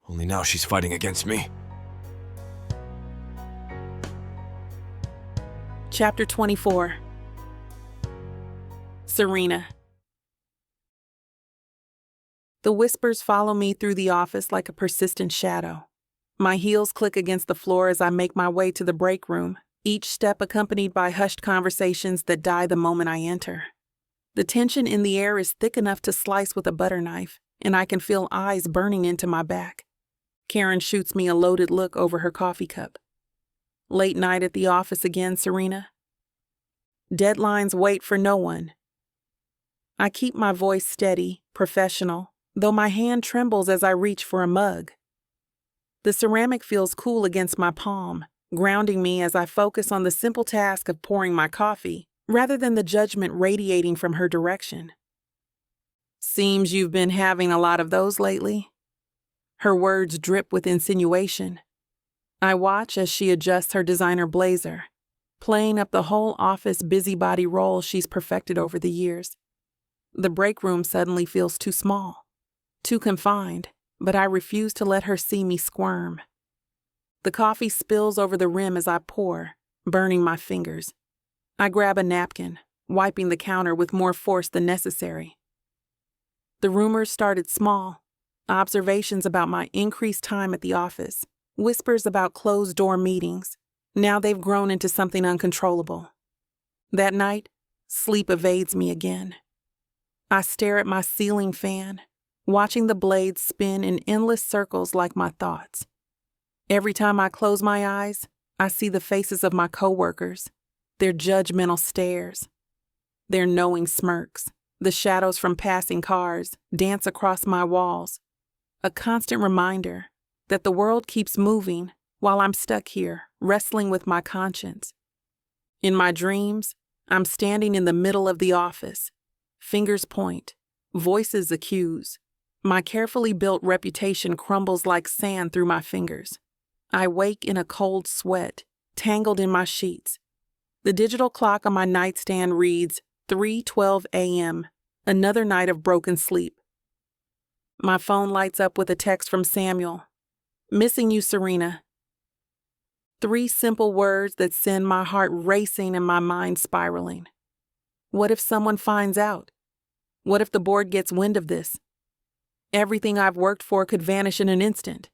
Only now she's fighting against me. Chapter 24. Serena. The whispers follow me through the office like a persistent shadow. My heels click against the floor as I make my way to the break room, each step accompanied by hushed conversations that die the moment I enter. The tension in the air is thick enough to slice with a butter knife, and I can feel eyes burning into my back. Karen shoots me a loaded look over her coffee cup. Late night at the office again, Serena? Deadlines wait for no one. I keep my voice steady, professional, though my hand trembles as I reach for a mug. The ceramic feels cool against my palm, grounding me as I focus on the simple task of pouring my coffee, rather than the judgment radiating from her direction. Seems you've been having a lot of those lately. Her words drip with insinuation. I watch as she adjusts her designer blazer, playing up the whole office busybody role she's perfected over the years. The break room suddenly feels too small, too confined, but I refuse to let her see me squirm. The coffee spills over the rim as I pour, burning my fingers. I grab a napkin, wiping the counter with more force than necessary. The rumors started small, observations about my increased time at the office, whispers about closed-door meetings. Now they've grown into something uncontrollable. That night, sleep evades me again. I stare at my ceiling fan, watching the blades spin in endless circles like my thoughts. Every time I close my eyes, I see the faces of my coworkers, their judgmental stares, their knowing smirks. The shadows from passing cars dance across my walls, a constant reminder that the world keeps moving while I'm stuck here, wrestling with my conscience. In my dreams, I'm standing in the middle of the office. Fingers point, voices accuse. My carefully built reputation crumbles like sand through my fingers. I wake in a cold sweat, tangled in my sheets. The digital clock on my nightstand reads 3:12 a.m., another night of broken sleep. My phone lights up with a text from Samuel. Missing you, Serena. 3 simple words that send my heart racing and my mind spiraling. What if someone finds out? What if the board gets wind of this? Everything I've worked for could vanish in an instant.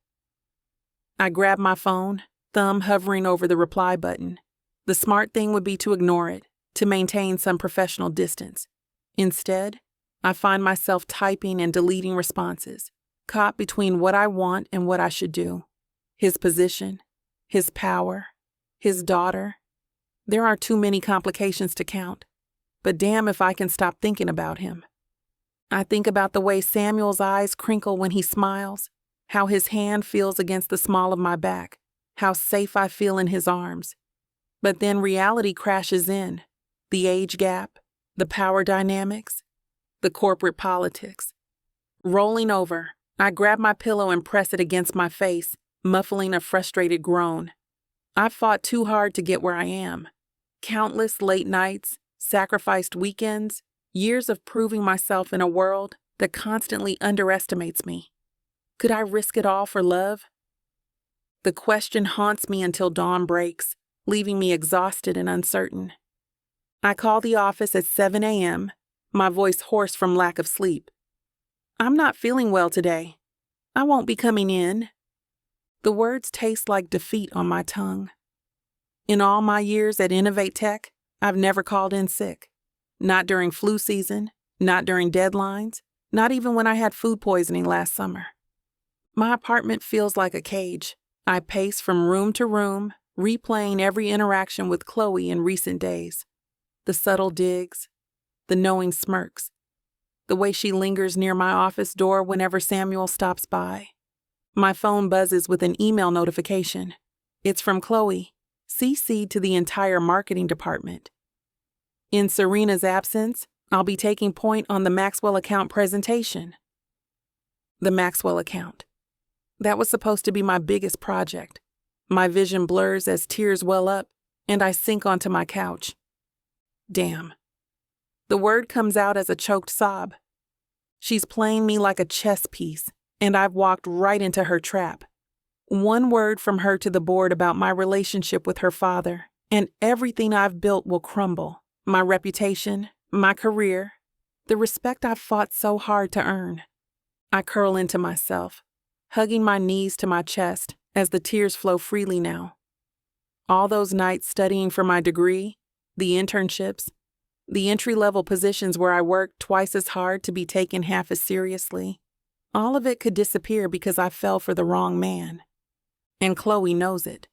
I grab my phone, thumb hovering over the reply button. The smart thing would be to ignore it, to maintain some professional distance. Instead, I find myself typing and deleting responses, caught between what I want and what I should do. His position, his power, his daughter. There are too many complications to count. But damn if I can stop thinking about him. I think about the way Samuel's eyes crinkle when he smiles, how his hand feels against the small of my back, how safe I feel in his arms. But then reality crashes in. The age gap, the power dynamics, the corporate politics. Rolling over, I grab my pillow and press it against my face, muffling a frustrated groan. I've fought too hard to get where I am. Countless late nights, sacrificed weekends, years of proving myself in a world that constantly underestimates me. Could I risk it all for love? The question haunts me until dawn breaks, leaving me exhausted and uncertain. I call the office at 7 a.m., my voice hoarse from lack of sleep. I'm not feeling well today. I won't be coming in. The words taste like defeat on my tongue. In all my years at InnovateTech, I've never called in sick. Not during flu season, not during deadlines, not even when I had food poisoning last summer. My apartment feels like a cage. I pace from room to room, replaying every interaction with Chloe in recent days. The subtle digs, the knowing smirks, the way she lingers near my office door whenever Samuel stops by. My phone buzzes with an email notification. It's from Chloe, CC'd to the entire marketing department. In Serena's absence, I'll be taking point on the Maxwell account presentation. The Maxwell account. That was supposed to be my biggest project. My vision blurs as tears well up, and I sink onto my couch. Damn. The word comes out as a choked sob. She's playing me like a chess piece, and I've walked right into her trap. One word from her to the board about my relationship with her father, and everything I've built will crumble. My reputation, my career, the respect I've fought so hard to earn. I curl into myself, hugging my knees to my chest as the tears flow freely now. All those nights studying for my degree, the internships, the entry-level positions where I worked twice as hard to be taken half as seriously, all of it could disappear because I fell for the wrong man. And Chloe knows it.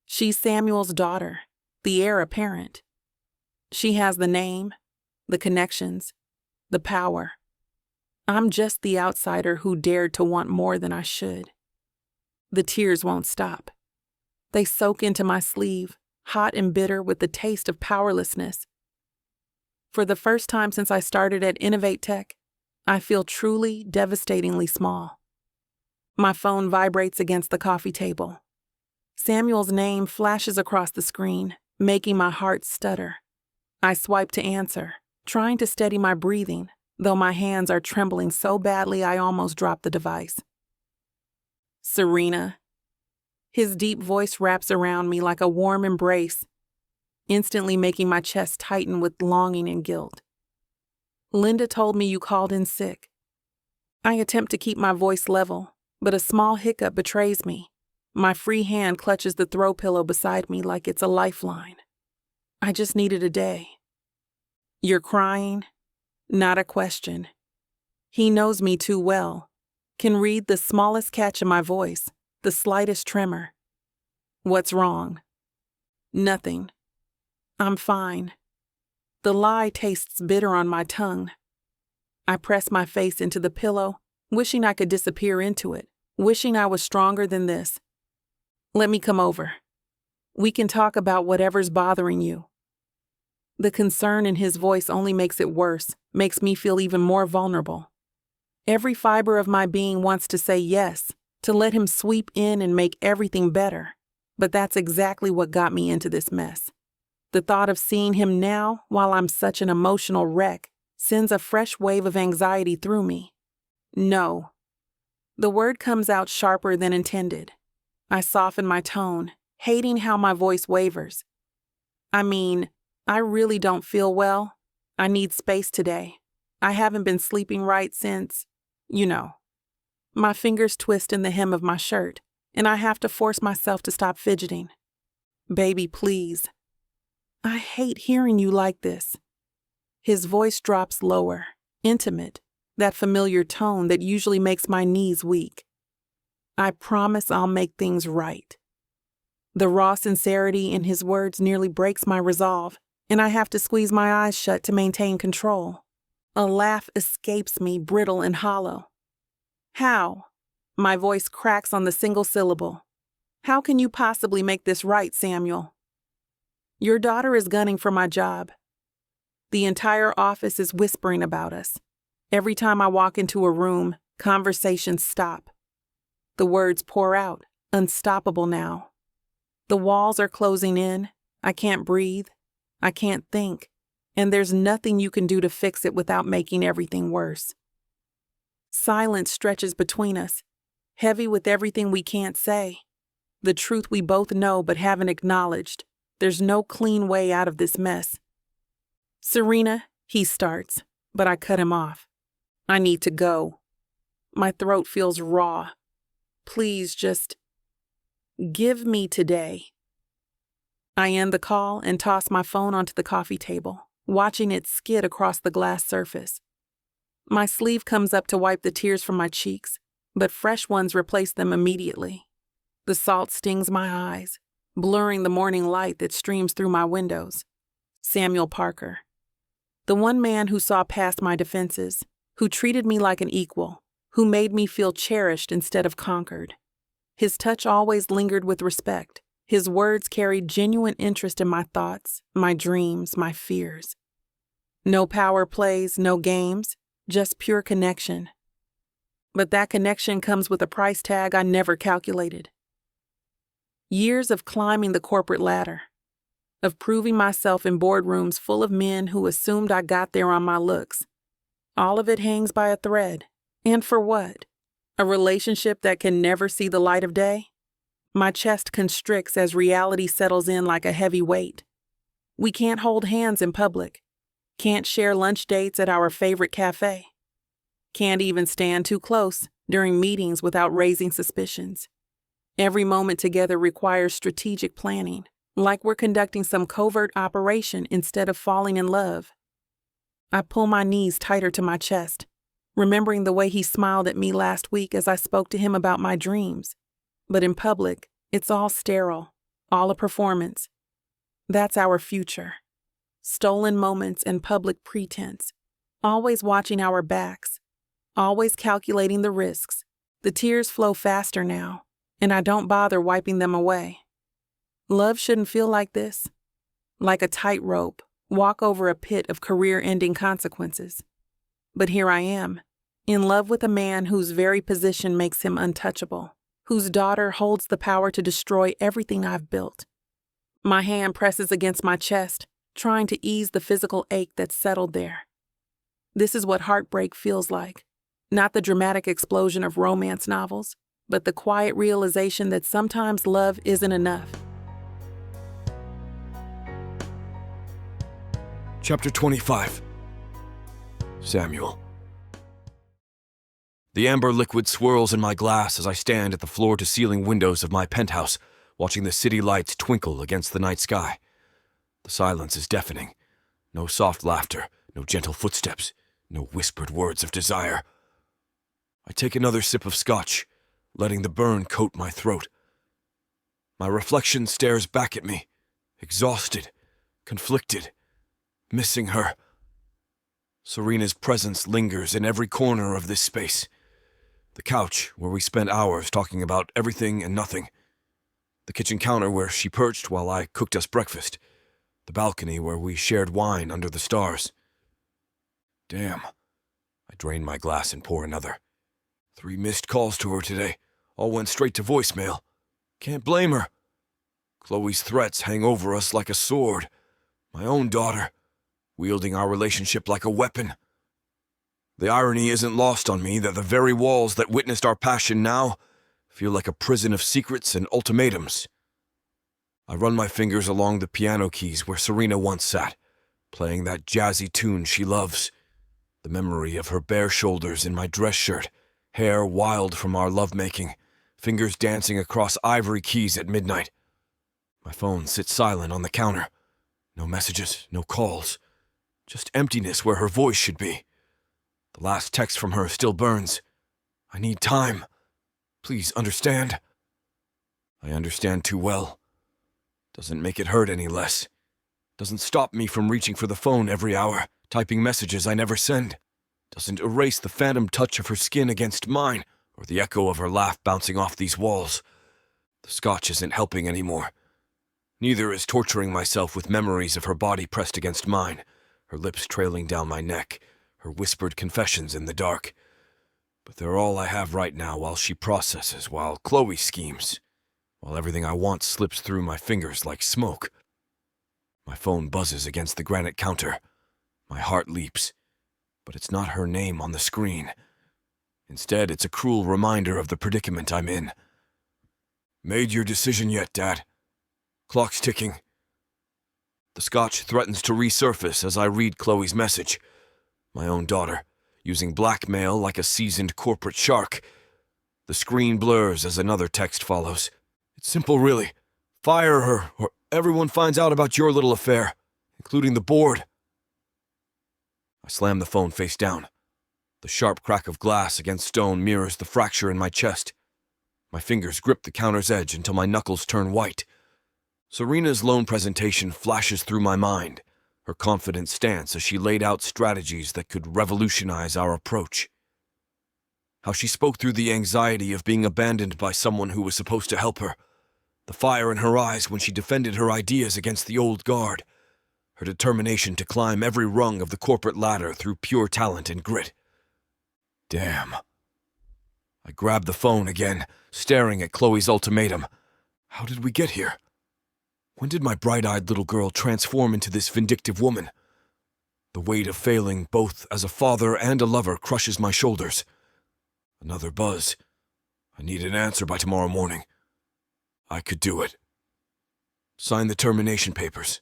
She's Samuel's daughter, the heir apparent. She has the name, the connections, the power. I'm just the outsider who dared to want more than I should. The tears won't stop. They soak into my sleeve, hot and bitter with the taste of powerlessness. For the first time since I started at InnovateTech, I feel truly, devastatingly small. My phone vibrates against the coffee table. Samuel's name flashes across the screen, making my heart stutter. I swipe to answer, trying to steady my breathing, though my hands are trembling so badly I almost drop the device. Serena. His deep voice wraps around me like a warm embrace, instantly making my chest tighten with longing and guilt. Linda told me you called in sick. I attempt to keep my voice level, but a small hiccup betrays me. My free hand clutches the throw pillow beside me like it's a lifeline. I just needed a day. You're crying? Not a question. He knows me too well, can read the smallest catch in my voice, the slightest tremor. What's wrong? Nothing. I'm fine. The lie tastes bitter on my tongue. I press my face into the pillow, wishing I could disappear into it, wishing I was stronger than this. Let me come over. We can talk about whatever's bothering you. The concern in his voice only makes it worse, makes me feel even more vulnerable. Every fiber of my being wants to say yes, to let him sweep in and make everything better. But that's exactly what got me into this mess. The thought of seeing him now, while I'm such an emotional wreck, sends a fresh wave of anxiety through me. No. The word comes out sharper than intended. I soften my tone, hating how my voice wavers. I really don't feel well. I need space today. I haven't been sleeping right since, My fingers twist in the hem of my shirt, and I have to force myself to stop fidgeting. Baby, please. I hate hearing you like this. His voice drops lower, intimate, that familiar tone that usually makes my knees weak. I promise I'll make things right. The raw sincerity in his words nearly breaks my resolve, and I have to squeeze my eyes shut to maintain control. A laugh escapes me, brittle and hollow. How? My voice cracks on the single syllable. How can you possibly make this right, Samuel? Your daughter is gunning for my job. The entire office is whispering about us. Every time I walk into a room, conversations stop. The words pour out, unstoppable now. The walls are closing in. I can't breathe. I can't think. And there's nothing you can do to fix it without making everything worse. Silence stretches between us, heavy with everything we can't say. The truth we both know but haven't acknowledged. There's no clean way out of this mess. Serena, he starts, but I cut him off. I need to go. My throat feels raw. Please just give me today. I end the call and toss my phone onto the coffee table, watching it skid across the glass surface. My sleeve comes up to wipe the tears from my cheeks, but fresh ones replace them immediately. The salt stings my eyes, blurring the morning light that streams through my windows. Samuel Parker. The one man who saw past my defenses, who treated me like an equal, who made me feel cherished instead of conquered. His touch always lingered with respect. His words carried genuine interest in my thoughts, my dreams, my fears. No power plays, no games, just pure connection. But that connection comes with a price tag I never calculated. Years of climbing the corporate ladder, of proving myself in boardrooms full of men who assumed I got there on my looks. All of it hangs by a thread. And for what? A relationship that can never see the light of day? My chest constricts as reality settles in like a heavy weight. We can't hold hands in public. Can't share lunch dates at our favorite cafe. Can't even stand too close during meetings without raising suspicions. Every moment together requires strategic planning, like we're conducting some covert operation instead of falling in love. I pull my knees tighter to my chest, remembering the way he smiled at me last week as I spoke to him about my dreams. But in public, it's all sterile, all a performance. That's our future. Stolen moments and public pretense, always watching our backs, always calculating the risks. The tears flow faster now, and I don't bother wiping them away. Love shouldn't feel like this. Like a tightrope, walk over a pit of career-ending consequences. But here I am, in love with a man whose very position makes him untouchable, whose daughter holds the power to destroy everything I've built. My hand presses against my chest, trying to ease the physical ache that's settled there. This is what heartbreak feels like. Not the dramatic explosion of romance novels, but the quiet realization that sometimes love isn't enough. Chapter 25. Samuel. The amber liquid swirls in my glass as I stand at the floor-to-ceiling windows of my penthouse, watching the city lights twinkle against the night sky. The silence is deafening. No soft laughter, no gentle footsteps, no whispered words of desire. I take another sip of scotch, letting the burn coat my throat. My reflection stares back at me, exhausted, conflicted, missing her. Serena's presence lingers in every corner of this space. The couch where we spent hours talking about everything and nothing. The kitchen counter where she perched while I cooked us breakfast. The balcony where we shared wine under the stars. Damn. I drain my glass and pour another. 3 missed calls to her today. All went straight to voicemail. Can't blame her. Chloe's threats hang over us like a sword. My own daughter, wielding our relationship like a weapon. The irony isn't lost on me that the very walls that witnessed our passion now feel like a prison of secrets and ultimatums. I run my fingers along the piano keys where Serena once sat, playing that jazzy tune she loves. The memory of her bare shoulders in my dress shirt, hair wild from our lovemaking, fingers dancing across ivory keys at midnight. My phone sits silent on the counter. No messages, no calls. Just emptiness where her voice should be. The last text from her still burns. I need time. Please understand. I understand too well. Doesn't make it hurt any less. Doesn't stop me from reaching for the phone every hour, typing messages I never send. Doesn't erase the phantom touch of her skin against mine, or the echo of her laugh bouncing off these walls. The scotch isn't helping anymore. Neither is torturing myself with memories of her body pressed against mine, her lips trailing down my neck, her whispered confessions in the dark. But they're all I have right now while she processes, while Chloe schemes, while everything I want slips through my fingers like smoke. My phone buzzes against the granite counter. My heart leaps. But it's not her name on the screen. Instead, it's a cruel reminder of the predicament I'm in. Made your decision yet, Dad? Clock's ticking. The scotch threatens to resurface as I read Chloe's message. My own daughter, using blackmail like a seasoned corporate shark. The screen blurs as another text follows. It's simple, really. Fire her, or everyone finds out about your little affair, including the board. I slam the phone face down. The sharp crack of glass against stone mirrors the fracture in my chest. My fingers grip the counter's edge until my knuckles turn white. Serena's loan presentation flashes through my mind, her confident stance as she laid out strategies that could revolutionize our approach. How she spoke through the anxiety of being abandoned by someone who was supposed to help her, the fire in her eyes when she defended her ideas against the old guard, her determination to climb every rung of the corporate ladder through pure talent and grit. Damn. I grabbed the phone again, staring at Chloe's ultimatum. How did we get here? When did my bright-eyed little girl transform into this vindictive woman? The weight of failing both as a father and a lover crushes my shoulders. Another buzz. I need an answer by tomorrow morning. I could do it. Sign the termination papers.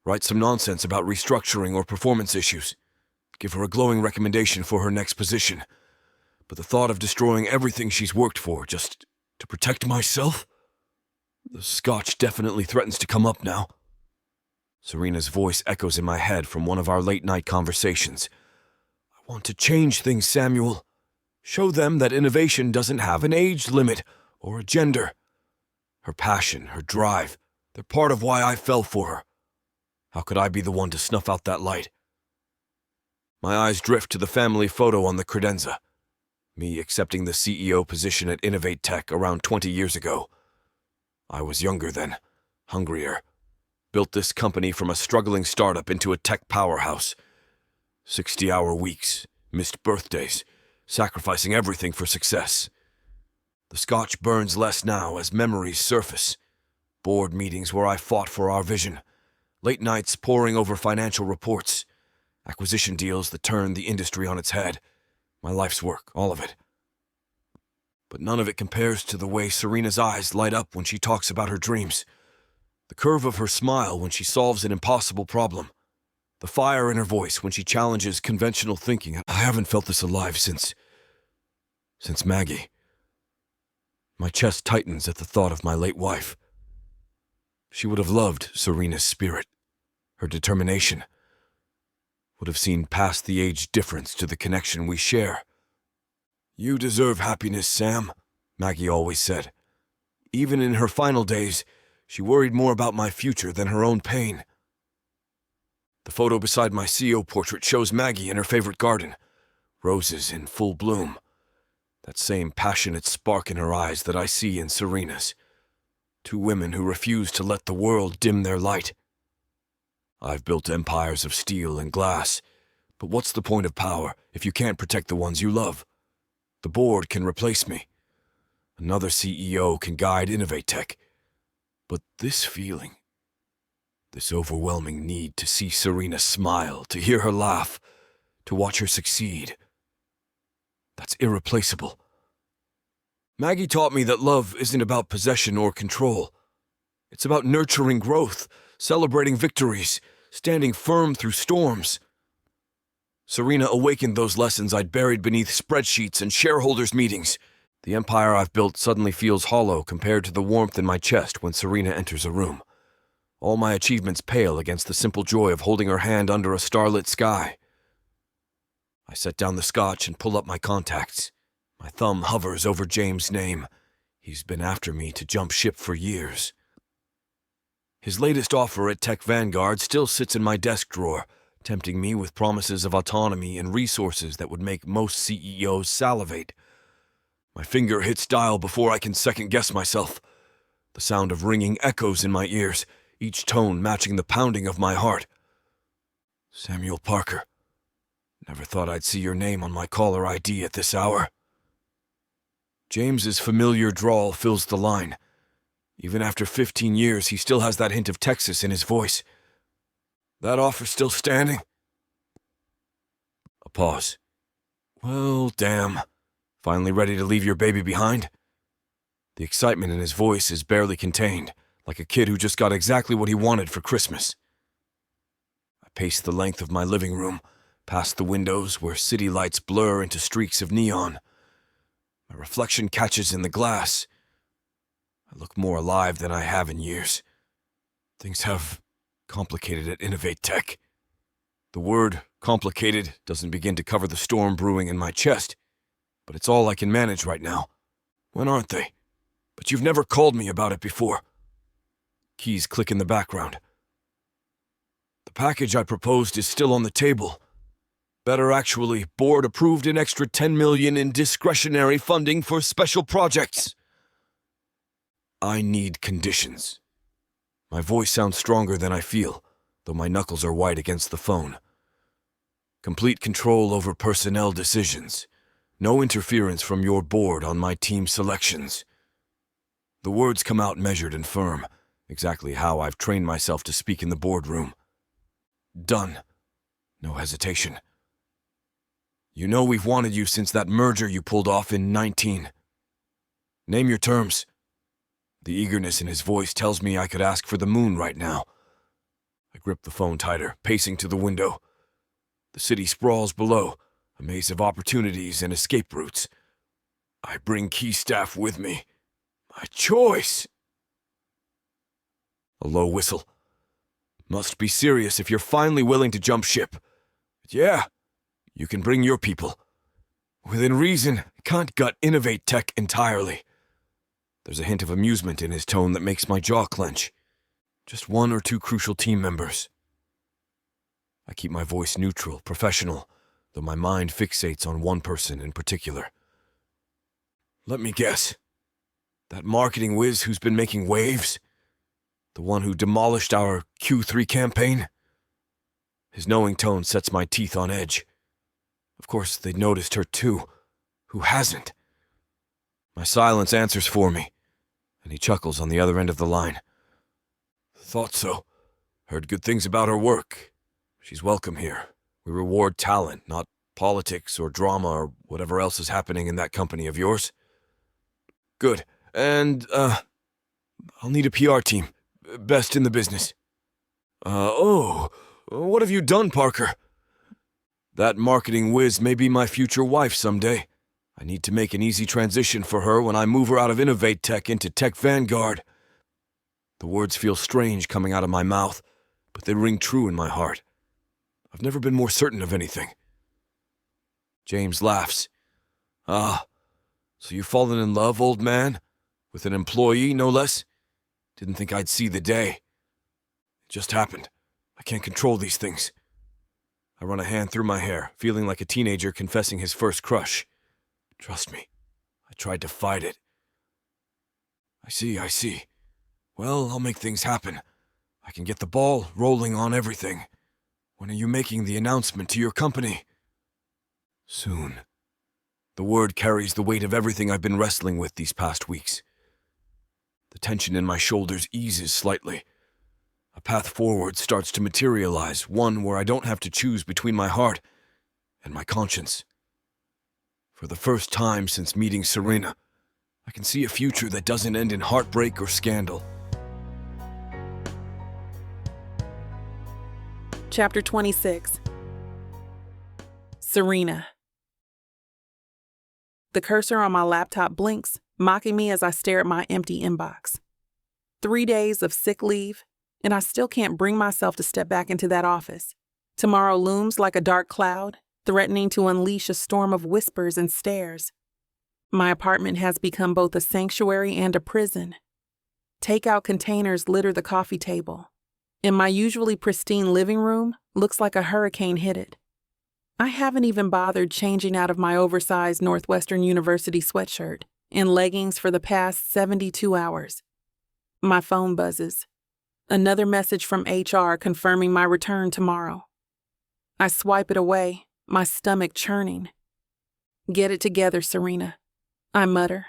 Write some nonsense about restructuring or performance issues. Give her a glowing recommendation for her next position. But the thought of destroying everything she's worked for just to protect myself? The scotch definitely threatens to come up now. Serena's voice echoes in my head from one of our late-night conversations. I want to change things, Samuel. Show them that innovation doesn't have an age limit or a gender. Her passion, her drive, they're part of why I fell for her. How could I be the one to snuff out that light? My eyes drift to the family photo on the credenza. Me accepting the CEO position at InnovateTech around 20 years ago. I was younger then, hungrier. Built this company from a struggling startup into a tech powerhouse. 60-hour weeks, missed birthdays, sacrificing everything for success. The scotch burns less now as memories surface. Board meetings where I fought for our vision. Late nights poring over financial reports. Acquisition deals that turned the industry on its head. My life's work, all of it. But none of it compares to the way Serena's eyes light up when she talks about her dreams. The curve of her smile when she solves an impossible problem. The fire in her voice when she challenges conventional thinking. I haven't felt this alive since Maggie. My chest tightens at the thought of my late wife. She would have loved Serena's spirit, her determination. Would have seen past the age difference to the connection we share. You deserve happiness, Sam, Maggie always said. Even in her final days, she worried more about my future than her own pain. The photo beside my CEO portrait shows Maggie in her favorite garden, roses in full bloom. That same passionate spark in her eyes that I see in Serena's. Two women who refuse to let the world dim their light. I've built empires of steel and glass, but what's the point of power if you can't protect the ones you love? The board can replace me. Another CEO can guide InnovateTech. But this feeling, this overwhelming need to see Serena smile, to hear her laugh, to watch her succeed, that's irreplaceable. Maggie taught me that love isn't about possession or control. It's about nurturing growth, celebrating victories, standing firm through storms. Serena awakened those lessons I'd buried beneath spreadsheets and shareholders' meetings. The empire I've built suddenly feels hollow compared to the warmth in my chest when Serena enters a room. All my achievements pale against the simple joy of holding her hand under a starlit sky. I set down the scotch and pull up my contacts. My thumb hovers over James' name. He's been after me to jump ship for years. His latest offer at Tech Vanguard still sits in my desk drawer, tempting me with promises of autonomy and resources that would make most CEOs salivate. My finger hits dial before I can second-guess myself. The sound of ringing echoes in my ears, each tone matching the pounding of my heart. Samuel Parker. Never thought I'd see your name on my caller ID at this hour. James's familiar drawl fills the line. Even after 15 years, he still has that hint of Texas in his voice. That offer still standing? A pause. Well, damn. Finally ready to leave your baby behind? The excitement in his voice is barely contained, like a kid who just got exactly what he wanted for Christmas. I pace the length of my living room, past the windows where city lights blur into streaks of neon. My reflection catches in the glass. I look more alive than I have in years. Things have complicated at InnovateTech. The word complicated doesn't begin to cover the storm brewing in my chest, but it's all I can manage right now. When aren't they? But you've never called me about it before. Keys click in the background. The package I proposed is still on the table. Better actually, board approved an extra $10 million in discretionary funding for special projects. I need conditions. My voice sounds stronger than I feel, though my knuckles are white against the phone. Complete control over personnel decisions. No interference from your board on my team selections. The words come out measured and firm, exactly how I've trained myself to speak in the boardroom. Done. No hesitation. You know we've wanted you since that merger you pulled off in 19. Name your terms. The eagerness in his voice tells me I could ask for the moon right now. I grip the phone tighter, pacing to the window. The city sprawls below, a maze of opportunities and escape routes. I bring key staff with me. My choice! A low whistle. Must be serious if you're finally willing to jump ship. But yeah, you can bring your people. Within reason, can't gut InnovateTech entirely. There's a hint of amusement in his tone that makes my jaw clench. Just one or two crucial team members. I keep my voice neutral, professional, though my mind fixates on one person in particular. Let me guess. That marketing whiz who's been making waves? The one who demolished our Q3 campaign? His knowing tone sets my teeth on edge. Of course, they'd noticed her too. Who hasn't? My silence answers for me, and he chuckles on the other end of the line. Thought so. Heard good things about her work. She's welcome here. We reward talent, not politics or drama or whatever else is happening in that company of yours. Good. And, I'll need a PR team. Best in the business. What have you done, Parker? That marketing whiz may be my future wife someday. I need to make an easy transition for her when I move her out of InnovateTech into Tech Vanguard. The words feel strange coming out of my mouth, but they ring true in my heart. I've never been more certain of anything. James laughs. So you've fallen in love, old man? With an employee, no less? Didn't think I'd see the day. It just happened. I can't control these things. I run a hand through my hair, feeling like a teenager confessing his first crush. Trust me, I tried to fight it. I see. Well, I'll make things happen. I can get the ball rolling on everything. When are you making the announcement to your company? Soon. The word carries the weight of everything I've been wrestling with these past weeks. The tension in my shoulders eases slightly. A path forward starts to materialize, one where I don't have to choose between my heart and my conscience. For the first time since meeting Serena, I can see a future that doesn't end in heartbreak or scandal. Chapter 26. Serena. The cursor on my laptop blinks, mocking me as I stare at my empty inbox. 3 days of sick leave, and I still can't bring myself to step back into that office. Tomorrow looms like a dark cloud, threatening to unleash a storm of whispers and stares. My apartment has become both a sanctuary and a prison. Takeout containers litter the coffee table, and my usually pristine living room looks like a hurricane hit it. I haven't even bothered changing out of my oversized Northwestern University sweatshirt and leggings for the past 72 hours. My phone buzzes. Another message from HR confirming my return tomorrow. I swipe it away, my stomach churning. Get it together, Serena, I mutter,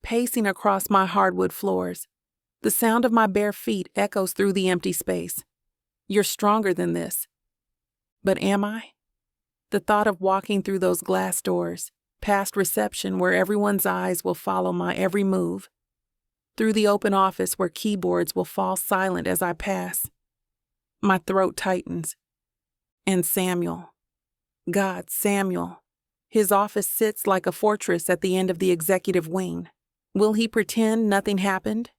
pacing across my hardwood floors. The sound of my bare feet echoes through the empty space. You're stronger than this. But am I? The thought of walking through those glass doors, past reception where everyone's eyes will follow my every move, through the open office where keyboards will fall silent as I pass. My throat tightens. And Samuel. God, Samuel. His office sits like a fortress at the end of the executive wing. Will he pretend nothing happened?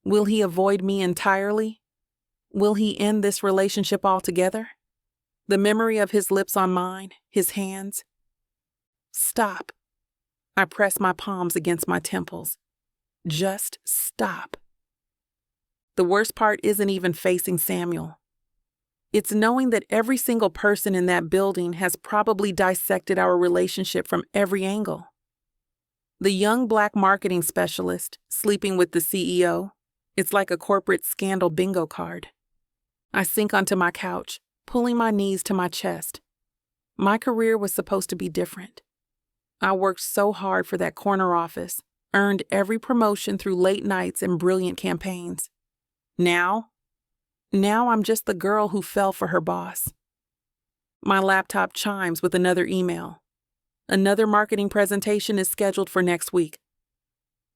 Will he avoid me entirely? Will he end this relationship altogether? The memory of his lips on mine, his hands. Stop. I press my palms against my temples. Just stop. The worst part isn't even facing Samuel. It's knowing that every single person in that building has probably dissected our relationship from every angle. The young black marketing specialist sleeping with the CEO, it's like a corporate scandal bingo card. I sink onto my couch, pulling my knees to my chest. My career was supposed to be different. I worked so hard for that corner office, earned every promotion through late nights and brilliant campaigns. Now I'm just the girl who fell for her boss. My laptop chimes with another email. Another marketing presentation is scheduled for next week.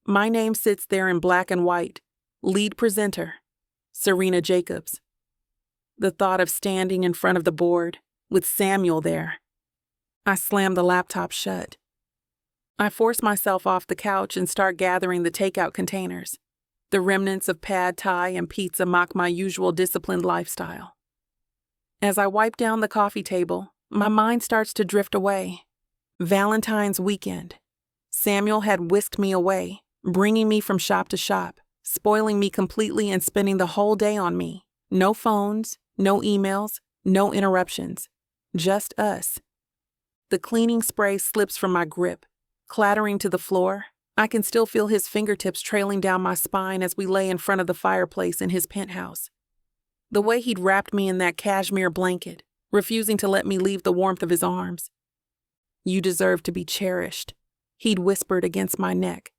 My name sits there in black and white. Lead presenter, Serena Jacobs. The thought of standing in front of the board with Samuel there. I slam the laptop shut. I force myself off the couch and start gathering the takeout containers. The remnants of pad thai and pizza mock my usual disciplined lifestyle. As I wipe down the coffee table, my mind starts to drift away. Valentine's weekend. Samuel had whisked me away, bringing me from shop to shop, spoiling me completely and spending the whole day on me. No phones, no emails, no interruptions. Just us. The cleaning spray slips from my grip, clattering to the floor. I can still feel his fingertips trailing down my spine as we lay in front of the fireplace in his penthouse. The way he'd wrapped me in that cashmere blanket, refusing to let me leave the warmth of his arms. You deserve to be cherished, he'd whispered against my neck,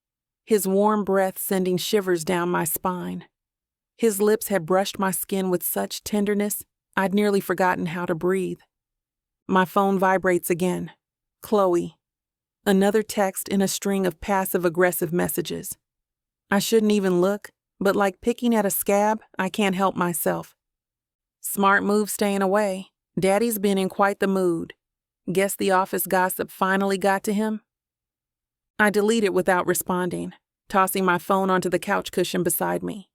his warm breath sending shivers down my spine. His lips had brushed my skin with such tenderness, I'd nearly forgotten how to breathe. My phone vibrates again. Chloe. Another text in a string of passive-aggressive messages. I shouldn't even look, but like picking at a scab, I can't help myself. Smart move staying away. Daddy's been in quite the mood. Guess the office gossip finally got to him? I delete it without responding, tossing my phone onto the couch cushion beside me.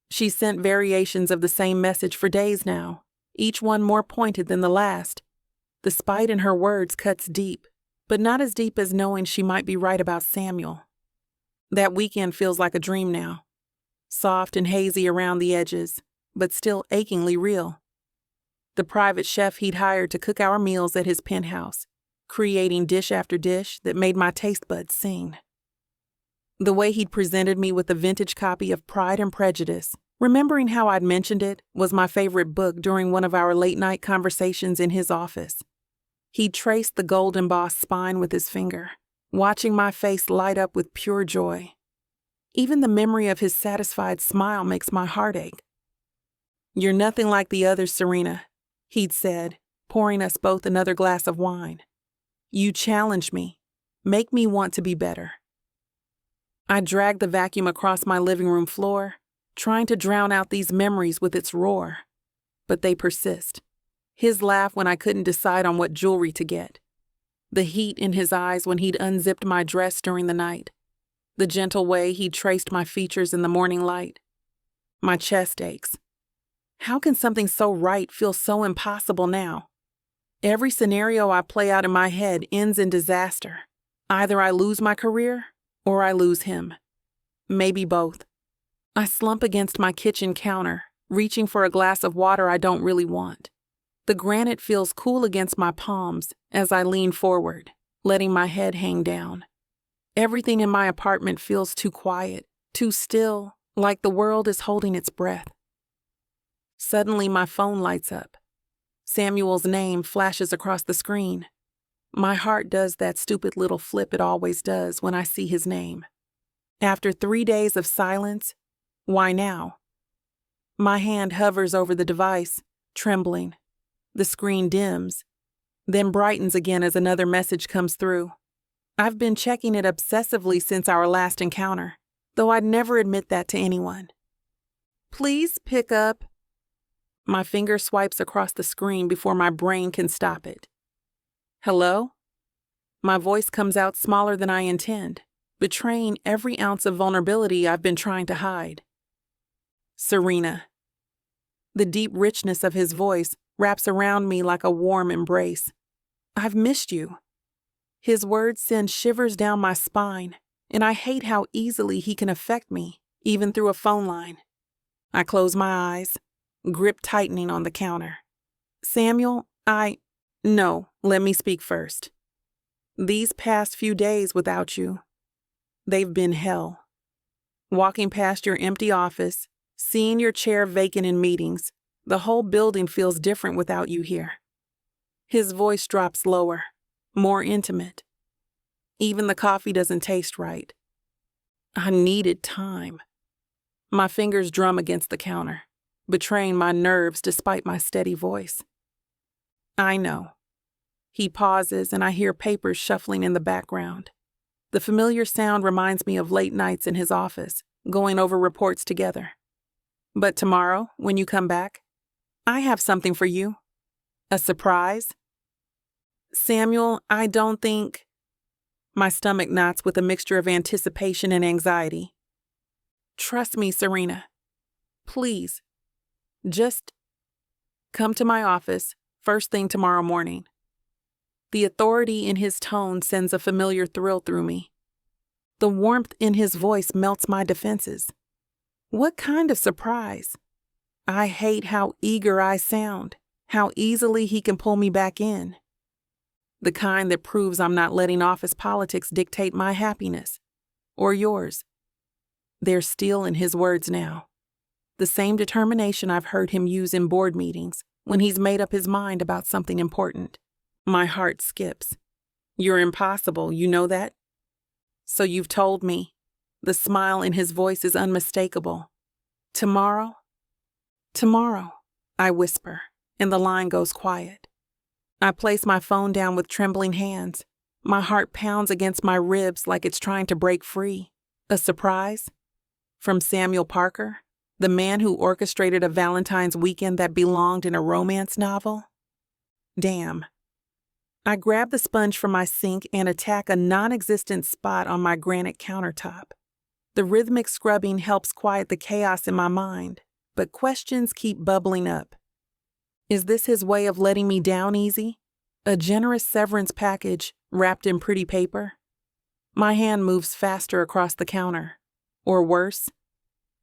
She sent variations of the same message for days now, each one more pointed than the last. The spite in her words cuts deep, but not as deep as knowing she might be right about Samuel. That weekend feels like a dream now. Soft and hazy around the edges, but still achingly real. The private chef he'd hired to cook our meals at his penthouse, creating dish after dish that made my taste buds sing. The way he'd presented me with a vintage copy of Pride and Prejudice, remembering how I'd mentioned it, was my favorite book during one of our late-night conversations in his office. He traced the gold-embossed spine with his finger, watching my face light up with pure joy. Even the memory of his satisfied smile makes my heart ache. "You're nothing like the others, Serena," he'd said, pouring us both another glass of wine. "You challenge me, make me want to be better." I dragged the vacuum across my living room floor, trying to drown out these memories with its roar. But they persist. His laugh when I couldn't decide on what jewelry to get. The heat in his eyes when he'd unzipped my dress during the night. The gentle way he traced my features in the morning light. My chest aches. How can something so right feel so impossible now? Every scenario I play out in my head ends in disaster. Either I lose my career or I lose him. Maybe both. I slump against my kitchen counter, reaching for a glass of water I don't really want. The granite feels cool against my palms as I lean forward, letting my head hang down. Everything in my apartment feels too quiet, too still, like the world is holding its breath. Suddenly, my phone lights up. Samuel's name flashes across the screen. My heart does that stupid little flip it always does when I see his name. After 3 days of silence, why now? My hand hovers over the device, trembling. The screen dims. then brightens again as another message comes through. I've been checking it obsessively since our last encounter, though I'd never admit that to anyone. Please pick up. My finger swipes across the screen before my brain can stop it. Hello? My voice comes out smaller than I intend, betraying every ounce of vulnerability I've been trying to hide. Serena. The deep richness of his voice wraps around me like a warm embrace. I've missed you. His words send shivers down my spine, and I hate how easily he can affect me, even through a phone line. I close my eyes, grip tightening on the counter. Samuel, No, let me speak first. These past few days without you, they've been hell. Walking past your empty office, seeing your chair vacant in meetings, the whole building feels different without you here. His voice drops lower, more intimate. Even the coffee doesn't taste right. I needed time. My fingers drum against the counter, betraying my nerves despite my steady voice. I know. He pauses and I hear papers shuffling in the background. The familiar sound reminds me of late nights in his office, going over reports together. But tomorrow, when you come back, I have something for you. A surprise. Samuel, I don't think... My stomach knots with a mixture of anticipation and anxiety. Trust me, Serena. Please. Just come to my office first thing tomorrow morning. The authority in his tone sends a familiar thrill through me. The warmth in his voice melts my defenses. What kind of surprise? I hate how eager I sound, how easily he can pull me back in. The kind that proves I'm not letting office politics dictate my happiness, or yours. There's steel in his words now. The same determination I've heard him use in board meetings when he's made up his mind about something important. My heart skips. You're impossible, you know that? So you've told me. The smile in his voice is unmistakable. Tomorrow? Tomorrow, I whisper, and the line goes quiet. I place my phone down with trembling hands. My heart pounds against my ribs like it's trying to break free. A surprise? From Samuel Parker, the man who orchestrated a Valentine's weekend that belonged in a romance novel? Damn. I grab the sponge from my sink and attack a non-existent spot on my granite countertop. The rhythmic scrubbing helps quiet the chaos in my mind, but questions keep bubbling up. Is this his way of letting me down easy? A generous severance package wrapped in pretty paper? My hand moves faster across the counter. Or worse,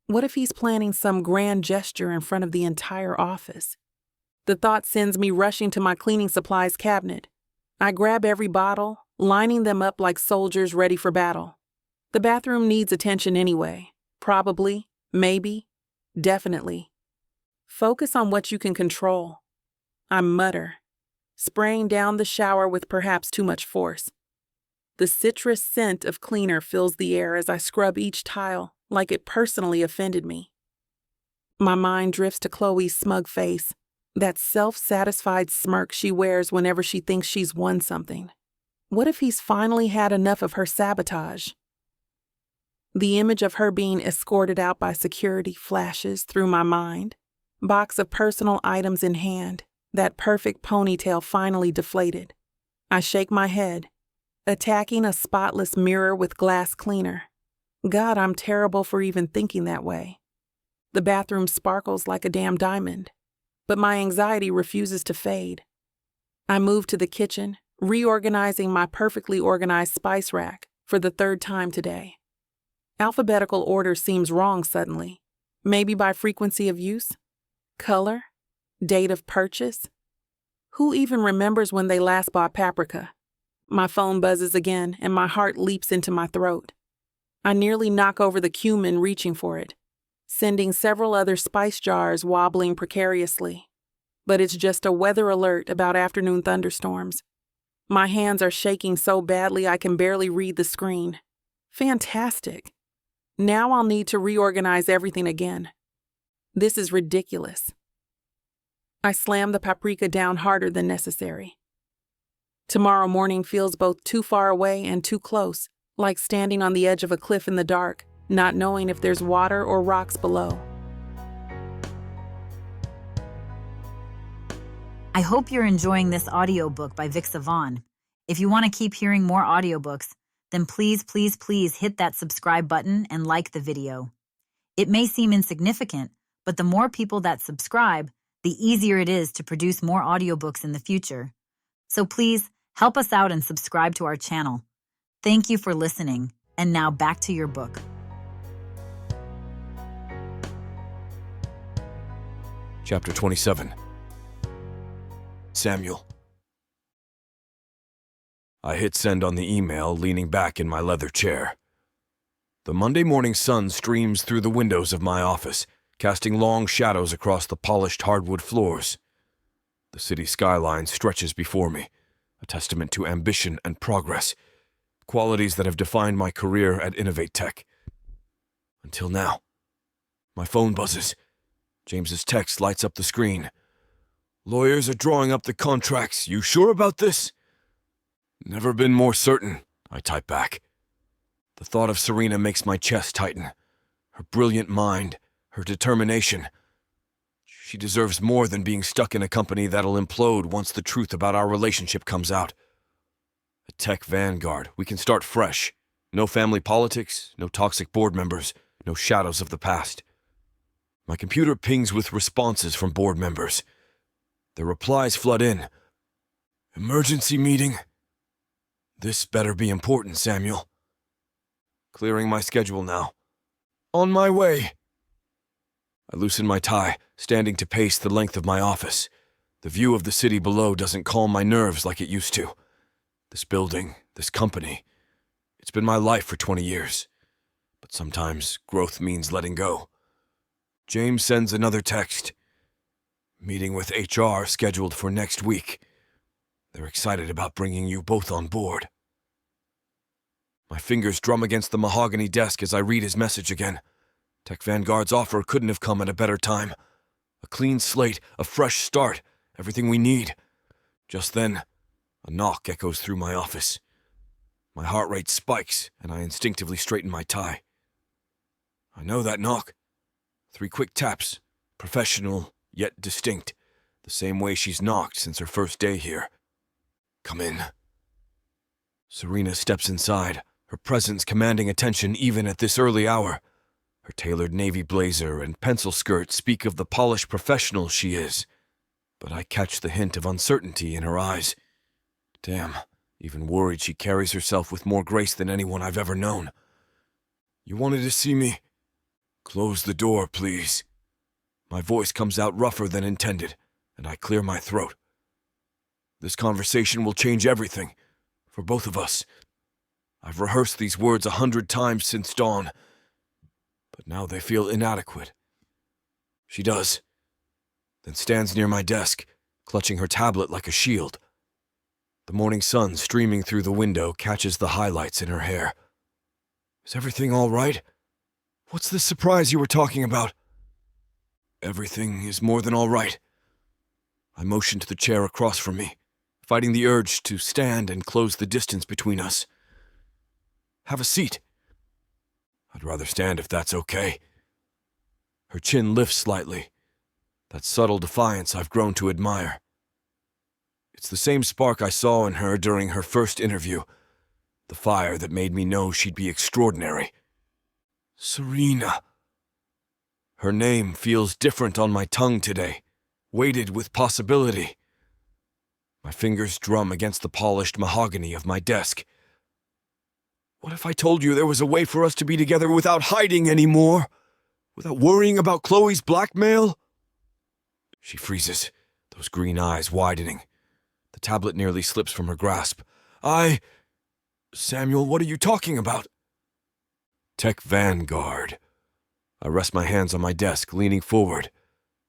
what if he's planning some grand gesture in front of the entire office? The thought sends me rushing to my cleaning supplies cabinet. I grab every bottle, lining them up like soldiers ready for battle. The bathroom needs attention anyway. Probably, maybe, definitely. Focus on what you can control. I mutter, spraying down the shower with perhaps too much force. The citrus scent of cleaner fills the air as I scrub each tile like it personally offended me. My mind drifts to Chloe's smug face, that self-satisfied smirk she wears whenever she thinks she's won something. What if he's finally had enough of her sabotage? The image of her being escorted out by security flashes through my mind. Box of personal items in hand, that perfect ponytail finally deflated. I shake my head, attacking a spotless mirror with glass cleaner. God, I'm terrible for even thinking that way. The bathroom sparkles like a damn diamond, but my anxiety refuses to fade. I move to the kitchen, reorganizing my perfectly organized spice rack for the third time today. Alphabetical order seems wrong suddenly, maybe by frequency of use? Color? Date of purchase? Who even remembers when they last bought paprika? My phone buzzes again and my heart leaps into my throat. I nearly knock over the cumin reaching for it, sending several other spice jars wobbling precariously. But it's just a weather alert about afternoon thunderstorms. My hands are shaking so badly I can barely read the screen. Fantastic. Now I'll need to reorganize everything again. This is ridiculous. I slam the paprika down harder than necessary. Tomorrow morning feels both too far away and too close, like standing on the edge of a cliff in the dark, not knowing if there's water or rocks below. I hope you're enjoying this audiobook by Vic Savon. If you want to keep hearing more audiobooks, then please hit that subscribe button and like the video. It may seem insignificant, but the more people that subscribe, the easier it is to produce more audiobooks in the future. So please, help us out and subscribe to our channel. Thank you for listening, and now back to your book. Chapter 27. Samuel. I hit send on the email, leaning back in my leather chair. The Monday morning sun streams through the windows of my office, casting long shadows across the polished hardwood floors. The city skyline stretches before me, a testament to ambition and progress, qualities that have defined my career at InnovateTech. Until now. My phone buzzes. James's text lights up the screen. Lawyers are drawing up the contracts. You sure about this? Never been more certain, I type back. The thought of Serena makes my chest tighten. Her brilliant mind, her determination. She deserves more than being stuck in a company that'll implode once the truth about our relationship comes out. A tech vanguard, we can start fresh. No family politics, no toxic board members, no shadows of the past. My computer pings with responses from board members. Their replies flood in. Emergency meeting. This better be important, Samuel. Clearing my schedule now. On my way. I loosen my tie, standing to pace the length of my office. The view of the city below doesn't calm my nerves like it used to. This building, this company, it's been my life for 20 years. But sometimes growth means letting go. James sends another text. Meeting with HR scheduled for next week. They're excited about bringing you both on board. My fingers drum against the mahogany desk as I read his message again. Tech Vanguard's offer couldn't have come at a better time. A clean slate, a fresh start, everything we need. Just then, a knock echoes through my office. My heart rate spikes, and I instinctively straighten my tie. I know that knock. 3 quick taps, professional yet distinct, the same way she's knocked since her first day here. Come in. Serena steps inside, her presence commanding attention even at this early hour. Her tailored navy blazer and pencil skirt speak of the polished professional she is, but I catch the hint of uncertainty in her eyes. Damn, even worried she carries herself with more grace than anyone I've ever known. You wanted to see me? Close the door, please. My voice comes out rougher than intended, and I clear my throat. This conversation will change everything, for both of us. I've rehearsed these words 100 times since dawn, but now they feel inadequate. She does, then stands near my desk, clutching her tablet like a shield. The morning sun streaming through the window catches the highlights in her hair. Is everything all right? What's the surprise you were talking about? Everything is more than all right. I motion to the chair across from me, fighting the urge to stand and close the distance between us. Have a seat. I'd rather stand if that's okay. Her chin lifts slightly, that subtle defiance I've grown to admire. It's the same spark I saw in her during her first interview, the fire that made me know she'd be extraordinary. Serena. Her name feels different on my tongue today, weighted with possibility. My fingers drum against the polished mahogany of my desk. What if I told you there was a way for us to be together without hiding anymore? Without worrying about Chloe's blackmail? She freezes, those green eyes widening. The tablet nearly slips from her grasp. Samuel, what are you talking about? Tech Vanguard. I rest my hands on my desk, leaning forward.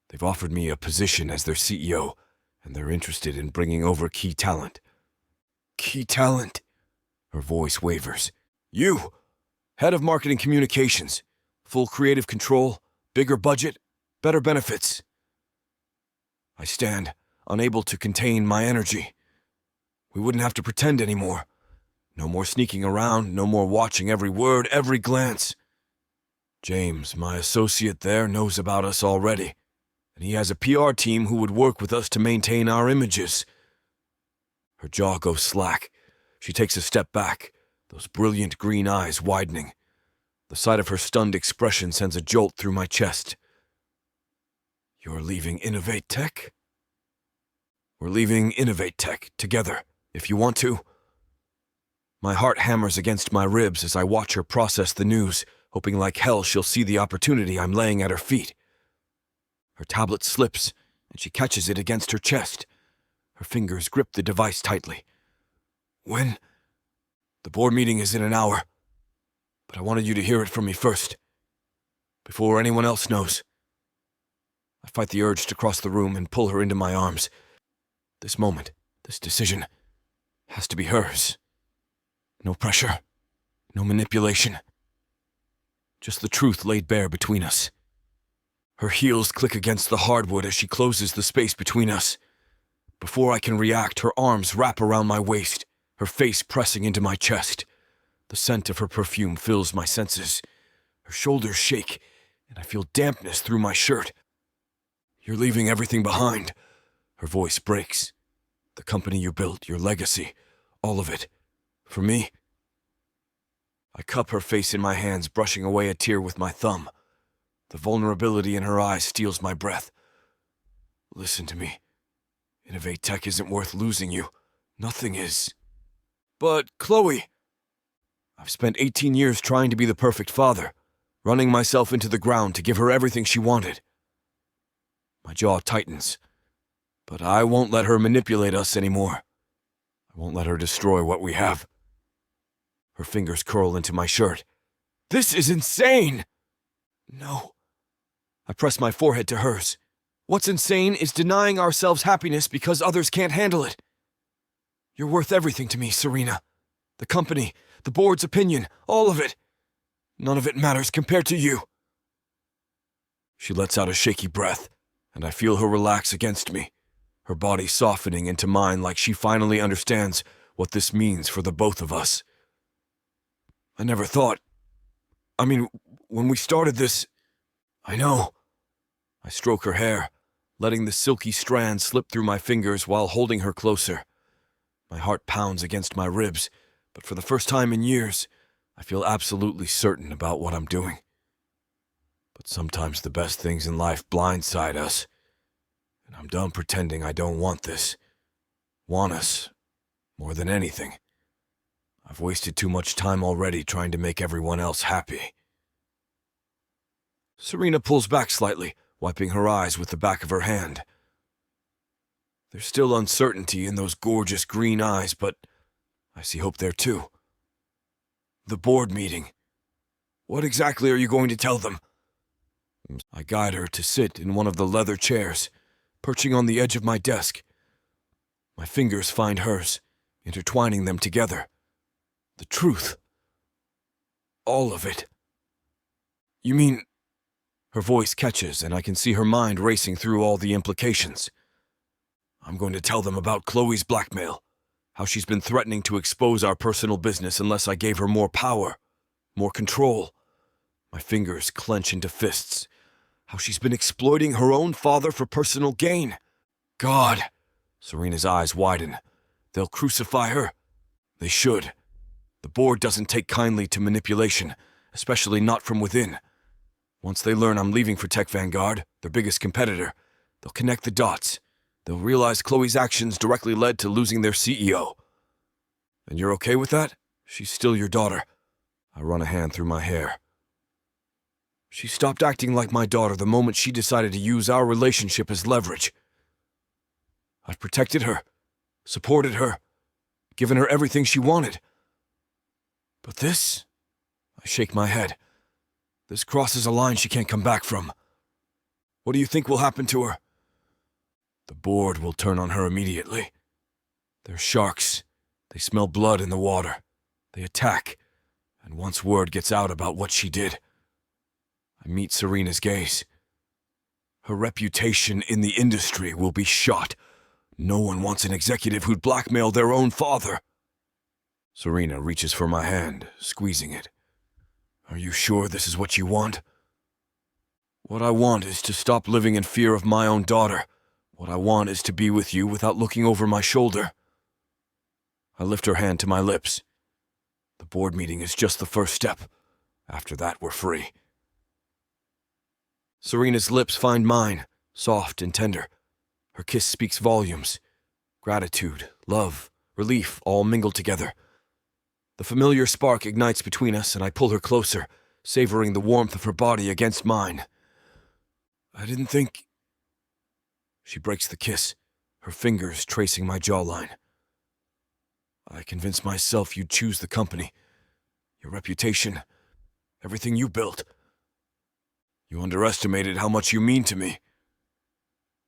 They've offered me a position as their CEO, and they're interested in bringing over key talent. Key talent? Her voice wavers. You! Head of Marketing Communications. Full creative control, bigger budget, better benefits. I stand, unable to contain my energy. We wouldn't have to pretend anymore. No more sneaking around, no more watching every word, every glance. James, my associate there, knows about us already, and he has a PR team who would work with us to maintain our images. Her jaw goes slack. She takes a step back, those brilliant green eyes widening. The sight of her stunned expression sends a jolt through my chest. You're leaving InnovateTech? We're leaving InnovateTech together, if you want to. My heart hammers against my ribs as I watch her process the news, hoping like hell she'll see the opportunity I'm laying at her feet. Her tablet slips, and she catches it against her chest. Her fingers grip the device tightly. When? The board meeting is in an hour, but I wanted you to hear it from me first, before anyone else knows. I fight the urge to cross the room and pull her into my arms. This moment, this decision, has to be hers. No pressure, no manipulation. Just the truth laid bare between us. Her heels click against the hardwood as she closes the space between us. Before I can react, her arms wrap around my waist, her face pressing into my chest. The scent of her perfume fills my senses. Her shoulders shake, and I feel dampness through my shirt. You're leaving everything behind. Her voice breaks. The company you built, your legacy, all of it. For me? I cup her face in my hands, brushing away a tear with my thumb. The vulnerability in her eyes steals my breath. Listen to me. InnovateTech isn't worth losing you. Nothing is. But, Chloe, I've spent 18 years trying to be the perfect father, running myself into the ground to give her everything she wanted. My jaw tightens, but I won't let her manipulate us anymore. I won't let her destroy what we have. Her fingers curl into my shirt. This is insane! No. I press my forehead to hers. What's insane is denying ourselves happiness because others can't handle it. You're worth everything to me, Serena. The company, the board's opinion, all of it. None of it matters compared to you. She lets out a shaky breath, and I feel her relax against me, her body softening into mine like she finally understands what this means for the both of us. I never thought... when we started this... I know. I stroke her hair, letting the silky strands slip through my fingers while holding her closer. My heart pounds against my ribs, but for the first time in years, I feel absolutely certain about what I'm doing. But sometimes the best things in life blindside us, and I'm done pretending I don't want this. Want us, more than anything. I've wasted too much time already trying to make everyone else happy. Serena pulls back slightly, wiping her eyes with the back of her hand. There's still uncertainty in those gorgeous green eyes, but I see hope there too. The board meeting. What exactly are you going to tell them? I guide her to sit in one of the leather chairs, perching on the edge of my desk. My fingers find hers, intertwining them together. The truth. All of it. You mean... Her voice catches, and I can see her mind racing through all the implications. I'm going to tell them about Chloe's blackmail, how she's been threatening to expose our personal business unless I gave her more power, more control. My fingers clench into fists. How she's been exploiting her own father for personal gain. God! Serena's eyes widen. They'll crucify her. They should. The board doesn't take kindly to manipulation, especially not from within. Once they learn I'm leaving for Tech Vanguard, their biggest competitor, they'll connect the dots. They'll realize Chloe's actions directly led to losing their CEO. And you're okay with that? She's still your daughter. I run a hand through my hair. She stopped acting like my daughter the moment she decided to use our relationship as leverage. I've protected her, supported her, given her everything she wanted. But this? I shake my head. This crosses a line she can't come back from. What do you think will happen to her? The board will turn on her immediately. They're sharks. They smell blood in the water. They attack. And once word gets out about what she did, I meet Serena's gaze. Her reputation in the industry will be shot. No one wants an executive who'd blackmail their own father. Serena reaches for my hand, squeezing it. Are you sure this is what you want? What I want is to stop living in fear of my own daughter. What I want is to be with you without looking over my shoulder. I lift her hand to my lips. The board meeting is just the first step. After that, we're free. Serena's lips find mine, soft and tender. Her kiss speaks volumes. Gratitude, love, relief all mingle together. The familiar spark ignites between us, and I pull her closer, savoring the warmth of her body against mine. I didn't think... She breaks the kiss, her fingers tracing my jawline. I convinced myself you'd choose the company, your reputation, everything you built. You underestimated how much you mean to me.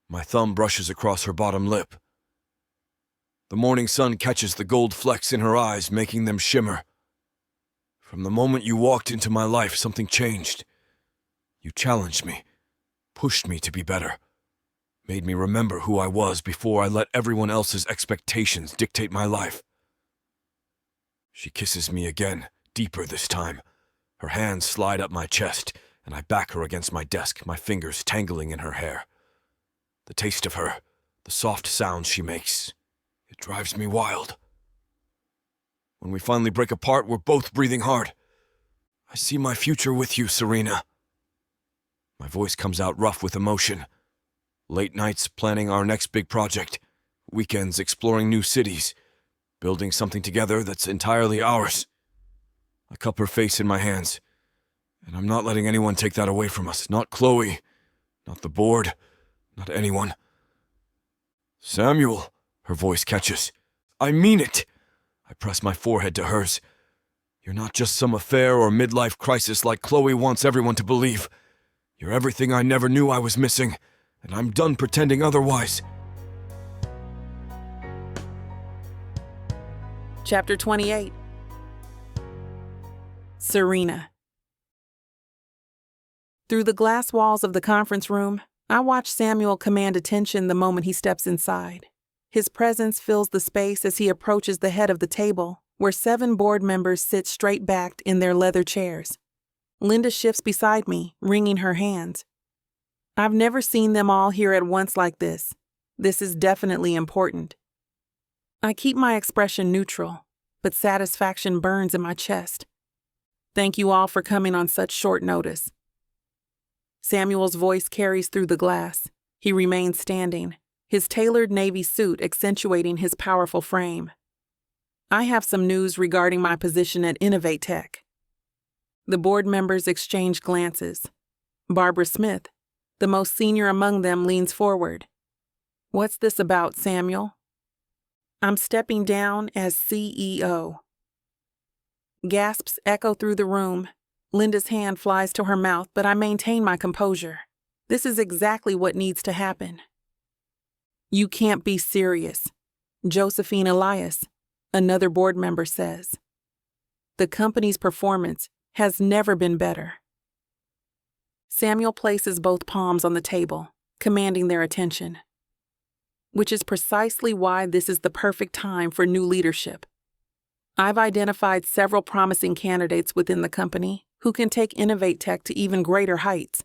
My thumb brushes across her bottom lip. The morning sun catches the gold flecks in her eyes, making them shimmer. From the moment you walked into my life, something changed. You challenged me, pushed me to be better, made me remember who I was before I let everyone else's expectations dictate my life. She kisses me again, deeper this time. Her hands slide up my chest, and I back her against my desk, my fingers tangling in her hair. The taste of her, the soft sounds she makes, it drives me wild. When we finally break apart, we're both breathing hard. I see my future with you, Serena. My voice comes out rough with emotion. Late nights planning our next big project, weekends exploring new cities, building something together that's entirely ours. I cup her face in my hands, and I'm not letting anyone take that away from us. Not Chloe, not the board, not anyone. Samuel, her voice catches. I mean it. I press my forehead to hers. You're not just some affair or midlife crisis like Chloe wants everyone to believe. You're everything I never knew I was missing, and I'm done pretending otherwise. Chapter 28. Serena. Through the glass walls of the conference room, I watch Samuel command attention the moment he steps inside. His presence fills the space as he approaches the head of the table, where 7 board members sit straight-backed in their leather chairs. Linda shifts beside me, wringing her hands. I've never seen them all here at once like this. This is definitely important. I keep my expression neutral, but satisfaction burns in my chest. Thank you all for coming on such short notice. Samuel's voice carries through the glass. He remains standing, his tailored navy suit accentuating his powerful frame. I have some news regarding my position at InnovateTech. The board members exchange glances. Barbara Smith, the most senior among them, leans forward. What's this about, Samuel? I'm stepping down as CEO. Gasps echo through the room. Linda's hand flies to her mouth, but I maintain my composure. This is exactly what needs to happen. You can't be serious, Josephine Elias, another board member says. The company's performance has never been better. Samuel places both palms on the table, commanding their attention. Which is precisely why this is the perfect time for new leadership. I've identified several promising candidates within the company who can take InnovateTech to even greater heights.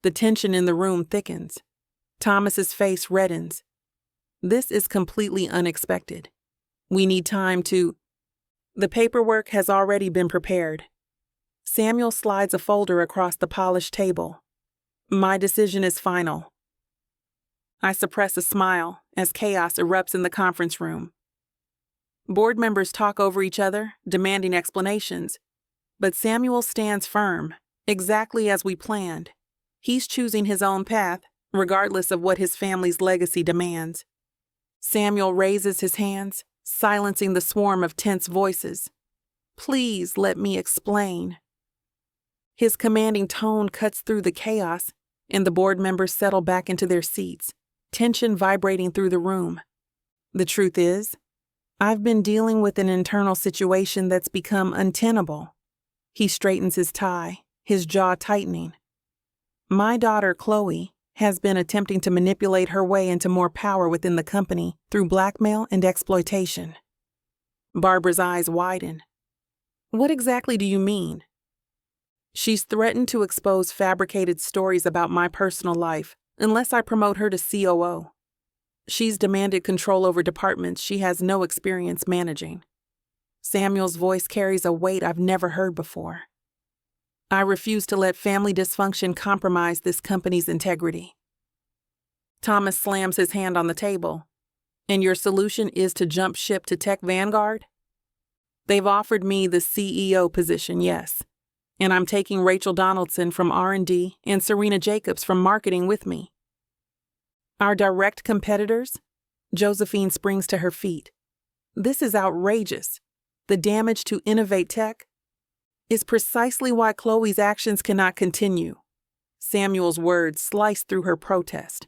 The tension in the room thickens. Thomas's face reddens. This is completely unexpected. We need time to... The paperwork has already been prepared. Samuel slides a folder across the polished table. My decision is final. I suppress a smile as chaos erupts in the conference room. Board members talk over each other, demanding explanations. But Samuel stands firm, exactly as we planned. He's choosing his own path, regardless of what his family's legacy demands. Samuel raises his hands, silencing the swarm of tense voices. Please let me explain. His commanding tone cuts through the chaos, and the board members settle back into their seats, tension vibrating through the room. The truth is, I've been dealing with an internal situation that's become untenable. He straightens his tie, his jaw tightening. My daughter, Chloe, has been attempting to manipulate her way into more power within the company through blackmail and exploitation. Barbara's eyes widen. What exactly do you mean? She's threatened to expose fabricated stories about my personal life unless I promote her to COO. She's demanded control over departments she has no experience managing. Samuel's voice carries a weight I've never heard before. I refuse to let family dysfunction compromise this company's integrity. Thomas slams his hand on the table. And your solution is to jump ship to Tech Vanguard? They've offered me the CEO position, yes. And I'm taking Rachel Donaldson from R&D and Serena Jacobs from marketing with me. Our direct competitors? Josephine springs to her feet. This is outrageous. The damage to InnovateTech is precisely why Chloe's actions cannot continue. Samuel's words slice through her protest.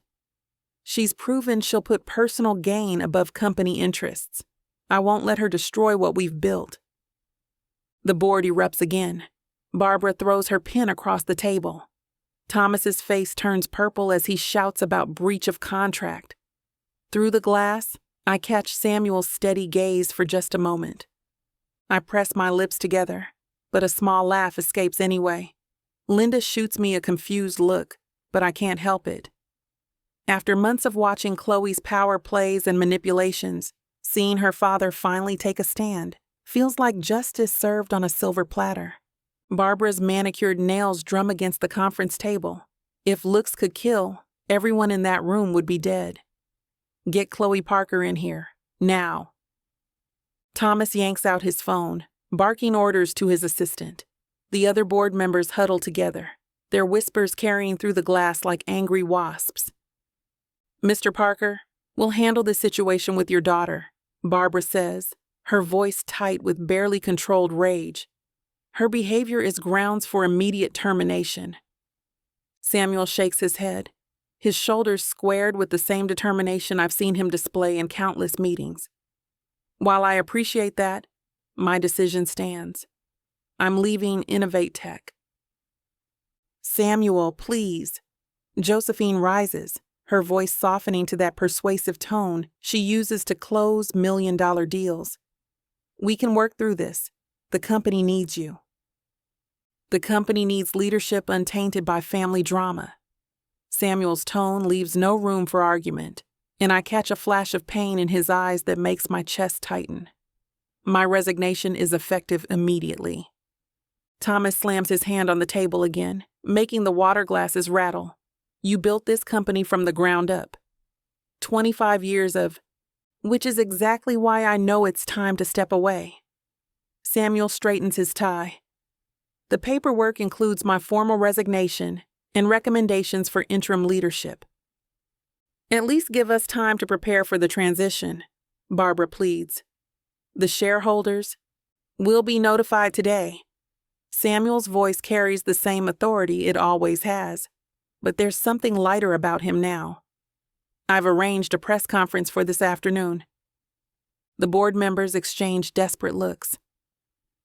She's proven she'll put personal gain above company interests. I won't let her destroy what we've built. The board erupts again. Barbara throws her pen across the table. Thomas's face turns purple as he shouts about breach of contract. Through the glass, I catch Samuel's steady gaze for just a moment. I press my lips together, but a small laugh escapes anyway. Linda shoots me a confused look, but I can't help it. After months of watching Chloe's power plays and manipulations, seeing her father finally take a stand feels like justice served on a silver platter. Barbara's manicured nails drum against the conference table. If looks could kill, everyone in that room would be dead. Get Chloe Parker in here, now. Thomas yanks out his phone, barking orders to his assistant. The other board members huddle together, their whispers carrying through the glass like angry wasps. Mr. Parker, we'll handle this situation with your daughter, Barbara says, her voice tight with barely controlled rage. Her behavior is grounds for immediate termination. Samuel shakes his head, his shoulders squared with the same determination I've seen him display in countless meetings. While I appreciate that, my decision stands. I'm leaving InnovateTech. Samuel, please. Josephine rises, her voice softening to that persuasive tone she uses to close million-dollar deals. We can work through this. The company needs you. The company needs leadership untainted by family drama. Samuel's tone leaves no room for argument, and I catch a flash of pain in his eyes that makes my chest tighten. My resignation is effective immediately. Thomas slams his hand on the table again, making the water glasses rattle. You built this company from the ground up. 25 years of, which is exactly why I know it's time to step away. Samuel straightens his tie. The paperwork includes my formal resignation and recommendations for interim leadership. At least give us time to prepare for the transition, Barbara pleads. The shareholders will be notified today. Samuel's voice carries the same authority it always has, but there's something lighter about him now. I've arranged a press conference for this afternoon. The board members exchange desperate looks.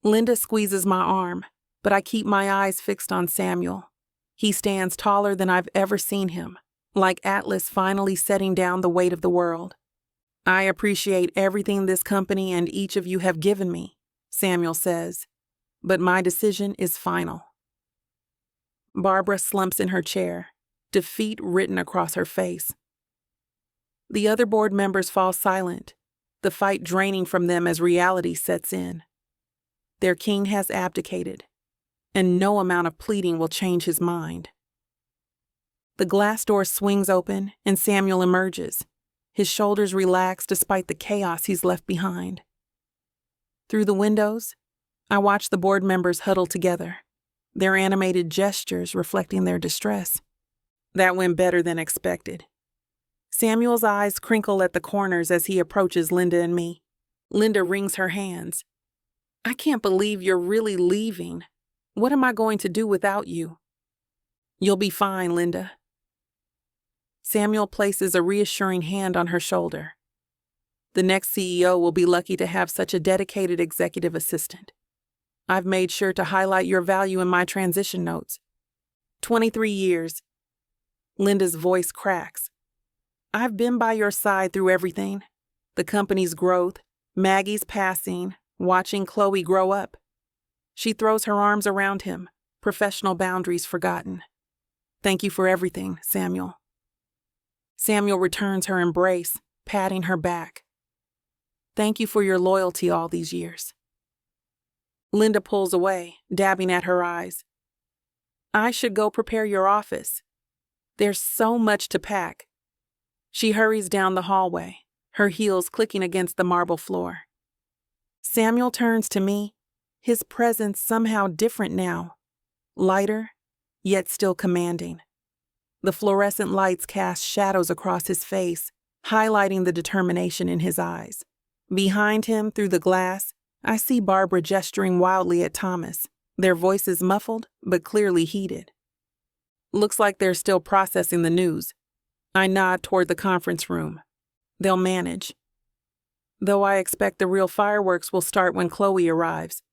Linda squeezes my arm, but I keep my eyes fixed on Samuel. He stands taller than I've ever seen him, like Atlas finally setting down the weight of the world. I appreciate everything this company and each of you have given me, Samuel says, but my decision is final. Barbara slumps in her chair, defeat written across her face. The other board members fall silent, the fight draining from them as reality sets in. Their king has abdicated, and no amount of pleading will change his mind. The glass door swings open and Samuel emerges, his shoulders relaxed despite the chaos he's left behind. Through the windows, I watch the board members huddle together, their animated gestures reflecting their distress. That went better than expected. Samuel's eyes crinkle at the corners as he approaches Linda and me. Linda wrings her hands. I can't believe you're really leaving. What am I going to do without you? You'll be fine, Linda. Samuel places a reassuring hand on her shoulder. The next CEO will be lucky to have such a dedicated executive assistant. I've made sure to highlight your value in my transition notes. 23 years. Linda's voice cracks. I've been by your side through everything. The company's growth, Maggie's passing, watching Chloe grow up. She throws her arms around him, professional boundaries forgotten. Thank you for everything, Samuel. Samuel returns her embrace, patting her back. Thank you for your loyalty all these years. Linda pulls away, dabbing at her eyes. I should go prepare your office. There's so much to pack. She hurries down the hallway, her heels clicking against the marble floor. Samuel turns to me, his presence somehow different now, lighter, yet still commanding. The fluorescent lights cast shadows across his face, highlighting the determination in his eyes. Behind him, through the glass, I see Barbara gesturing wildly at Thomas, their voices muffled but clearly heated. Looks like they're still processing the news. I nod toward the conference room. They'll manage. Though I expect the real fireworks will start when Chloe arrives.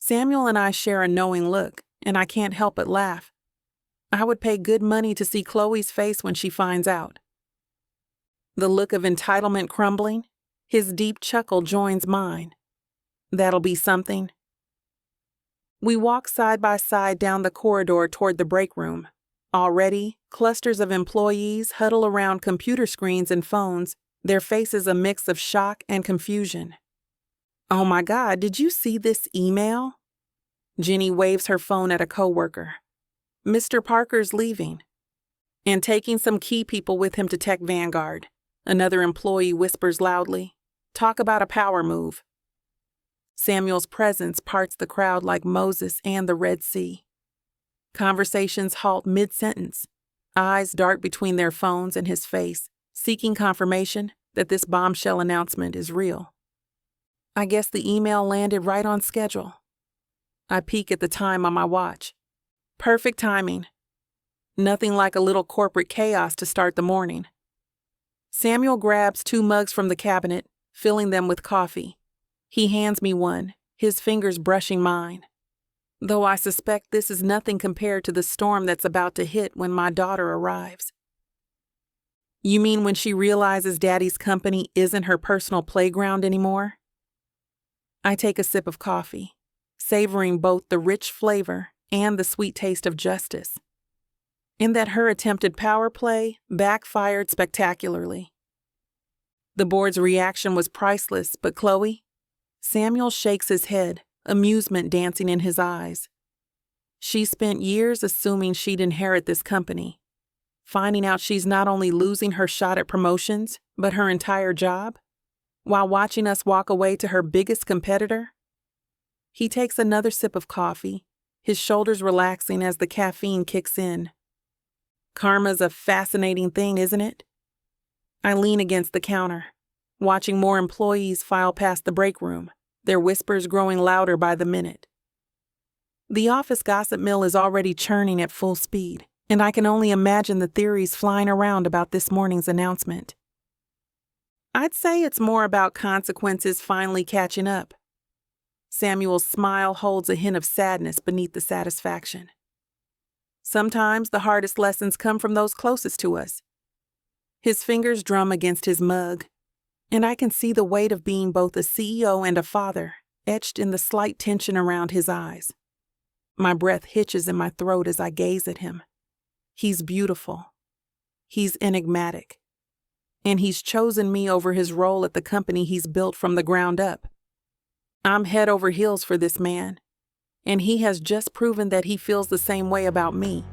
Samuel and I share a knowing look, and I can't help but laugh. I would pay good money to see Chloe's face when she finds out. The look of entitlement crumbling, his deep chuckle joins mine. That'll be something. We walk side by side down the corridor toward the break room. Already, clusters of employees huddle around computer screens and phones, their faces a mix of shock and confusion. Oh my God, did you see this email? Jenny waves her phone at a coworker. Mr. Parker's leaving. And taking some key people with him to Tech Vanguard. Another employee whispers loudly. Talk about a power move. Samuel's presence parts the crowd like Moses and the Red Sea. Conversations halt mid-sentence. Eyes dart between their phones and his face, seeking confirmation that this bombshell announcement is real. I guess the email landed right on schedule. I peek at the time on my watch. Perfect timing. Nothing like a little corporate chaos to start the morning. Samuel grabs 2 mugs from the cabinet, filling them with coffee. He hands me one, his fingers brushing mine. Though I suspect this is nothing compared to the storm that's about to hit when my daughter arrives. You mean when she realizes Daddy's company isn't her personal playground anymore? I take a sip of coffee, savoring both the rich flavor and the sweet taste of justice. In that her attempted power play backfired spectacularly. The board's reaction was priceless, but Chloe? Samuel shakes his head, amusement dancing in his eyes. She spent years assuming she'd inherit this company, finding out she's not only losing her shot at promotions, but her entire job, while watching us walk away to her biggest competitor. He takes another sip of coffee, his shoulders relaxing as the caffeine kicks in. Karma's a fascinating thing, isn't it? I lean against the counter, watching more employees file past the break room, their whispers growing louder by the minute. The office gossip mill is already churning at full speed, and I can only imagine the theories flying around about this morning's announcement. I'd say it's more about consequences finally catching up. Samuel's smile holds a hint of sadness beneath the satisfaction. Sometimes the hardest lessons come from those closest to us. His fingers drum against his mug, and I can see the weight of being both a CEO and a father etched in the slight tension around his eyes. My breath hitches in my throat as I gaze at him. He's beautiful. He's enigmatic. And he's chosen me over his role at the company he's built from the ground up. I'm head over heels for this man, and he has just proven that he feels the same way about me.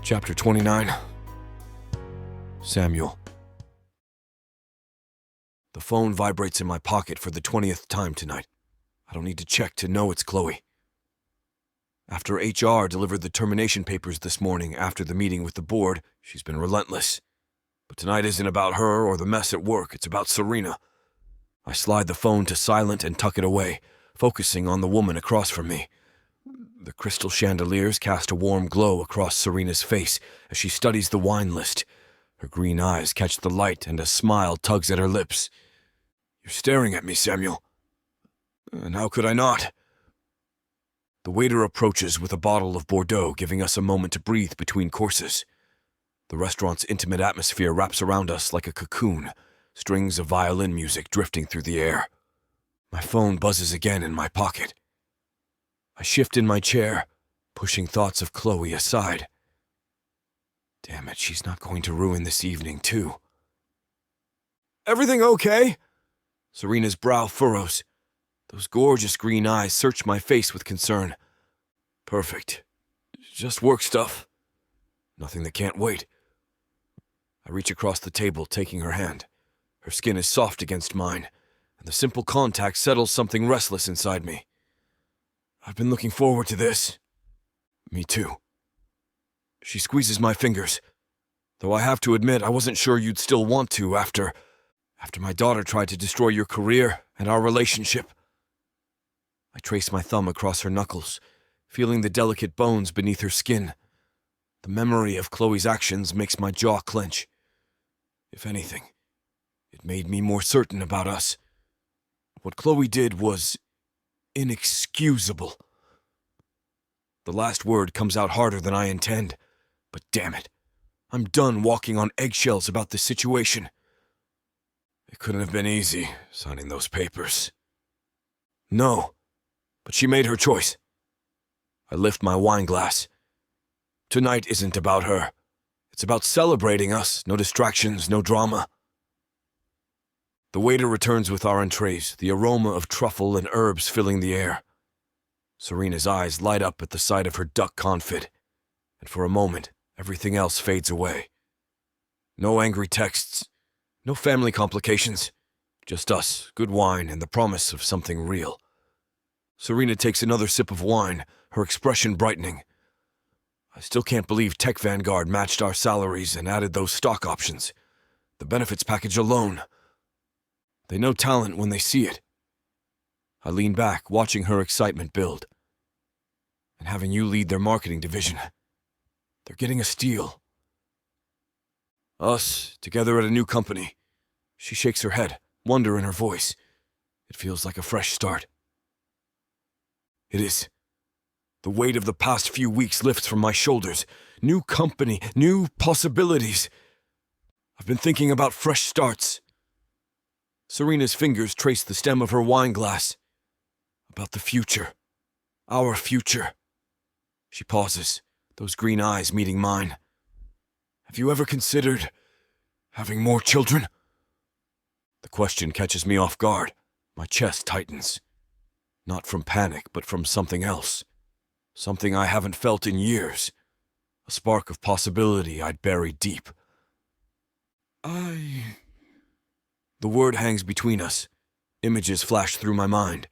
Chapter 29. Samuel. The phone vibrates in my pocket for the 20th time tonight. I don't need to check to know it's Chloe. After HR delivered the termination papers this morning after the meeting with the board, she's been relentless. But tonight isn't about her or the mess at work, it's about Serena. I slide the phone to silent and tuck it away, focusing on the woman across from me. The crystal chandeliers cast a warm glow across Serena's face as she studies the wine list. Her green eyes catch the light and a smile tugs at her lips. You're staring at me, Samuel. And how could I not? The waiter approaches with a bottle of Bordeaux, giving us a moment to breathe between courses. The restaurant's intimate atmosphere wraps around us like a cocoon, strings of violin music drifting through the air. My phone buzzes again in my pocket. I shift in my chair, pushing thoughts of Chloe aside. Damn it, she's not going to ruin this evening, too. Everything okay? Serena's brow furrows. Those gorgeous green eyes search my face with concern. Perfect. Just work stuff. Nothing that can't wait. I reach across the table, taking her hand. Her skin is soft against mine, and the simple contact settles something restless inside me. I've been looking forward to this. Me too. She squeezes my fingers, though I have to admit I wasn't sure you'd still want to after my daughter tried to destroy your career and our relationship. I trace my thumb across her knuckles, feeling the delicate bones beneath her skin. The memory of Chloe's actions makes my jaw clench. If anything, it made me more certain about us. What Chloe did was inexcusable. The last word comes out harder than I intend, but damn it, I'm done walking on eggshells about this situation. It couldn't have been easy, signing those papers. No, but she made her choice. I lift my wine glass. Tonight isn't about her. It's about celebrating us, no distractions, no drama. The waiter returns with our entrees, the aroma of truffle and herbs filling the air. Serena's eyes light up at the sight of her duck confit, and for a moment, everything else fades away. No angry texts, no family complications, just us, good wine, and the promise of something real. Serena takes another sip of wine, her expression brightening. I still can't believe Tech Vanguard matched our salaries and added those stock options. The benefits package alone. They know talent when they see it. I lean back, watching her excitement build. And having you lead their marketing division. They're getting a steal. Us, together at a new company. She shakes her head, wonder in her voice. It feels like a fresh start. It is. The weight of the past few weeks lifts from my shoulders. New company, new possibilities. I've been thinking about fresh starts. Serena's fingers trace the stem of her wine glass. About the future. Our future. She pauses, those green eyes meeting mine. Have you ever considered having more children? The question catches me off guard. My chest tightens. Not from panic, but from something else. Something I haven't felt in years. A spark of possibility I'd buried deep. The word hangs between us. Images flash through my mind.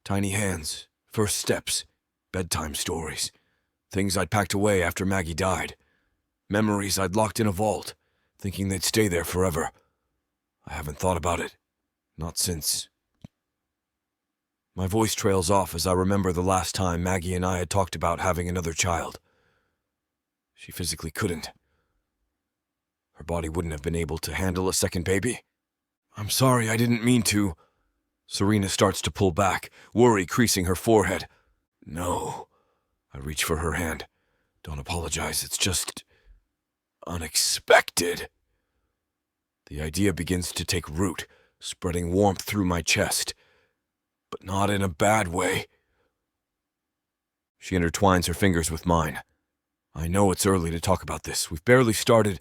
Tiny hands, first steps, bedtime stories. Things I'd packed away after Maggie died. Memories I'd locked in a vault, thinking they'd stay there forever. I haven't thought about it. Not since. My voice trails off as I remember the last time Maggie and I had talked about having another child. She physically couldn't. Her body wouldn't have been able to handle a second baby. I'm sorry, I didn't mean to. Serena starts to pull back, worry creasing her forehead. No. I reach for her hand. Don't apologize, it's just unexpected. The idea begins to take root, spreading warmth through my chest. But not in a bad way. She intertwines her fingers with mine. I know it's early to talk about this. We've barely started.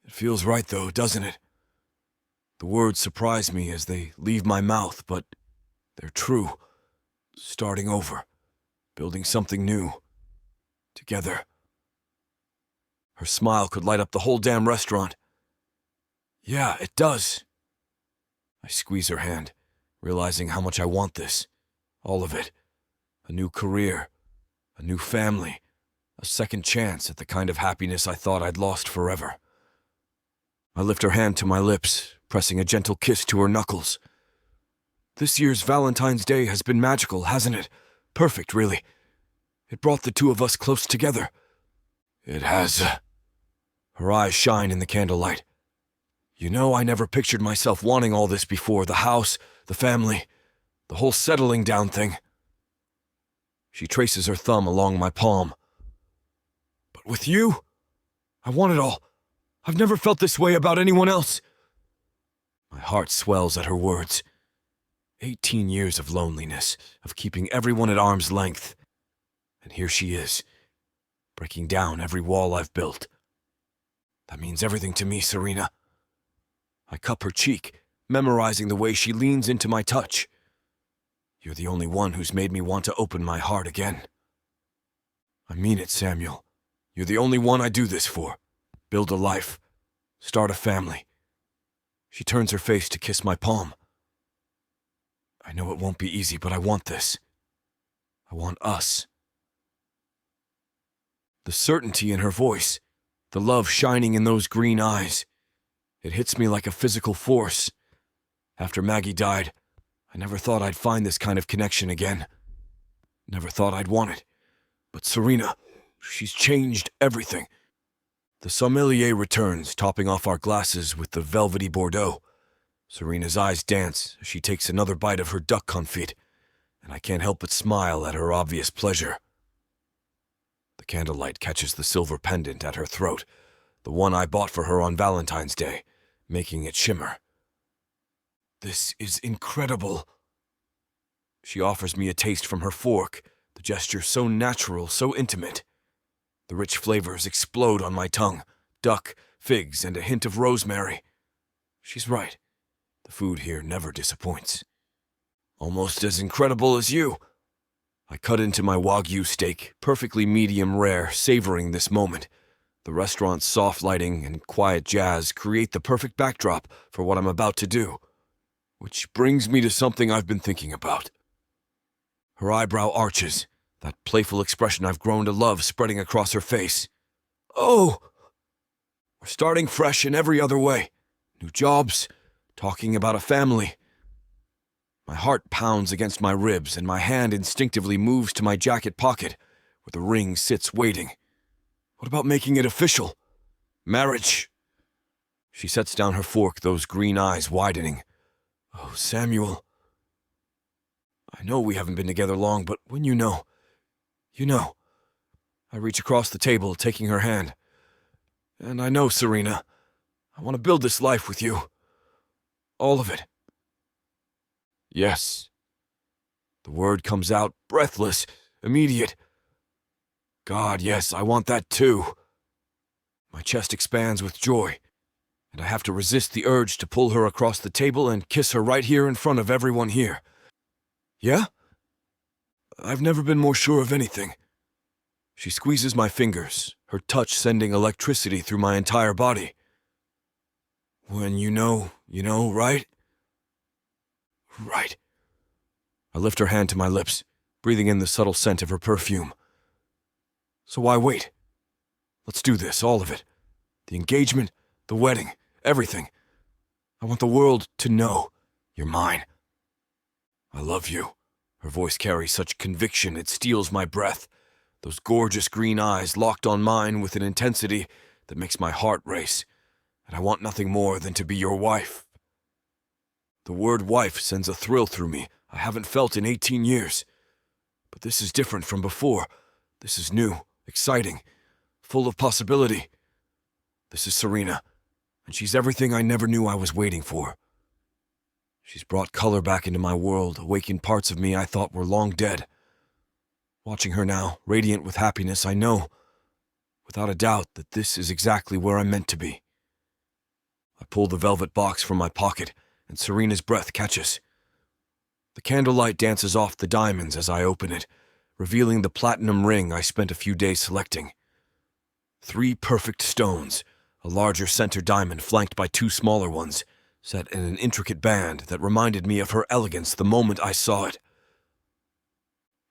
It feels right, though, doesn't it? The words surprise me as they leave my mouth, but they're true. Starting over. Building something new. Together. Her smile could light up the whole damn restaurant. Yeah, it does. I squeeze her hand, realizing how much I want this. All of it. A new career. A new family. A second chance at the kind of happiness I thought I'd lost forever. I lift her hand to my lips, pressing a gentle kiss to her knuckles. This year's Valentine's Day has been magical, hasn't it? Perfect, really. It brought the two of us close together. It has. Her eyes shine in the candlelight. You know, I never pictured myself wanting all this before. The house, the family, the whole settling down thing. She traces her thumb along my palm. But with you, I want it all. I've never felt this way about anyone else. My heart swells at her words. 18 years of loneliness, of keeping everyone at arm's length. And here she is, breaking down every wall I've built. That means everything to me, Serena. I cup her cheek, memorizing the way she leans into my touch. You're the only one who's made me want to open my heart again. I mean it, Samuel. You're the only one I do this for. Build a life. Start a family. She turns her face to kiss my palm. I know it won't be easy, but I want this. I want us. The certainty in her voice, the love shining in those green eyes. It hits me like a physical force. After Maggie died, I never thought I'd find this kind of connection again. Never thought I'd want it. But Serena, she's changed everything. The sommelier returns, topping off our glasses with the velvety Bordeaux. Serena's eyes dance as she takes another bite of her duck confit, and I can't help but smile at her obvious pleasure. The candlelight catches the silver pendant at her throat, the one I bought for her on Valentine's Day, making it shimmer. This is incredible. She offers me a taste from her fork, the gesture so natural, so intimate. The rich flavors explode on my tongue, duck, figs, and a hint of rosemary. She's right. The food here never disappoints. Almost as incredible as you. I cut into my Wagyu steak, perfectly medium rare, savoring this moment. The restaurant's soft lighting and quiet jazz create the perfect backdrop for what I'm about to do. Which brings me to something I've been thinking about. Her eyebrow arches, that playful expression I've grown to love spreading across her face. Oh! We're starting fresh in every other way. New jobs, talking about a family. My heart pounds against my ribs and my hand instinctively moves to my jacket pocket, where the ring sits waiting. What about making it official? Marriage. She sets down her fork, those green eyes widening. Oh, Samuel. I know we haven't been together long, but when you know, you know. I reach across the table, taking her hand. And I know, Serena, I want to build this life with you. All of it. Yes. The word comes out, breathless, immediate. God, yes, I want that too. My chest expands with joy, and I have to resist the urge to pull her across the table and kiss her right here in front of everyone here. Yeah? I've never been more sure of anything. She squeezes my fingers, her touch sending electricity through my entire body. When you know, right? Right. I lift her hand to my lips, breathing in the subtle scent of her perfume. So why wait? Let's do this, all of it. The engagement, the wedding, everything. I want the world to know you're mine. I love you. Her voice carries such conviction it steals my breath. Those gorgeous green eyes locked on mine with an intensity that makes my heart race. And I want nothing more than to be your wife. The word wife sends a thrill through me I haven't felt in 18 years. But this is different from before. This is new, exciting, full of possibility. This is Serena, and she's everything I never knew I was waiting for. She's brought color back into my world, awakened parts of me I thought were long dead. Watching her now, radiant with happiness, I know, without a doubt, that this is exactly where I'm meant to be. I pull the velvet box from my pocket, and Serena's breath catches. The candlelight dances off the diamonds as I open it, revealing the platinum ring I spent a few days selecting. 3 perfect stones, a larger center diamond flanked by 2 smaller ones, set in an intricate band that reminded me of her elegance the moment I saw it.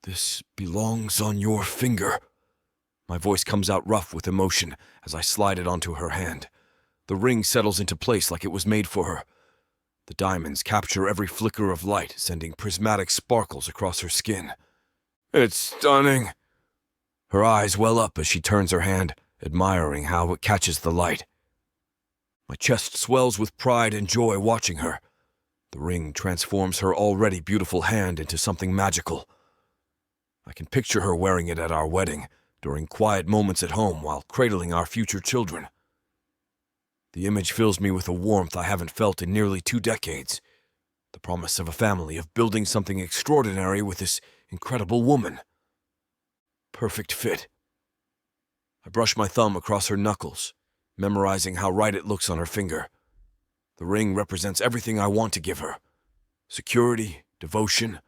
This belongs on your finger. My voice comes out rough with emotion as I slide it onto her hand. The ring settles into place like it was made for her. The diamonds capture every flicker of light, sending prismatic sparkles across her skin. It's stunning. Her eyes well up as she turns her hand, admiring how it catches the light. My chest swells with pride and joy watching her. The ring transforms her already beautiful hand into something magical. I can picture her wearing it at our wedding, during quiet moments at home while cradling our future children. The image fills me with a warmth I haven't felt in nearly 2 decades. The promise of a family, of building something extraordinary with this incredible woman. Perfect fit. I brush my thumb across her knuckles, memorizing how right it looks on her finger. The ring represents everything I want to give her. Security, devotion,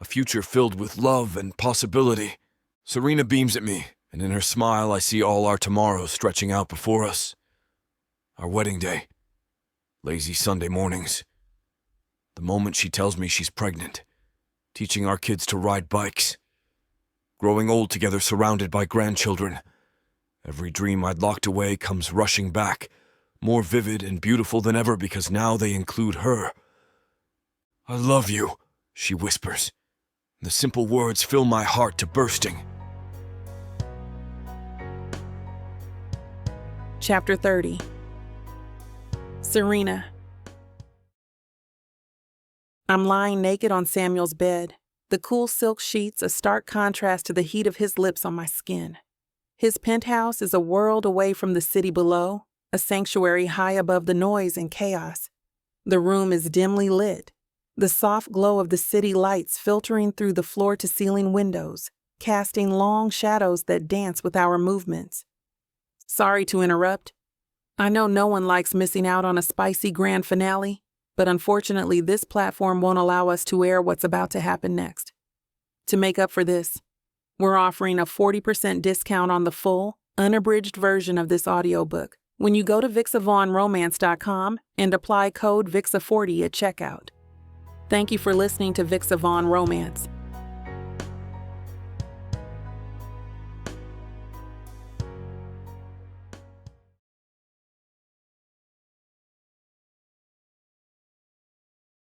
a future filled with love and possibility. Serena beams at me, and in her smile I see all our tomorrows stretching out before us. Our wedding day. Lazy Sunday mornings. The moment she tells me she's pregnant. Teaching our kids to ride bikes. Growing old together surrounded by grandchildren. Every dream I'd locked away comes rushing back, more vivid and beautiful than ever because now they include her. "I love you," she whispers. The simple words fill my heart to bursting. Chapter 30. Serena. I'm lying naked on Samuel's bed, the cool silk sheets a stark contrast to the heat of his lips on my skin. His penthouse is a world away from the city below, a sanctuary high above the noise and chaos. The room is dimly lit, the soft glow of the city lights filtering through the floor-to-ceiling windows, casting long shadows that dance with our movements. Sorry to interrupt. I know no one likes missing out on a spicy grand finale, but unfortunately this platform won't allow us to air what's about to happen next. To make up for this, we're offering a 40% discount on the full, unabridged version of this audiobook when you go to vixavonromance.com and apply code VIXA40 at checkout. Thank you for listening to Vixavon Romance.